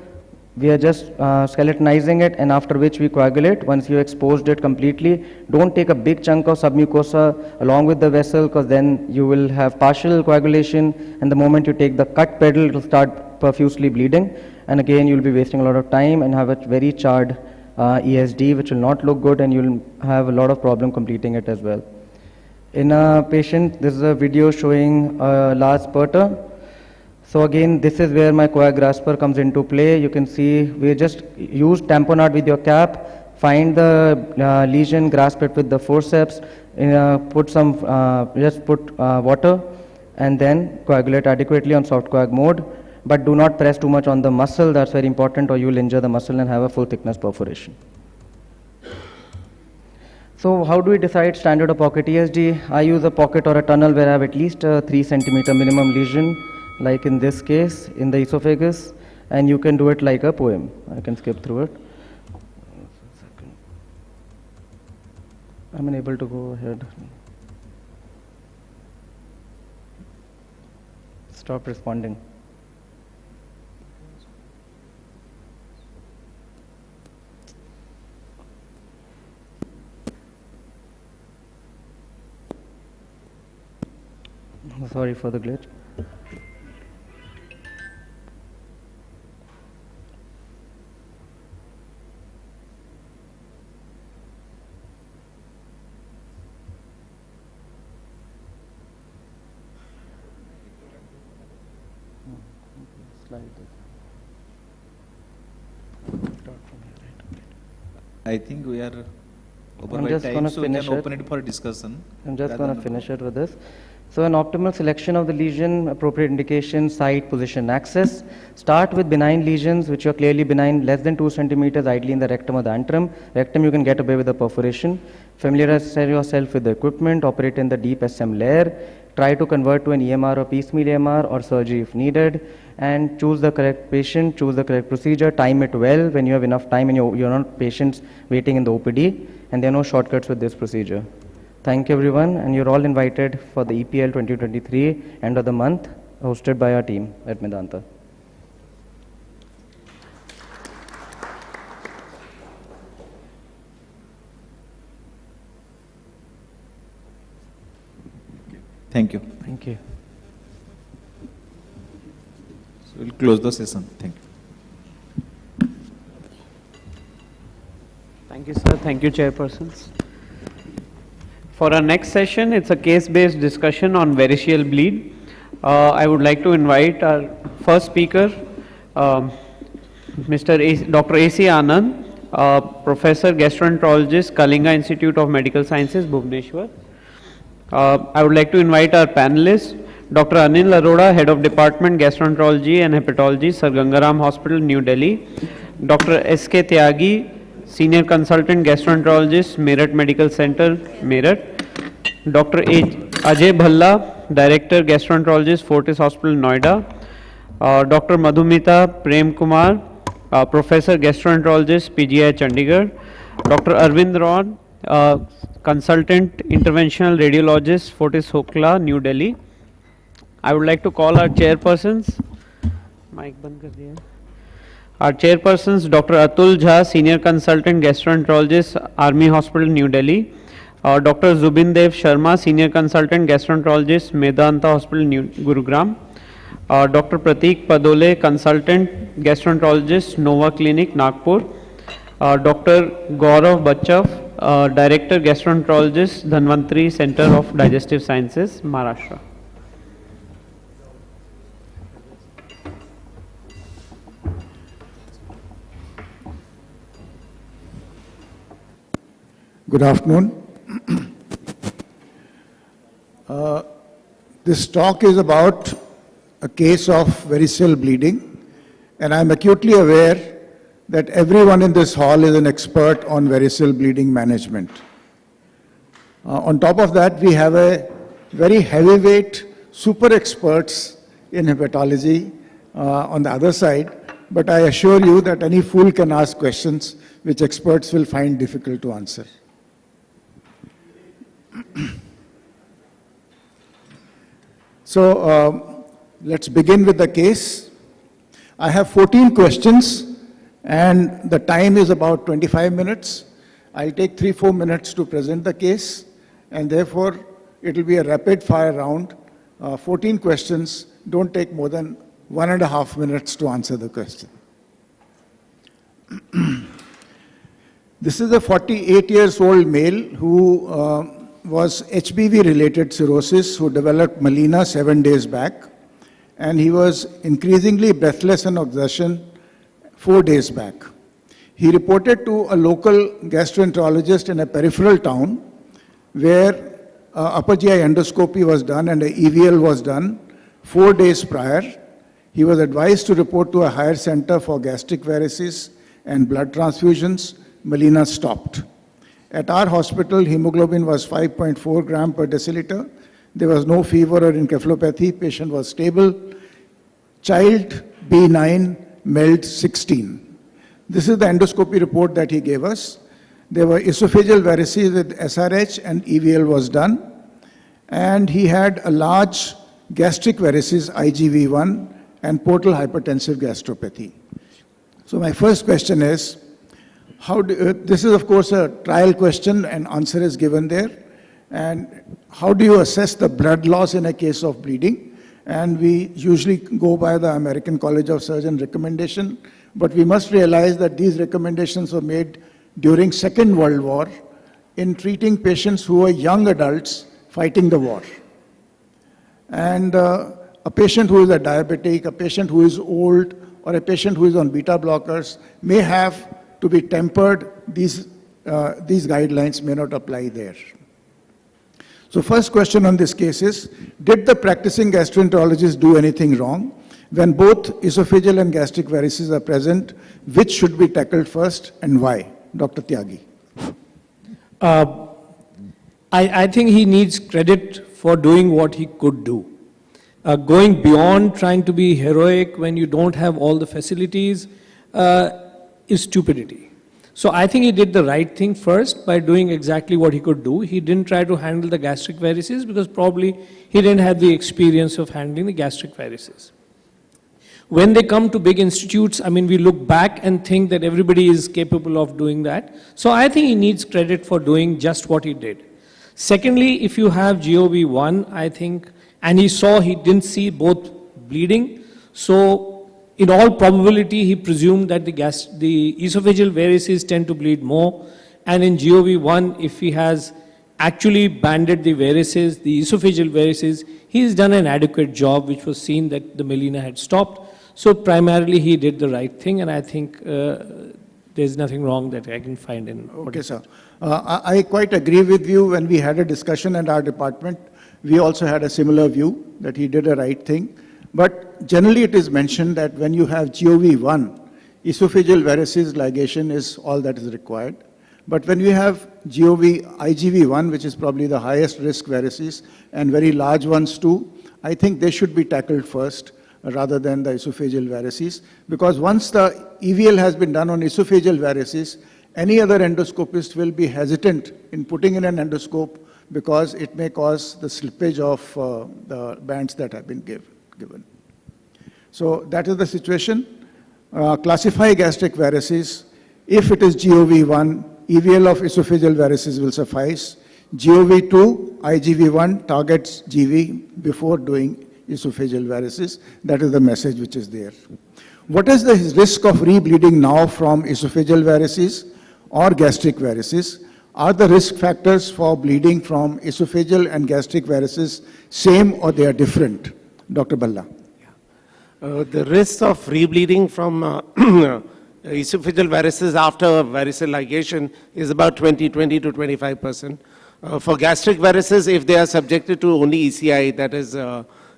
We are just skeletonizing it, and after which we coagulate. Once you exposed it completely, don't take a big chunk of submucosa along with the vessel, because then you will have partial coagulation, and the moment you take the cut pedal, it will start profusely bleeding, and again you will be wasting a lot of time and have a very charred ESD, which will not look good, and you will have a lot of problem completing it as well. In a patient, this is a video showing a large spurter. So again, this is where my coag grasper comes into play. You can see we just use tamponade with your cap, find the lesion, grasp it with the forceps, put some, just put water, and then coagulate adequately on soft coag mode. But do not press too much on the muscle, that's very important, or you will injure the muscle and have a full thickness perforation. So how do we decide standard or pocket ESD? I use a pocket or a tunnel where I have at least a 3 centimeter minimum lesion, like in this case, in the esophagus, and you can do it like a poem. I can skip through it. I'm unable to go ahead. Stop responding. Sorry for the glitch. I think we are over I'm by just time, going to so we finish can it. open it for discussion. I'm just rather going to than- finish it with this. So an optimal selection of the lesion, appropriate indication, site, position, access. Start with benign lesions which are clearly benign, less than 2 centimeters, ideally in the rectum or the antrum. Rectum you can get away with the perforation. Familiarize yourself with the equipment, operate in the deep SM layer. Try to convert to an EMR or piecemeal EMR or surgery if needed, and choose the correct patient, choose the correct procedure, time it well when you have enough time and you're not patients waiting in the OPD, and there are no shortcuts with this procedure. Thank you everyone, and you're all invited for the EPL 2023 end of the month, hosted by our team at Medanta. Thank you. Thank you. So We'll close the session. Thank you. Thank you, sir. Thank you, chairpersons. For our next session, it's a case-based discussion on variceal bleed. I would like to invite our first speaker, Dr. A.C. Anand, Professor Gastroenterologist, Kalinga Institute of Medical Sciences, Bhubaneswar. I would like to invite our panelists, Dr. Anil Arora, Head of Department, Gastroenterology and Hepatology, Sir Gangaram Hospital, New Delhi. Dr. S.K. Tyagi, Senior Consultant Gastroenterologist, Meerut Medical Center, Meerut. Dr. Ajay Bhalla, Director Gastroenterologist, Fortis Hospital, Noida. Dr. Madhumita Prem Kumar, Professor Gastroenterologist, PGI, Chandigarh. Dr. Arvind Ron, Consultant Interventional Radiologist, Fortis Okhla, New Delhi. I would like to call our chairpersons. Mic band kar diya. Our chairpersons, Dr. Atul Jha, Senior Consultant Gastroenterologist, Army Hospital, New Delhi. Dr. Zubindev Sharma, Senior Consultant Gastroenterologist, Medanta Hospital, Gurugram. Dr. Prateek Padole, Consultant Gastroenterologist, Nova Clinic, Nagpur. Dr. Gaurav Bachav, Director Gastroenterologist, Dhanvantri Center of Digestive Sciences, Maharashtra. Good afternoon. This talk is about a case of variceal bleeding, and I am acutely aware that everyone in this hall is an expert on variceal bleeding management. On top of that, we have a very heavyweight super experts in hepatology on the other side, but I assure you that any fool can ask questions which experts will find difficult to answer. So let's begin with the case. I have 14 questions and the time is about 25 minutes. I'll take 3-4 minutes to present the case, and therefore it will be a rapid fire round. 14 questions, don't take more than 1.5 minutes to answer the question. This is a 48-year-old male who was HBV-related cirrhosis, who developed melena 7 days back, and he was increasingly breathless and exhaustion 4 days back. He reported to a local gastroenterologist in a peripheral town where upper GI endoscopy was done and a EVL was done 4 days prior. He was advised to report to a higher center for gastric varices and blood transfusions. Melena stopped. At our hospital, hemoglobin was 5.4 gram per deciliter. There was no fever or encephalopathy. Patient was stable. Child B9, MELD 16. This is the endoscopy report that he gave us. There were esophageal varices with SRH and EVL was done. And he had a large gastric varices, IgV1, and portal hypertensive gastropathy. So my first question is, this is of course a trial question and answer is given there. And how do you assess the blood loss in a case of bleeding? And we usually go by the American College of Surgeons recommendation, but we must realize that these recommendations were made during Second World War in treating patients who were young adults fighting the war. And a patient who is a diabetic, a patient who is old, or a patient who is on beta blockers may have to be tempered. These guidelines may not apply there. So first question on this case is, did the practicing gastroenterologist do anything wrong? When both esophageal and gastric varices are present, which should be tackled first and why? Dr. Tyagi. I think he needs credit for doing what he could do. Going beyond trying to be heroic when you don't have all the facilities is stupidity. So I think he did the right thing first by doing exactly what he could do. He didn't try to handle the gastric varices because probably he didn't have the experience of handling the gastric varices. When they come to big institutes, I mean, we look back and think that everybody is capable of doing that. So I think he needs credit for doing just what he did. Secondly, if you have GOV1, I think, and he didn't see both bleeding, so in all probability, he presumed that the esophageal varices tend to bleed more. And in GOV1, if he has actually banded the varices, the esophageal varices, he's done an adequate job, which was seen that the melena had stopped. So primarily, he did the right thing, and I think there's nothing wrong that I can find in. Okay, sir. I quite agree with you. When we had a discussion in our department, we also had a similar view that he did the right thing. But generally, it is mentioned that when you have GOV1, esophageal varices ligation is all that is required. But when you have IGV1, which is probably the highest risk varices, and very large ones too, I think they should be tackled first rather than the esophageal varices. Because once the EVL has been done on esophageal varices, any other endoscopist will be hesitant in putting in an endoscope because it may cause the slippage of the bands that have been given. So that is the situation. Classify gastric varices. If it is GOV1, EVL of esophageal varices will suffice. GOV2, IGV1 targets GV before doing esophageal varices. That is the message which is there. What is the risk of rebleeding now from esophageal varices or gastric varices? Are the risk factors for bleeding from esophageal and gastric varices same or they are different? Dr. Balla. The risk of rebleeding from esophageal varices after varicose ligation is about 20 to 25%. For gastric varices, if they are subjected to only ECI, that is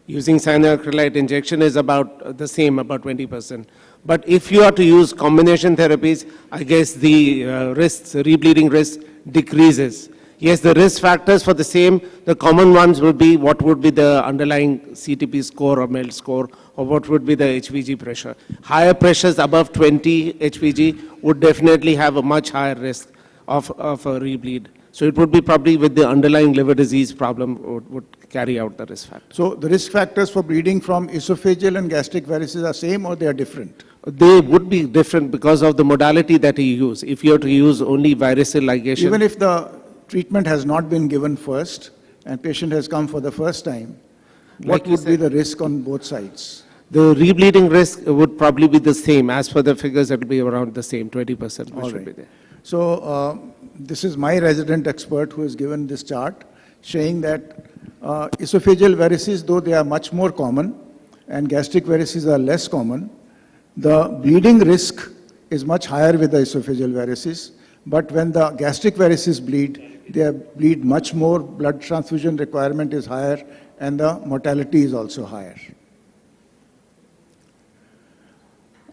using cyanoacrylate injection, is about the same, about 20%. But if you are to use combination therapies, I guess the rebleeding risk decreases. Yes, the risk factors for the same, the common ones will be what would be the underlying CTP score or MELD score, or what would be the HVG pressure. Higher pressures above 20 HVG would definitely have a much higher risk of a rebleed. So it would be probably with the underlying liver disease problem would carry out the risk factor. So the risk factors for bleeding from esophageal and gastric varices are same or they are different? They would be different because of the modality that you use. If you are to use only varicose ligation. Even if the treatment has not been given first and patient has come for the first time, what would be the risk on both sides? The rebleeding risk would probably be the same. As per the figures, it will be around the same, 20%, which should be there. So this is my resident expert who has given this chart showing that esophageal varices, though they are much more common and gastric varices are less common, the bleeding risk is much higher with the esophageal varices. But when the gastric varices bleed, they bleed much more, blood transfusion requirement is higher, and the mortality is also higher.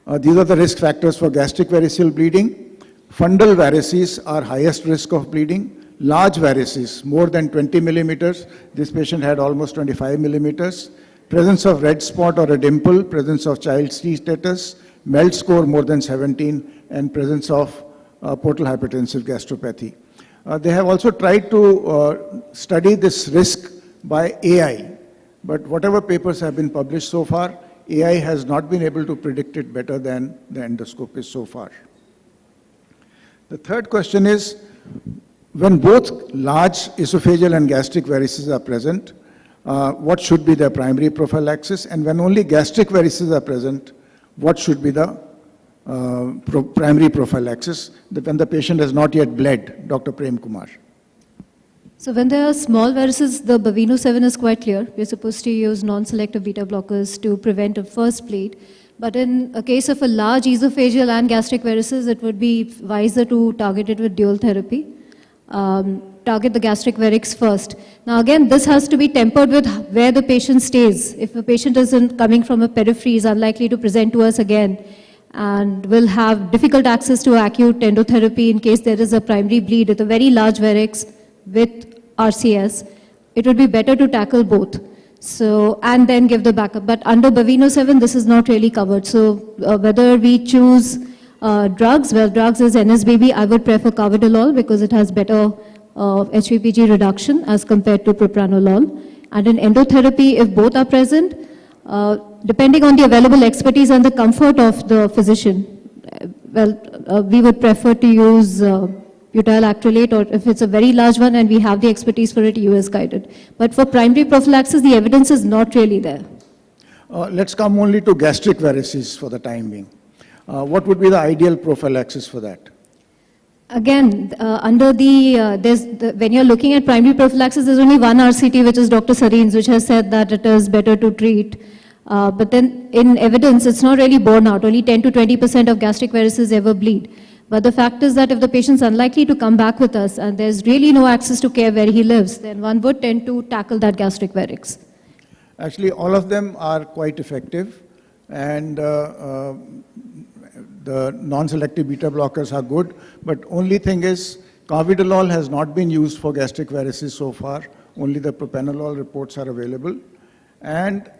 These are the risk factors for gastric variceal bleeding. Fundal varices are highest risk of bleeding. Large varices, more than 20 millimeters. This patient had almost 25 millimeters. Presence of red spot or a dimple, presence of child's T status, MELD score more than 17, and presence of portal hypertensive gastropathy. They have also tried to study this risk by AI, but whatever papers have been published so far, AI has not been able to predict it better than the endoscopist so far. The third question is, when both large esophageal and gastric varices are present, what should be their primary prophylaxis? And when only gastric varices are present, what should be the primary prophylaxis when the patient has not yet bled? Dr. Prem Kumar. So when there are small varices, the Baveno 7 is quite clear. We're supposed to use non-selective beta blockers to prevent a first bleed. But in a case of a large esophageal and gastric varices, it would be wiser to target it with dual therapy. Target the gastric varix first. Now again, this has to be tempered with where the patient stays. If a patient isn't coming from a periphery, is unlikely to present to us again and will have difficult access to acute endotherapy in case there is a primary bleed with a very large varix with RCS, it would be better to tackle both. So, and then give the backup. But under Baveno 7, this is not really covered. So whether we choose drugs, well, drugs is NSBB, I would prefer carvedilol because it has better HVPG reduction as compared to propranolol. And in endotherapy, if both are present, depending on the available expertise and the comfort of the physician, we would prefer to use butyl acrylate, or if it's a very large one and we have the expertise for it, US guided. But for primary prophylaxis, the evidence is not really there. Let's come only to gastric varices for the time being. What would be the ideal prophylaxis for that? Again, under when you're looking at primary prophylaxis, there's only one RCT, which is Dr. Sareen's, which has said that it is better to treat. But then in evidence, it's not really borne out. Only 10 to 20% of gastric varices ever bleed. But the fact is that if the patient's unlikely to come back with us and there's really no access to care where he lives, then one would tend to tackle that gastric varix. Actually, all of them are quite effective, and the non-selective beta blockers are good, but only thing is carvedilol has not been used for gastric varices so far. Only the propranolol reports are available. And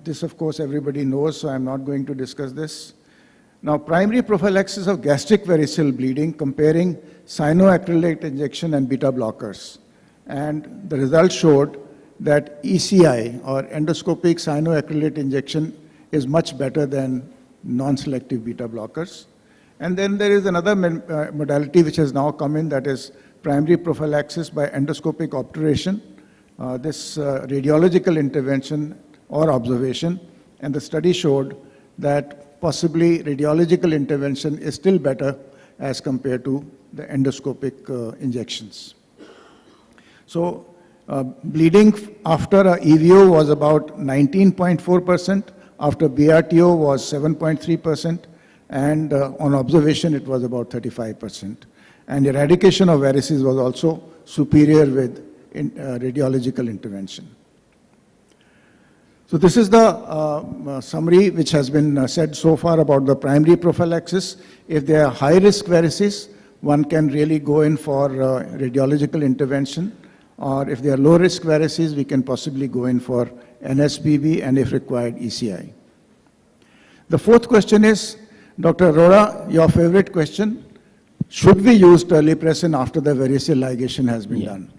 this, of course, everybody knows, so I'm not going to discuss this. Now, primary prophylaxis of gastric variceal bleeding, comparing cyanoacrylate injection and beta blockers. And the results showed that ECI, or endoscopic cyanoacrylate injection, is much better than non-selective beta blockers. And then there is another modality which has now come in, that is primary prophylaxis by endoscopic obturation. This radiological intervention or observation, and the study showed that possibly radiological intervention is still better as compared to the endoscopic injections. So bleeding after a EVO was about 19.4%, after BRTO was 7.3%, and on observation it was about 35%. And eradication of varices was also superior with radiological intervention. So this is the summary which has been said so far about the primary prophylaxis. If there are high-risk varices, one can really go in for radiological intervention, or if there are low-risk varices, we can possibly go in for NSBB and, if required, ECI. The fourth question is, Dr. Arora, your favorite question, should we use terlipressin after the variceal ligation has been done?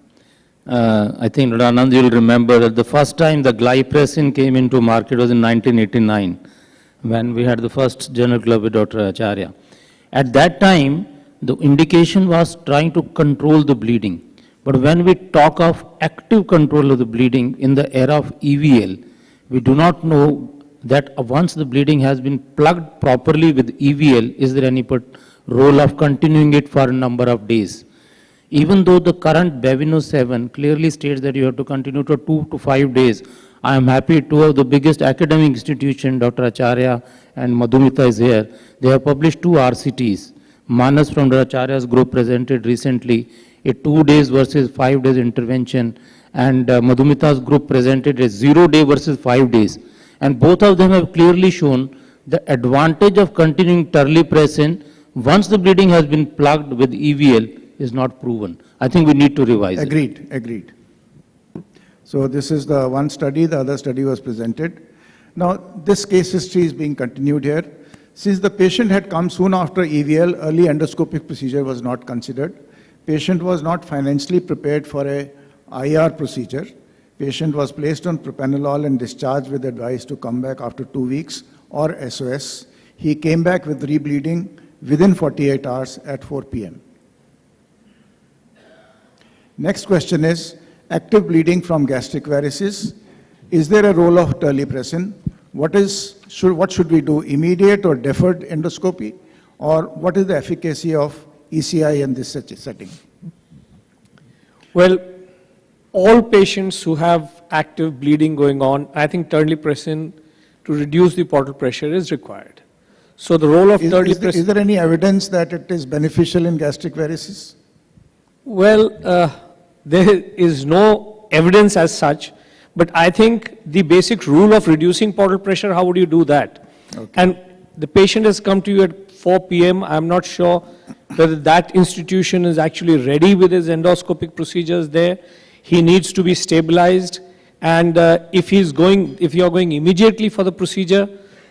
I think, Dr. Anand, you'll remember that the first time the glipressin came into market was in 1989, when we had the first journal club with Dr. Acharya. At that time, the indication was trying to control the bleeding. But when we talk of active control of the bleeding in the era of EVL, we do not know that once the bleeding has been plugged properly with EVL, is there any role of continuing it for a number of days? Even though the current Bavino 7 clearly states that you have to continue to 2 to 5 days, I am happy two of the biggest academic institutions, Dr. Acharya and Madhumita is here, they have published 2 RCTs. Manas from Dr. Acharya's group presented recently a 2 days versus 5 days intervention, and Madhumita's group presented a 0 day versus 5 days. And both of them have clearly shown the advantage of continuing terlipressin once the bleeding has been plugged with EVL is not proven. I think we need to revise it. Agreed. So this is the one study, the other study was presented. Now this case history is being continued here. Since the patient had come soon after EVL, early endoscopic procedure was not considered. Patient was not financially prepared for a IR procedure. Patient was placed on propranolol and discharged with advice to come back after 2 weeks or SOS. He came back with rebleeding within 48 hours at 4 p.m. Next question is, active bleeding from gastric varices. Is there a role of terlipressin? What should we do, immediate or deferred endoscopy? Or what is the efficacy of ECI in this setting? Well, all patients who have active bleeding going on, I think terlipressin to reduce the portal pressure is required. So the role of terlipressin... Is there any evidence that it is beneficial in gastric varices? Well, there is no evidence as such, but I think the basic rule of reducing portal pressure, how would you do that? Okay. And the patient has come to you at 4 p.m. I'm not sure whether that institution is actually ready with his endoscopic procedures there. He needs to be stabilized, and if you're going immediately for the procedure,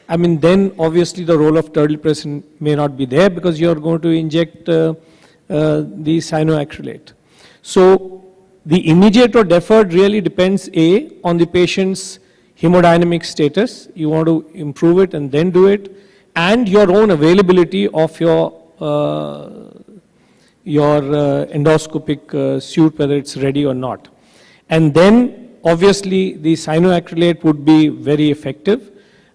I mean, then obviously the role of terlipressin may not be there because you're going to inject the cyanoacrylate. So the immediate or deferred really depends on the patient's hemodynamic status. You want to improve it and then do it, and your own availability of your endoscopic suit, whether it's ready or not. And then obviously the cyanoacrylate would be very effective.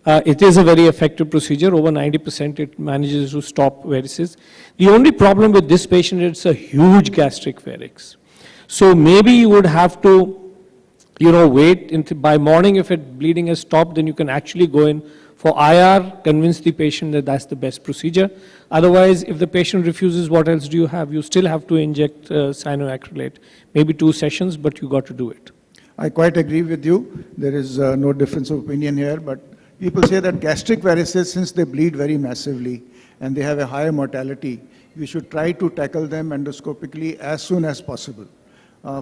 It is a very effective procedure. Over 90% it manages to stop varices. The only problem with this patient is it's a huge gastric varix. So maybe you would have to, wait until by morning. If bleeding has stopped, then you can actually go in for IR, convince the patient that that's the best procedure. Otherwise, if the patient refuses, what else do you have? You still have to inject cyanoacrylate. Maybe 2 sessions, but you got to do it. I quite agree with you. There is no difference of opinion here, but people say that gastric varices, since they bleed very massively and they have a higher mortality, we should try to tackle them endoscopically as soon as possible.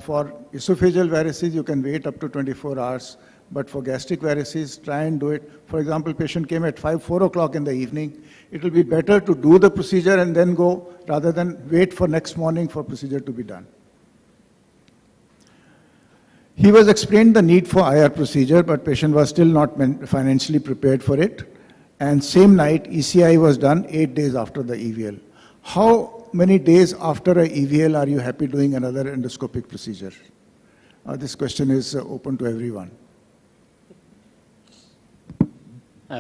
For esophageal varices, you can wait up to 24 hours. But for gastric varices, try and do it. For example, patient came at 4 o'clock in the evening. It will be better to do the procedure and then go rather than wait for next morning for procedure to be done. He was explained the need for IR procedure, but patient was still not financially prepared for it. And same night, ECI was done 8 days after the EVL. How many days after a EVL are you happy doing another endoscopic procedure? This question is open to everyone.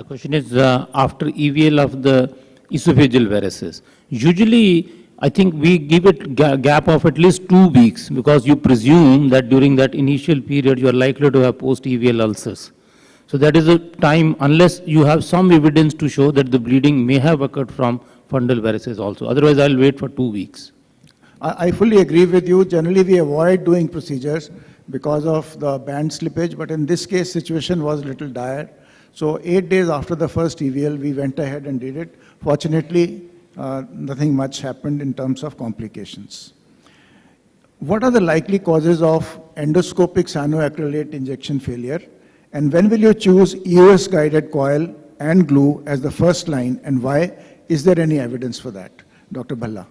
Question is after EVL of the esophageal varices. Usually, I think we give it gap of at least 2 weeks because you presume that during that initial period you are likely to have post-EVL ulcers. So that is a time unless you have some evidence to show that the bleeding may have occurred from fundal varices also. Otherwise, I'll wait for 2 weeks. I fully agree with you. Generally, we avoid doing procedures because of the band slippage, but in this case, situation was a little dire. So 8 days after the first EVL, we went ahead and did it. Fortunately, nothing much happened in terms of complications. What are the likely causes of endoscopic cyanoacrylate injection failure? And when will you choose EOS-guided coil and glue as the first line, and why? Is there any evidence for that? Dr. Bhalla.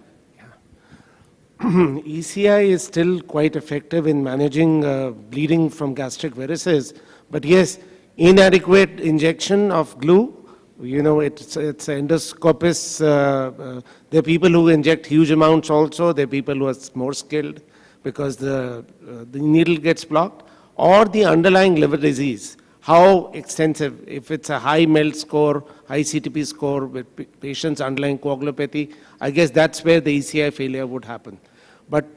ECI is still quite effective in managing bleeding from gastric varices, but yes, inadequate injection of glue, it's endoscopists. There are people who inject huge amounts also. There are people who are more skilled because the needle gets blocked, or the underlying liver disease. How extensive, if it's a high MELD score, high CTP score with patients underlying coagulopathy, I guess that's where the ECI failure would happen. But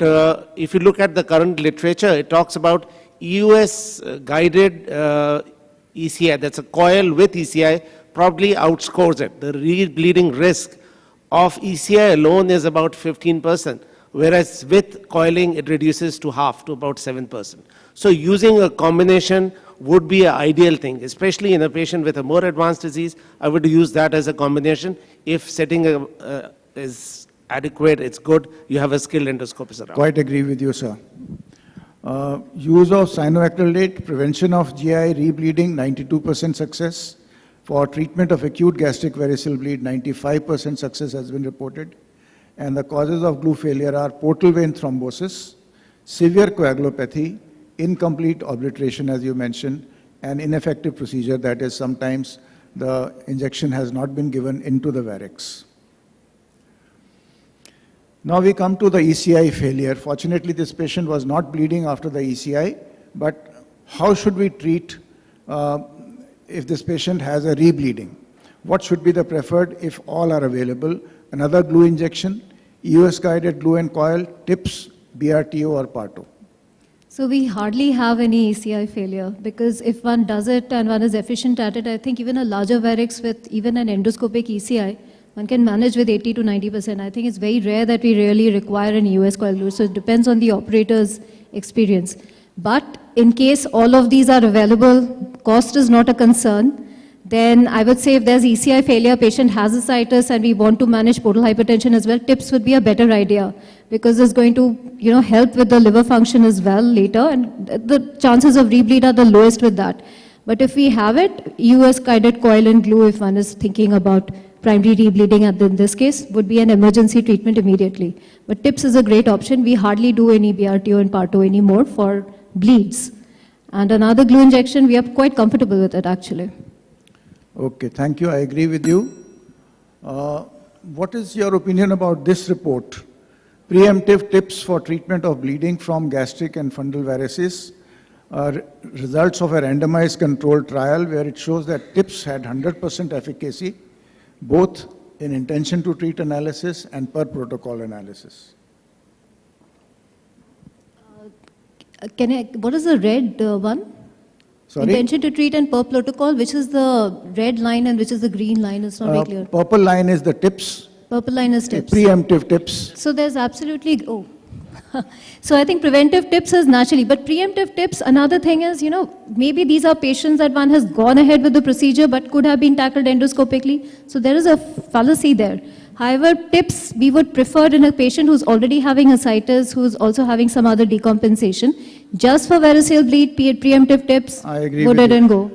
if you look at the current literature, it talks about EOS-guided ECI, that's a coil with ECI, probably outscores it. The re-bleeding risk of ECI alone is about 15%, whereas with coiling it reduces to half, to about 7%. So using a combination would be an ideal thing, especially in a patient with a more advanced disease. I would use that as a combination. If setting is adequate, it's good, you have a skilled endoscopist around. Quite agree with you, sir. Use of cyanoacrylate, prevention of GI rebleeding, 92% success. For treatment of acute gastric variceal bleed, 95% success has been reported. And the causes of glue failure are portal vein thrombosis, severe coagulopathy, incomplete obliteration, as you mentioned, and ineffective procedure, that is sometimes the injection has not been given into the varix. Now we come to the ECI failure. Fortunately, this patient was not bleeding after the ECI, but how should we treat if this patient has a rebleeding? What should be the preferred if all are available? Another glue injection, EOS-guided glue and coil, TIPS, BRTO or PARTO? So we hardly have any ECI failure because if one does it and one is efficient at it, I think even a larger varix with even an endoscopic ECI, one can manage with 80 to 90%. I think it's very rare that we really require an EOS coil glue. So it depends on the operator's experience. But in case all of these are available, cost is not a concern, then I would say if there's ECI failure, patient has ascites and we want to manage portal hypertension as well, TIPS would be a better idea because it's going to help with the liver function as well later, and the chances of rebleed are the lowest with that. But if we have it, EOS-guided coil and glue, if one is thinking about primary rebleeding in this case, would be an emergency treatment immediately. But TIPS is a great option. We hardly do any BRTO and PARTO anymore for bleeds. And another glue injection, we are quite comfortable with it actually. Okay, thank you. I agree with you. What is your opinion about this report? Preemptive tips for treatment of bleeding from gastric and fundal varices. results of a randomized controlled trial where it shows that TIPS had 100% efficacy, both in intention to treat analysis and per protocol analysis. What is the red one? Sorry? Intention to treat and per protocol, which is the red line and which is the green line? It's not very clear. Purple line is the TIPS. Purple line is TIPS. Preemptive TIPS. So there's absolutely, so I think preventive tips is naturally, but preemptive tips, another thing is, maybe these are patients that one has gone ahead with the procedure but could have been tackled endoscopically. So there is a fallacy there. However, tips we would prefer in a patient who's already having ascites, who's also having some other decompensation. Just for varicose bleed, preemptive tips, I agree go with ahead you. and go.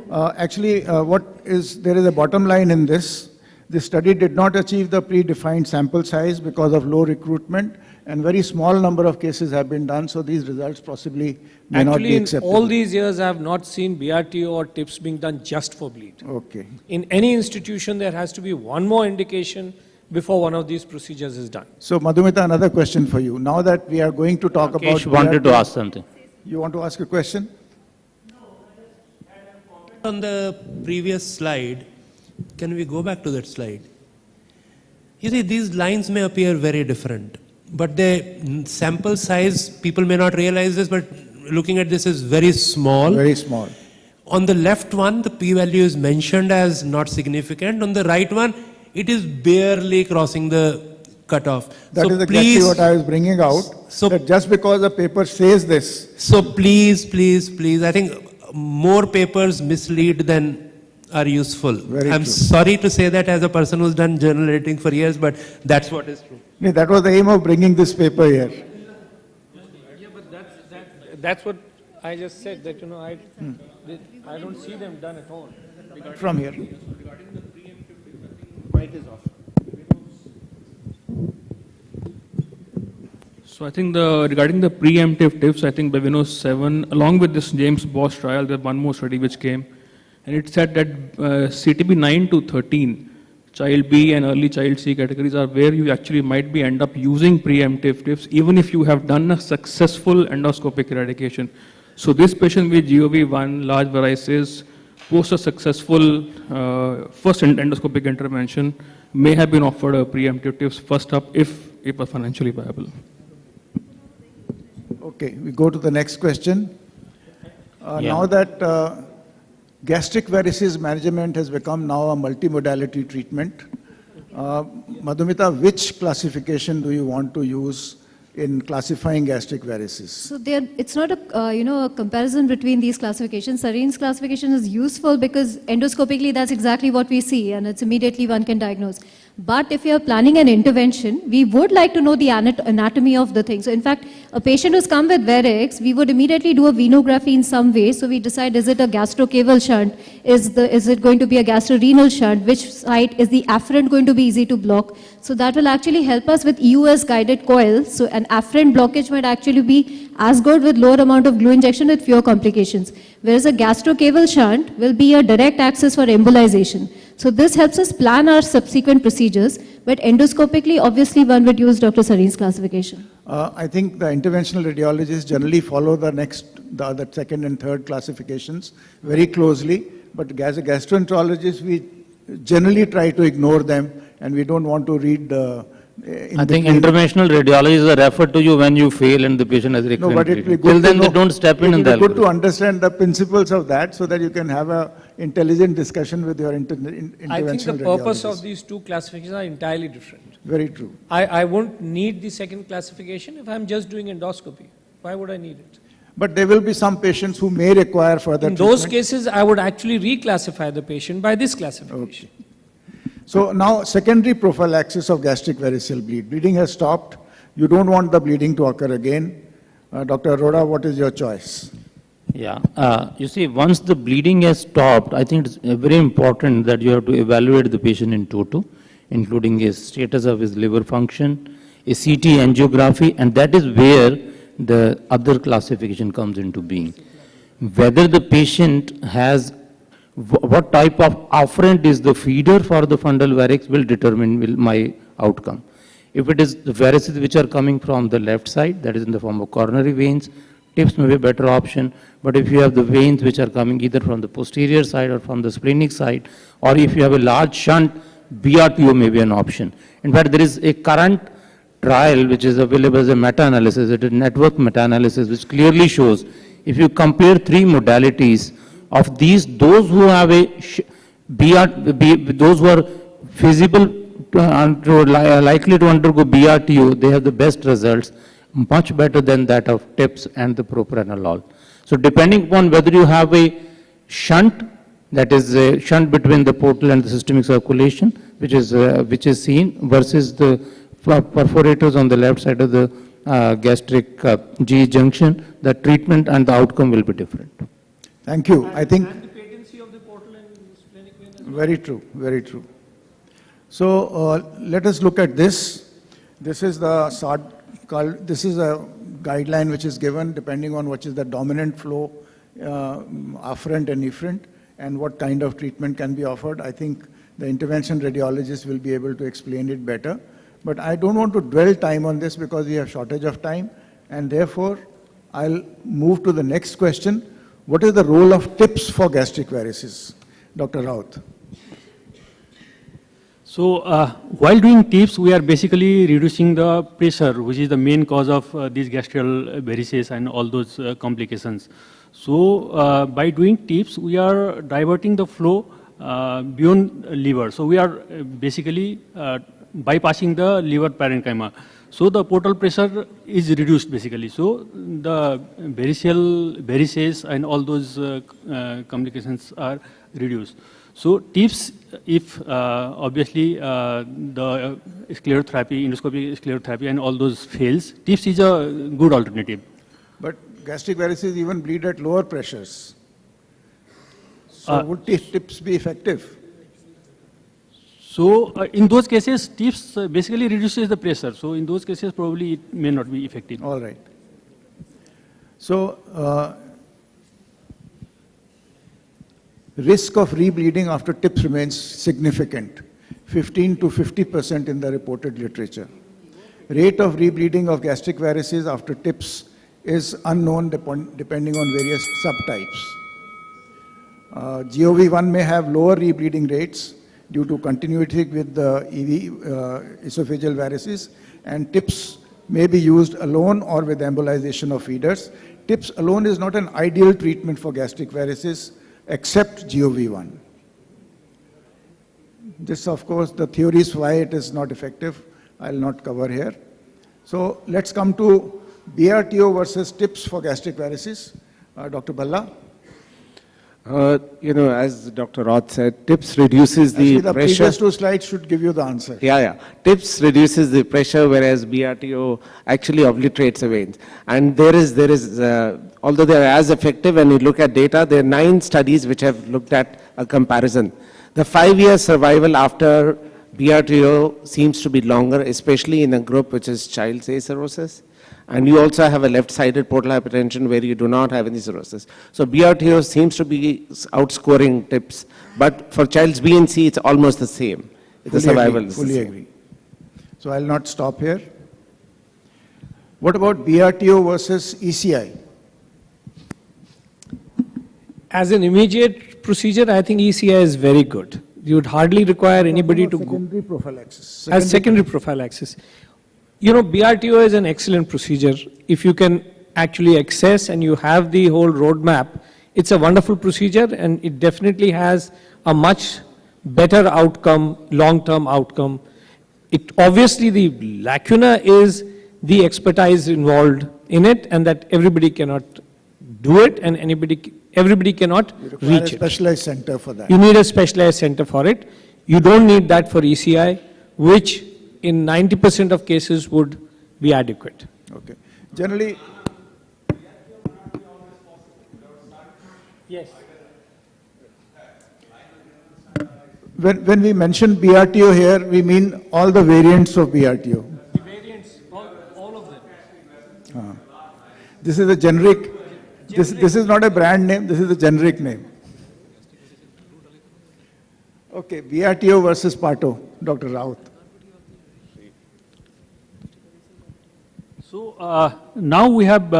There is a bottom line in this. The study did not achieve the predefined sample size because of low recruitment, and very small number of cases have been done, so these results possibly may not be acceptable. In all these years, I have not seen BRT or TIPS being done just for bleed. Okay. In any institution, there has to be one more indication before one of these procedures is done. So, Madhumita, another question for you. Now that we are going to talk about Rakesh wanted BRT, to ask something. You want to ask a question? On the previous slide, can we go back to that slide? You see, these lines may appear very different, but the sample size, people may not realize this, but looking at this is very small. Very small. On the left one, the p-value is mentioned as not significant. On the right one, it is barely crossing the cutoff. That is exactly what I was bringing out. So that just because a paper says this. So please, I think more papers mislead than are useful. I'm sorry to say that as a person who's done journal editing for years, but that's what is true. Yeah, that was the aim of bringing this paper here. Yeah, but that's what I just said, that I don't see them done at all. From here. Regarding the preemptive, mic is off. So I think regarding the preemptive tips, I think Bavino 7, along with this James Bosch trial, there's one more study which came, and it said that CTB 9 to 13, child B and early child C categories are where you actually might end up using preemptive tips, even if you have done a successful endoscopic eradication. So this patient with GOV1, large varices, post a successful first endoscopic intervention, may have been offered a preemptive tips first up if it was financially viable. Okay, we go to the next question. Now that gastric varices management has become now a multimodality treatment, Madhumita, which classification do you want to use in classifying gastric varices? So it's not a comparison between these classifications. Sarin's classification is useful because endoscopically that's exactly what we see, and it's immediately one can diagnose. But if you're planning an intervention, we would like to know the anatomy of the thing. So in fact, a patient who's come with varix, we would immediately do a venography in some way. So we decide, is it a gastrocaval shunt? Is it going to be a gastrorenal shunt? Which site is the afferent going to be easy to block? So that will actually help us with EUS guided coil. So an afferent blockage might actually be as good with lower amount of glue injection with fewer complications. Whereas a gastrocaval shunt will be a direct access for embolization. So this helps us plan our subsequent procedures, but endoscopically, obviously, one would use Dr. Sarin's classification. I think the interventional radiologists generally follow the second and third classifications very closely, but as a gastroenterologist, we generally try to ignore them, and we don't want to read the I think interventional radiologists are referred to you when you fail and the patient has recurrent. No, but it will be Till then they don't step in the It will be good to understand the principles of that so that you can have an intelligent discussion with your interventional I think the purpose of these two classifications are entirely different. Very true. I won't need the second classification if I'm just doing endoscopy. Why would I need it? But there will be some patients who may require further treatment. In those cases, I would actually reclassify the patient by this classification. Okay. So now, secondary prophylaxis of gastric variceal bleed. Bleeding has stopped. You don't want the bleeding to occur again. Dr. Arora, what is your choice? Yeah, you see, once the bleeding has stopped, I think it's very important that you have to evaluate the patient in toto, including his status of his liver function, a CT angiography, and that is where the other classification comes into being. Whether the patient has what type of afferent is the feeder for the fundal varix will determine my outcome. If it is the varices which are coming from the left side, that is in the form of coronary veins, tips may be a better option. But if you have the veins which are coming either from the posterior side or from the splenic side, or if you have a large shunt, BRTO may be an option. In fact, there is a current trial which is available as a meta-analysis, it is network meta-analysis, which clearly shows if you compare three modalities of these, those who have a those who are feasible likely to undergo BRTO, they have the best results, much better than that of TIPS and the propranolol. So depending upon whether you have a shunt, that is a shunt between the portal and the systemic circulation, which is seen, versus the perforators on the left side of the gastric G junction, the treatment and the outcome will be different. Thank you. I think very true, very true. So let us look at this. This is the this is a guideline which is given depending on what is the dominant flow, afferent and efferent, and what kind of treatment can be offered. I think the intervention radiologist will be able to explain it better. But I don't want to dwell time on this because we have shortage of time, and therefore I'll move to the next question. What is the role of TIPS for gastric varices? Dr. Raut. So while doing TIPS, we are basically reducing the pressure, which is the main cause of these gastrical varices and all those complications. So by doing TIPS, we are diverting the flow beyond liver. So we are basically bypassing the liver parenchyma. So the portal pressure is reduced basically. So the varices and all those complications are reduced. So TIPS, if obviously the sclerotherapy, endoscopic sclerotherapy and all those fails, TIPS is a good alternative. But gastric varices even bleed at lower pressures. So would TIPS be effective? So in those cases, TIPS basically reduces the pressure. So in those cases, probably it may not be effective. All right. So risk of rebleeding after TIPS remains significant, 15 to 50% in the reported literature. Rate of rebleeding of gastric varices after TIPS is unknown depending on various subtypes. GOV1 may have lower rebleeding rates due to continuity with the esophageal varices, and TIPS may be used alone or with embolization of feeders. TIPS alone is not an ideal treatment for gastric varices except GOV1. This, of course, the theories why it is not effective, I'll not cover here. So let's come to BRTO versus TIPS for gastric varices. Dr. Balla. As Dr. Roth said, TIPS reduces the pressure. The previous two slides should give you the answer. Yeah. TIPS reduces the pressure, whereas BRTO actually obliterates the veins. And there is, although they are as effective, when you look at data, there are 9 studies which have looked at a comparison. The 5-year survival after BRTO seems to be longer, especially in a group which is child's A cirrhosis. And you also have a left-sided portal hypertension where you do not have any cirrhosis. So BRTO seems to be outscoring TIPS. But for child's B and C, it's almost the same. The survival is fully agree. So I'll not stop here. What about BRTO versus ECI? As an immediate procedure, I think ECI is very good. You would hardly require anybody to go. Secondary prophylaxis. As secondary prophylaxis. BRTO is an excellent procedure. If you can actually access and you have the whole roadmap, it's a wonderful procedure and it definitely has a much better outcome, long-term outcome. Obviously, the lacuna is the expertise involved in it and that everybody cannot do it and everybody cannot reach it. A specialized center for that. You need a specialized center for it. You don't need that for ECI, which in 90% of cases would be adequate. Okay. Generally, yes. When we mention BRTO here, we mean all the variants of BRTO. The variants, all of them. This is a generic. This is not a brand name. This is a generic name. Okay. BRTO versus PATO, Dr. Raut. So now we have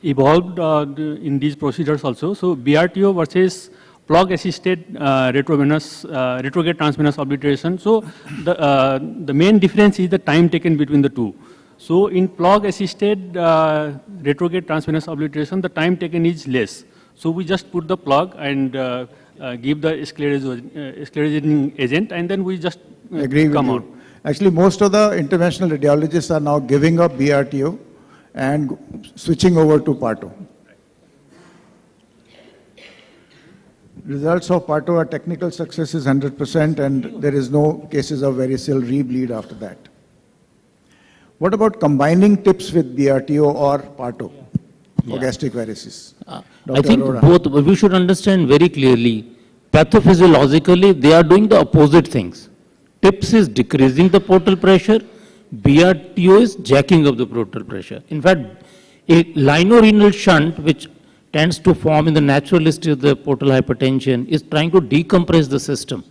evolved in these procedures also. So BRTO versus plug-assisted retrograde transvenous obliteration. So the main difference is the time taken between the two. So in plug-assisted retrograde transvenous obliteration, the time taken is less. So we just put the plug and give the sclerosing agent, and then we just come out. Actually, most of the interventional radiologists are now giving up BRTO and switching over to PARTO. Results of PARTO are technical success is 100%, and there is no cases of varicose rebleed after that. What about combining tips with BRTO or PARTO for gastric varices? I think both, we should understand very clearly, pathophysiologically, they are doing the opposite things. TIPS is decreasing the portal pressure, BRTO is jacking up the portal pressure. In fact, a linorenal shunt, which tends to form in the natural history of the portal hypertension, is trying to decompress the system.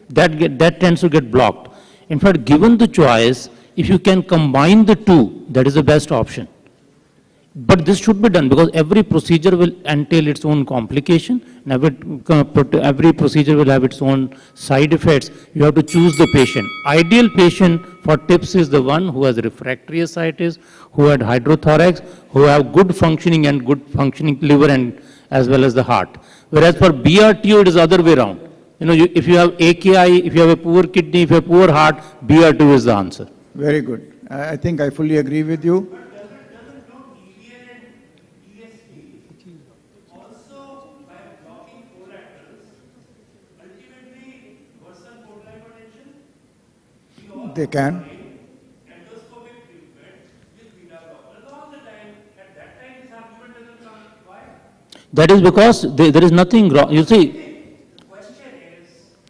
That tends to get blocked. In fact, given the choice, if you can combine the two, that is the best option. But this should be done because every procedure will entail its own complication, and every procedure will have its own side effects. You have to choose the patient. Ideal patient for TIPS is the one who has refractory ascites, who had hydrothorax, who have good functioning and good functioning liver and as well as the heart. Whereas for BRTO, it is the other way around. You know, if you have AKI, if you have a poor kidney, if you have poor heart, BRTO is the answer. Very good. I think I fully agree with you. They can. That is because there is nothing wrong. You see,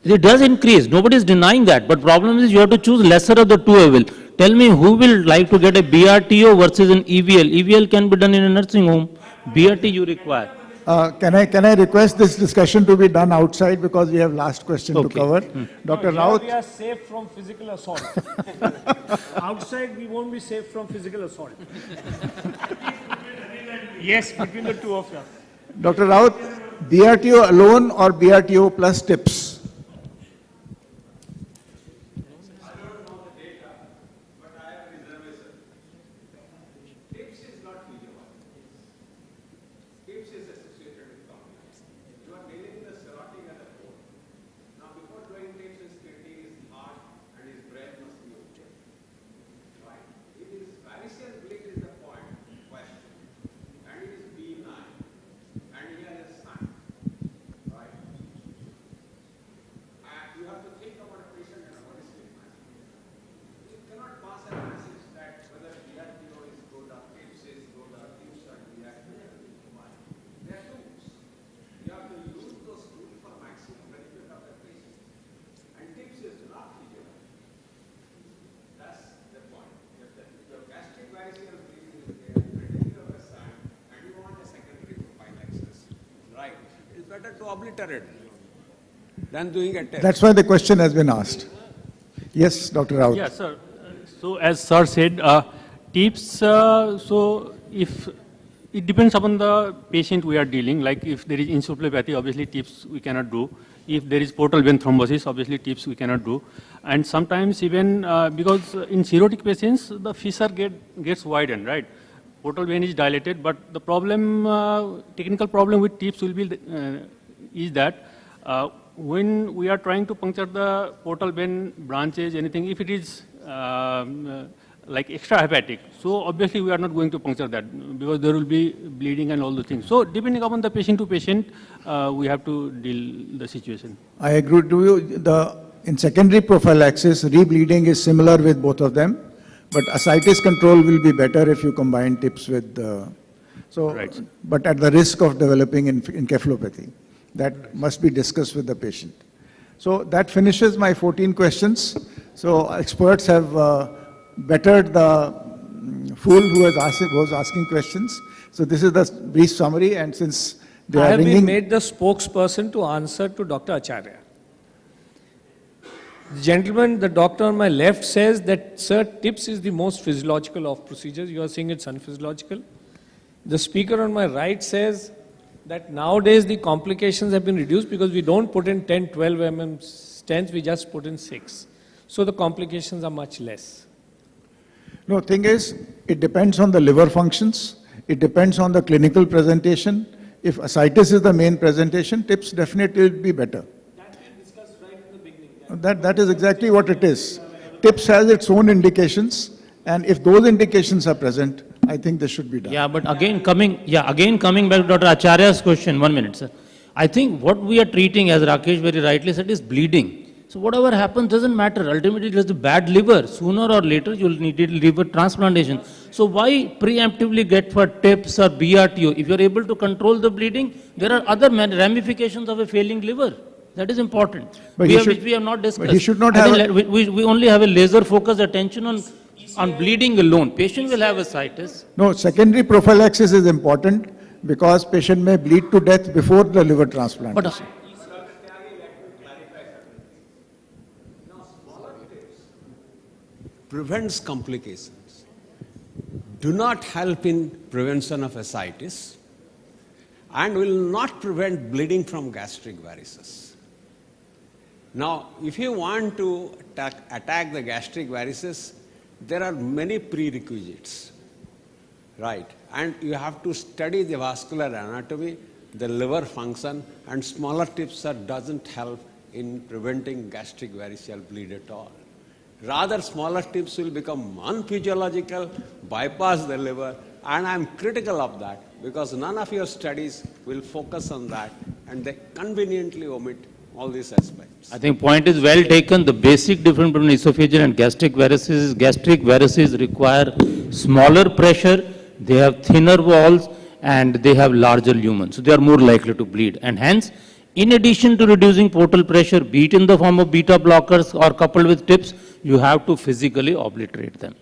it does increase. Nobody is denying that. But problem is you have to choose lesser of the two evil. Tell me who will like to get a BRTO versus an EVL. EVL can be done in a nursing home. BRT you require. Can I request this discussion to be done outside because we have last question to cover. Dr. Raut. We are safe from physical assault. Outside we won't be safe from physical assault. Yes, between the two of us. Dr. Raut, BRTO alone or BRTO plus TIPS? Obliterated than doing a test. That's why the question has been asked. Yes, Dr. Raut. Yes, sir. So as sir said, tips, so if it depends upon the patient we are dealing, like if there is encephalopathy, obviously tips we cannot do. If there is portal vein thrombosis, obviously tips we cannot do. And sometimes even because in cirrhotic patients, the fissure gets widened, right? Portal vein is dilated, but the problem, technical problem with tips will be is that when we are trying to puncture the portal vein branches, anything, if it is like extrahepatic, so obviously we are not going to puncture that because there will be bleeding and all the things. So depending upon the patient to patient, we have to deal the situation. I agree to you. In secondary prophylaxis, rebleeding is similar with both of them, but ascites control will be better if you combine tips with right. But at the risk of developing encephalopathy. That must be discussed with the patient. So that finishes my 14 questions. So experts have bettered the fool who was asking questions. So this is the brief summary, and since they I are have ringing, been made the spokesperson to answer to Dr. Acharya. The gentleman, the doctor on my left says that, sir, TIPS is the most physiological of procedures. You are saying it's unphysiological. The speaker on my right says that nowadays the complications have been reduced because we don't put in 10, 12 mm stents, we just put in 6. So the complications are much less. No, thing is, it depends on the liver functions. It depends on the clinical presentation. If ascites is the main presentation, TIPS definitely will be better. That is exactly what it is. TIPS has its own indications, and if those indications are present, I think this should be done. Yeah, but again coming back to Dr. Acharya's question, 1 minute, sir. I think what we are treating, as Rakesh very rightly said, is bleeding. So whatever happens doesn't matter. Ultimately, it is the bad liver. Sooner or later, you will need liver transplantation. So why preemptively get for TIPS or BRTO? If you are able to control the bleeding, there are other ramifications of a failing liver. That is important, which we have not discussed. But he should not have... We only have a laser-focused attention on bleeding alone. Patient will have ascites. No, secondary prophylaxis is important because patient may bleed to death before the liver transplantation. Prevents complications, do not help in prevention of ascites, and will not prevent bleeding from gastric varices. Now, if you want to attack the gastric varices, there are many prerequisites, right? And you have to study the vascular anatomy, the liver function, and smaller tips doesn't help in preventing gastric variceal bleed at all. Rather, smaller tips will become unphysiological, bypass the liver, and I'm critical of that because none of your studies will focus on that, and they conveniently omit all these aspects. I think point is well taken. The basic difference between esophageal and gastric varices is gastric varices require smaller pressure, they have thinner walls, and they have larger lumen. So they are more likely to bleed. And hence, in addition to reducing portal pressure, be it in the form of beta blockers or coupled with TIPS, you have to physically obliterate them.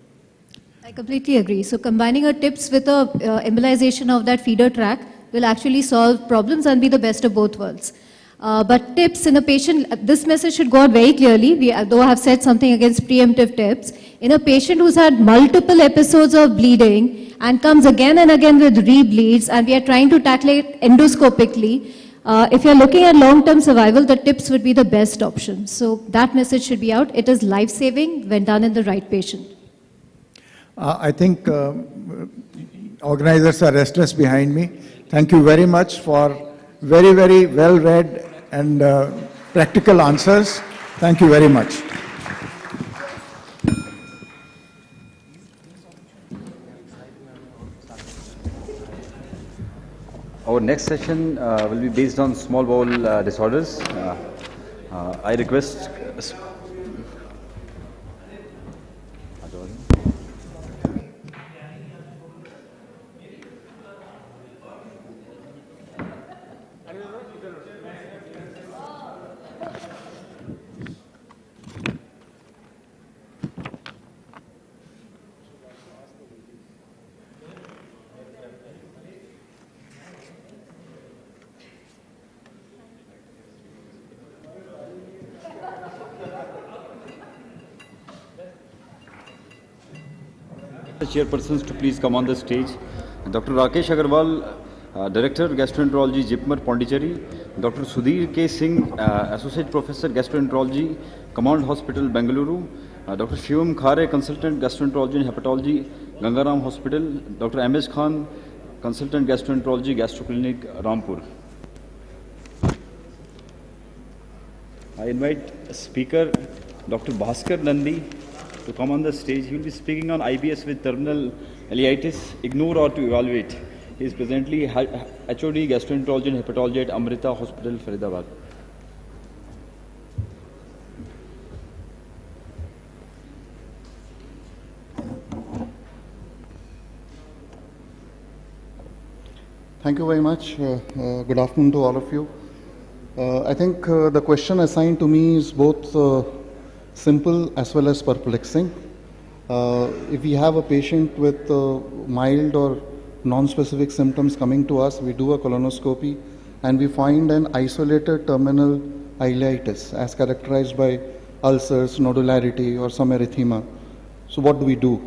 I completely agree. So combining a TIPS with a embolization of that feeder tract will actually solve problems and be the best of both worlds. But TIPS in a patient, this message should go out very clearly, though I have said something against preemptive TIPS. In a patient who's had multiple episodes of bleeding and comes again and again with rebleeds, and we are trying to tackle it endoscopically, if you're looking at long-term survival, the TIPS would be the best option. So that message should be out. It is life-saving when done in the right patient. I think organizers are restless behind me. Thank you very much for very, very well-read and practical answers. Thank you very much. Our next session will be based on small bowel disorders. I request the chairpersons to please come on the stage. Dr. Rakesh Agarwal, Director, Gastroenterology, JIPMER, Pondicherry. Dr. Sudhir K. Singh, Associate Professor, Gastroenterology, Command Hospital, Bengaluru. Dr. Shivam Khare, Consultant, Gastroenterology and Hepatology, Gangaram Hospital. Dr. M.S. Khan, Consultant, Gastroenterology, Gastroclinic, Rampur. I invite Speaker Dr. Bhaskar Nandi to come on the stage. He will be speaking on IBS with terminal ileitis, ignore or to evaluate. He is presently HOD Gastroenterology and Hepatology at Amrita Hospital, Faridabad. Thank you very much. Good afternoon to all of you. I think the question assigned to me is both simple as well as perplexing. If we have a patient with mild or non-specific symptoms coming to us, we do a colonoscopy and we find an isolated terminal ileitis as characterized by ulcers, nodularity, or some erythema. So what do we do?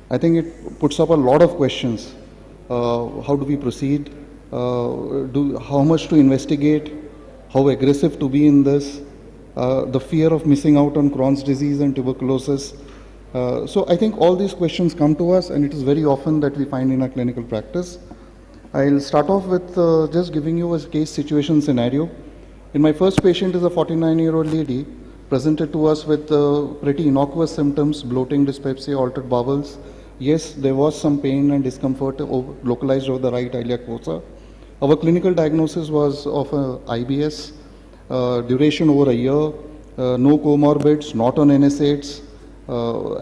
I think it puts up a lot of questions. How do we proceed? How much to investigate? How aggressive to be in this? The fear of missing out on Crohn's disease and tuberculosis. So I think all these questions come to us, and it is very often that we find in our clinical practice. I'll start off with just giving you a case situation scenario. In my first patient is a 49-year-old lady presented to us with pretty innocuous symptoms, bloating, dyspepsia, altered bowels. Yes, there was some pain and discomfort localized over the right iliac fossa. Our clinical diagnosis was of IBS, duration over a year, no comorbids, not on NSAIDs.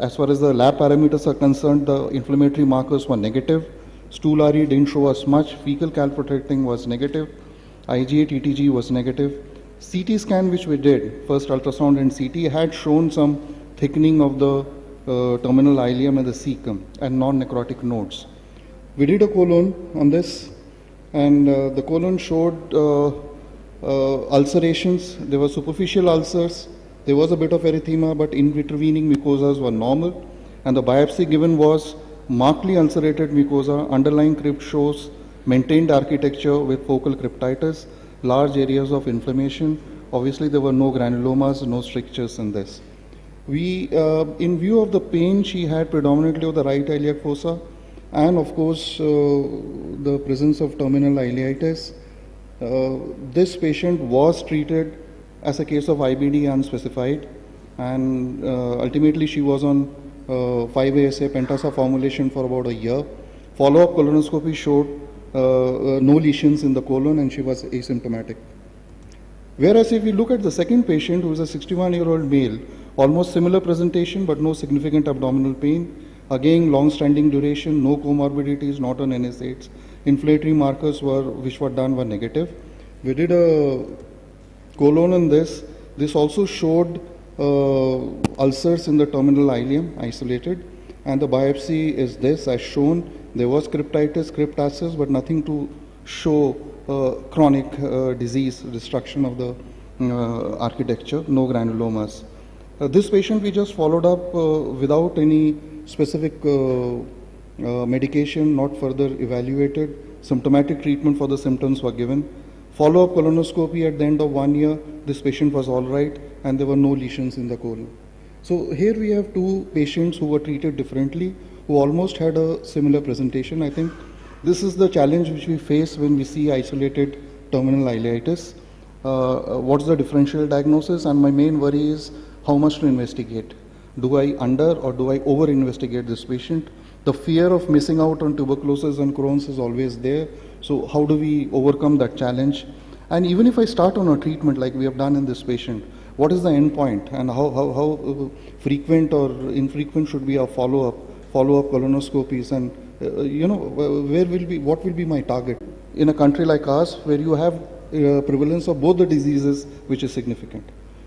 As far as the lab parameters are concerned, the inflammatory markers were negative. Stool RE didn't show us much. Fecal calprotectin was negative. IgA TTG was negative. CT scan which we did, first ultrasound and CT, had shown some thickening of the terminal ileum and the cecum and non-necrotic nodes. We did a colon on this, and the colon showed ulcerations. There were superficial ulcers. There was a bit of erythema, but intervening mucosas were normal, and the biopsy given was markedly ulcerated mucosa. Underlying crypt shows maintained architecture with focal cryptitis, large areas of inflammation. Obviously, there were no granulomas, no strictures in this. We, in view of the pain she had predominantly of the right iliac fossa, and of course the presence of terminal ileitis, this patient was treated as a case of IBD unspecified, and ultimately she was on 5-ASA pentasa formulation for about a year. Follow-up colonoscopy showed no lesions in the colon, and she was asymptomatic. Whereas if we look at the second patient, who is a 61-year-old male, almost similar presentation but no significant abdominal pain, again long-standing duration, no comorbidities, not on NSAIDs. Inflammatory markers which were done were negative. We did a colon on this. This also showed ulcers in the terminal ileum, isolated, and the biopsy is this, as shown. There was cryptitis, cryptasis, but nothing to show chronic disease, destruction of the architecture, no granulomas. This patient we just followed up without any specific medication, not further evaluated. Symptomatic treatment for the symptoms were given. Follow-up colonoscopy at the end of 1 year, this patient was all right, and there were no lesions in the colon. So here we have two patients who were treated differently, who almost had a similar presentation. I think this is the challenge which we face when we see isolated terminal ileitis. What's the differential diagnosis? And my main worry is how much to investigate. Do I under or do I over investigate this patient? The fear of missing out on tuberculosis and Crohn's is always there. So how do we overcome that challenge? And even if I start on a treatment like we have done in this patient, what is the end point, and how frequent or infrequent should be our follow-up colonoscopies, and what will be my target in a country like ours where you have prevalence of both the diseases, which is significant.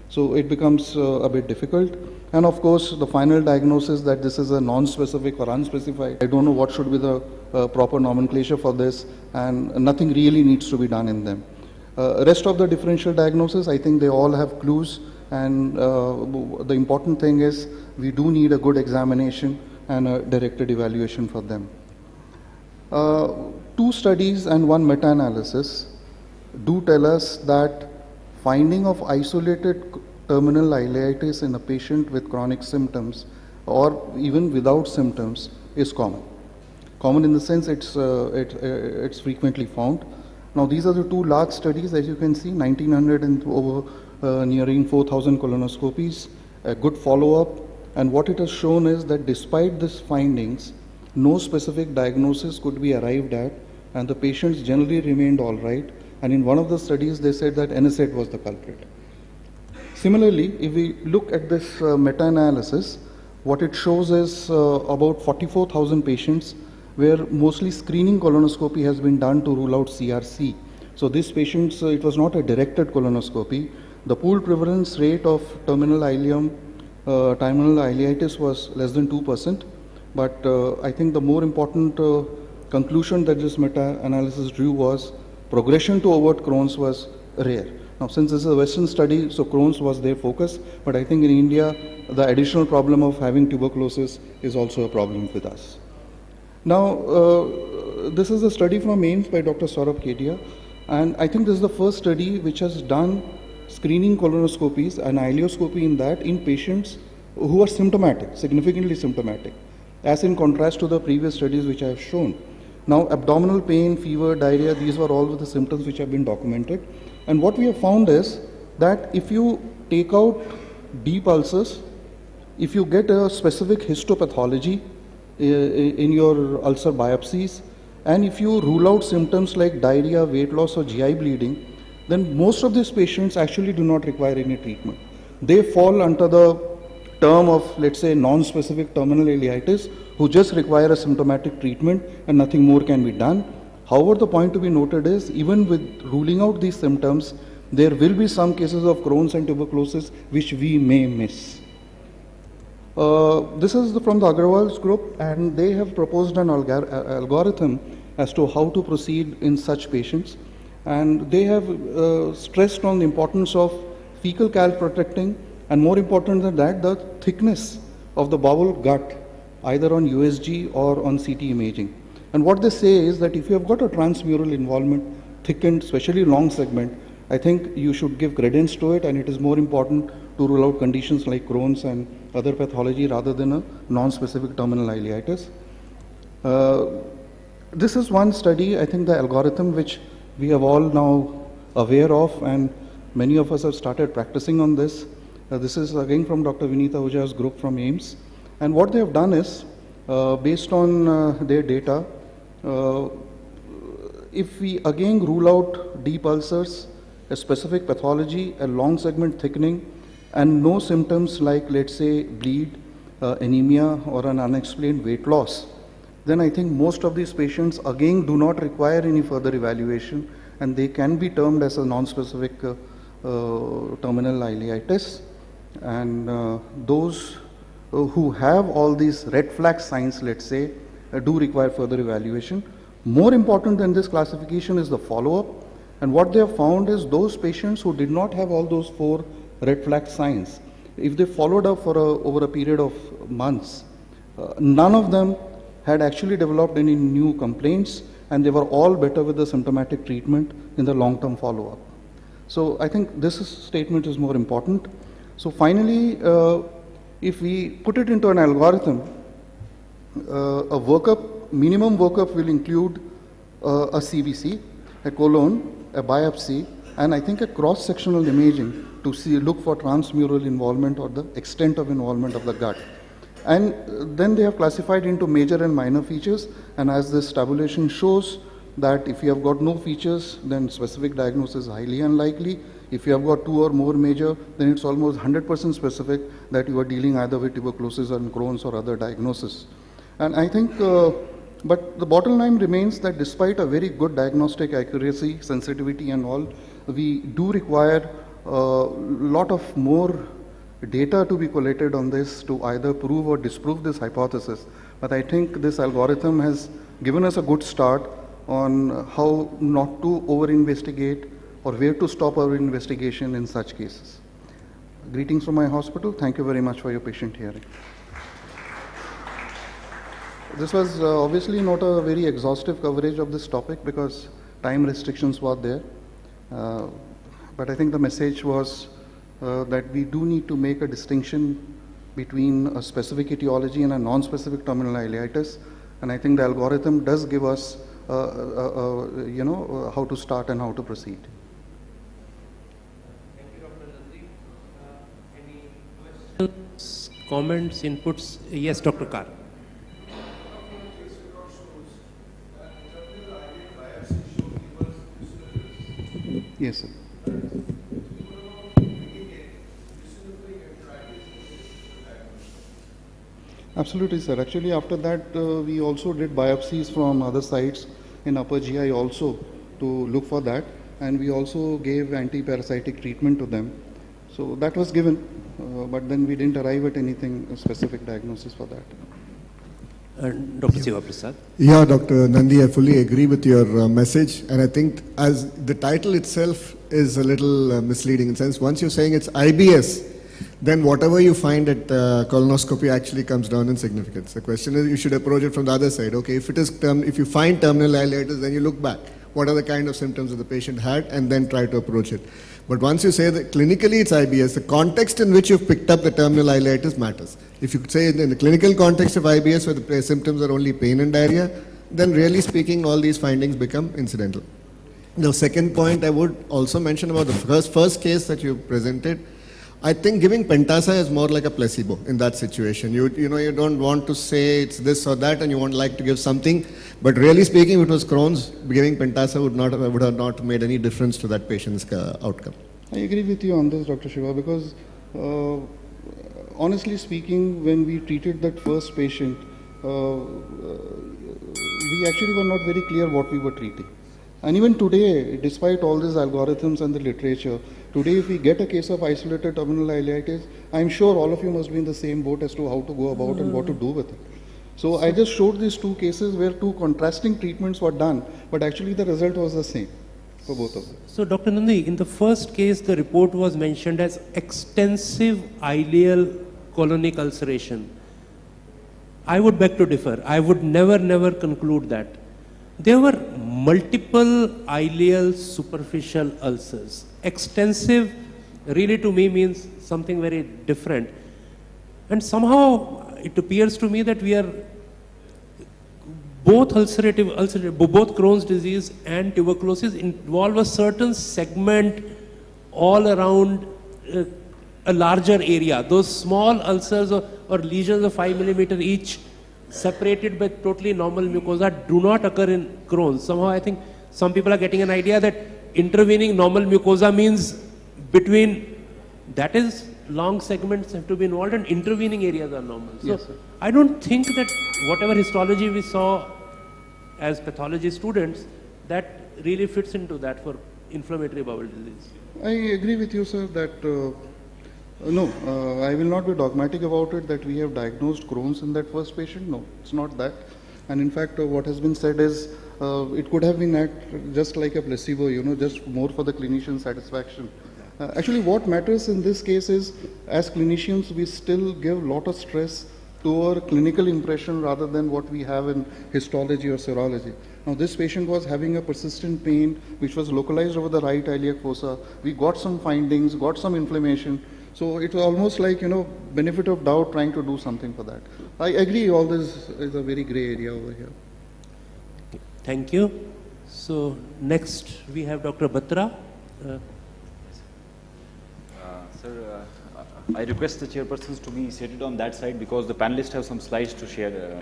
So it becomes a bit difficult. And of course, the final diagnosis that this is a non-specific or unspecified, I don't know what should be the proper nomenclature for this, and nothing really needs to be done in them. Rest of the differential diagnosis, I think they all have clues, and the important thing is we do need a good examination and a directed evaluation for them. 2 studies and 1 meta-analysis do tell us that finding of isolated terminal ileitis in a patient with chronic symptoms or even without symptoms is common. Common in the sense it's frequently found. Now these are the 2 large studies, as you can see, 1900 and over nearing 4,000 colonoscopies, a good follow-up, and what it has shown is that despite these findings, no specific diagnosis could be arrived at, and the patients generally remained all right. And in one of the studies, they said that NSAID was the culprit. Similarly, if we look at this meta-analysis, what it shows is about 44,000 patients where mostly screening colonoscopy has been done to rule out CRC. So these patients, it was not a directed colonoscopy. The pooled prevalence rate of terminal ileitis was less than 2%. But I think the more important conclusion that this meta-analysis drew was progression to overt Crohn's was rare. Now, since this is a Western study, so Crohn's was their focus, but I think in India, the additional problem of having tuberculosis is also a problem with us. Now, this is a study from AIIMS by Dr. Saurabh Kedia, and I think this is the first study which has done screening colonoscopies and ileoscopy in that in patients who are symptomatic, significantly symptomatic, as in contrast to the previous studies which I have shown. Now, abdominal pain, fever, diarrhea, these were all the symptoms which have been documented. And what we have found is that if you take out deep ulcers, if you get a specific histopathology in your ulcer biopsies, and if you rule out symptoms like diarrhea, weight loss, or GI bleeding, then most of these patients actually do not require any treatment. They fall under the term of, let's say, non-specific terminal ileitis, who just require a symptomatic treatment and nothing more can be done. However, the point to be noted is, even with ruling out these symptoms, there will be some cases of Crohn's and tuberculosis which we may miss. This is from the Agrawal's group, and they have proposed an algorithm as to how to proceed in such patients. And they have stressed on the importance of fecal calc protecting, and more important than that, the thickness of the bowel gut, either on USG or on CT imaging. And what they say is that if you have got a transmural involvement, thickened, especially long segment, I think you should give credence to it, and it is more important to rule out conditions like Crohn's and other pathology rather than a non-specific terminal ileitis. This is one study, I think the algorithm which we have all now aware of, and many of us have started practicing on this. This is again from Dr. Vinita Ahuja's group from AIIMS. And what they have done is, based on their data, if we again rule out deep ulcers, a specific pathology, a long segment thickening, and no symptoms like, let's say, bleed, anemia, or an unexplained weight loss, then I think most of these patients again do not require any further evaluation, and they can be termed as a non-specific terminal ileitis. And those who have all these red flag signs, let's say, do require further evaluation. More important than this classification is the follow-up. And what they have found is those patients who did not have all those 4 red flag signs, if they followed up for over a period of months, none of them had actually developed any new complaints, and they were all better with the symptomatic treatment in the long-term follow-up. So I think this statement is more important. So finally, if we put it into an algorithm, a workup, minimum workup will include a CBC, a colon, a biopsy, and I think a cross-sectional imaging to look for transmural involvement or the extent of involvement of the gut. And then they have classified into major and minor features, and as this tabulation shows, that if you have got no features, then specific diagnosis is highly unlikely. If you have got 2 or more major, then it's almost 100% specific that you are dealing either with tuberculosis or Crohn's or other diagnosis. And I think, but the bottom line remains that despite a very good diagnostic accuracy, sensitivity and all, we do require a lot of more data to be collated on this to either prove or disprove this hypothesis. But I think this algorithm has given us a good start on how not to over-investigate or where to stop our investigation in such cases. Greetings from my hospital. Thank you very much for your patient hearing. This was obviously not a very exhaustive coverage of this topic because time restrictions were there. But I think the message was that we do need to make a distinction between a specific etiology and a non-specific terminal ileitis. And I think the algorithm does give us how to start and how to proceed. Thank you, Dr. Nandri. Any questions, comments, inputs? Yes, Dr. Kar. Yes, sir. Absolutely, sir. Actually, after that, we also did biopsies from other sites in upper GI also to look for that. And we also gave anti-parasitic treatment to them. So that was given, but then we didn't arrive at anything, a specific diagnosis for that. Dr. Siva Prasad. Yeah, Dr. Nandi, I fully agree with your message. And I think as the title itself is a little misleading in the sense, once you're saying it's IBS, then whatever you find at colonoscopy actually comes down in significance. The question is, you should approach it from the other side. Okay, if you find terminal ileitis, then you look back. What are the kind of symptoms that the patient had, and then try to approach it. But once you say that clinically it's IBS, the context in which you've picked up the terminal ileitis matters. If you say in the clinical context of IBS where the symptoms are only pain and diarrhea, then really speaking all these findings become incidental. The second point I would also mention about the first case that you presented, I think giving Pentasa is more like a placebo in that situation. You don't want to say it's this or that and you won't like to give something, but really speaking, if it was Crohn's, giving Pentasa would have not made any difference to that patient's outcome. I agree with you on this, Dr. Shiva, because honestly speaking, when we treated that first patient, we actually were not very clear what we were treating. And even today, despite all these algorithms and the literature, today if we get a case of isolated terminal ileitis, I'm sure all of you must be in the same boat as to how to go about and what to do with it. So I just showed these two cases where two contrasting treatments were done, but actually the result was the same for both of them. So Dr. Nandi, in the first case, the report was mentioned as extensive ileal colonic ulceration. I would beg to differ. I would never conclude that. There were multiple ileal superficial ulcers. Extensive really to me means something very different. And somehow it appears to me that we are both both Crohn's disease and tuberculosis involve a certain segment all around a larger area. Those small ulcers or lesions of 5 millimeter each, separated by totally normal mucosa, do not occur in Crohn's. Somehow I think some people are getting an idea that intervening normal mucosa means between, that is, long segments have to be involved and intervening areas are normal. So Yes, sir. I don't think that whatever histology we saw as pathology students, that really fits into that for inflammatory bowel disease. I agree with you, sir, that no, I will not be dogmatic about it that we have diagnosed Crohn's in that first patient. No, it's not that. And in fact, what has been said is it could have been just like a placebo, just more for the clinician satisfaction. Actually, what matters in this case is, as clinicians, we still give a lot of stress to our clinical impression rather than what we have in histology or serology. Now, this patient was having a persistent pain which was localized over the right iliac fossa. We got some findings, got some inflammation. So it was almost like, benefit of doubt trying to do something for that. I agree, all this is a very gray area over here. Thank you. So next we have Dr. Batra. Sir, I request the chairpersons to be seated on that side because the panelists have some slides to share.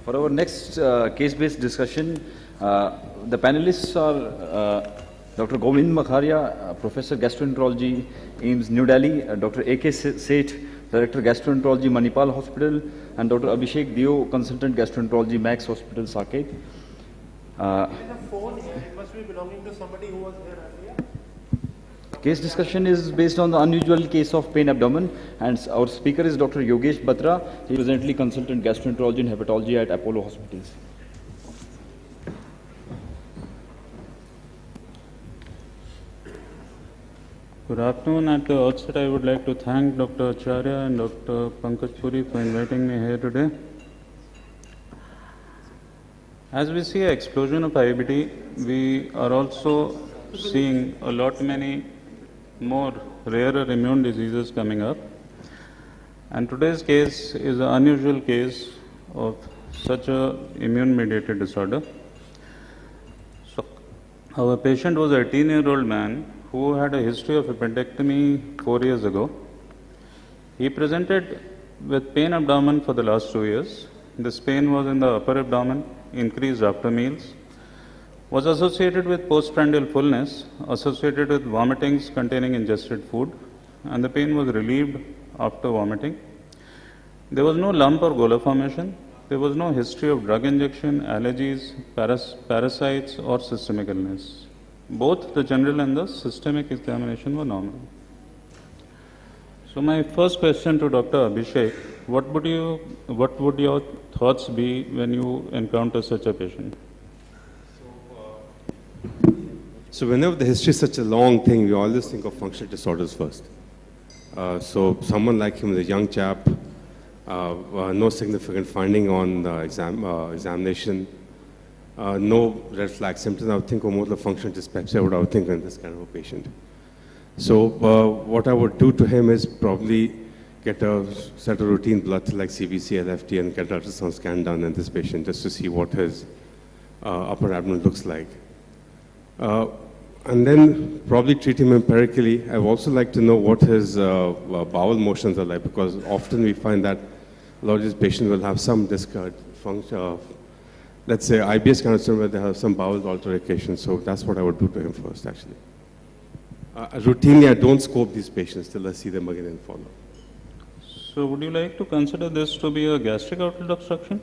For our next case-based discussion, the panelists are Dr. Govind Acharya, Professor Gastroenterology, AIIMS, New Delhi, Dr. A.K. Seth, Director Gastroenterology, Manipal Hospital, and Dr. Abhishek Dio, Consultant Gastroenterology, M.I.C.E. Hospital, Saket. There is a phone here. It must be belonging to somebody who was here earlier. Case discussion is based on the unusual case of pain abdomen, and our speaker is Dr. Yogesh Batra. He is presently Consultant Gastroenterology and Hepatology at Apollo Hospitals. Good afternoon. At the outset, I would like to thank Dr. Acharya and Dr. Pankaj Puri for inviting me here today. As we see an explosion of IBD, we are also seeing a lot many more rarer immune diseases coming up. And today's case is an unusual case of such a immune-mediated disorder. So, our patient was an 18-year-old man who had a history of appendectomy 4 years ago. He presented with pain abdomen for the last 2 years. This pain was in the upper abdomen, increased after meals, was associated with postprandial fullness, associated with vomitings containing ingested food, and the pain was relieved after vomiting. There was no lump or gola formation. There was no history of drug injection, allergies, parasites, or systemic illness. Both the general and the systemic examination were normal. So my first question to Dr. Abhishek what would your thoughts be when you encounter such a patient? So whenever the history is such a long thing, we always think of functional disorders first. So someone like him, the young chap, no significant finding on the examination, no red flag symptoms. I would think of more the functional dyspepsia, what I would think in this kind of a patient. So what I would do to him is probably get a set of routine blood like CBC, LFT, and get an ultrasound scan done in this patient just to see what his upper abdomen looks like. And then probably treat him empirically. I would also like to know what his bowel motions are like, because often we find that a lot of these patients will have some function, let's say IBS kind of syndrome where they have some bowel alteration. So that's what I would do to him first, actually. Routinely, I don't scope these patients till I see them again in follow-up. So would you like to consider this to be a gastric outlet obstruction?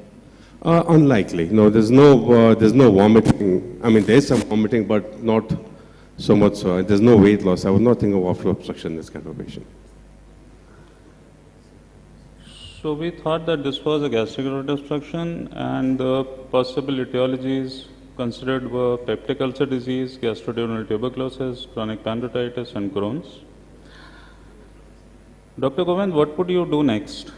Unlikely. No, there's no vomiting. I mean, there's some vomiting, but not so much so. There's no weight loss. I would not think of outflow obstruction in this kind of patient. So we thought that this was a gastric outlet obstruction, and the possible etiologies considered were peptic ulcer disease, gastroduodenal tuberculosis, chronic pancreatitis, and Crohn's. Dr. Govind, what would you do next?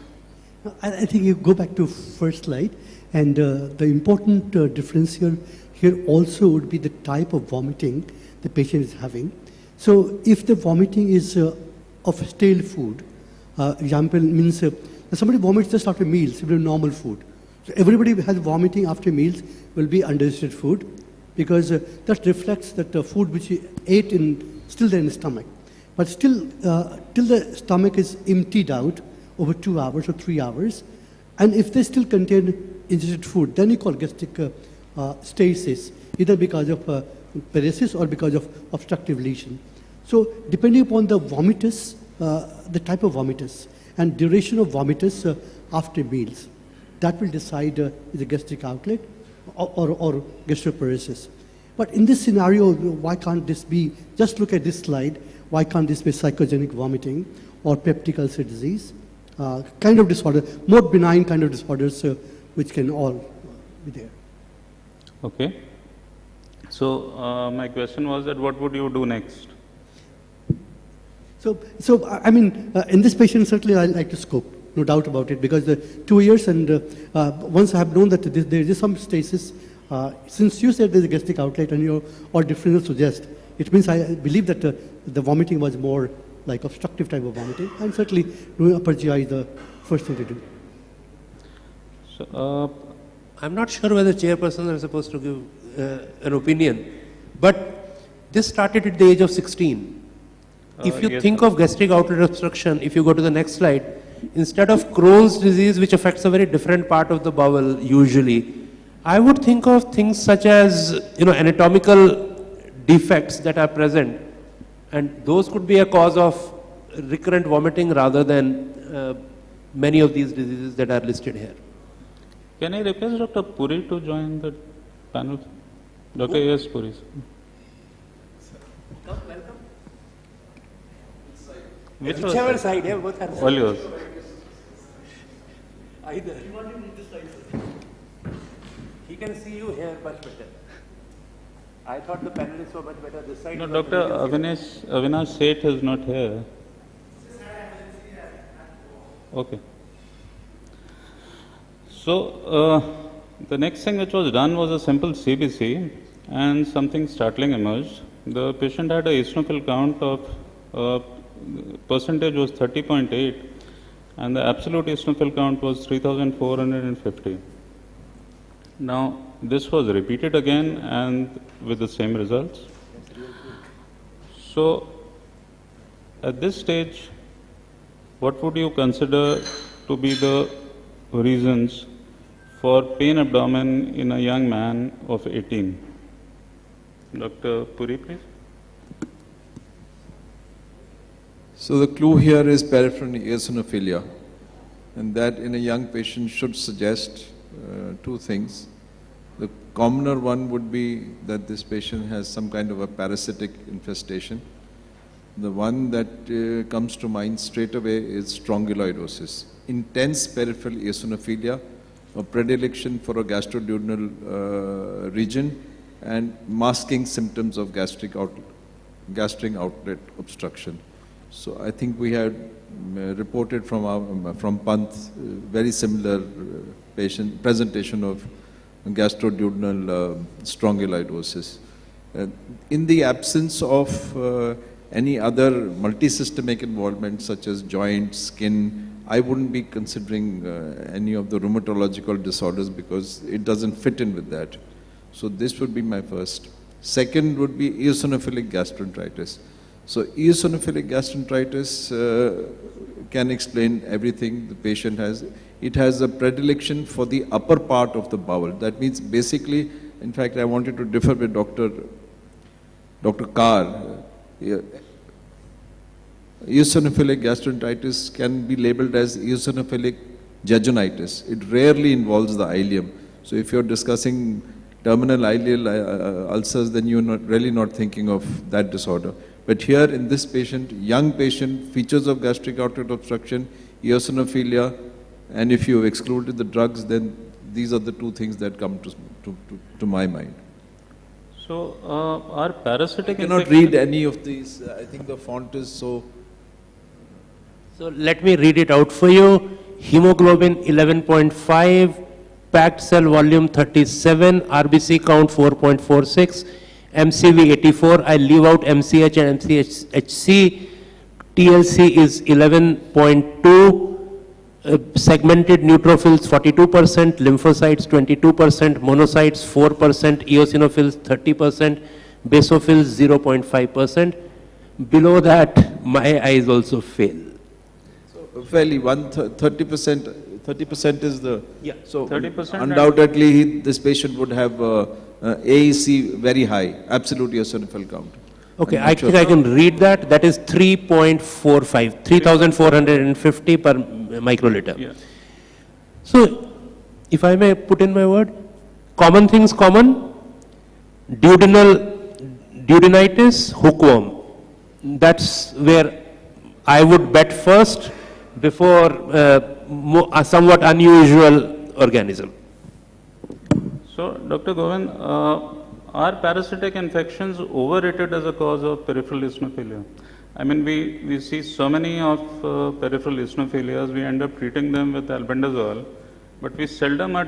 I think you go back to first slide, and the important difference here also would be the type of vomiting the patient is having. So if the vomiting is of stale food, example means somebody vomits just after meals, normal food. So everybody who has vomiting after meals will be undigested food, because that reflects that the food which he ate still there in the stomach. But still, till the stomach is emptied out over 2 hours or 3 hours, and if they still contain ingested food, then you call gastric stasis, either because of paresis or because of obstructive lesion. So depending upon the vomitus, the type of vomitus and duration of vomitus after meals, that will decide the gastric outlet or gastroparesis. But in this scenario, why can't this be, just look at this slide, why can't this be psychogenic vomiting or peptic ulcer disease? Kind of disorder, more benign kind of disorders which can all be there. Okay. So my question was that what would you do next? So I mean, in this patient, certainly I like to scope, no doubt about it, because the 2 years and once I have known that there is some stasis, since you said there's a gastric outlet and your all differential suggest, it means I believe that the vomiting was more like obstructive type of vomiting, and certainly doing upper GI is the first thing to do. So, I'm not sure whether chairpersons are supposed to give an opinion, but this started at the age of 16. If you think of gastric outlet obstruction, if you go to the next slide, instead of Crohn's disease, which affects a very different part of the bowel usually, I would think of things such as, anatomical defects that are present, and those could be a cause of recurrent vomiting rather than many of these diseases that are listed here. Can I request Dr. Puri to join the panel? Dr. A.S. Puri. Whichever side, yeah, both are all yours. Either. He can see you here much better. I thought the panelists were much better this side. No, Dr. Avinash Seth is not here. Okay. So, the next thing which was done was a simple CBC, and something startling emerged. The patient had a eosinophil count of percentage was 30.8, and the absolute eosinophil count was 3,450. Now, this was repeated again and with the same results. So, at this stage, what would you consider to be the reasons for pain abdomen in a young man of 18? Dr. Puri, please. So the clue here is peripheral eosinophilia, and that in a young patient should suggest two things. The commoner one would be that this patient has some kind of a parasitic infestation, The one that comes to mind straight away is strongyloidosis. Intense peripheral eosinophilia, a predilection for a gastroduodenal region, and masking symptoms of gastric outlet obstruction. So I think we had reported from Panth very similar presentation of gastroduodenal strongyloidosis. In the absence of any other multisystemic involvement such as joint, skin, I wouldn't be considering any of the rheumatological disorders because it doesn't fit in with that. So this would be my first. Second would be eosinophilic gastroenteritis. So eosinophilic gastroenteritis can explain everything the patient has. It has a predilection for the upper part of the bowel. That means basically, in fact, I wanted to differ with Dr. Carr. Eosinophilic gastroenteritis can be labeled as eosinophilic jejunitis. It rarely involves the ileum. So if you're discussing terminal ileal ulcers, then you're really not thinking of that disorder. But here in this patient, young patient, features of gastric outlet obstruction, eosinophilia, and if you excluded the drugs, then these are the two things that come to my mind. So, are parasitic I cannot read any of these. I think the font is so... So let me read it out for you. Hemoglobin 11.5, packed cell volume 37, RBC count 4.46, MCV 84. I leave out MCH and MCHC. TLC is 11.2. Segmented neutrophils 42%, lymphocytes 22%, monocytes 4%, eosinophils 30%, basophils 0.5%. Below that, my eyes also fail. So fairly 30% is the... Yeah. So 30%. Undoubtedly, this patient would have AEC very high, absolute eosinophil count. Okay, I think I can read that. That is 3.45, 3,450 per microliter. Yeah. So, if I may put in my word, common things common, duodenitis, hookworm. That's where I would bet first before a somewhat unusual organism. So, Dr. Govind, are parasitic infections overrated as a cause of peripheral eosinophilia? I mean, we see so many of peripheral eosinophilias, we end up treating them with albendazole, but we seldom are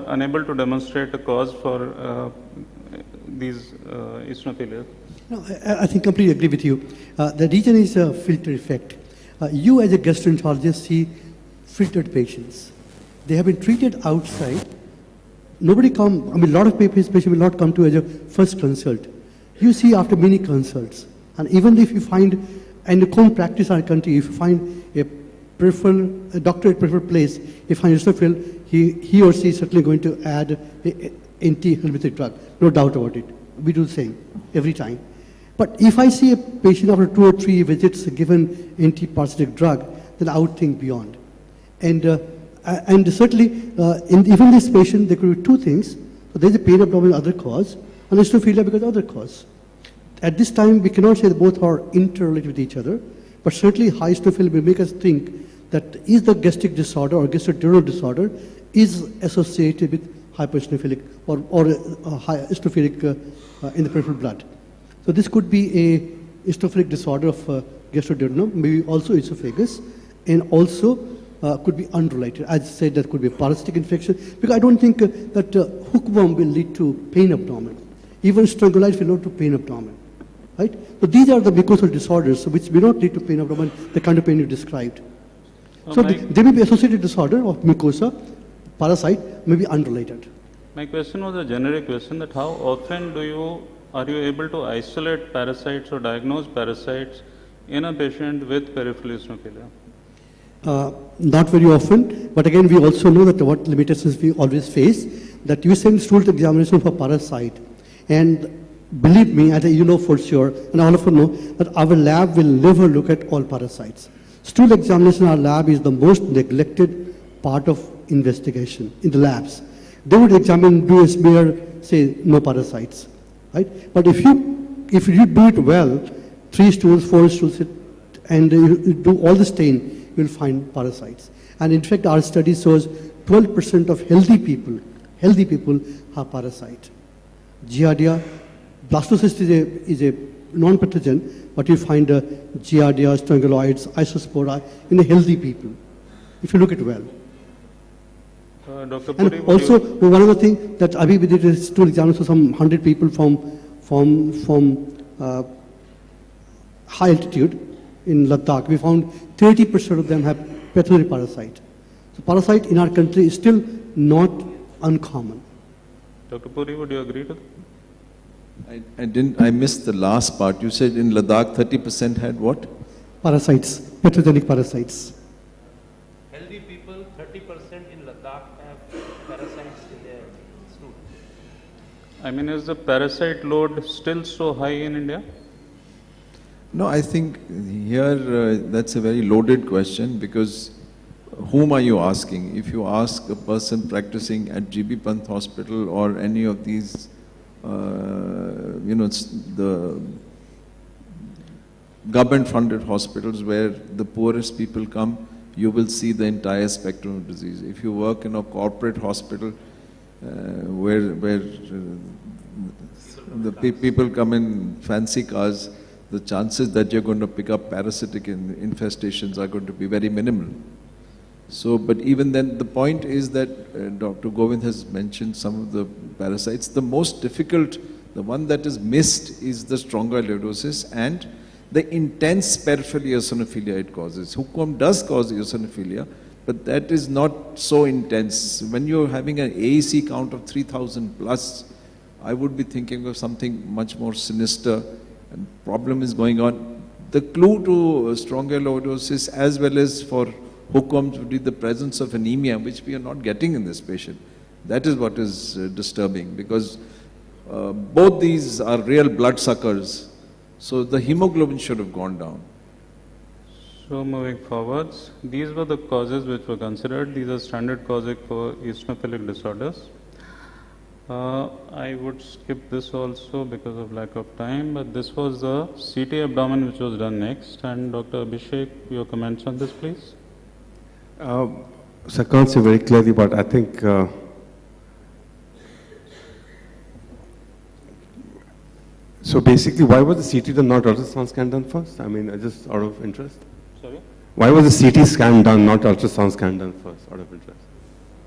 unable to demonstrate a cause for these eosinophilias. No, I think completely agree with you. The reason is a filter effect. You as a gastroenterologist see filtered patients. They have been treated outside. Nobody come, I mean, a lot of patients will not come to as a first consult. You see after many consults. And even if you find, in the common practice in our country, if you find a doctor at peripheral place, if you find eosinophil, he or she is certainly going to add an anti-helminthic drug. No doubt about it. We do the same every time. But if I see a patient after 2 or 3 visits given anti-parasitic drug, then I would think beyond. And certainly, even this patient, there could be 2 things. So there's a pain abdominal other cause, and eosinophilia because other cause. At this time, we cannot say that both are interrelated with each other, but certainly high eosinophilia will make us think that is the gastric disorder or gastroduodenal disorder is associated with hypereosinophilic or high eosinophilic in the peripheral blood. So this could be a eosinophilic disorder of gastroduodenum, maybe also esophagus, and also could be unrelated. As I said, that could be a parasitic infection, because I don't think that hookworm will lead to pain abdomen. Even strongylitis will lead to pain abdomen, right? So these are the mucosal disorders which will not lead to pain abdomen, the kind of pain you described. So they may be associated disorder of mucosa, parasite, may be unrelated. My question was a generic question, that how often are you able to isolate parasites or diagnose parasites in a patient with peripheral eosinophilia? Not very often, but again, we also know that what limitations we always face, that you send stool examination for parasite, and believe me, as you know for sure, and all of you know, that our lab will never look at all parasites. Stool examination in our lab is the most neglected part of investigation in the labs. They would examine, do a smear, say no parasites, right? But if you do it well, 3 stools, 4 stools, and you do all the stain, you will find parasites. And in fact, our study shows 12% of healthy people have parasite. Giardia, blastocyst is a non-pathogen, but you find Giardia, strongyloids, isospora in the healthy people, if you look at well. Dr. And Puri, also, one other thing that Abhi we did is stool exams for some 100 people from high altitude in Ladakh. We found 30% of them have pethylary parasite. So parasite in our country is still not uncommon. Dr. Puri, would you agree to that? I missed the last part. You said in Ladakh 30% had what? Parasites, pathogenic parasites. Healthy people, 30% in Ladakh have parasites in their stool. I mean, is the parasite load still so high in India? No, I think here that's a very loaded question, because whom are you asking? If you ask a person practicing at GB Pant Hospital or any of these, the government-funded hospitals where the poorest people come, you will see the entire spectrum of disease. If you work in a corporate hospital where the people come in fancy cars, the chances that you're going to pick up parasitic infestations are going to be very minimal. So, but even then, the point is that Dr. Govind has mentioned some of the parasites. The most difficult, the one that is missed, is the strongyloidosis and the intense peripheral eosinophilia it causes. Hookworm does cause eosinophilia, but that is not so intense. When you're having an AEC count of 3,000 plus, I would be thinking of something much more sinister, and problem is going on. The clue to strongyloidosis as well as for hookworms would be the presence of anemia, which we are not getting in this patient. That is what is disturbing, because both these are real blood suckers. So the hemoglobin should have gone down. So moving forwards, these were the causes which were considered. These are standard causes for eosinophilic disorders. I would skip this also because of lack of time, but this was the CT abdomen which was done next. And Dr. Abhishek, your comments on this, please. So I can't say very clearly, but I think so basically, why was the CT done, not ultrasound scan done first? I mean, just out of interest. Sorry? Why was the CT scan done, not ultrasound scan done first, out of interest?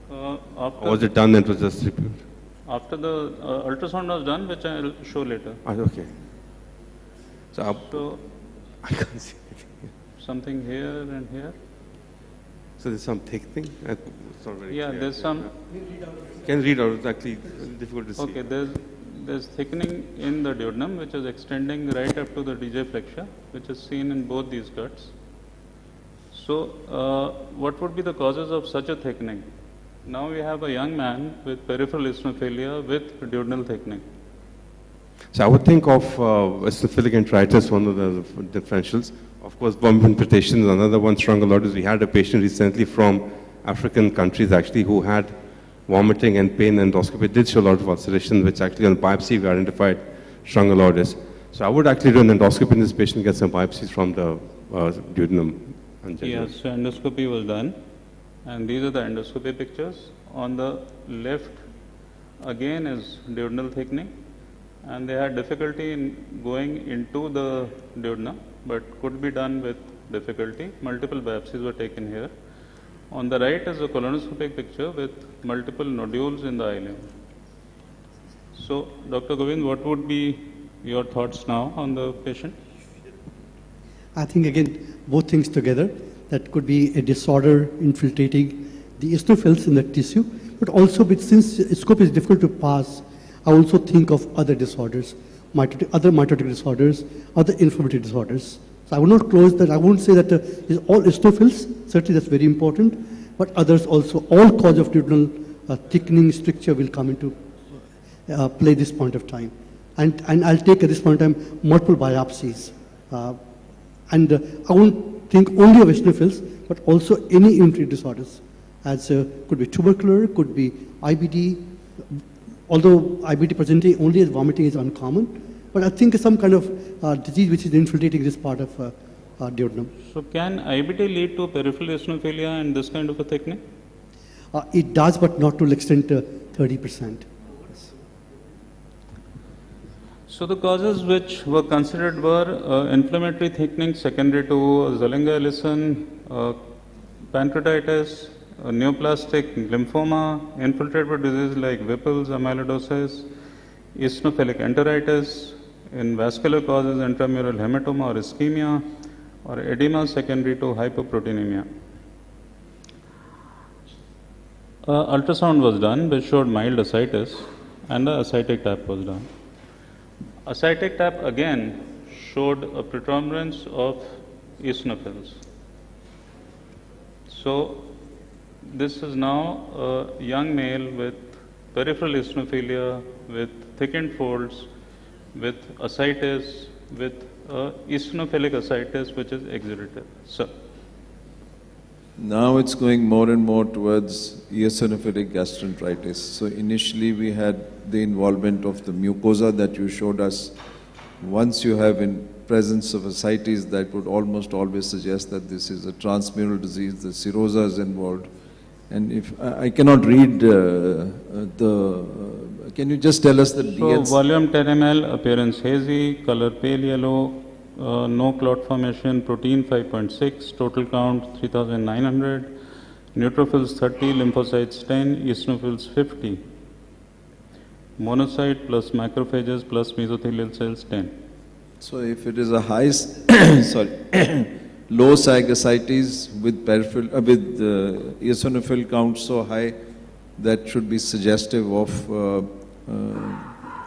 Or was it done and it was just repeated? After the ultrasound was done, which I will show later. Okay. So I can't see anything. Something here and here. So there's some thick thing? It's not very clear. There's some. Can read out, it's actually difficult to see. Okay, there's thickening in the duodenum, which is extending right up to the DJ flexure, which is seen in both these cuts. So, what would be the causes of such a thickening? Now we have a young man with peripheral eosinophilia with duodenal thickening. So I would think of eosinophilic enteritis, one of the differentials. Of course, vomit implantation is another one. Strongyloidosis. We had a patient recently from African countries actually who had vomiting and pain. Endoscopy did show a lot of ulceration, which actually on biopsy we identified strongyloidosis. So I would actually do an endoscopy in this patient, get some biopsies from the duodenum. Yes, so endoscopy was done. And these are the endoscopy pictures. On the left, again, is duodenal thickening. And they had difficulty in going into the duodenum, but could be done with difficulty. Multiple biopsies were taken here. On the right is a colonoscopic picture with multiple nodules in the ileum. So, Dr. Govind, what would be your thoughts now on the patient? I think, again, both things together. That could be a disorder infiltrating the eosinophils in the tissue, but also since scope is difficult to pass, I also think of other disorders, other mitotic disorders, other inflammatory disorders. So I would not close that. I won't say that it's all eosinophils. Certainly that's very important, but others also. All cause of duodenal thickening stricture will come into play this point of time. And I'll take at this point in time multiple biopsies. And I won't think only of eosinophils, but also any inflammatory disorders, as could be tubercular, could be IBD, although IBD presenting only as vomiting is uncommon, but I think some kind of disease which is infiltrating this part of duodenum. So can IBD lead to peripheral eosinophilia and this kind of a thickening? It does, but not to the extent 30%. So the causes which were considered were inflammatory thickening secondary to Zollinger-Ellison, pancreatitis, neoplastic lymphoma, infiltrable disease like Whipple's, amyloidosis, eosinophilic enteritis, in vascular causes intramural hematoma or ischemia, or edema secondary to hypoproteinemia. Ultrasound was done which showed mild ascites and the ascitic tap was done. Ascitic tap again showed a predominance of eosinophils. So this is now a young male with peripheral eosinophilia, with thickened folds, with ascites, with eosinophilic ascites which is exudative. So now it's going more and more towards eosinophilic gastroenteritis. So initially we had the involvement of the mucosa that you showed us. Once you have in presence of ascites, that would almost always suggest that this is a transmural disease, the serosa is involved. And if I cannot read can you just tell us the DGH? So volume 10 ml, appearance hazy, color pale yellow, no clot formation, protein 5.6, total count 3,900, neutrophils 30, lymphocytes 10, eosinophils 50, monocyte plus macrophages plus mesothelial cells 10. So if it is a high, low SAG ascites with peripheral, eosinophil count so high, that should be suggestive of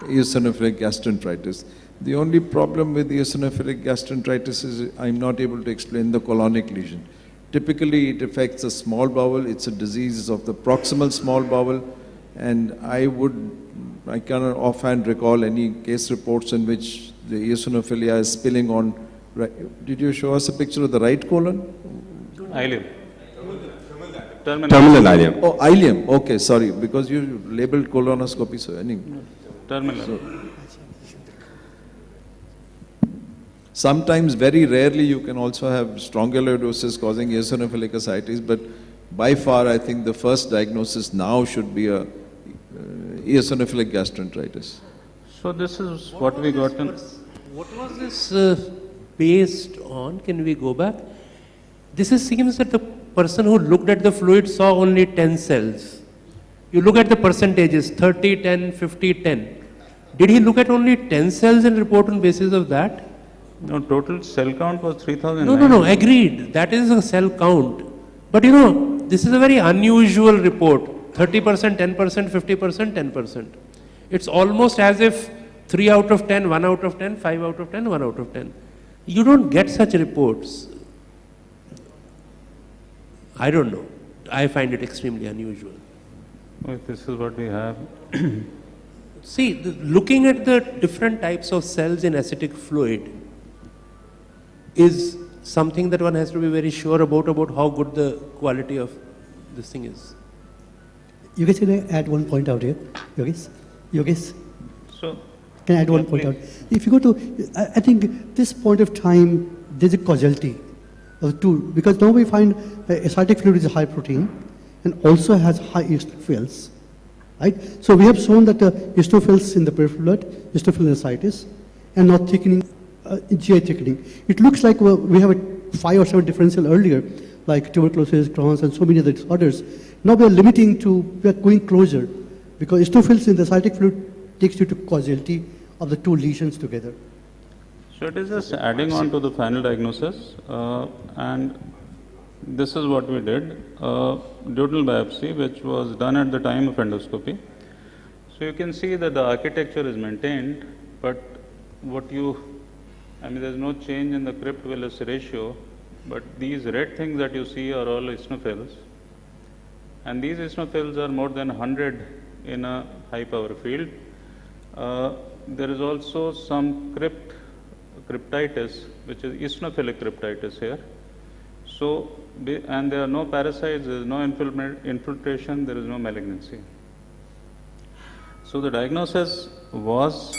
eosinophilic gastroenteritis. The only problem with eosinophilic gastroenteritis is I'm not able to explain the colonic lesion. Typically it affects the small bowel, it's a disease of the proximal small bowel, and I cannot offhand recall any case reports in which the eosinophilia is spilling on. Did you show us a picture of the right colon? Ileum. Terminal ileum. Oh, ileum. Okay, sorry, because you labeled colonoscopy. So, terminal. Sometimes, very rarely, you can also have strongyloidosis causing eosinophilic ascites, but by far, I think the first diagnosis now should be a eosinophilic gastroenteritis. So this is what we got in. What was this based on? Can we go back? Seems that the person who looked at the fluid saw only 10 cells. You look at the percentages, 30, 10, 50, 10. Did he look at only 10 cells and report on basis of that? No, total cell count was 3,000. No, agreed. That is a cell count. But this is a very unusual report. 30%, 10%, 50%, 10%. It's almost as if 3 out of 10, 1 out of 10, 5 out of 10, 1 out of 10. You don't get such reports. I don't know. I find it extremely unusual. Well, this is what we have. See, looking at the different types of cells in acidic fluid is something that one has to be very sure about how good the quality of this thing is. You guys can add one point out here, Yogesh? So, can I add one point out? If you go to, I think this point of time, there's a causality of the two, because now we find acidic fluid is high protein and also has high eosinophils, right? So we have shown that the eosinophils in the peripheral blood, eosinophil in ascites, and not thickening, GI thickening. It looks like we have a 5 or 7 differential earlier, like tuberculosis, Crohn's, and so many other disorders. Now we are going closer, because eosinophils in the ascitic fluid takes you to causality of the two lesions together. So it is just adding on to the final diagnosis, and this is what we did, duodenal biopsy, which was done at the time of endoscopy. So you can see that the architecture is maintained, but there's no change in the crypt-villus ratio, but these red things that you see are all eosinophils, and these eosinophils are more than 100 in a high power field. There is also some cryptitis, which is eosinophilic cryptitis here. So, and there are no parasites, there is no infiltration, there is no malignancy. So the diagnosis was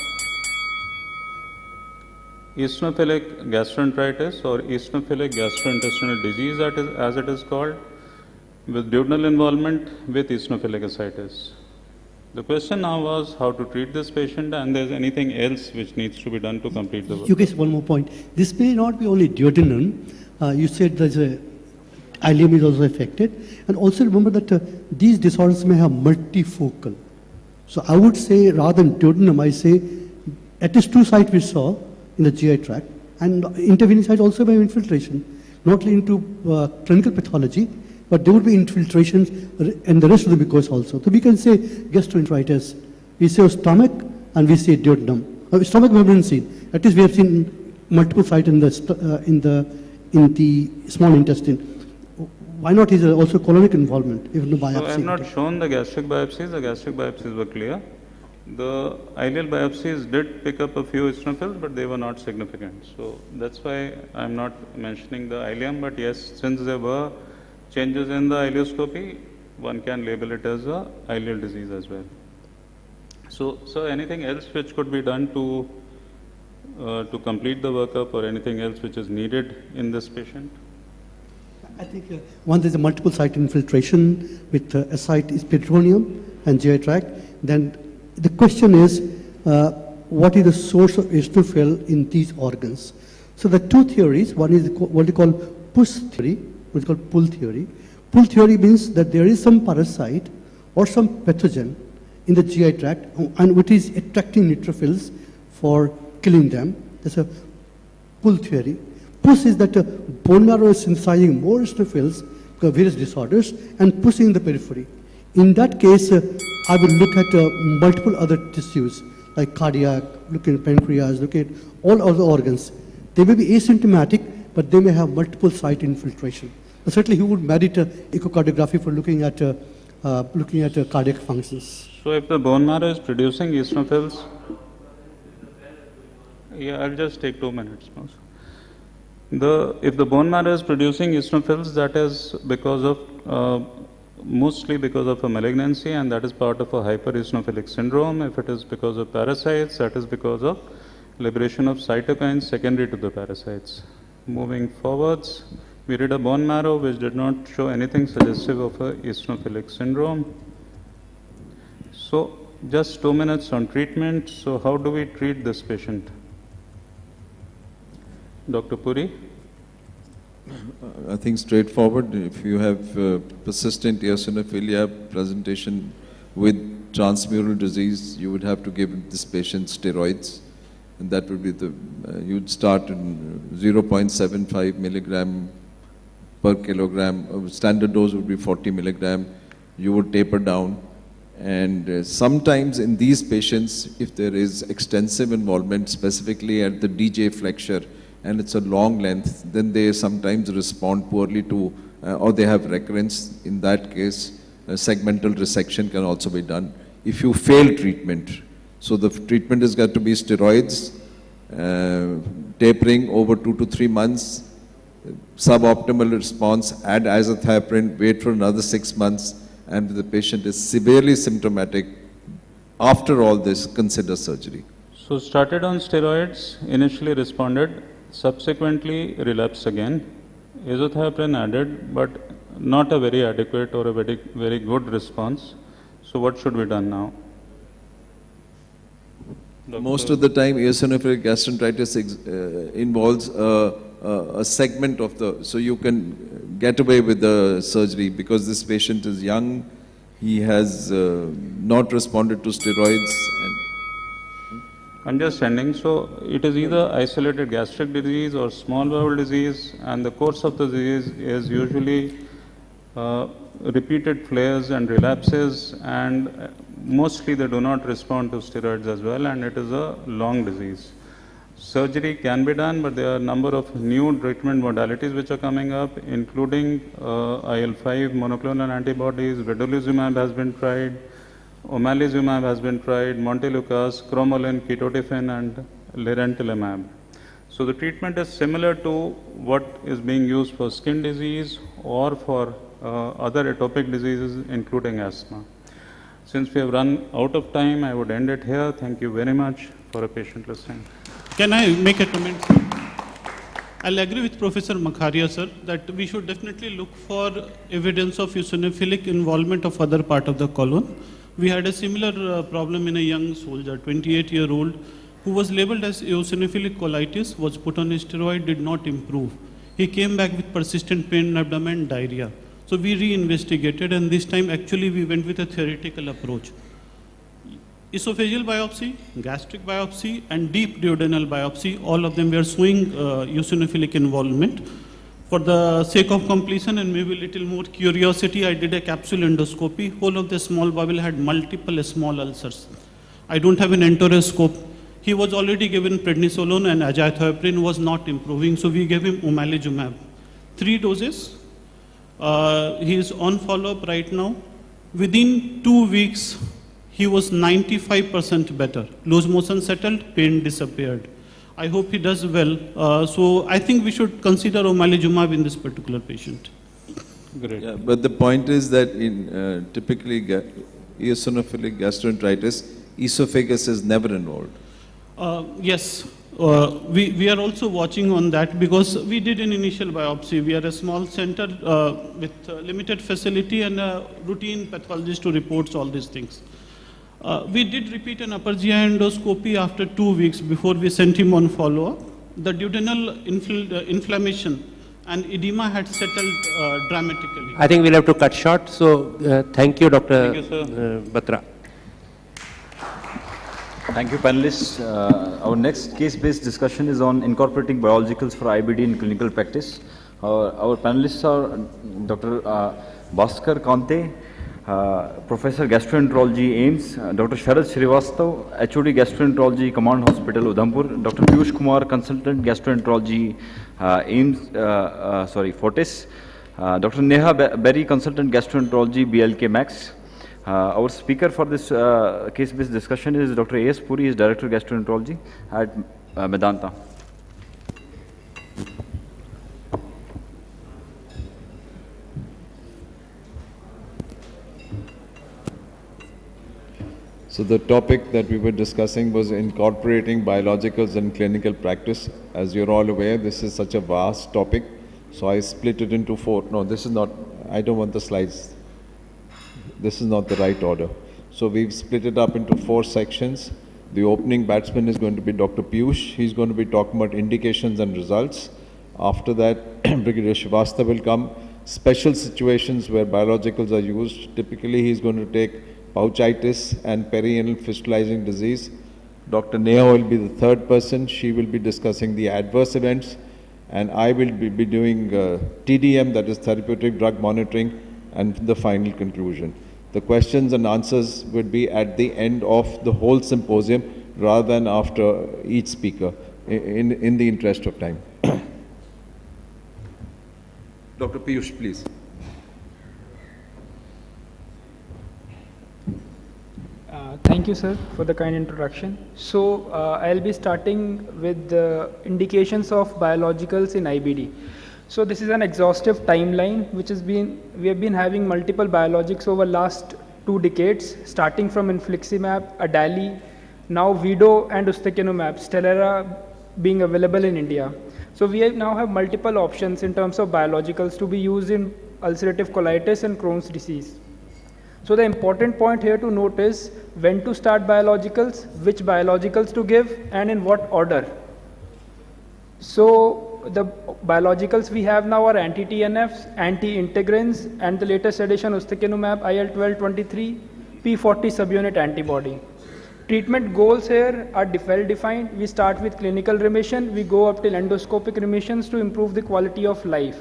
eosinophilic gastroenteritis or eosinophilic gastrointestinal disease as it is called, with duodenal involvement with eosinophilic ascites. The question now was how to treat this patient, and there's anything else which needs to be done to complete the work. You guys, one more point. This may not be only duodenum. You said there's a ileum is also affected, and also remember that these disorders may have multifocal. So I would say rather than duodenum, I say at least 2 sites we saw in the GI tract, and intervening sites also by infiltration, not into clinical pathology, but there would be infiltrations and the rest of the mucosa also. So we can say gastroenteritis. We say stomach and we say duodenum. Stomach we haven't seen. At least we have seen multiple sites in the small intestine. Why not is there also colonic involvement, even the biopsy? So I have not shown the gastric biopsies. The gastric biopsies were clear. The ileal biopsies did pick up a few eosinophils, but they were not significant. So that's why I'm not mentioning the ileum. But yes, since there were changes in the ileoscopy, one can label it as a ileal disease as well. So anything else which could be done to complete the workup, or anything else which is needed in this patient? I think one, there's a multiple site infiltration with ascite is peritoneum and GI tract. Then the question is, what is the source of eosinophil in these organs? So the 2 theories, one is what we call push theory, what is called pull theory. Pull theory means that there is some parasite or some pathogen in the GI tract and which is attracting neutrophils for killing them. That's a pull theory. Push is that bone marrow is synthesizing more eosinophils because various disorders and pushing the periphery. In that case, I will look at multiple other tissues like cardiac, look at pancreas, look at all other organs. They may be asymptomatic, but they may have multiple site infiltration. But certainly, he would merit echocardiography for looking at cardiac functions. So, if the bone marrow is producing eosinophils, yeah, I'll just take 2 minutes. If the bone marrow is producing eosinophils, that is because of mostly because of a malignancy, and that is part of a hypereosinophilic syndrome. If it is because of parasites, that is because of liberation of cytokines secondary to the parasites. Moving forwards, we did a bone marrow which did not show anything suggestive of a eosinophilic syndrome. So, just 2 minutes on treatment. So, how do we treat this patient? Dr. Puri? I think straightforward. If you have persistent eosinophilia presentation with transmural disease, you would have to give this patient steroids. And that would be you'd start in 0.75 milligram per kilogram. Standard dose would be 40 milligram. You would taper down. And sometimes in these patients, if there is extensive involvement, specifically at the DJ flexure, and it's a long length, then they sometimes respond poorly to, or they have recurrence. In that case, segmental resection can also be done. If you fail treatment, so the treatment has got to be steroids, tapering over 2 to 3 months, suboptimal response, add azathioprine, wait for another 6 months, and if the patient is severely symptomatic, after all this, consider surgery. So started on steroids, initially responded, subsequently relapsed again, azathioprine added, but not a very adequate or a very good response. So what should be done now? Most of the time, eosinophilic gastroenteritis involves a segment of the, so you can get away with the surgery because this patient is young, he has not responded to steroids. I'm just ending. So it is either isolated gastric disease or small bowel disease, and the course of the disease is usually repeated flares and relapses, and mostly they do not respond to steroids as well, and it is a long disease. Surgery can be done, but there are a number of new treatment modalities which are coming up, including IL-5 monoclonal antibodies, vedolizumab has been tried, omalizumab has been tried, montelukast, cromolyn, ketotifen, and lirentelimab. So the treatment is similar to what is being used for skin disease or for other atopic diseases, including asthma. Since we have run out of time, I would end it here. Thank you very much for a patient listening. Can I make a comment? I'll agree with Professor Acharya, sir, that we should definitely look for evidence of eosinophilic involvement of other part of the colon. We had a similar problem in a young soldier, 28-year-old, who was labeled as eosinophilic colitis, was put on a steroid, did not improve. He came back with persistent pain in abdomen, diarrhea. So we re-investigated, and this time actually we went with a theoretical approach. Esophageal biopsy, gastric biopsy, and deep duodenal biopsy, all of them were showing eosinophilic involvement. For the sake of completion and maybe a little more curiosity, I did a capsule endoscopy. Whole of the small bowel had multiple small ulcers. I don't have an enteroscope. He was already given prednisolone and azathioprine, was not improving, so we gave him omalizumab. 3 doses. He is on follow-up right now. Within 2 weeks, he was 95% better. Loose motion settled, pain disappeared. I hope he does well. So I think we should consider omalizumab in this particular patient. Great. Yeah, but the point is that in typically eosinophilic gastroenteritis, esophagus is never involved. Yes. We are also watching on that because we did an initial biopsy. We are a small center with limited facility and a routine pathologist who reports all these things. We did repeat an upper GI endoscopy after 2 weeks before we sent him on follow-up. The duodenal inflammation and edema had settled dramatically. I think we'll have to cut short. So thank you, Dr. Batra. Thank you, panelists. Our next case-based discussion is on incorporating biologicals for IBD in clinical practice. Our panelists are Dr. Bhaskar Kante, Professor Gastroenterology, AIMS, Dr. Sharad Srivastav, HOD Gastroenterology, Command Hospital, Udhampur, Dr. Piyush Kumar, Consultant Gastroenterology, Fortis, Dr. Neha Berry, Consultant Gastroenterology, BLK Max. Our speaker for this case-based discussion is Dr. A.S. Puri, is Director of Gastroenterology at Medanta. So the topic that we were discussing was incorporating biologicals in clinical practice. As you're all aware, this is such a vast topic. So I split it into 4. No, this is not, I don't want the slides. This is not the right order. So we've split it up into 4 sections. The opening batsman is going to be Dr. Piyush. He's going to be talking about indications and results. After that, Brigadier Srivastava will come. Special situations where biologicals are used. Typically, he's going to take pouchitis and perianal fistulizing disease. Dr. Neha will be the third person. She will be discussing the adverse events. And I will be doing TDM, that is therapeutic drug monitoring, and the final conclusion. The questions and answers would be at the end of the whole symposium rather than after each speaker, in the interest of time. Dr. Piyush, please. Thank you, sir, for the kind introduction. So, I'll be starting with the indications of biologicals in IBD. So, this is an exhaustive timeline which has been, we have been having multiple biologics over last 2 decades, starting from infliximab, Adali, now Vido and ustekinumab, Stelara being available in India. So, we now have multiple options in terms of biologicals to be used in ulcerative colitis and Crohn's disease. So the important point here to note is when to start biologicals, which biologicals to give, and in what order. So the biologicals we have now are anti-TNFs, anti-integrins, and the latest addition ustekinumab, IL-12/23, P40 subunit antibody. Treatment goals here are well defined. We start with clinical remission, we go up till endoscopic remissions to improve the quality of life.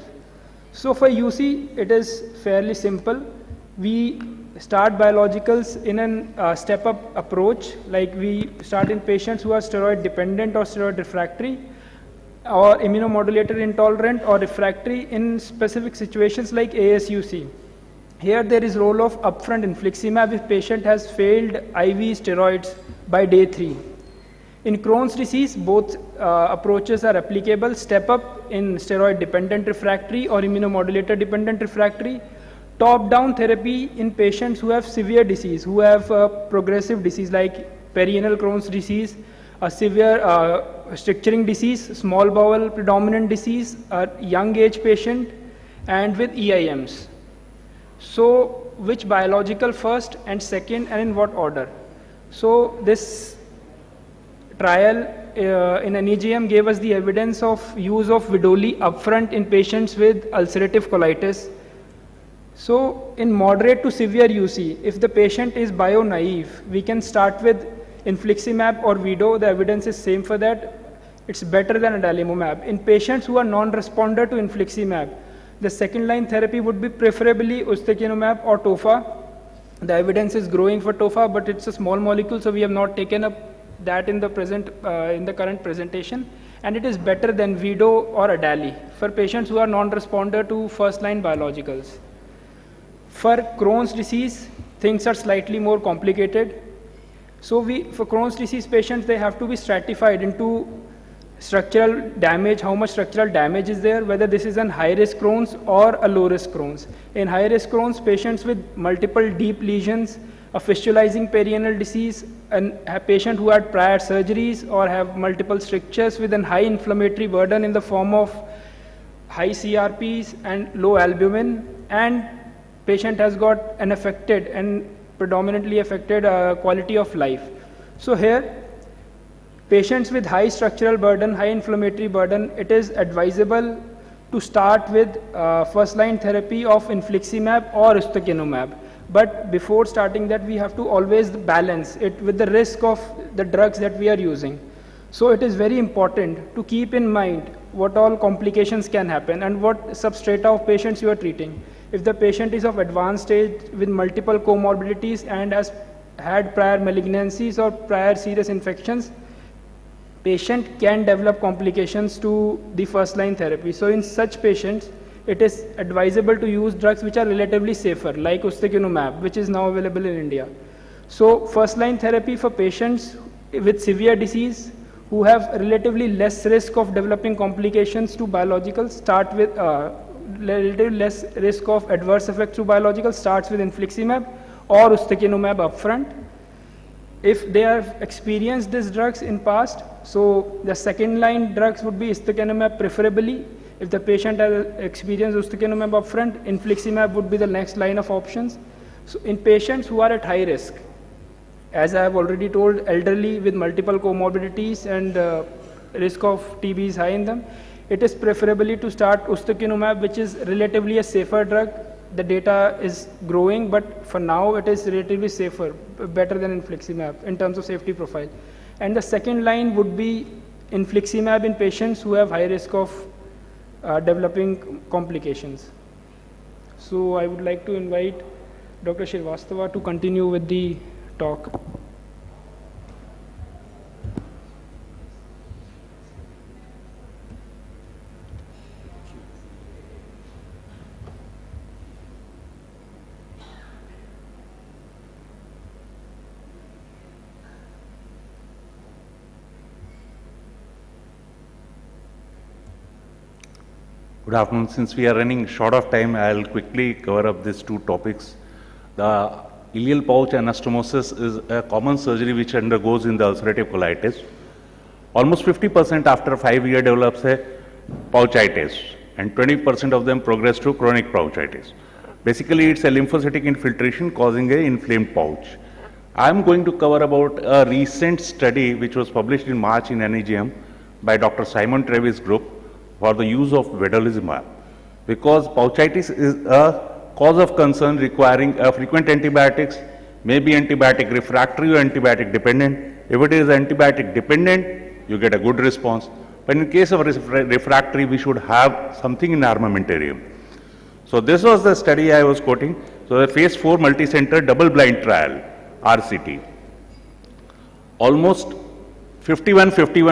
So for UC, it is fairly simple. We start biologicals in a step-up approach, like we start in patients who are steroid dependent or steroid refractory, or immunomodulator intolerant or refractory in specific situations like ASUC. Here there is role of upfront infliximab if patient has failed IV steroids by day 3. In Crohn's disease, both approaches are applicable, step up in steroid dependent refractory or immunomodulator dependent refractory, top-down therapy in patients who have severe disease, who have progressive disease like perianal Crohn's disease, a severe stricturing disease, small bowel predominant disease, a young age patient, and with EIMs. So which biological first and second, and in what order? So this trial in an EGM gave us the evidence of use of Vidoli upfront in patients with ulcerative colitis. So in moderate to severe UC, if the patient is bio-naive, we can start with infliximab or Vido. The evidence is same for that. It's better than adalimumab. In patients who are non-responder to infliximab, the second line therapy would be preferably ustekinumab or tofa. The evidence is growing for tofa, but it's a small molecule, so we have not taken up that in the current presentation. And it is better than Vido or Adali for patients who are non-responder to first-line biologicals. For Crohn's disease, things are slightly more complicated. So for Crohn's disease patients, they have to be stratified into structural damage, how much structural damage is there, whether this is an high-risk Crohn's or a low-risk Crohn's. In high-risk Crohn's, patients with multiple deep lesions, a fistulizing perianal disease, and a patient who had prior surgeries or have multiple strictures with a high inflammatory burden in the form of high CRPs and low albumin, and patient has got an affected and predominantly affected quality of life. So here, patients with high structural burden, high inflammatory burden, it is advisable to start with first-line therapy of infliximab or ustekinumab. But before starting that, we have to always balance it with the risk of the drugs that we are using. So it is very important to keep in mind what all complications can happen and what substrata of patients you are treating. If the patient is of advanced stage with multiple comorbidities and has had prior malignancies or prior serious infections, patient can develop complications to the first-line therapy. So in such patients, it is advisable to use drugs which are relatively safer, like ustekinumab, which is now available in India. So first-line therapy for patients with severe disease who have relatively less risk of developing complications to biologicals start with relatively less risk of adverse effects to biologicals starts with infliximab or ustekinumab upfront. If they have experienced these drugs in past, so the second line drugs would be ustekinumab preferably. If the patient has experienced ustekinumab upfront, infliximab would be the next line of options. So in patients who are at high risk, as I have already told, elderly with multiple comorbidities and risk of TB is high in them, it is preferably to start ustekinumab, which is relatively a safer drug. The data is growing, but for now it is relatively safer, better than infliximab in terms of safety profile. And the second line would be infliximab in patients who have high risk of developing complications. So I would like to invite Dr. Srivastava to continue with the talk. Good afternoon. Since we are running short of time, I'll quickly cover up these two topics. The ileal pouch anastomosis is a common surgery which undergoes in the ulcerative colitis. Almost 50% after 5 years develops a pouchitis, and 20% of them progress to chronic pouchitis. Basically, it's a lymphocytic infiltration causing an inflamed pouch. I'm going to cover about a recent study which was published in March in NEJM by Dr. Simon Trevis group for the use of vedolizumab, because pouchitis is a cause of concern requiring frequent antibiotics, maybe antibiotic refractory or antibiotic dependent. If it is antibiotic dependent, you get a good response. But in case of refractory, we should have something in armamentarium. So this was the study I was quoting. So the phase 4 multicenter double-blind trial, RCT. Almost 51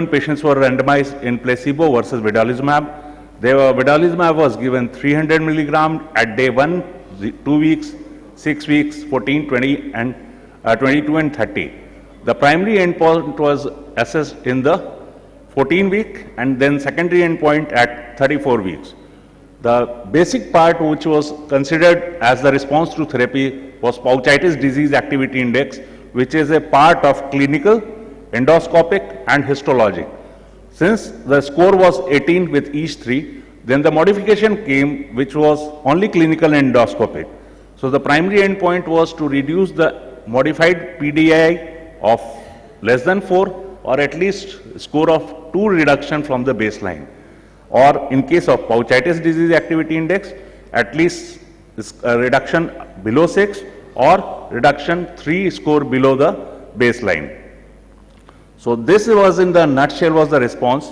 patients were randomized in placebo versus vedolizumab. Vedolizumab was given 300 milligram at day 1, 2 weeks, 6 weeks, 14, 20, and 22 and 30. The primary endpoint was assessed in the 14-week and then secondary endpoint at 34 weeks. The basic part which was considered as the response to therapy was pouchitis disease activity index, which is a part of clinical endoscopic and histologic. Since the score was 18 with each three, then the modification came which was only clinical and endoscopic. So the primary endpoint was to reduce the modified PDI of less than 4 or at least score of 2 reduction from the baseline. Or in case of pouchitis disease activity index, at least a reduction below 6 or reduction 3 score below the baseline. So this was in the nutshell was the response.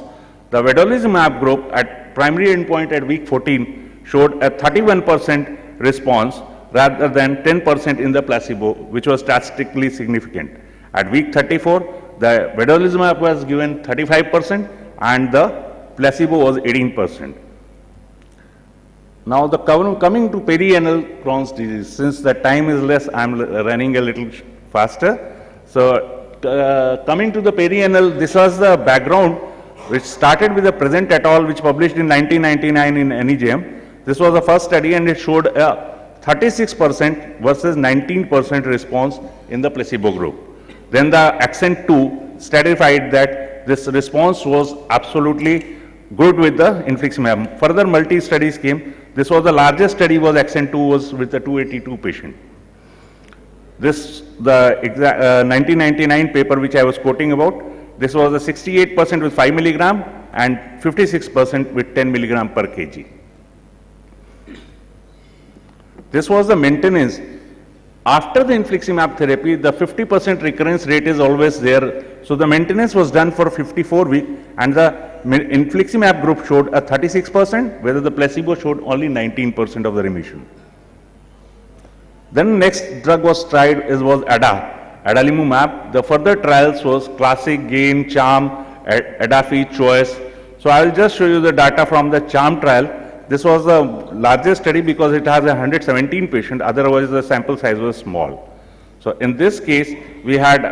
The vedolizumab group at primary endpoint at week 14 showed a 31% response rather than 10% in the placebo, which was statistically significant. At week 34, the vedolizumab was given 35% and the placebo was 18%. Now the coming to perianal Crohn's disease, since the time is less, I am running a little faster. So coming to the perianal, this was the background which started with the Present et al. Which published in 1999 in NEJM. This was the first study and it showed a 36% versus 19% response in the placebo group. Then the Accent 2 stratified that this response was absolutely good with the infliximab. Further multi-studies came. This was the largest study was Accent 2 was with the 282 patient. This, the 1999 paper which I was quoting about, this was a 68% with 5 milligram and 56% with 10 milligram per kg. This was the maintenance. After the infliximab therapy, the 50% recurrence rate is always there. So the maintenance was done for 54 weeks and the infliximab group showed a 36%, whereas the placebo showed only 19% of the remission. Then next drug was tried was adalimumab. The further trials was Classic, Gain, Charm, Adafi, Choice. So I will just show you the data from the Charm trial. This was the largest study because it has 117 patients, otherwise the sample size was small. So in this case, we had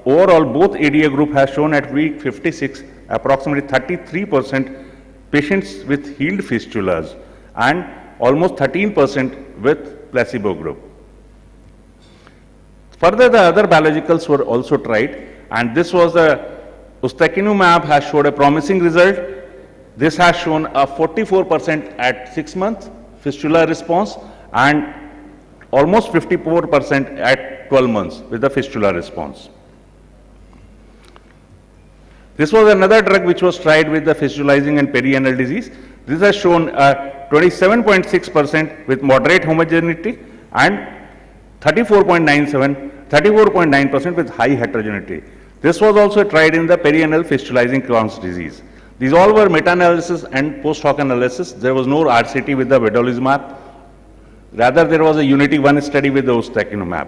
overall both ADA group has shown at week 56 approximately 33% patients with healed fistulas and almost 13% with placebo group. Further, the other biologicals were also tried, and this was the ustekinumab has showed a promising result. This has shown a 44% at 6 months fistula response and almost 54% at 12 months with the fistula response. This was another drug which was tried with the fistulizing and perianal disease. This has shown 27.6% with moderate homogeneity and 34.9% with high heterogeneity. This was also tried in the perianal fistulizing Crohn's disease. These all were meta-analysis and post-hoc analysis. There was no RCT with the vedolizumab. Rather, there was a Unity 1 study with the ustekinumab.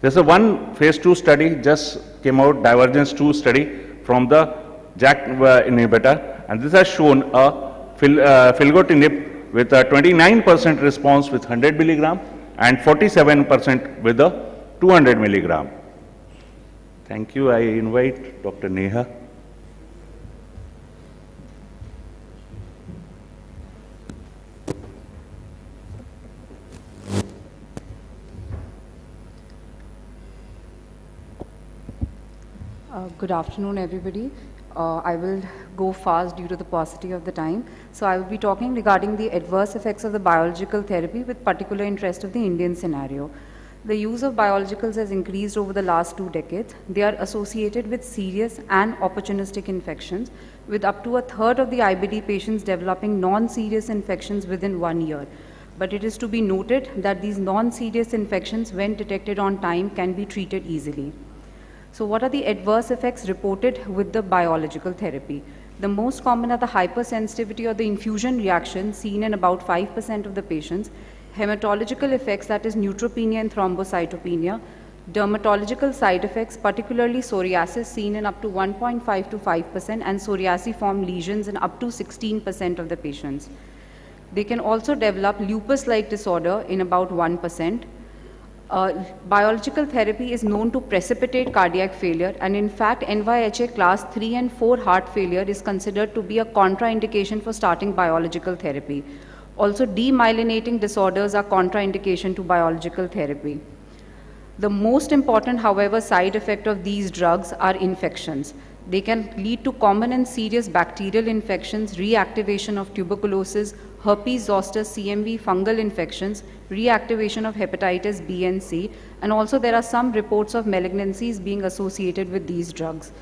There's a one phase 2 study just came out, Divergence 2 study from the JAK inhibitor, and this has shown a filgotinib with a 29% response with 100 milligram and 47% with the 200 milligram. Thank you. I invite Dr. Neha. Good afternoon, everybody. I will go fast due to the paucity of the time. So I will be talking regarding the adverse effects of the biological therapy with particular interest of the Indian scenario. The use of biologicals has increased over the last 2 decades. They are associated with serious and opportunistic infections, with up to a third of the IBD patients developing non-serious infections within 1 year. But it is to be noted that these non-serious infections, when detected on time, can be treated easily. So what are the adverse effects reported with the biological therapy? The most common are the hypersensitivity or the infusion reaction seen in about 5% of the patients, hematological effects, that is neutropenia and thrombocytopenia, dermatological side effects, particularly psoriasis seen in up to 1.5 to 5% and psoriasiform lesions in up to 16% of the patients. They can also develop lupus-like disorder in about 1%. Biological therapy is known to precipitate cardiac failure, and in fact NYHA class 3 and 4 heart failure is considered to be a contraindication for starting biological therapy. Also demyelinating disorders are contraindication to biological therapy. The most important, however, side effect of these drugs are infections. They can lead to common and serious bacterial infections, reactivation of tuberculosis, herpes zoster, CMV, fungal infections, reactivation of hepatitis B and C, and also there are some reports of malignancies being associated with these drugs.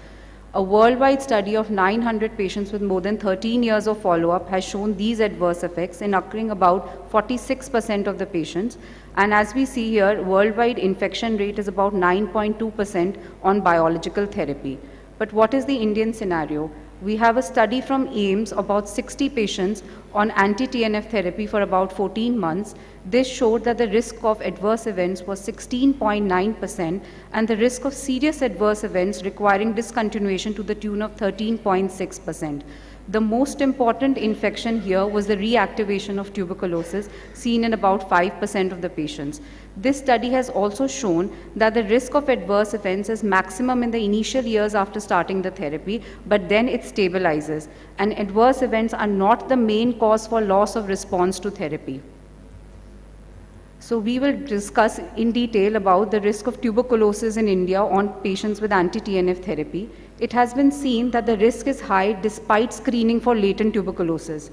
A worldwide study of 900 patients with more than 13 years of follow-up has shown these adverse effects in occurring about 46% of the patients. And as we see here, worldwide infection rate is about 9.2% on biological therapy. But what is the Indian scenario? We have a study from AIIMS, about 60 patients on anti-TNF therapy for about 14 months. This showed that the risk of adverse events was 16.9% and the risk of serious adverse events requiring discontinuation to the tune of 13.6%. The most important infection here was the reactivation of tuberculosis, seen in about 5% of the patients. This study has also shown that the risk of adverse events is maximum in the initial years after starting the therapy, but then it stabilizes, and adverse events are not the main cause for loss of response to therapy. So we will discuss in detail about the risk of tuberculosis in India on patients with anti-TNF therapy. It has been seen that the risk is high despite screening for latent tuberculosis.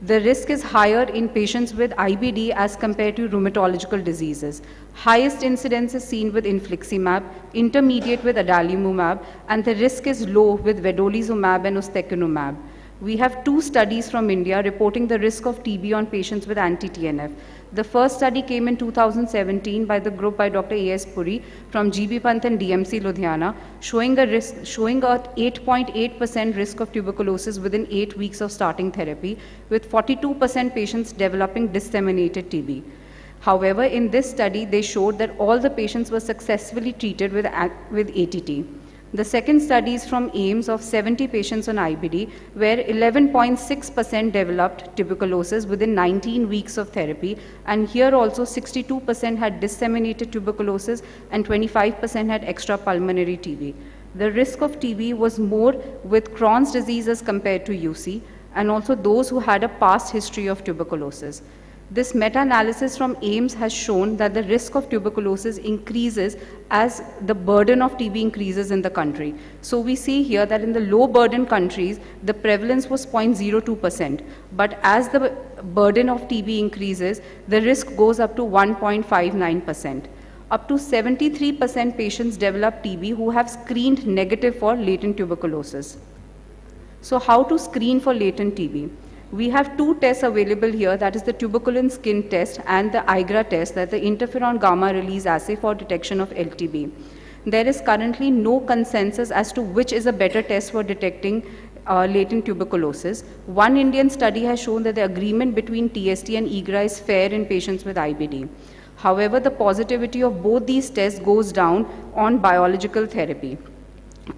The risk is higher in patients with IBD as compared to rheumatological diseases. Highest incidence is seen with infliximab, intermediate with adalimumab, and the risk is low with vedolizumab and ustekinumab. We have 2 studies from India reporting the risk of TB on patients with anti-TNF. The first study came in 2017 by the group by Dr. A.S. Puri from GB Pant and DMC Ludhiana, showing a 8.8% risk of tuberculosis within 8 weeks of starting therapy, with 42% patients developing disseminated TB. However, in this study, they showed that all the patients were successfully treated with ATT. The second study is from AIIMS of 70 patients on IBD, where 11.6% developed tuberculosis within 19 weeks of therapy, and here also 62% had disseminated tuberculosis and 25% had extrapulmonary TB. The risk of TB was more with Crohn's disease as compared to UC, and also those who had a past history of tuberculosis. This meta-analysis from AIIMS has shown that the risk of tuberculosis increases as the burden of TB increases in the country. So we see here that in the low burden countries, the prevalence was 0.02%. But as the burden of TB increases, the risk goes up to 1.59%. Up to 73% patients develop TB who have screened negative for latent tuberculosis. So how to screen for latent TB? We have 2 tests available here, that is the tuberculin skin test and the IGRA test, that is the interferon gamma release assay for detection of LTB. There is currently no consensus as to which is a better test for detecting latent tuberculosis. One Indian study has shown that the agreement between TST and IGRA is fair in patients with IBD. However, the positivity of both these tests goes down on biological therapy.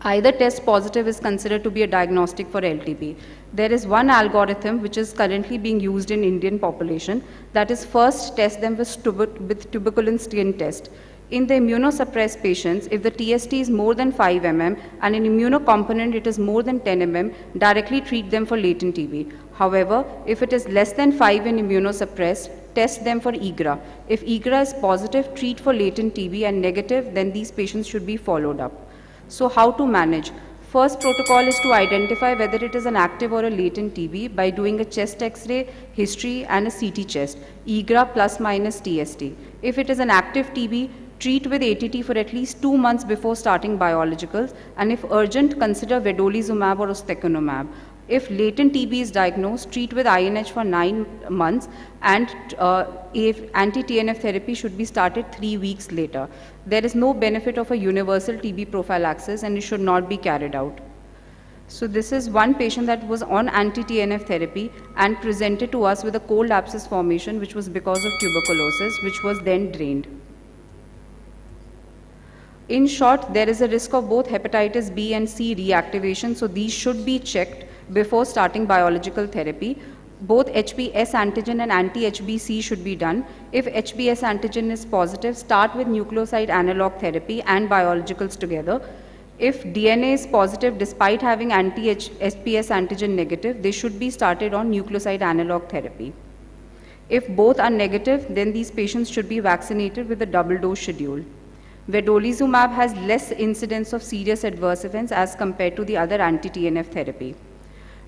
Either test positive is considered to be a diagnostic for LTB. There is one algorithm which is currently being used in Indian population, that is first test them with tuberculin skin test. In the immunosuppressed patients, if the TST is more than 5 mm and in immunocomponent it is more than 10 mm, directly treat them for latent TB. However, if it is less than 5 in immunosuppressed, test them for IGRA. If IGRA is positive, treat for latent TB, and negative, then these patients should be followed up. So how to manage? First protocol is to identify whether it is an active or a latent TB by doing a chest X-ray, history, and a CT chest, IGRA plus minus TST. If it is an active TB, treat with ATT for at least 2 months before starting biologicals, and if urgent, consider vedolizumab or ustekinumab. If latent TB is diagnosed, treat with INH for 9 months, and if anti-TNF therapy should be started 3 weeks later. There is no benefit of a universal TB prophylaxis, and it should not be carried out. So this is one patient that was on anti-TNF therapy and presented to us with a cold abscess formation, which was because of tuberculosis, which was then drained. In short, there is a risk of both hepatitis B and C reactivation, so these should be checked before starting biological therapy. Both HBs antigen and anti-HBC should be done. If HBs antigen is positive, start with nucleoside analog therapy and biologicals together. If DNA is positive despite having anti-HBs antigen negative, they should be started on nucleoside analog therapy. If both are negative, then these patients should be vaccinated with a double dose schedule. Vedolizumab has less incidence of serious adverse events as compared to the other anti-TNF therapy.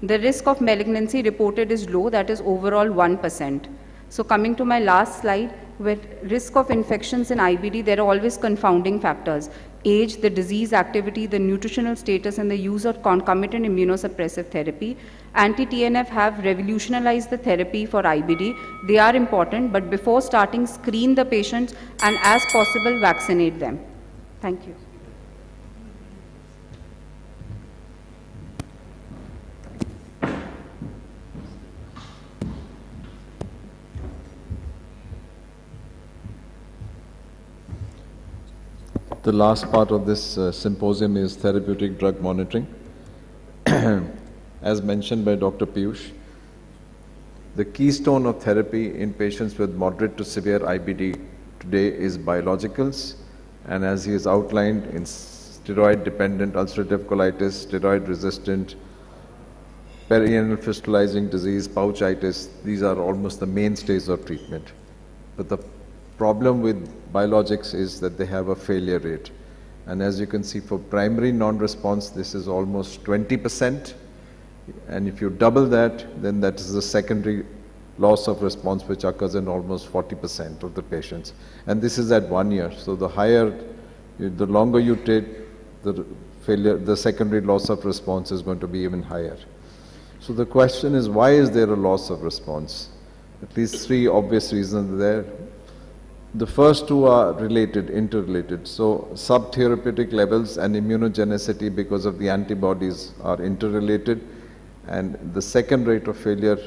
The risk of malignancy reported is low, that is overall 1%. So coming to my last slide, with risk of infections in IBD, there are always confounding factors. Age, the disease activity, the nutritional status, and the use of concomitant immunosuppressive therapy. Anti-TNF have revolutionized the therapy for IBD. They are important, but before starting, screen the patients and as possible, vaccinate them. Thank you. The last part of this symposium is therapeutic drug monitoring. As mentioned by Dr. Piyush, the keystone of therapy in patients with moderate to severe IBD today is biologicals, and as he has outlined, in steroid-dependent ulcerative colitis, steroid-resistant, perianal fistulizing disease, pouchitis, these are almost the mainstays of treatment. But the problem with biologics is that they have a failure rate. And as you can see, for primary non-response, this is almost 20%. And if you double that, then that is the secondary loss of response, which occurs in almost 40% of the patients. And this is at 1 year. So the higher, the longer you take, the failure, the secondary loss of response is going to be even higher. So the question is, why is there a loss of response? At least 3 obvious reasons there. The first 2 are related, interrelated. So subtherapeutic levels and immunogenicity because of the antibodies are interrelated. And the second rate of failure,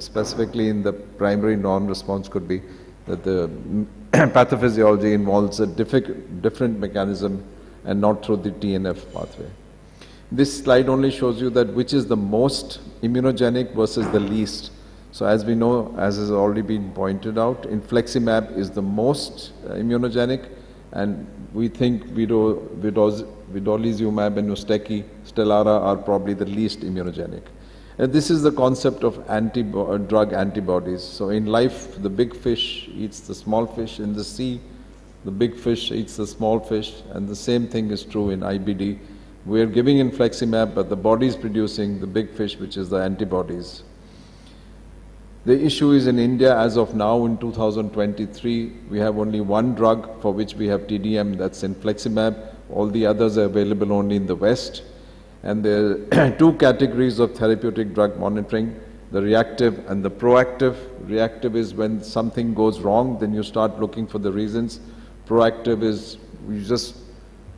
specifically in the primary non-response, could be that the pathophysiology involves a different mechanism and not through the TNF pathway. This slide only shows you that which is the most immunogenic versus the least. So as we know, as has already been pointed out, infliximab is the most immunogenic, and we think vedolizumab and Nusteki, Stelara are probably the least immunogenic. And this is the concept of drug antibodies. So in life, the big fish eats the small fish. In the sea, the big fish eats the small fish. And the same thing is true in IBD. We are giving infliximab, but the body is producing the big fish, which is the antibodies. The issue is in India, as of now in 2023, we have only 1 drug for which we have TDM, that's infliximab. All the others are available only in the West. And there are 2 categories of therapeutic drug monitoring, the reactive and the proactive. Reactive is when something goes wrong, then you start looking for the reasons. Proactive is you just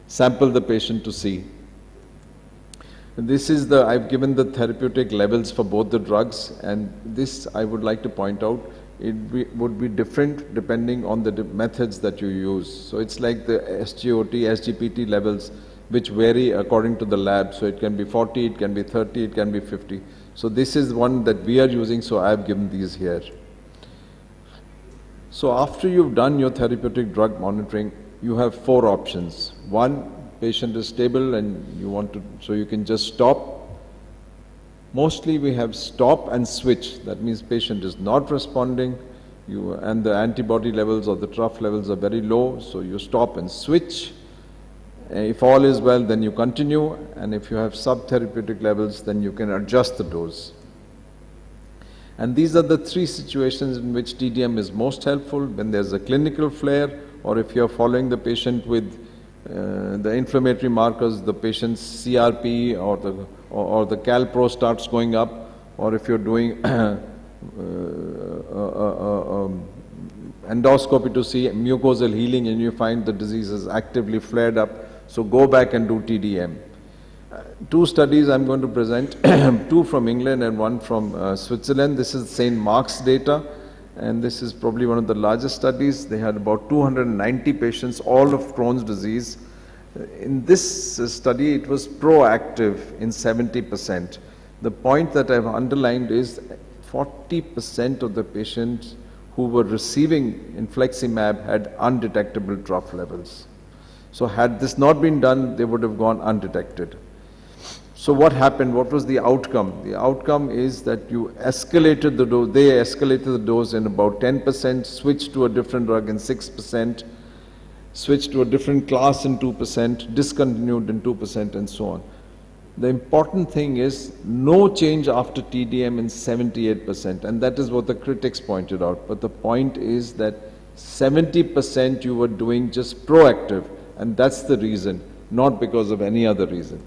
sample the patient to see. And this is I've given the therapeutic levels for both the drugs, and this I would like to point out, would be different depending on the methods that you use. So it's like the SGOT, SGPT levels, which vary according to the lab. So it can be 40, it can be 30, it can be 50. So this is one that we are using, so I've given these here. So after you've done your therapeutic drug monitoring, you have 4 options. 1, patient is stable and you want to, so you can just stop. Mostly we have stop and switch. That means patient is not responding, and the antibody levels or the trough levels are very low, so you stop and switch. If all is well, then you continue, and if you have subtherapeutic levels, then you can adjust the dose. And these are the 3 situations in which TDM is most helpful: when there's a clinical flare, or if you're following the patient with the inflammatory markers, the patient's CRP or the CalPro starts going up, or if you're doing endoscopy to see mucosal healing and you find the disease is actively flared up, so go back and do TDM. 2 studies I'm going to present, 2 from England and 1 from Switzerland. This is St. Mark's data, and this is probably one of the largest studies. They had about 290 patients, all of Crohn's disease. In this study, it was proactive in 70%. The point that I've underlined is 40% of the patients who were receiving infliximab had undetectable trough levels. So had this not been done, they would have gone undetected. So what happened? What was the outcome? The outcome is that you escalated the dose. They escalated the dose in about 10%, switched to a different drug in 6%. switched to a different class in 2%, discontinued in 2%, and so on. The important thing is no change after TDM in 78%, and that is what the critics pointed out. But the point is that 70% you were doing just proactive, and that's the reason, not because of any other reason.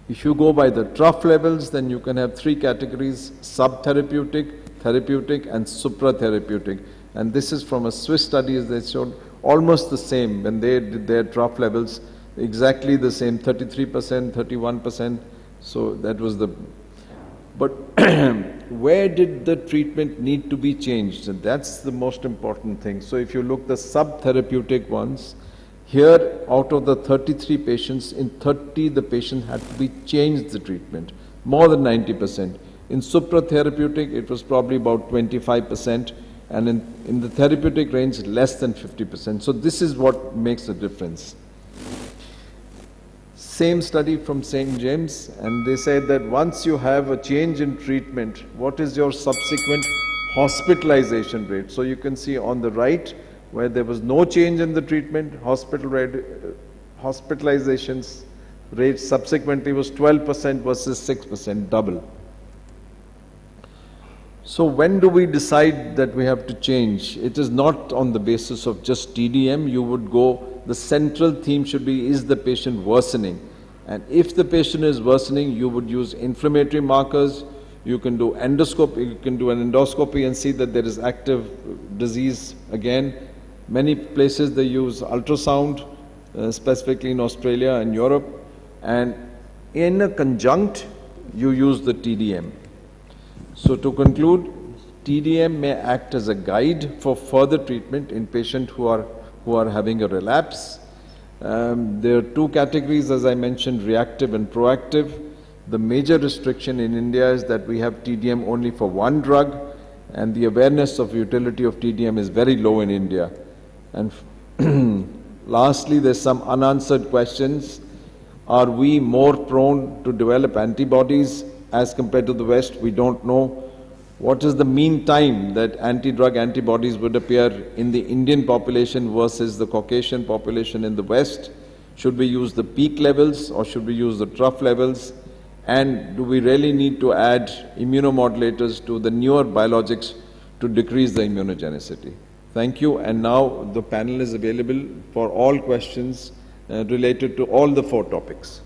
If you go by the trough levels, then you can have three categories: subtherapeutic, therapeutic, and supratherapeutic. And this is from a Swiss study, as they showed almost the same when they did their trough levels, exactly the same, 33%, 31%. So that was the. But where did the treatment need to be changed? And that's the most important thing. So if you look the subtherapeutic ones, here out of the 33 patients, in 30 the patient had to be changed the treatment, more than 90%. In supratherapeutic it was probably about 25%, and in the therapeutic range less than 50%. So this is what makes the difference. Same study from St. James, and they said that once you have a change in treatment, what is your subsequent hospitalization rate? So you can see on the right, where there was no change in the treatment, hospitalizations rate subsequently was 12% versus 6%, double. So when do we decide that we have to change? It is not on the basis of just TDM. You would go, the central theme should be, is the patient worsening? And if the patient is worsening, you would use inflammatory markers. You can do endoscopy, you can do an endoscopy and see that there is active disease again. Many places they use ultrasound, specifically in Australia and Europe. And in a conjunct, you use the TDM. So to conclude, TDM may act as a guide for further treatment in patients who are having a relapse. There are two categories, as I mentioned, reactive and proactive. The major restriction in India is that we have TDM only for one drug, and the awareness of utility of TDM is very low in India. And lastly, there's some unanswered questions. Are we more prone to develop antibodies as compared to the West? We don't know. What is the mean time that anti-drug antibodies would appear in the Indian population versus the Caucasian population in the West? Should we use the peak levels or should we use the trough levels? And do we really need to add immunomodulators to the newer biologics to decrease the immunogenicity? Thank you. And now the panel is available for all questions related to all the four topics.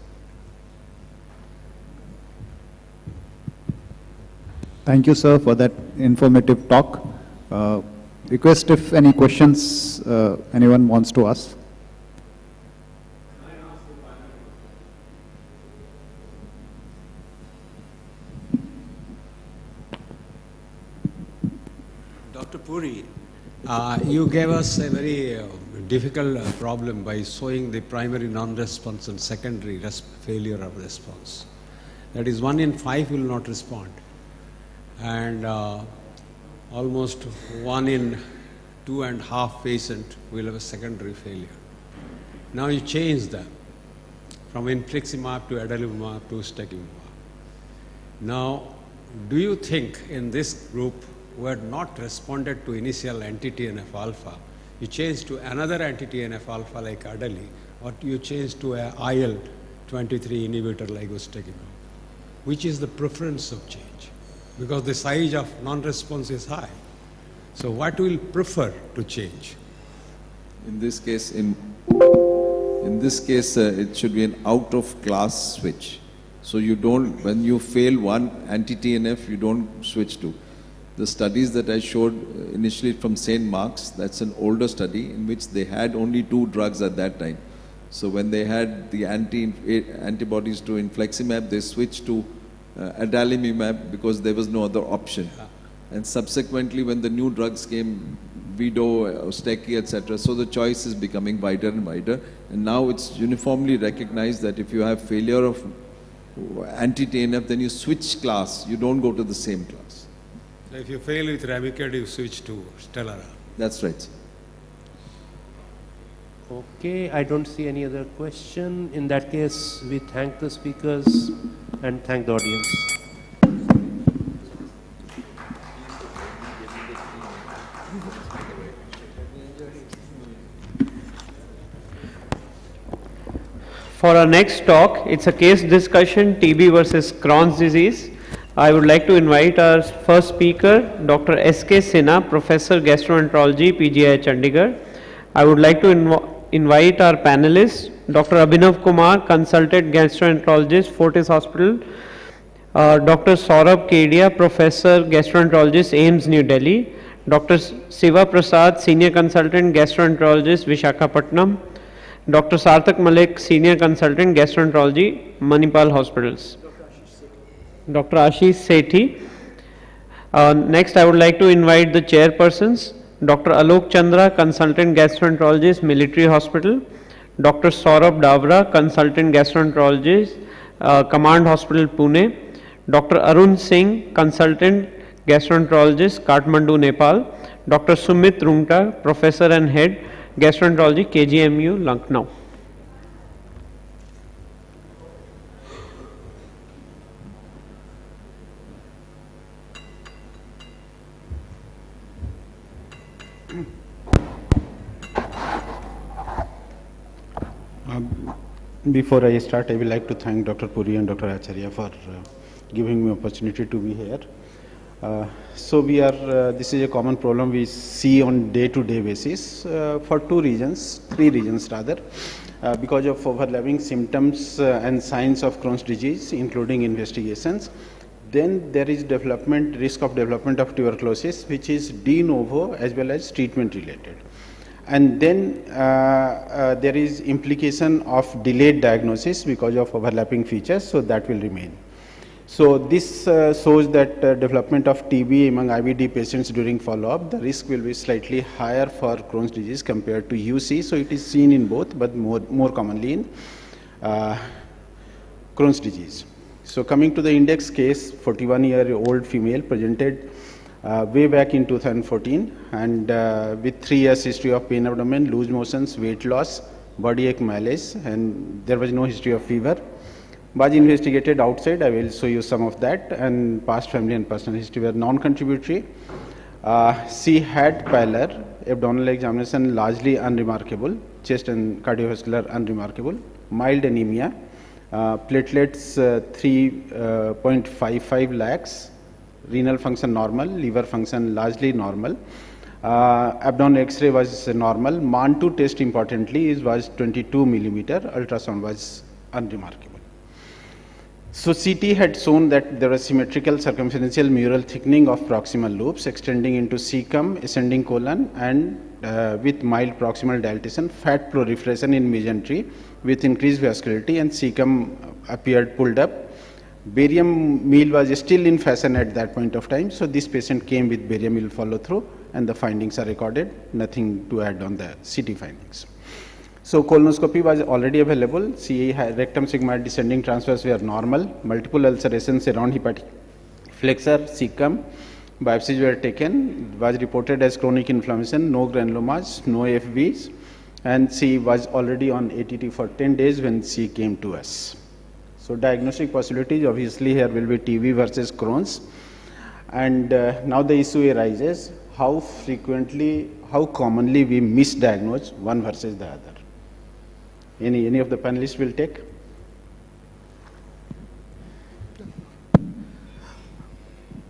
Thank you, sir, for that informative talk. Request if any questions anyone wants to ask. Dr. Puri, you gave us a very difficult problem by showing the primary non-response and secondary failure of response. That is, 1 in 5 will not respond, and almost 1 in 2.5 patient will have a secondary failure. Now you change them from infliximab to adalimumab to ustekinumab. Now, do you think in this group who had not responded to initial anti-TNF alpha, you change to another anti-TNF alpha like Adali, or you change to a IL-23 inhibitor like ustekinumab? Which is the preference of change? Because the size of non-response is high. So what will prefer to change? In this case, it should be an out-of-class switch. So you don't, when you fail one anti-TNF, you don't switch to. The studies that I showed initially from St. Mark's, that's an older study in which they had only 2 drugs at that time. So when they had the antibodies to infliximab, they switched to adalimumab because there was no other option. And subsequently, when the new drugs came, Vido, Steki, etc., so the choice is becoming wider and wider. And now it's uniformly recognized that if you have failure of anti-TNF, then you switch class, you don't go to the same class. So if you fail with Remicade, you switch to Stelara. That's right. Okay, I don't see any other question. In that case, we thank the speakers and thank the audience. For our next talk, it's a case discussion, TB versus Crohn's disease. I would like to invite our first speaker, Dr. S.K. Sinha, Professor Gastroenterology, PGI Chandigarh. I would like to invite our panelists, Dr. Abhinav Kumar, Consultant Gastroenterologist, Fortis Hospital, Dr. Saurabh Kedia, Professor Gastroenterologist, AIIMS, New Delhi, Dr. Siva Prasad, Senior Consultant Gastroenterologist, Vishakhapatnam, Dr. Sarthak Malik, Senior Consultant Gastroenterology, Manipal Hospitals. Dr. Ashish Sethi. Next, I would like to invite the chairpersons, Dr. Alok Chandra, Consultant Gastroenterologist, Military Hospital, Dr. Saurabh Davra, Consultant Gastroenterologist, Command Hospital, Pune, Dr. Arun Singh, Consultant Gastroenterologist, Kathmandu, Nepal, Dr. Sumit Rungta, Professor and Head, Gastroenterology, KGMU, Lucknow. Before I start, I would like to thank Dr. Puri and Dr. Acharya for giving me opportunity to be here. This is a common problem we see on day-to-day basis for three reasons rather, because of overlapping symptoms and signs of Crohn's disease, including investigations. Then there is risk of development of tuberculosis, which is de novo as well as treatment related. And then there is implication of delayed diagnosis because of overlapping features, so that will remain. So this shows that development of TB among IBD patients during follow-up, the risk will be slightly higher for Crohn's disease compared to UC. So it is seen in both, but more commonly in Crohn's disease. So coming to the index case, 41-year-old female presented way back in 2014 and with 3 years history of pain abdomen, loose motions, weight loss, body ache, malaise, and there was no history of fever. Was investigated outside, I will show you some of that, and past family and personal history were non-contributory. She had pallor, abdominal examination largely unremarkable, chest and cardiovascular unremarkable, mild anemia, platelets 3.55 lakhs, renal function normal, liver function largely normal, abdominal X-ray was normal, MAN2 test importantly was 22 millimeter, ultrasound was unremarkable. So CT had shown that there was symmetrical circumferential mural thickening of proximal lobes extending into cecum, ascending colon, and with mild proximal dilatation, fat proliferation in mesentery with increased vascularity, and cecum appeared pulled up. Barium meal was still in fashion at that point of time, so this patient came with barium meal follow through, and the findings are recorded, nothing to add on the CT findings. So colonoscopy was already available, CA rectum sigmoid descending transverse were normal, multiple ulcerations around hepatic flexure, cecum, biopsies were taken, was reported as chronic inflammation, no granulomas, no FVs, and she was already on ATT for 10 days when she came to us. So diagnostic possibilities obviously here will be TB versus Crohn's, and now the issue arises how commonly we misdiagnose one versus the other. Any of the panelists will take?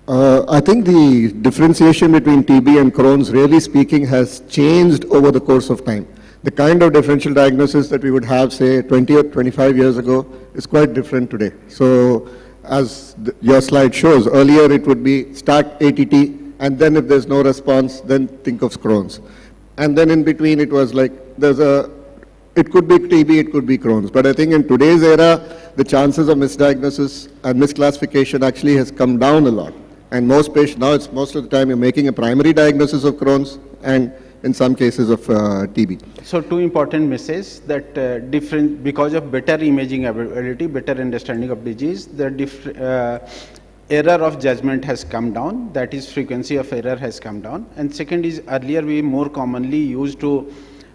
I think the differentiation between TB and Crohn's, really speaking, has changed over the course of time. The kind of differential diagnosis that we would have, say, 20 or 25 years ago is quite different today. So as your slide shows, earlier it would be start ATT, and then if there's no response, then think of Crohn's. And then in between it was like, it could be TB, it could be Crohn's. But I think in today's era, the chances of misdiagnosis and misclassification actually has come down a lot. And most patients, now it's most of the time you're making a primary diagnosis of Crohn's and in some cases of TB. So two important messages that because of better imaging ability, better understanding of disease, the error of judgment has come down, that is frequency of error has come down. And second is earlier we more commonly used to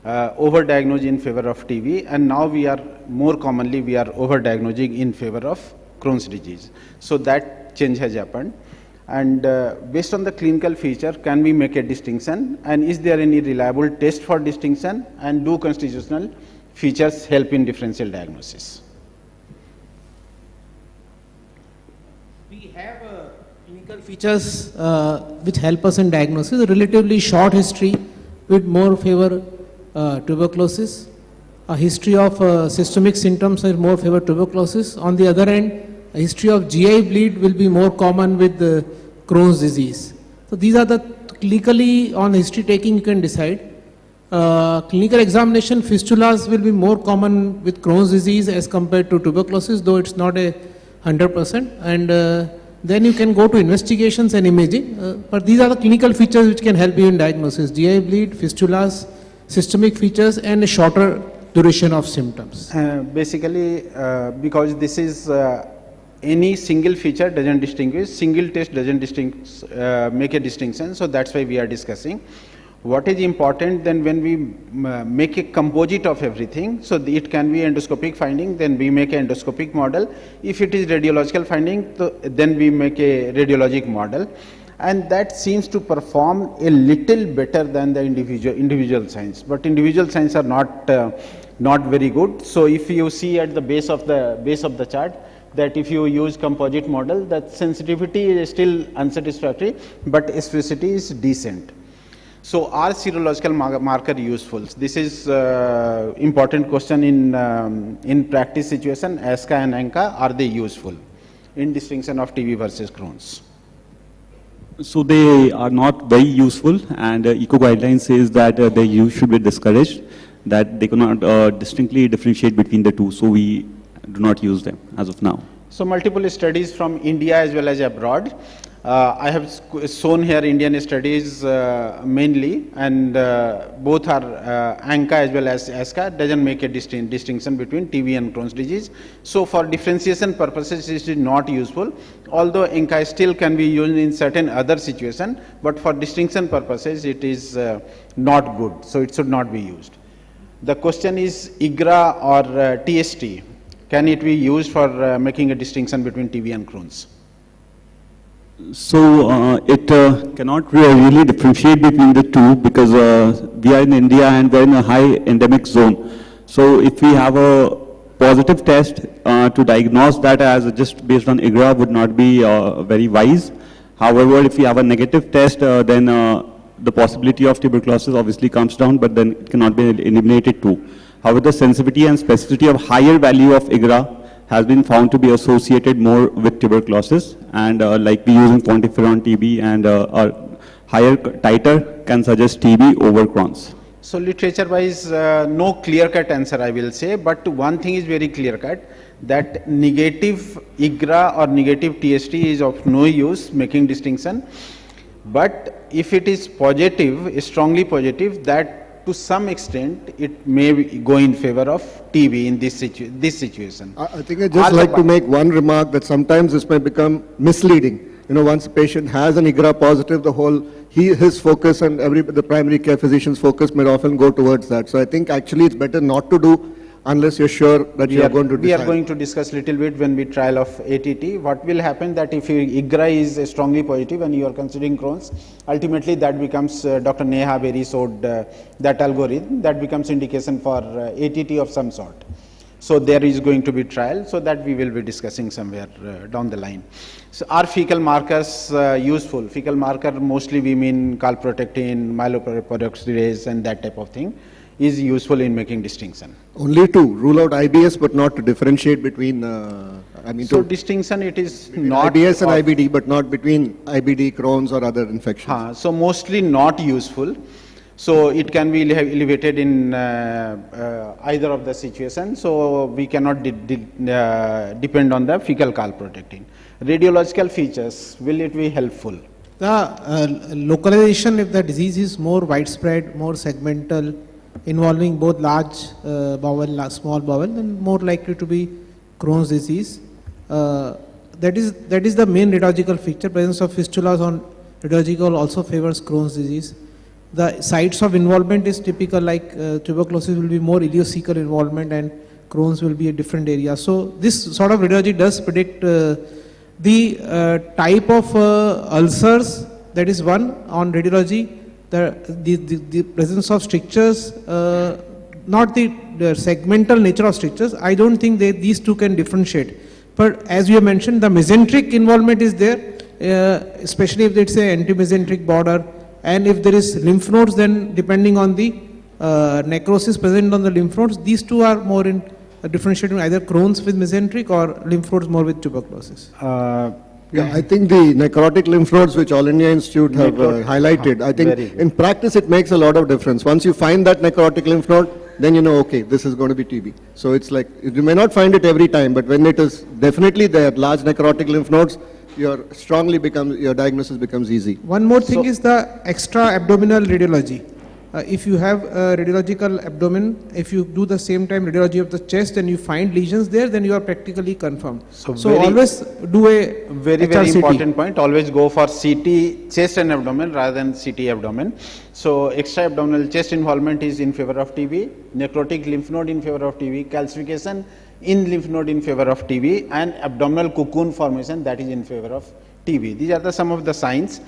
overdiagnose in favor of TB, and now we are overdiagnosing in favor of Crohn's disease. So that change has happened. And based on the clinical feature, can we make a distinction? And is there any reliable test for distinction? And do constitutional features help in differential diagnosis. We have clinical features which help us in diagnosis. A relatively short history with more favor tuberculosis. A history of systemic symptoms will more favor tuberculosis. On the other hand, a history of GI bleed will be more common with Crohn's disease. So these are the clinically on history taking you can decide. Clinical examination fistulas will be more common with Crohn's disease as compared to tuberculosis, though it's not 100%. And then you can go to investigations and imaging. But these are the clinical features which can help you in diagnosis: GI bleed, fistulas, systemic features, and a shorter duration of symptoms. Basically, because this is any single feature doesn't distinguish, single test doesn't make a distinction, so that's why we are discussing. What is important then when we make a composite of everything, so it can be endoscopic finding, then we make an endoscopic model. If it is radiological finding, then we make a radiologic model. And that seems to perform a little better than the individual signs, but individual signs are not very good. So if you see at the base of the chart, that if you use composite model, that sensitivity is still unsatisfactory, but specificity is decent. So are serological marker useful? This is important question in practice situation. ASCA and ANCA, are they useful in distinction of TB versus Crohn's? So they are not very useful, and ECO guidelines says that their use should be discouraged, that they cannot distinctly differentiate between the two. So we do not use them as of now. So multiple studies from India as well as abroad. I have shown here Indian studies mainly, and both are ANCA as well as ASCA doesn't make a distinction between TB and Crohn's disease. So for differentiation purposes it is not useful, although ANCA still can be used in certain other situations, but for distinction purposes it is not good, so it should not be used. The question is IGRA or TST. Can it be used for making a distinction between TB and Crohn's? So it cannot really differentiate between the two, because we are in India and we are in a high endemic zone. So if we have a positive test to diagnose that as just based on IGRA would not be very wise. However, if we have a negative test, then the possibility of tuberculosis obviously comes down, but then it cannot be eliminated too. However, the sensitivity and specificity of higher value of IGRA has been found to be associated more with tuberculosis, and like we use in quantiferon TB, and our higher titer can suggest TB over Crohn's. So literature wise, no clear-cut answer I will say, but one thing is very clear-cut, that negative IGRA or negative TST is of no use making distinction, but if it is positive, strongly positive, that to some extent it may go in favor of TB in this situation. I think I'd just like to make one remark that sometimes this may become misleading. You know, once a patient has an IGRA positive, his focus and the primary care physician's focus may often go towards that. So I think actually it's better not to do unless you're sure that you are going to decide. We are going to discuss little bit when we trial of ATT. What will happen that if your IGRA is strongly positive and you are considering Crohn's, ultimately that becomes, Dr. Neha Berry showed that algorithm, that becomes indication for ATT of some sort. So there is going to be trial, so that we will be discussing somewhere down the line. So are fecal markers useful? Fecal marker mostly we mean calprotectin, myeloperoxidase and that type of thing is useful in making distinction. Only to rule out IBS, but not to differentiate between, so distinction it is not IBS and IBD, but not between IBD, Crohn's or other infections. So mostly not useful. So it can be elevated in either of the situations. So we cannot depend on the fecal calprotectin. Radiological features, will it be helpful? The localization, if the disease is more widespread, more segmental, involving both large bowel, small bowel, then more likely to be Crohn's disease. That is the main radiological feature. Presence of fistulas on radiological also favors Crohn's disease. The sites of involvement is typical, like tuberculosis will be more ileocecal involvement and Crohn's will be a different area. So this sort of radiology does predict the type of ulcers, that is one on radiology. The presence of strictures not the segmental nature of strictures, I don't think these two can differentiate. But as you have mentioned, the mesenteric involvement is there, especially if it's a anti-mesenteric border, and if there is lymph nodes, then depending on the necrosis present on the lymph nodes, these two are more in differentiating either Crohn's with mesenteric or lymph nodes more with tuberculosis. Yeah, I think the necrotic lymph nodes which All India Institute have highlighted, I think in practice it makes a lot of difference. Once you find that necrotic lymph node, then you know, okay, this is going to be TB. So it's like, you may not find it every time, but when it is definitely there, large necrotic lymph nodes, your diagnosis becomes easy. One more thing is the extra abdominal radiology. If you have a radiological abdomen, if you do the same time radiology of the chest and you find lesions there, then you are practically confirmed. So always do a very important point. Always go for CT chest and abdomen rather than CT abdomen. So extra abdominal chest involvement is in favor of TB, necrotic lymph node in favor of TB, calcification in lymph node in favor of TB, and abdominal cocoon formation, that is in favor of TB. These are some of the signs.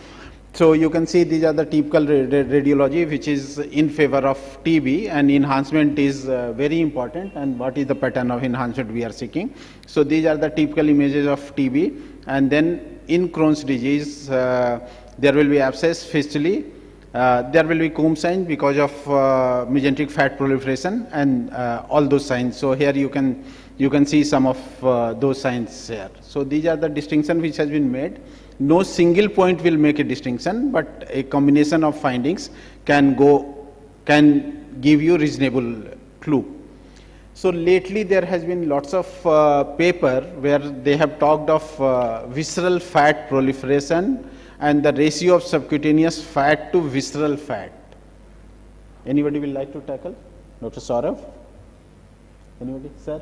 So you can see these are the typical radiology which is in favor of TB, and enhancement is very important, and what is the pattern of enhancement we are seeking. So these are the typical images of TB, and then in Crohn's disease there will be abscess, fistulae, there will be comb signs because of mesenteric fat proliferation and all those signs. So here you can see some of those signs here. So these are the distinction which has been made. No single point will make a distinction, but a combination of findings can give you reasonable clue. So lately there has been lots of paper where they have talked of visceral fat proliferation and the ratio of subcutaneous fat to visceral fat. Anybody will like to tackle? Dr. Saurav? Anybody, sir?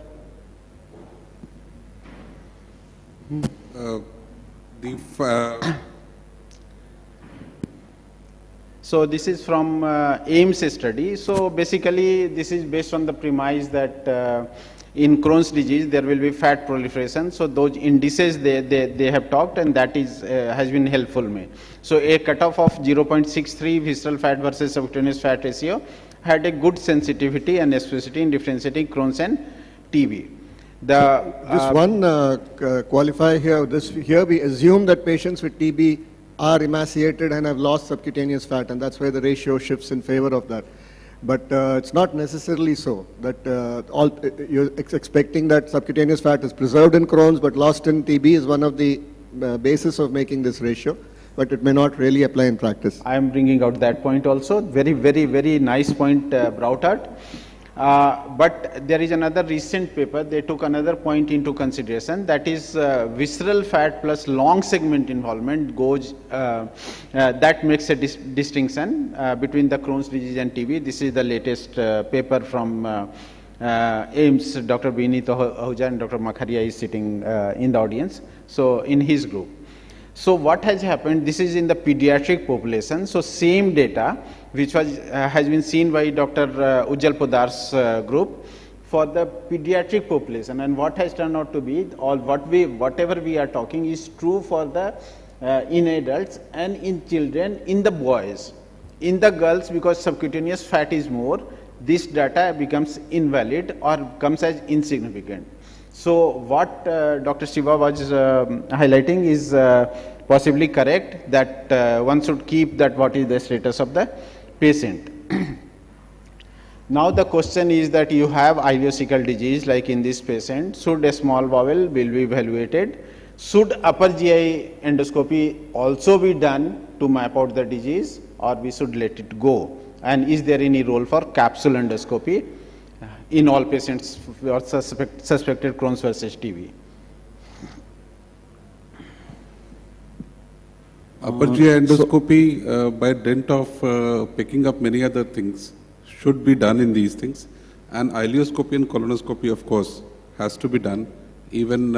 So this is from M.I.C.E. study. So basically this is based on the premise that in Crohn's disease there will be fat proliferation. So those indices they have talked, and that is has been helpful me. So a cutoff of 0.63 visceral fat versus subcutaneous fat ratio had a good sensitivity and specificity in differentiating Crohn's and TB. Just one qualifier here. Here we assume that patients with TB are emaciated and have lost subcutaneous fat, and that's where the ratio shifts in favor of that. But it's not necessarily so that you're expecting that subcutaneous fat is preserved in Crohn's but lost in TB is one of the basis of making this ratio, but it may not really apply in practice. I am bringing out that point also. Very, very, very nice point brought out. But there is another recent paper, they took another point into consideration, that is visceral fat plus long segment involvement goes, that makes a distinction between the Crohn's disease and TB. This is the latest paper from AIMS, Dr. Vinit Ahuja and Dr. Makharia is sitting in the audience, so in his group. So what has happened, this is in the pediatric population, so same data which was has been seen by Dr. Ujjal Podar's group for the pediatric population, and what has turned out to be whatever we are talking is true for the in adults and in children, in the boys. In the girls, because subcutaneous fat is more, this data becomes invalid or comes as insignificant. So what Dr. Shiva was highlighting is possibly correct, that one should keep that what is the status of the patient. Now the question is that you have ileocecal disease like in this patient, should a small bowel will be evaluated? Should upper GI endoscopy also be done to map out the disease, or we should let it go? And is there any role for capsule endoscopy in all patients who are suspected Crohn's versus TB? Upper GI endoscopy by dint of picking up many other things should be done in these things, and ileoscopy and colonoscopy of course has to be done even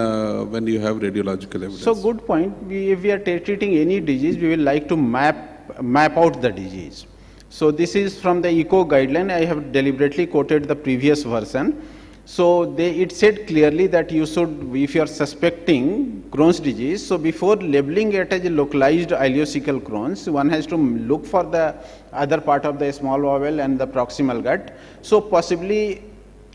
when you have radiological evidence. So good point. If we are treating any disease, we will like to map out the disease. So this is from the ECO guideline. I have deliberately quoted the previous version. So it said clearly that you should, if you are suspecting Crohn's disease, so before labeling it as a localized ileocecal Crohn's, one has to look for the other part of the small bowel and the proximal gut. So possibly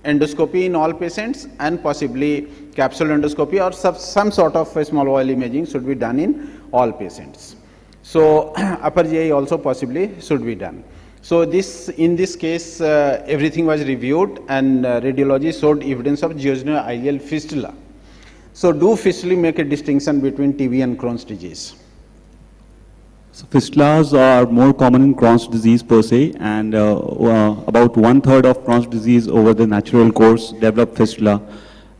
endoscopy in all patients and possibly capsule endoscopy or some sort of a small bowel imaging should be done in all patients. So upper GI also possibly should be done. So in this case, everything was reviewed and radiology showed evidence of jejunal fistula. So do fistulae make a distinction between TB and Crohn's disease? So fistulas are more common in Crohn's disease per se, and about 1/3 of Crohn's disease over the natural course develop fistula.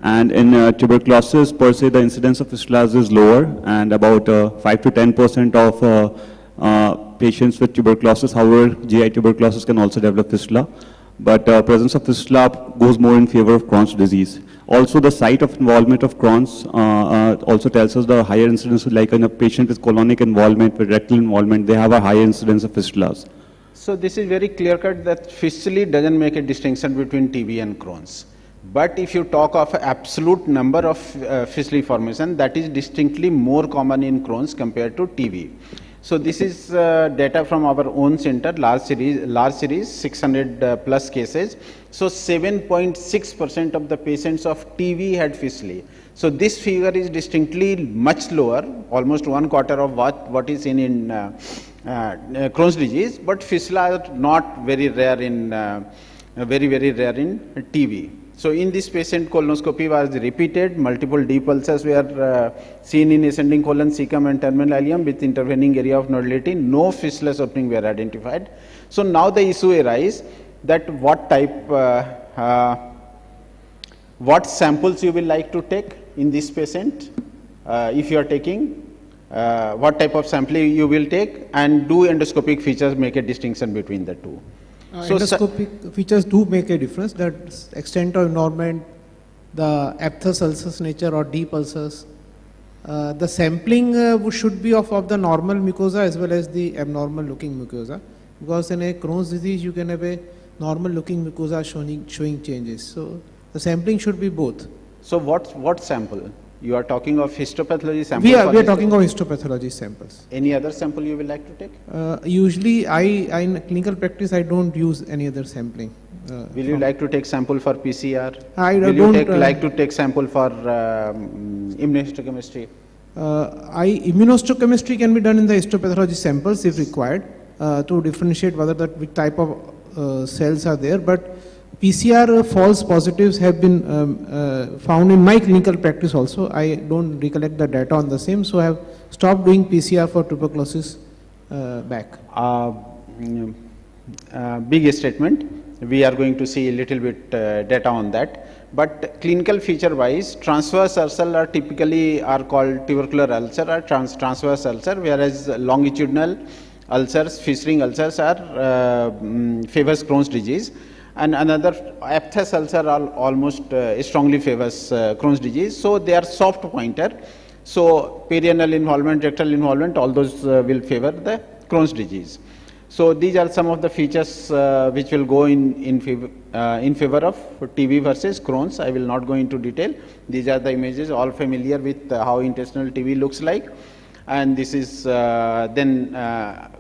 And in tuberculosis per se, the incidence of fistulas is lower, and about 5 to 10% of patients with tuberculosis, however, GI tuberculosis can also develop fistula. But presence of fistula goes more in favor of Crohn's disease. Also, the site of involvement of Crohn's also tells us the higher incidence, like in a patient with colonic involvement, with rectal involvement, they have a higher incidence of fistulas. So this is very clear cut that fistulae doesn't make a distinction between TB and Crohn's. But if you talk of absolute number of fistulae formation, that is distinctly more common in Crohn's compared to TB. So this is data from our own center, large series, 600 plus cases. So 7.6% of the patients of TB had fistulae. So this figure is distinctly much lower, almost 1/4 of what is seen in Crohn's disease. But fistula are not very rare in very rare in TB. So in this patient, colonoscopy was repeated, multiple deep ulcers were seen in ascending colon, cecum and terminal ileum with intervening area of nodulity. No fistulous opening were identified. So now the issue arises that what type, what samples you will like to take in this patient, if you are taking, what type of sampling you will take, and do endoscopic features make a distinction between the two? Endoscopic features do make a difference, that extent of involvement, the aphthous ulcers nature or deep ulcers. The sampling should be of the normal mucosa as well as the abnormal looking mucosa, because in a Crohn's disease you can have a normal looking mucosa showing changes. So the sampling should be both. So what sample? You are talking of histopathology samples? We are talking of histopathology samples. Any other sample you will like to take? Usually in clinical practice I don't use any other sampling. Will you like to take sample for PCR? Will you like to take sample for immunohistochemistry? Immunohistochemistry can be done in the histopathology samples if required to differentiate whether which type of cells are there. But PCR false positives have been found in my clinical practice also. I don't recollect the data on the same, so I have stopped doing PCR for tuberculosis back. Big statement. We are going to see a little bit data on that. But clinical feature wise, transverse ulcer are typically called tubercular ulcer or transverse ulcer, whereas longitudinal ulcers, fissuring ulcers are favors Crohn's disease. And another aphthous ulcer are almost strongly favors Crohn's disease. So they are soft pointer. So perianal involvement, rectal involvement, all those will favor the Crohn's disease. So these are some of the features which will go in favor of TB versus Crohn's. I will not go into detail. These are the images, all familiar with how intestinal TB looks like. And this is then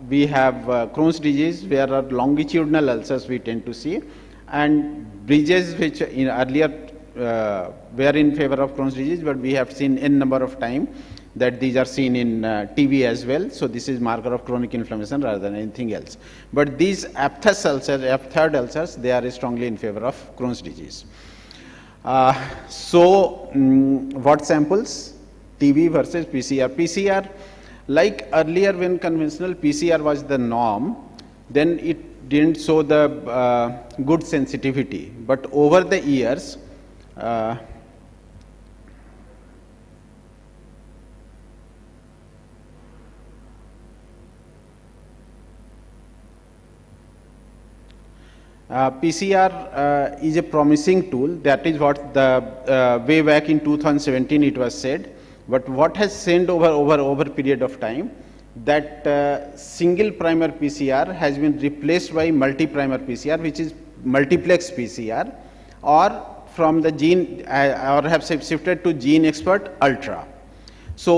we have Crohn's disease, where are longitudinal ulcers we tend to see, and bridges which in earlier were in favor of Crohn's disease, but we have seen n number of time that these are seen in TB as well. So this is marker of chronic inflammation rather than anything else. But these aphthous ulcers, aphthous ulcers, they are strongly in favor of Crohn's disease. What samples? TB versus PCR. PCR, like earlier when conventional PCR was the norm, then it didn't show the good sensitivity. But over the years, PCR is a promising tool. That is what the way back in 2017 it was said. But what has changed over period of time, that single primer PCR has been replaced by multi-primer PCR, which is multiplex PCR, or from the gene, or have shifted to gene expert ultra. So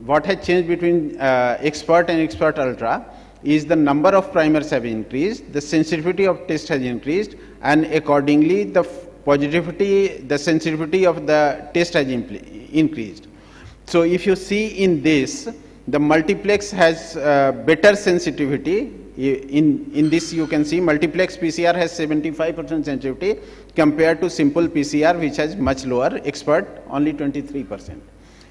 what has changed between expert and expert ultra is the number of primers have increased, the sensitivity of test has increased, and accordingly the positivity, the sensitivity of the test has increased. So if you see in this, the multiplex has better sensitivity. In this you can see multiplex PCR has 75% sensitivity compared to simple PCR, which has much lower, expert only 23%.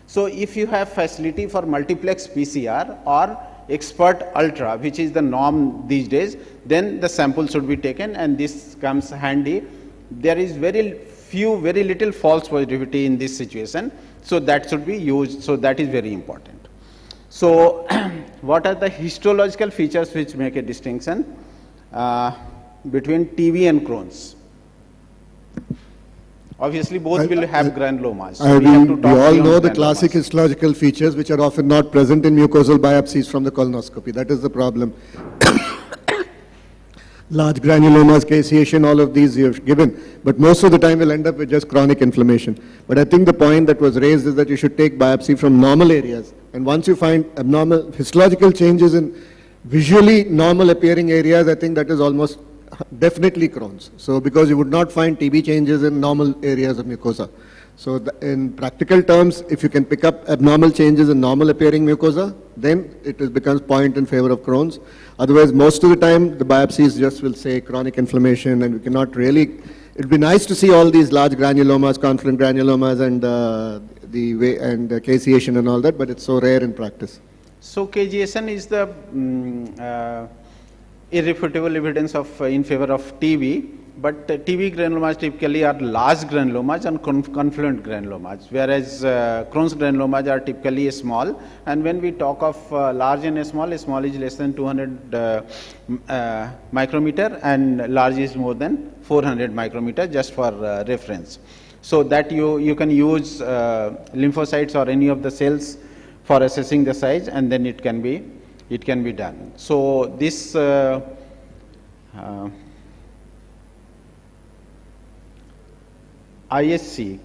So if you have facility for multiplex PCR or expert ultra, which is the norm these days, then the sample should be taken, and this comes handy. There is very little false positivity in this situation, so that should be used. So that is very important. So what are the histological features which make a distinction between TB and Crohn's? Obviously, both will have granulomas. So we all know the classic histological features which are often not present in mucosal biopsies from the colonoscopy. That is the problem. Large granulomas, caseation, all of these you have given, but most of the time we'll end up with just chronic inflammation. But I think the point that was raised is that you should take biopsy from normal areas, and once you find abnormal histological changes in visually normal appearing areas, I think that is almost definitely Crohn's. So because you would not find TB changes in normal areas of mucosa. So in practical terms, if you can pick up abnormal changes in normal appearing mucosa, then it becomes point in favor of Crohn's. Otherwise, most of the time, the biopsies just will say chronic inflammation, and we cannot really, it would be nice to see all these large granulomas, confluent granulomas, and caseation and all that, but it's so rare in practice. So caseation is the irrefutable evidence of in favor of TB, but TB granulomas typically are large granulomas and confluent granulomas, whereas Crohn's granulomas are typically small. And when we talk of large and small is less than 200 micrometer, and large is more than 400 micrometer, just for reference. So that you can use lymphocytes or any of the cells for assessing the size, and then it can be done. So this ISC,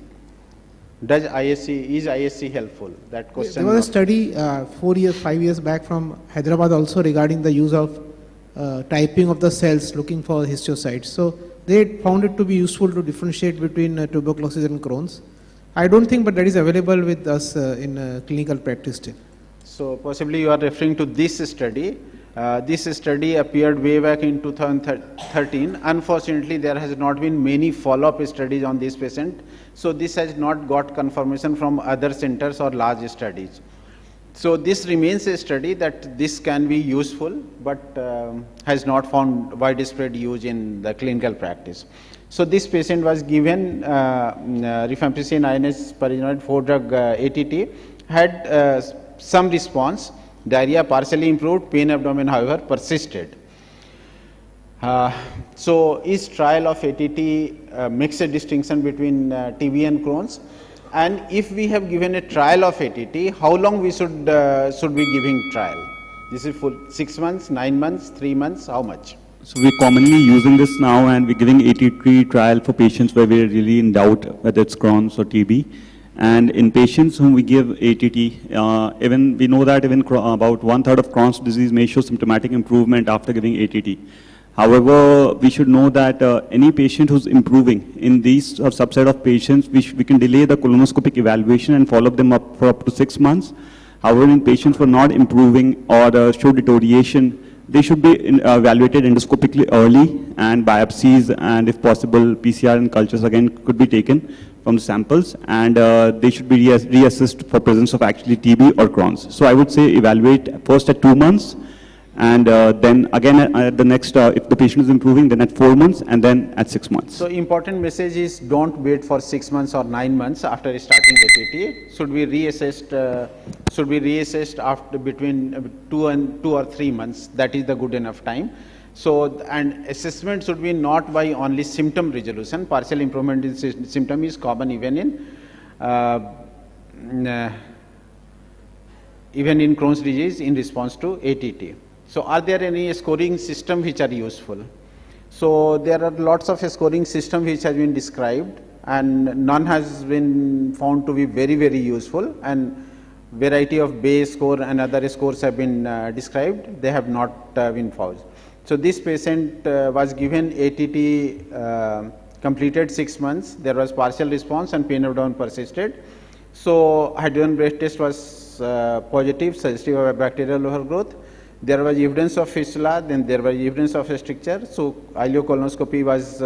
is ISC helpful? That question. There was a study 5 years back from Hyderabad also regarding the use of typing of the cells looking for histiocytes. So they found it to be useful to differentiate between tuberculosis and Crohn's. I don't think, but that is available with us in clinical practice still. So possibly you are referring to this study. This study appeared way back in 2013. Unfortunately, there has not been many follow-up studies on this patient. So this has not got confirmation from other centers or large studies. So this remains a study that this can be useful, but has not found widespread use in the clinical practice. So this patient was given rifampicin ionized pyrazinoate 4-drug ATT, had some response. Diarrhea partially improved, pain abdomen however persisted. So is trial of ATT makes a distinction between TB and Crohn's? And if we have given a trial of ATT, how long we should be giving trial? This is for 6 months, 9 months, 3 months, how much? So we're commonly using this now, and we're giving ATT trial for patients where we're really in doubt whether it's Crohn's or TB. And in patients whom we give ATT, even we know that even about 1/3 of Crohn's disease may show symptomatic improvement after giving ATT. However, we should know that any patient who's improving, in these subset of patients, we can delay the colonoscopic evaluation and follow them up for up to 6 months. However, in patients who are not improving or show deterioration, they should be evaluated endoscopically early, and biopsies and if possible PCR and cultures again could be taken from the samples, and they should be reassessed for presence of actually TB or Crohn's. So I would say evaluate first at 2 months, and then again at the next, if the patient is improving, then at 4 months, and then at 6 months. So important message is don't wait for 6 months or 9 months after starting ATT. Should be reassessed after between 2 or 3 months. That is the good enough time. So, and assessment should be not by only symptom resolution. Partial improvement in symptom is common even in Crohn's disease in response to ATT. So are there any scoring system which are useful? So there are lots of scoring systems which has been described, and none has been found to be very, very useful, and variety of base score and other scores have been described. They have not been found. So this patient was given ATT, completed 6 months. There was partial response and pain abdomen persisted. So hydrogen breath test was positive, suggestive of bacterial overgrowth. There was evidence of fistula, then there was evidence of a stricture. So ileocolonoscopy was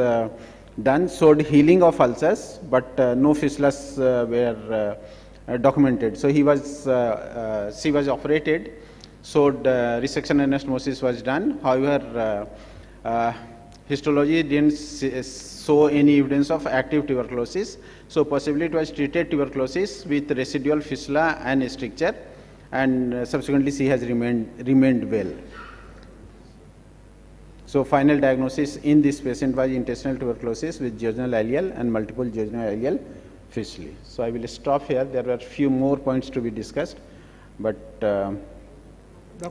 done, showed healing of ulcers, but no fistulas were documented. So she was operated, showed resection anastomosis was done. However, histology didn't show any evidence of active tuberculosis. So possibly it was treated tuberculosis with residual fistula and stricture, and subsequently she has remained well. So final diagnosis in this patient was intestinal tuberculosis with jejunal ileal and multiple jejunal ileal fistulae. So I will stop here. There were few more points to be discussed, but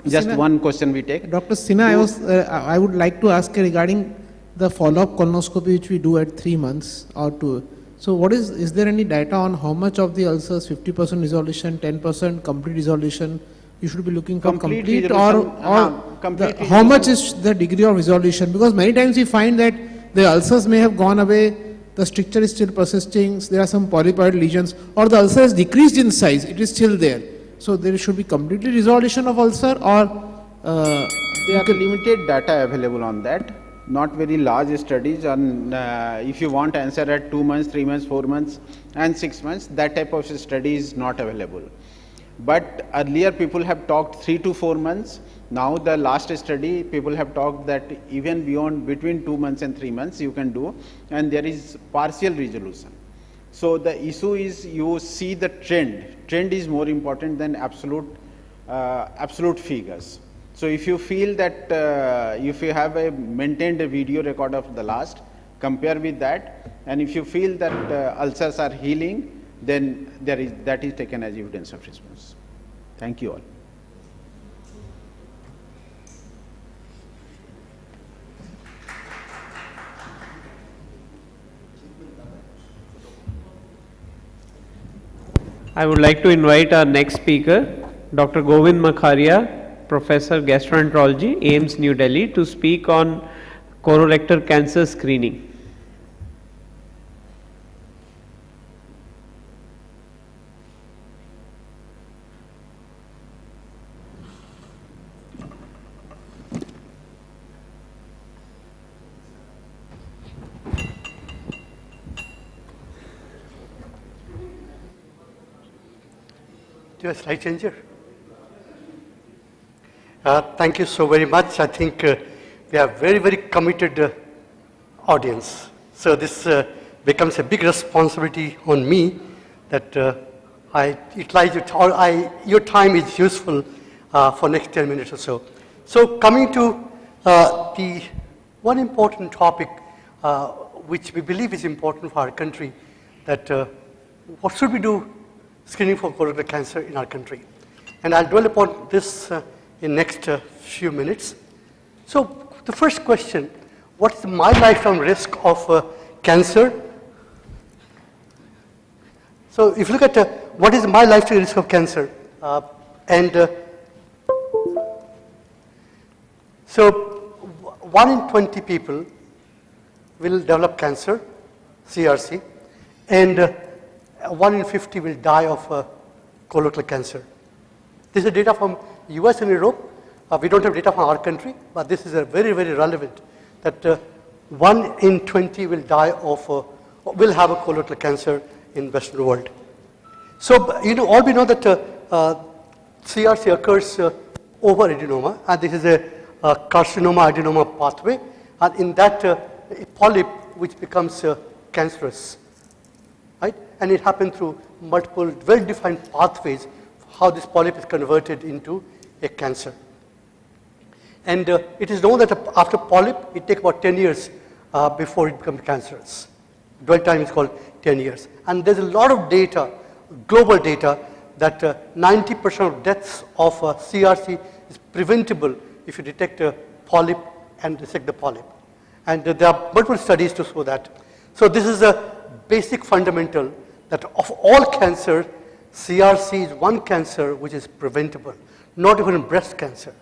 just Sinha, one question we take. Dr. Sinha, I would like to ask regarding the follow-up colonoscopy which we do at 3 months or 2. So what is there any data on how much of the ulcers, 50% resolution, 10% complete resolution, you should be looking for complete how much is the degree of resolution? Because many times we find that the ulcers may have gone away, the stricture is still persisting, there are some polypoid lesions, or the ulcer has decreased in size, it is still there. So there should be completely resolution of ulcer, or there are limited data available on that. Not very large studies on if you want answer at 2 months, 3 months, 4 months and 6 months, that type of study is not available. But earlier people have talked 3 to 4 months. Now the last study people have talked that even beyond between 2 months and 3 months you can do, and there is partial resolution. So the issue is you see the trend. Trend is more important than absolute figures. So if you feel that if you have maintained a video record of the last, compare with that, and if you feel that ulcers are healing, then that is taken as evidence of response. Thank you all. I would like to invite our next speaker, Dr. Govind Makharia, Professor Gastroenterology, AIIMS New Delhi, to speak on colorectal cancer screening. Do you have a slide changer? Thank you so very much. I think we have very, very committed audience. So this becomes a big responsibility on me that I utilize it, or your time is useful for next 10 minutes or so. So coming to the one important topic which we believe is important for our country, that what should we do screening for colorectal cancer in our country. And I'll dwell upon this in next few minutes. So the first question, what is my lifetime risk of cancer? So if you look at what is my lifetime risk of cancer, so 1 in 20 people will develop cancer, CRC, and 1 in 50 will die of colorectal cancer. This is data from US and Europe. We don't have data from our country, but this is a very, very relevant, that 1 in 20 will die of, will have a colorectal cancer in Western world. So, you know, all we know that CRC occurs over adenoma, and this is a carcinoma adenoma pathway, and in that a polyp which becomes cancerous, right? And it happens through multiple well-defined pathways how this polyp is converted into a cancer. And it is known that after polyp, it takes about 10 years before it becomes cancerous. Dwell time is called 10 years. And there's a lot of data, global data, that 90% of deaths of CRC is preventable if you detect a polyp and resect the polyp. And there are multiple studies to show that. So this is a basic fundamental that of all cancer, CRC is one cancer which is preventable, not even breast cancer.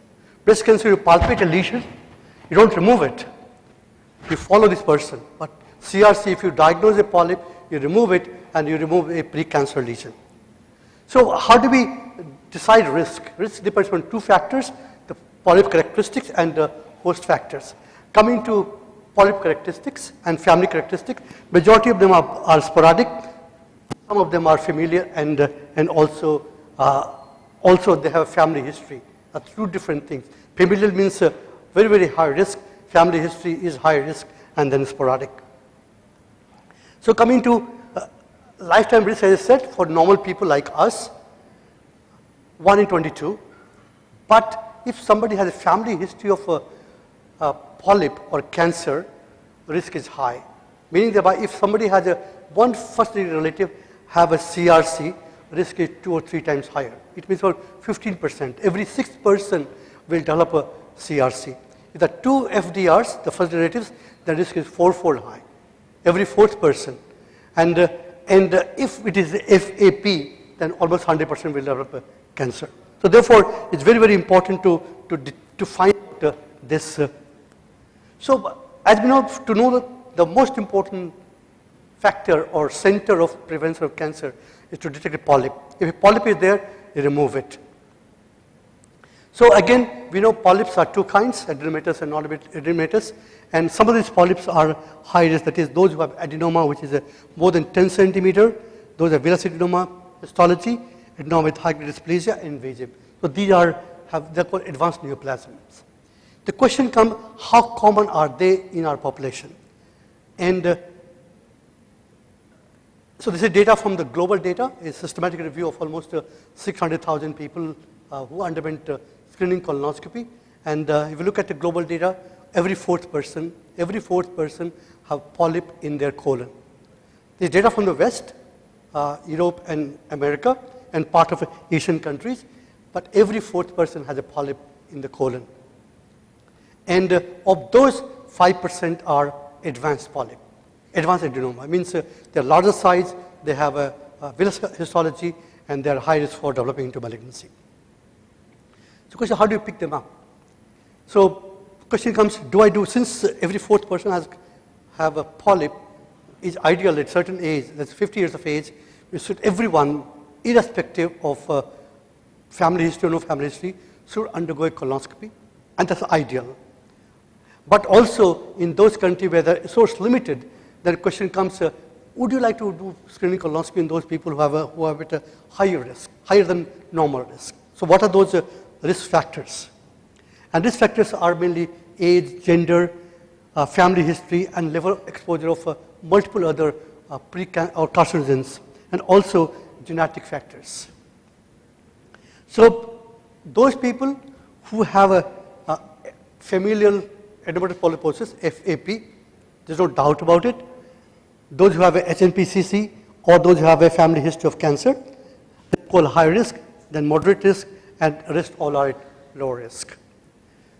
Breast cancer, you palpate a lesion, you don't remove it. You follow this person. But CRC, if you diagnose a polyp, you remove it and you remove a pre-cancer lesion. So how do we decide risk? Risk depends on two factors, the polyp characteristics and the host factors. Coming to polyp characteristics and family characteristics, majority of them are sporadic, some of them are familial, and also they have family history. Two different things. Familial means very, very high risk, family history is high risk, and then sporadic. So coming to lifetime risk, as I said, for normal people like us, 1 in 22. But if somebody has a family history of a polyp or cancer, risk is high. Meaning that if somebody has one first degree relative have a CRC, risk is 2 or 3 times higher. It means about 15%. Every 6th person will develop a CRC. If there are 2 FDRs, the first relatives, the risk is 4-fold high. Every 4th person. And if it is FAP, then almost 100% will develop a cancer. So therefore, it's very, very important to find this. So as we know, to know the most important factor or center of prevention of cancer is to detect a polyp. If a polyp is there, you remove it. So again, we know polyps are 2 kinds, adenomatous and non-adenomatous. And some of these polyps are high risk, that is those who have adenoma, which is more than 10 centimeter. Those are villus adenoma, histology, adenoma with high-grade dysplasia, and invasive. So these they're called advanced neoplasms. The question comes, how common are they in our population? And so this is data from the global data, a systematic review of almost 600,000 people who underwent screening colonoscopy. And if you look at the global data, every fourth person have polyp in their colon. This data from the West, Europe and America, and part of Asian countries, but every 4th person has a polyp in the colon. And of those, 5% are advanced polyp, advanced adenoma. It means they're larger size, they have a villus histology, and they're high risk for developing into malignancy. So question, how do you pick them up? So question comes, since every 4th person have a polyp, is ideal at certain age, that's 50 years of age, we should everyone, irrespective of family history or no family history, should undergo a colonoscopy, and that's ideal. But also in those countries where the resource limited, the question comes, would you like to do screening colonoscopy in those people who have a higher risk, higher than normal risk? So what are those risk factors? And risk factors are mainly age, gender, family history, and level of exposure of multiple other carcinogens, and also genetic factors. So those people who have a familial adenomatous polyposis, FAP, there's no doubt about it. Those who have a HNPCC or those who have a family history of cancer, they call high risk, then moderate risk, and rest all are at low risk.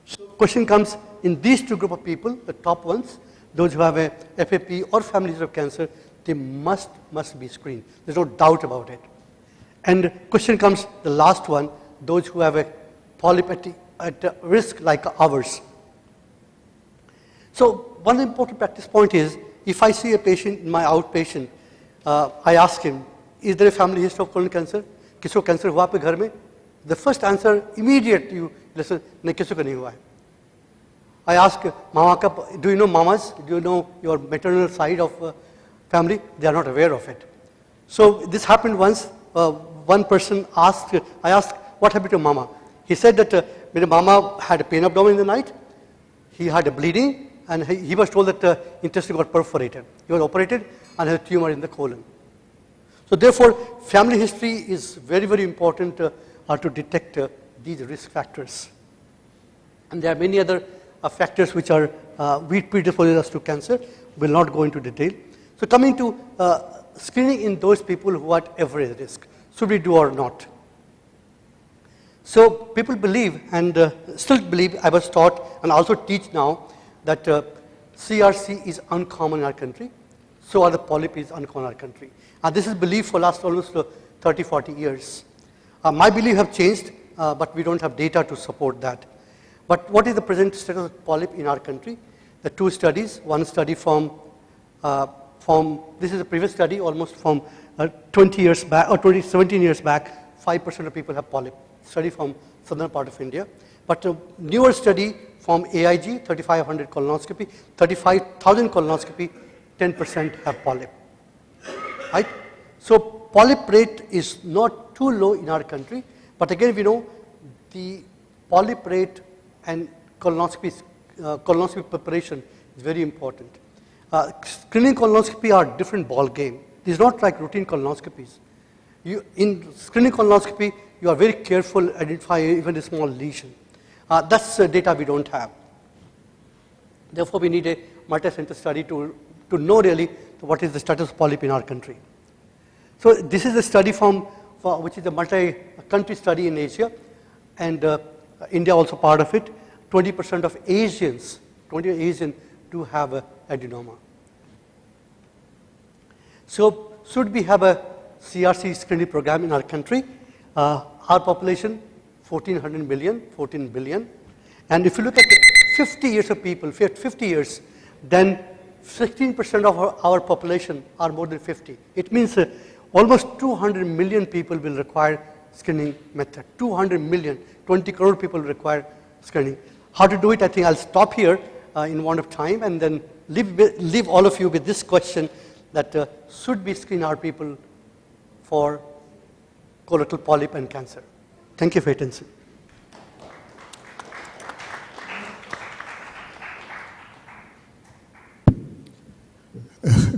So question comes, in these 2 group of people, the top ones, those who have a FAP or family history of cancer, they must be screened. There's no doubt about it. And question comes, the last one, those who have a polyp at risk like ours. So one important practice point is, if I see a patient in my outpatient, I ask him, is there a family history of colon cancer? Kisko cancer hua aapke ghar mein? The first answer, immediate, you listen, nahi kisko ka nahi hua hai. I ask, mama ka, do you know mamas? Do you know your maternal side of family? They are not aware of it. So this happened once. One person asked, I asked, what happened to mama? He said that my mama had a pain abdomen in the night. He had a bleeding, and he was told that the intestine got perforated. He was operated and had a tumor in the colon. So therefore, family history is very, very important to detect these risk factors. And there are many other factors which are predispose us to cancer. We'll not go into detail. So coming to screening in those people who are at average risk, should we do or not? So people believe, and still believe, I was taught and also teach now, that CRC is uncommon in our country, so are the polyp is uncommon in our country. And this is believed for last almost 30, 40 years. My belief have changed, but we don't have data to support that. But what is the present status of polyp in our country? The two studies, one study from this is a previous study, almost from 20 years back, or 17 years back, 5% of people have polyp. Study from southern part of India. But a newer study from AIG, 3,500 colonoscopy, 35,000 colonoscopy, 10% have polyp. Right? So polyp rate is not too low in our country, but again we know the polyp rate and colonoscopy preparation is very important. Screening colonoscopy are different ball game. It is not like routine colonoscopies. In screening colonoscopy, you are very careful to identify even a small lesion. That's data we don't have. Therefore, we need a multi-center study to know really what is the status of polyp in our country. So this is a study which is a multi-country study in Asia, and India also part of it. 20% of Asians, 20 Asians do have adenoma. So should we have a CRC screening program in our country? Our population, 14 billion. And if you look at 50 years of people, 50 years, then 16% of our population are more than 50. It means almost 200 million people will require screening method. 200 million, 20 crore people require screening. How to do it? I think I'll stop here in want of time and then leave all of you with this question that should we screen our people for colorectal polyp and cancer? Thank you for your attention.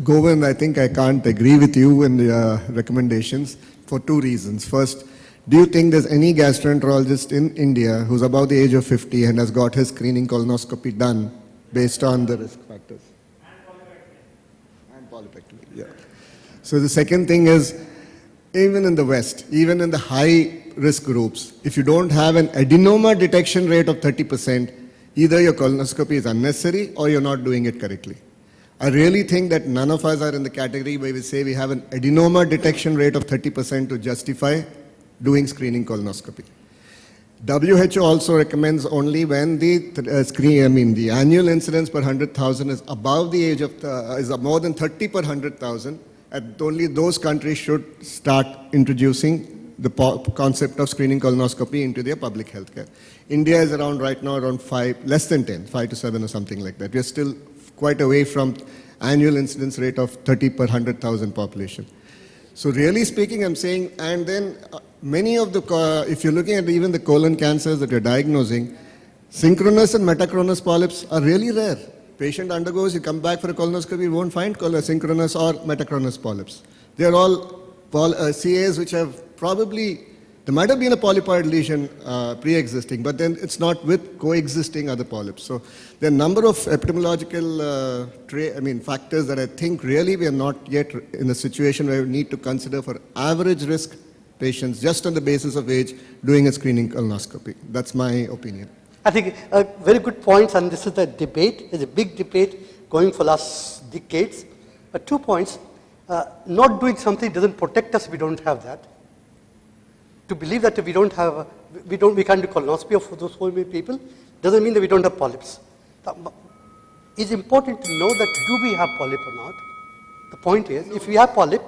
Govind, I think I can't agree with you in your recommendations for two reasons. First, do you think there's any gastroenterologist in India who's above the age of 50 and has got his screening colonoscopy done based on the risk factors? And polypectomy, yeah. So the second thing is, even in the West, even in the high risk groups, if you don't have an adenoma detection rate of 30%, either your colonoscopy is unnecessary or you're not doing it correctly. I really think that none of us are in the category where we say we have an adenoma detection rate of 30% to justify doing screening colonoscopy. WHO also recommends only when the annual incidence per 100,000 is above the age of, is more than 30 per 100,000, and only those countries should start introducing the concept of screening colonoscopy into their public health care. India is around right now around 5, less than 10, 5 to 7 or something like that. We are still quite away from annual incidence rate of 30 per 100,000 population. So really speaking, I'm saying, and then many of the, if you're looking at even the colon cancers that you're diagnosing, synchronous and metachronous polyps are really rare. Patient undergoes, you come back for a colonoscopy, you won't find synchronous or metachronous polyps. They're all CAs which have probably, there might have been a polypoid lesion pre-existing, but then it's not with coexisting other polyps. So there are a number of epidemiological factors that I think really we are not yet in a situation where we need to consider for average risk patients just on the basis of age doing a screening colonoscopy. That's my opinion. I think very good points, and this is a debate. It's a big debate going for last decades. But 2 points, not doing something doesn't protect us if we don't have that. To believe that we don't have, we can't do colonoscopy for those whole many people doesn't mean that we don't have polyps. It's important to know that do we have polyp or not. The point is, if we have polyp,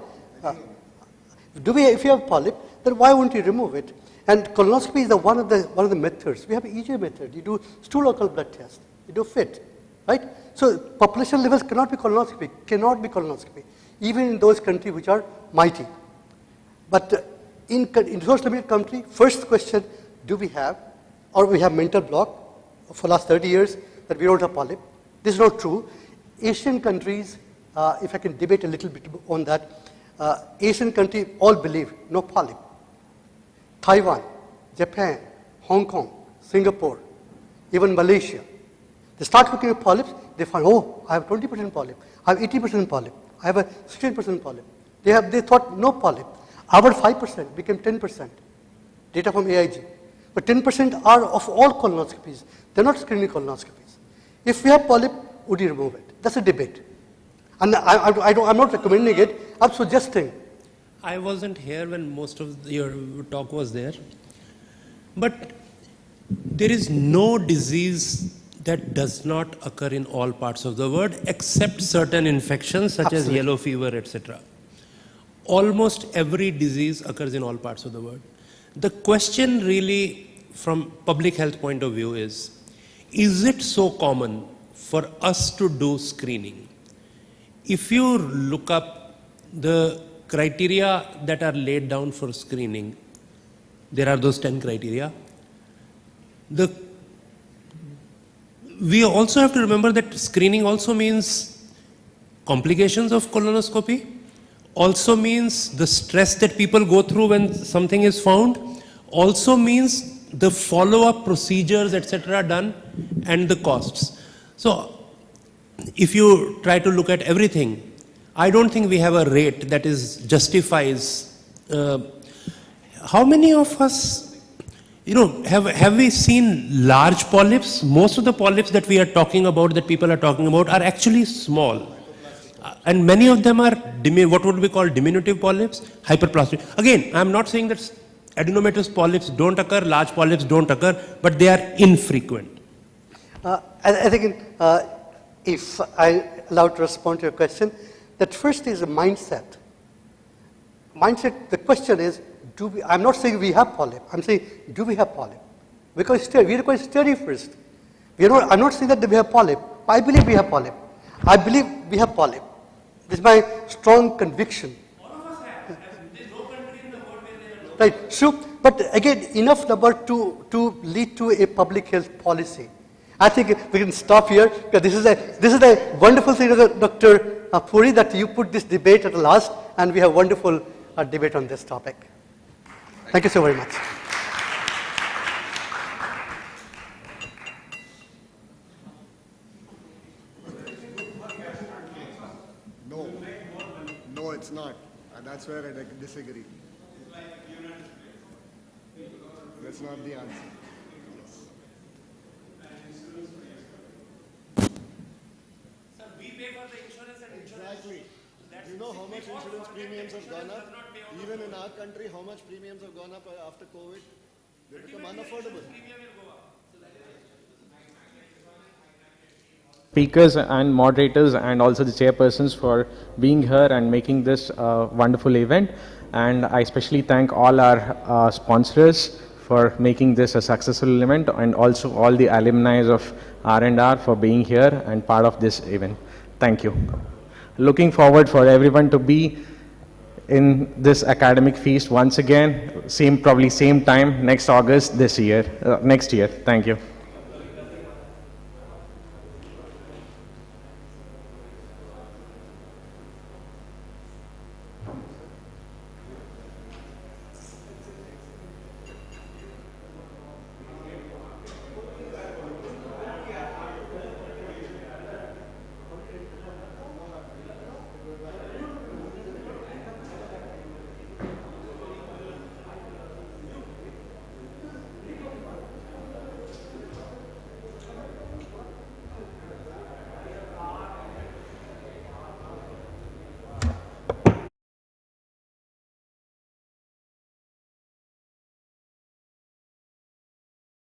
if you have polyp, then why won't you remove it? And colonoscopy is one of the methods. We have an easier method. You do stool local blood test. You do FIT, right? So population levels cannot be colonoscopy, even in those countries which are mighty. But in those limited country, first question, do we have, or we have mental block for last 30 years that we don't have polyp? This is not true. Asian countries, if I can debate a little bit on that, Asian countries all believe no polyp. Taiwan, Japan, Hong Kong, Singapore, even Malaysia. They start looking at polyps, they find, oh, I have 20% polyp, I have 80% polyp, I have a 16% polyp. They thought no polyp. Our 5% became 10%. Data from AIG. But 10% are of all colonoscopies. They're not screening colonoscopies. If we have polyp, would you remove it? That's a debate. And I'm not recommending it, I'm suggesting. I wasn't here when most of your talk was there, but there is no disease that does not occur in all parts of the world except certain infections such as yellow fever, etc. Almost every disease occurs in all parts of the world. The question really from public health point of view is it so common for us to do screening? If you look up the criteria that are laid down for screening, there are those 10 criteria. We also have to remember that screening also means complications of colonoscopy, also means the stress that people go through when something is found, also means the follow-up procedures, etc. done, and the costs. So, if you try to look at everything, I don't think we have a rate that justifies. How many of us, have we seen large polyps? Most of the polyps that we are talking about, that people are talking about, are actually small. And many of them are what would we call diminutive polyps, hyperplastic. Again, I'm not saying that adenomatous polyps don't occur, large polyps don't occur, but they are infrequent. I think if I allowed to respond to your question, that first is a mindset. Mindset, the question is, I'm not saying we have polyp, I'm saying, do we have polyp? Because we require study first. I'm not saying that we have polyp. I believe we have polyp. I believe we have polyp. This is my strong conviction. All of us have. There's no country in the world where there are no. Right. So, but again, enough number to lead to a public health policy. I think we can stop here because this is a wonderful thing, Dr. Puri, that you put this debate at the last, and we have wonderful debate on this topic. Thank you so very much. No, it's not. And that's where I disagree. That's not the answer. Exactly. You know how much insurance premiums have gone up? Even in our country, how much premiums have gone up after COVID? They become unaffordable. Speakers and moderators and also the chairpersons for being here and making this wonderful event. And I especially thank all our sponsors for making this a successful event, and also all the alumni of R&R for being here and part of this event. Thank you. Looking forward for everyone to be in this academic feast once again, probably same time next August next year. Thank you.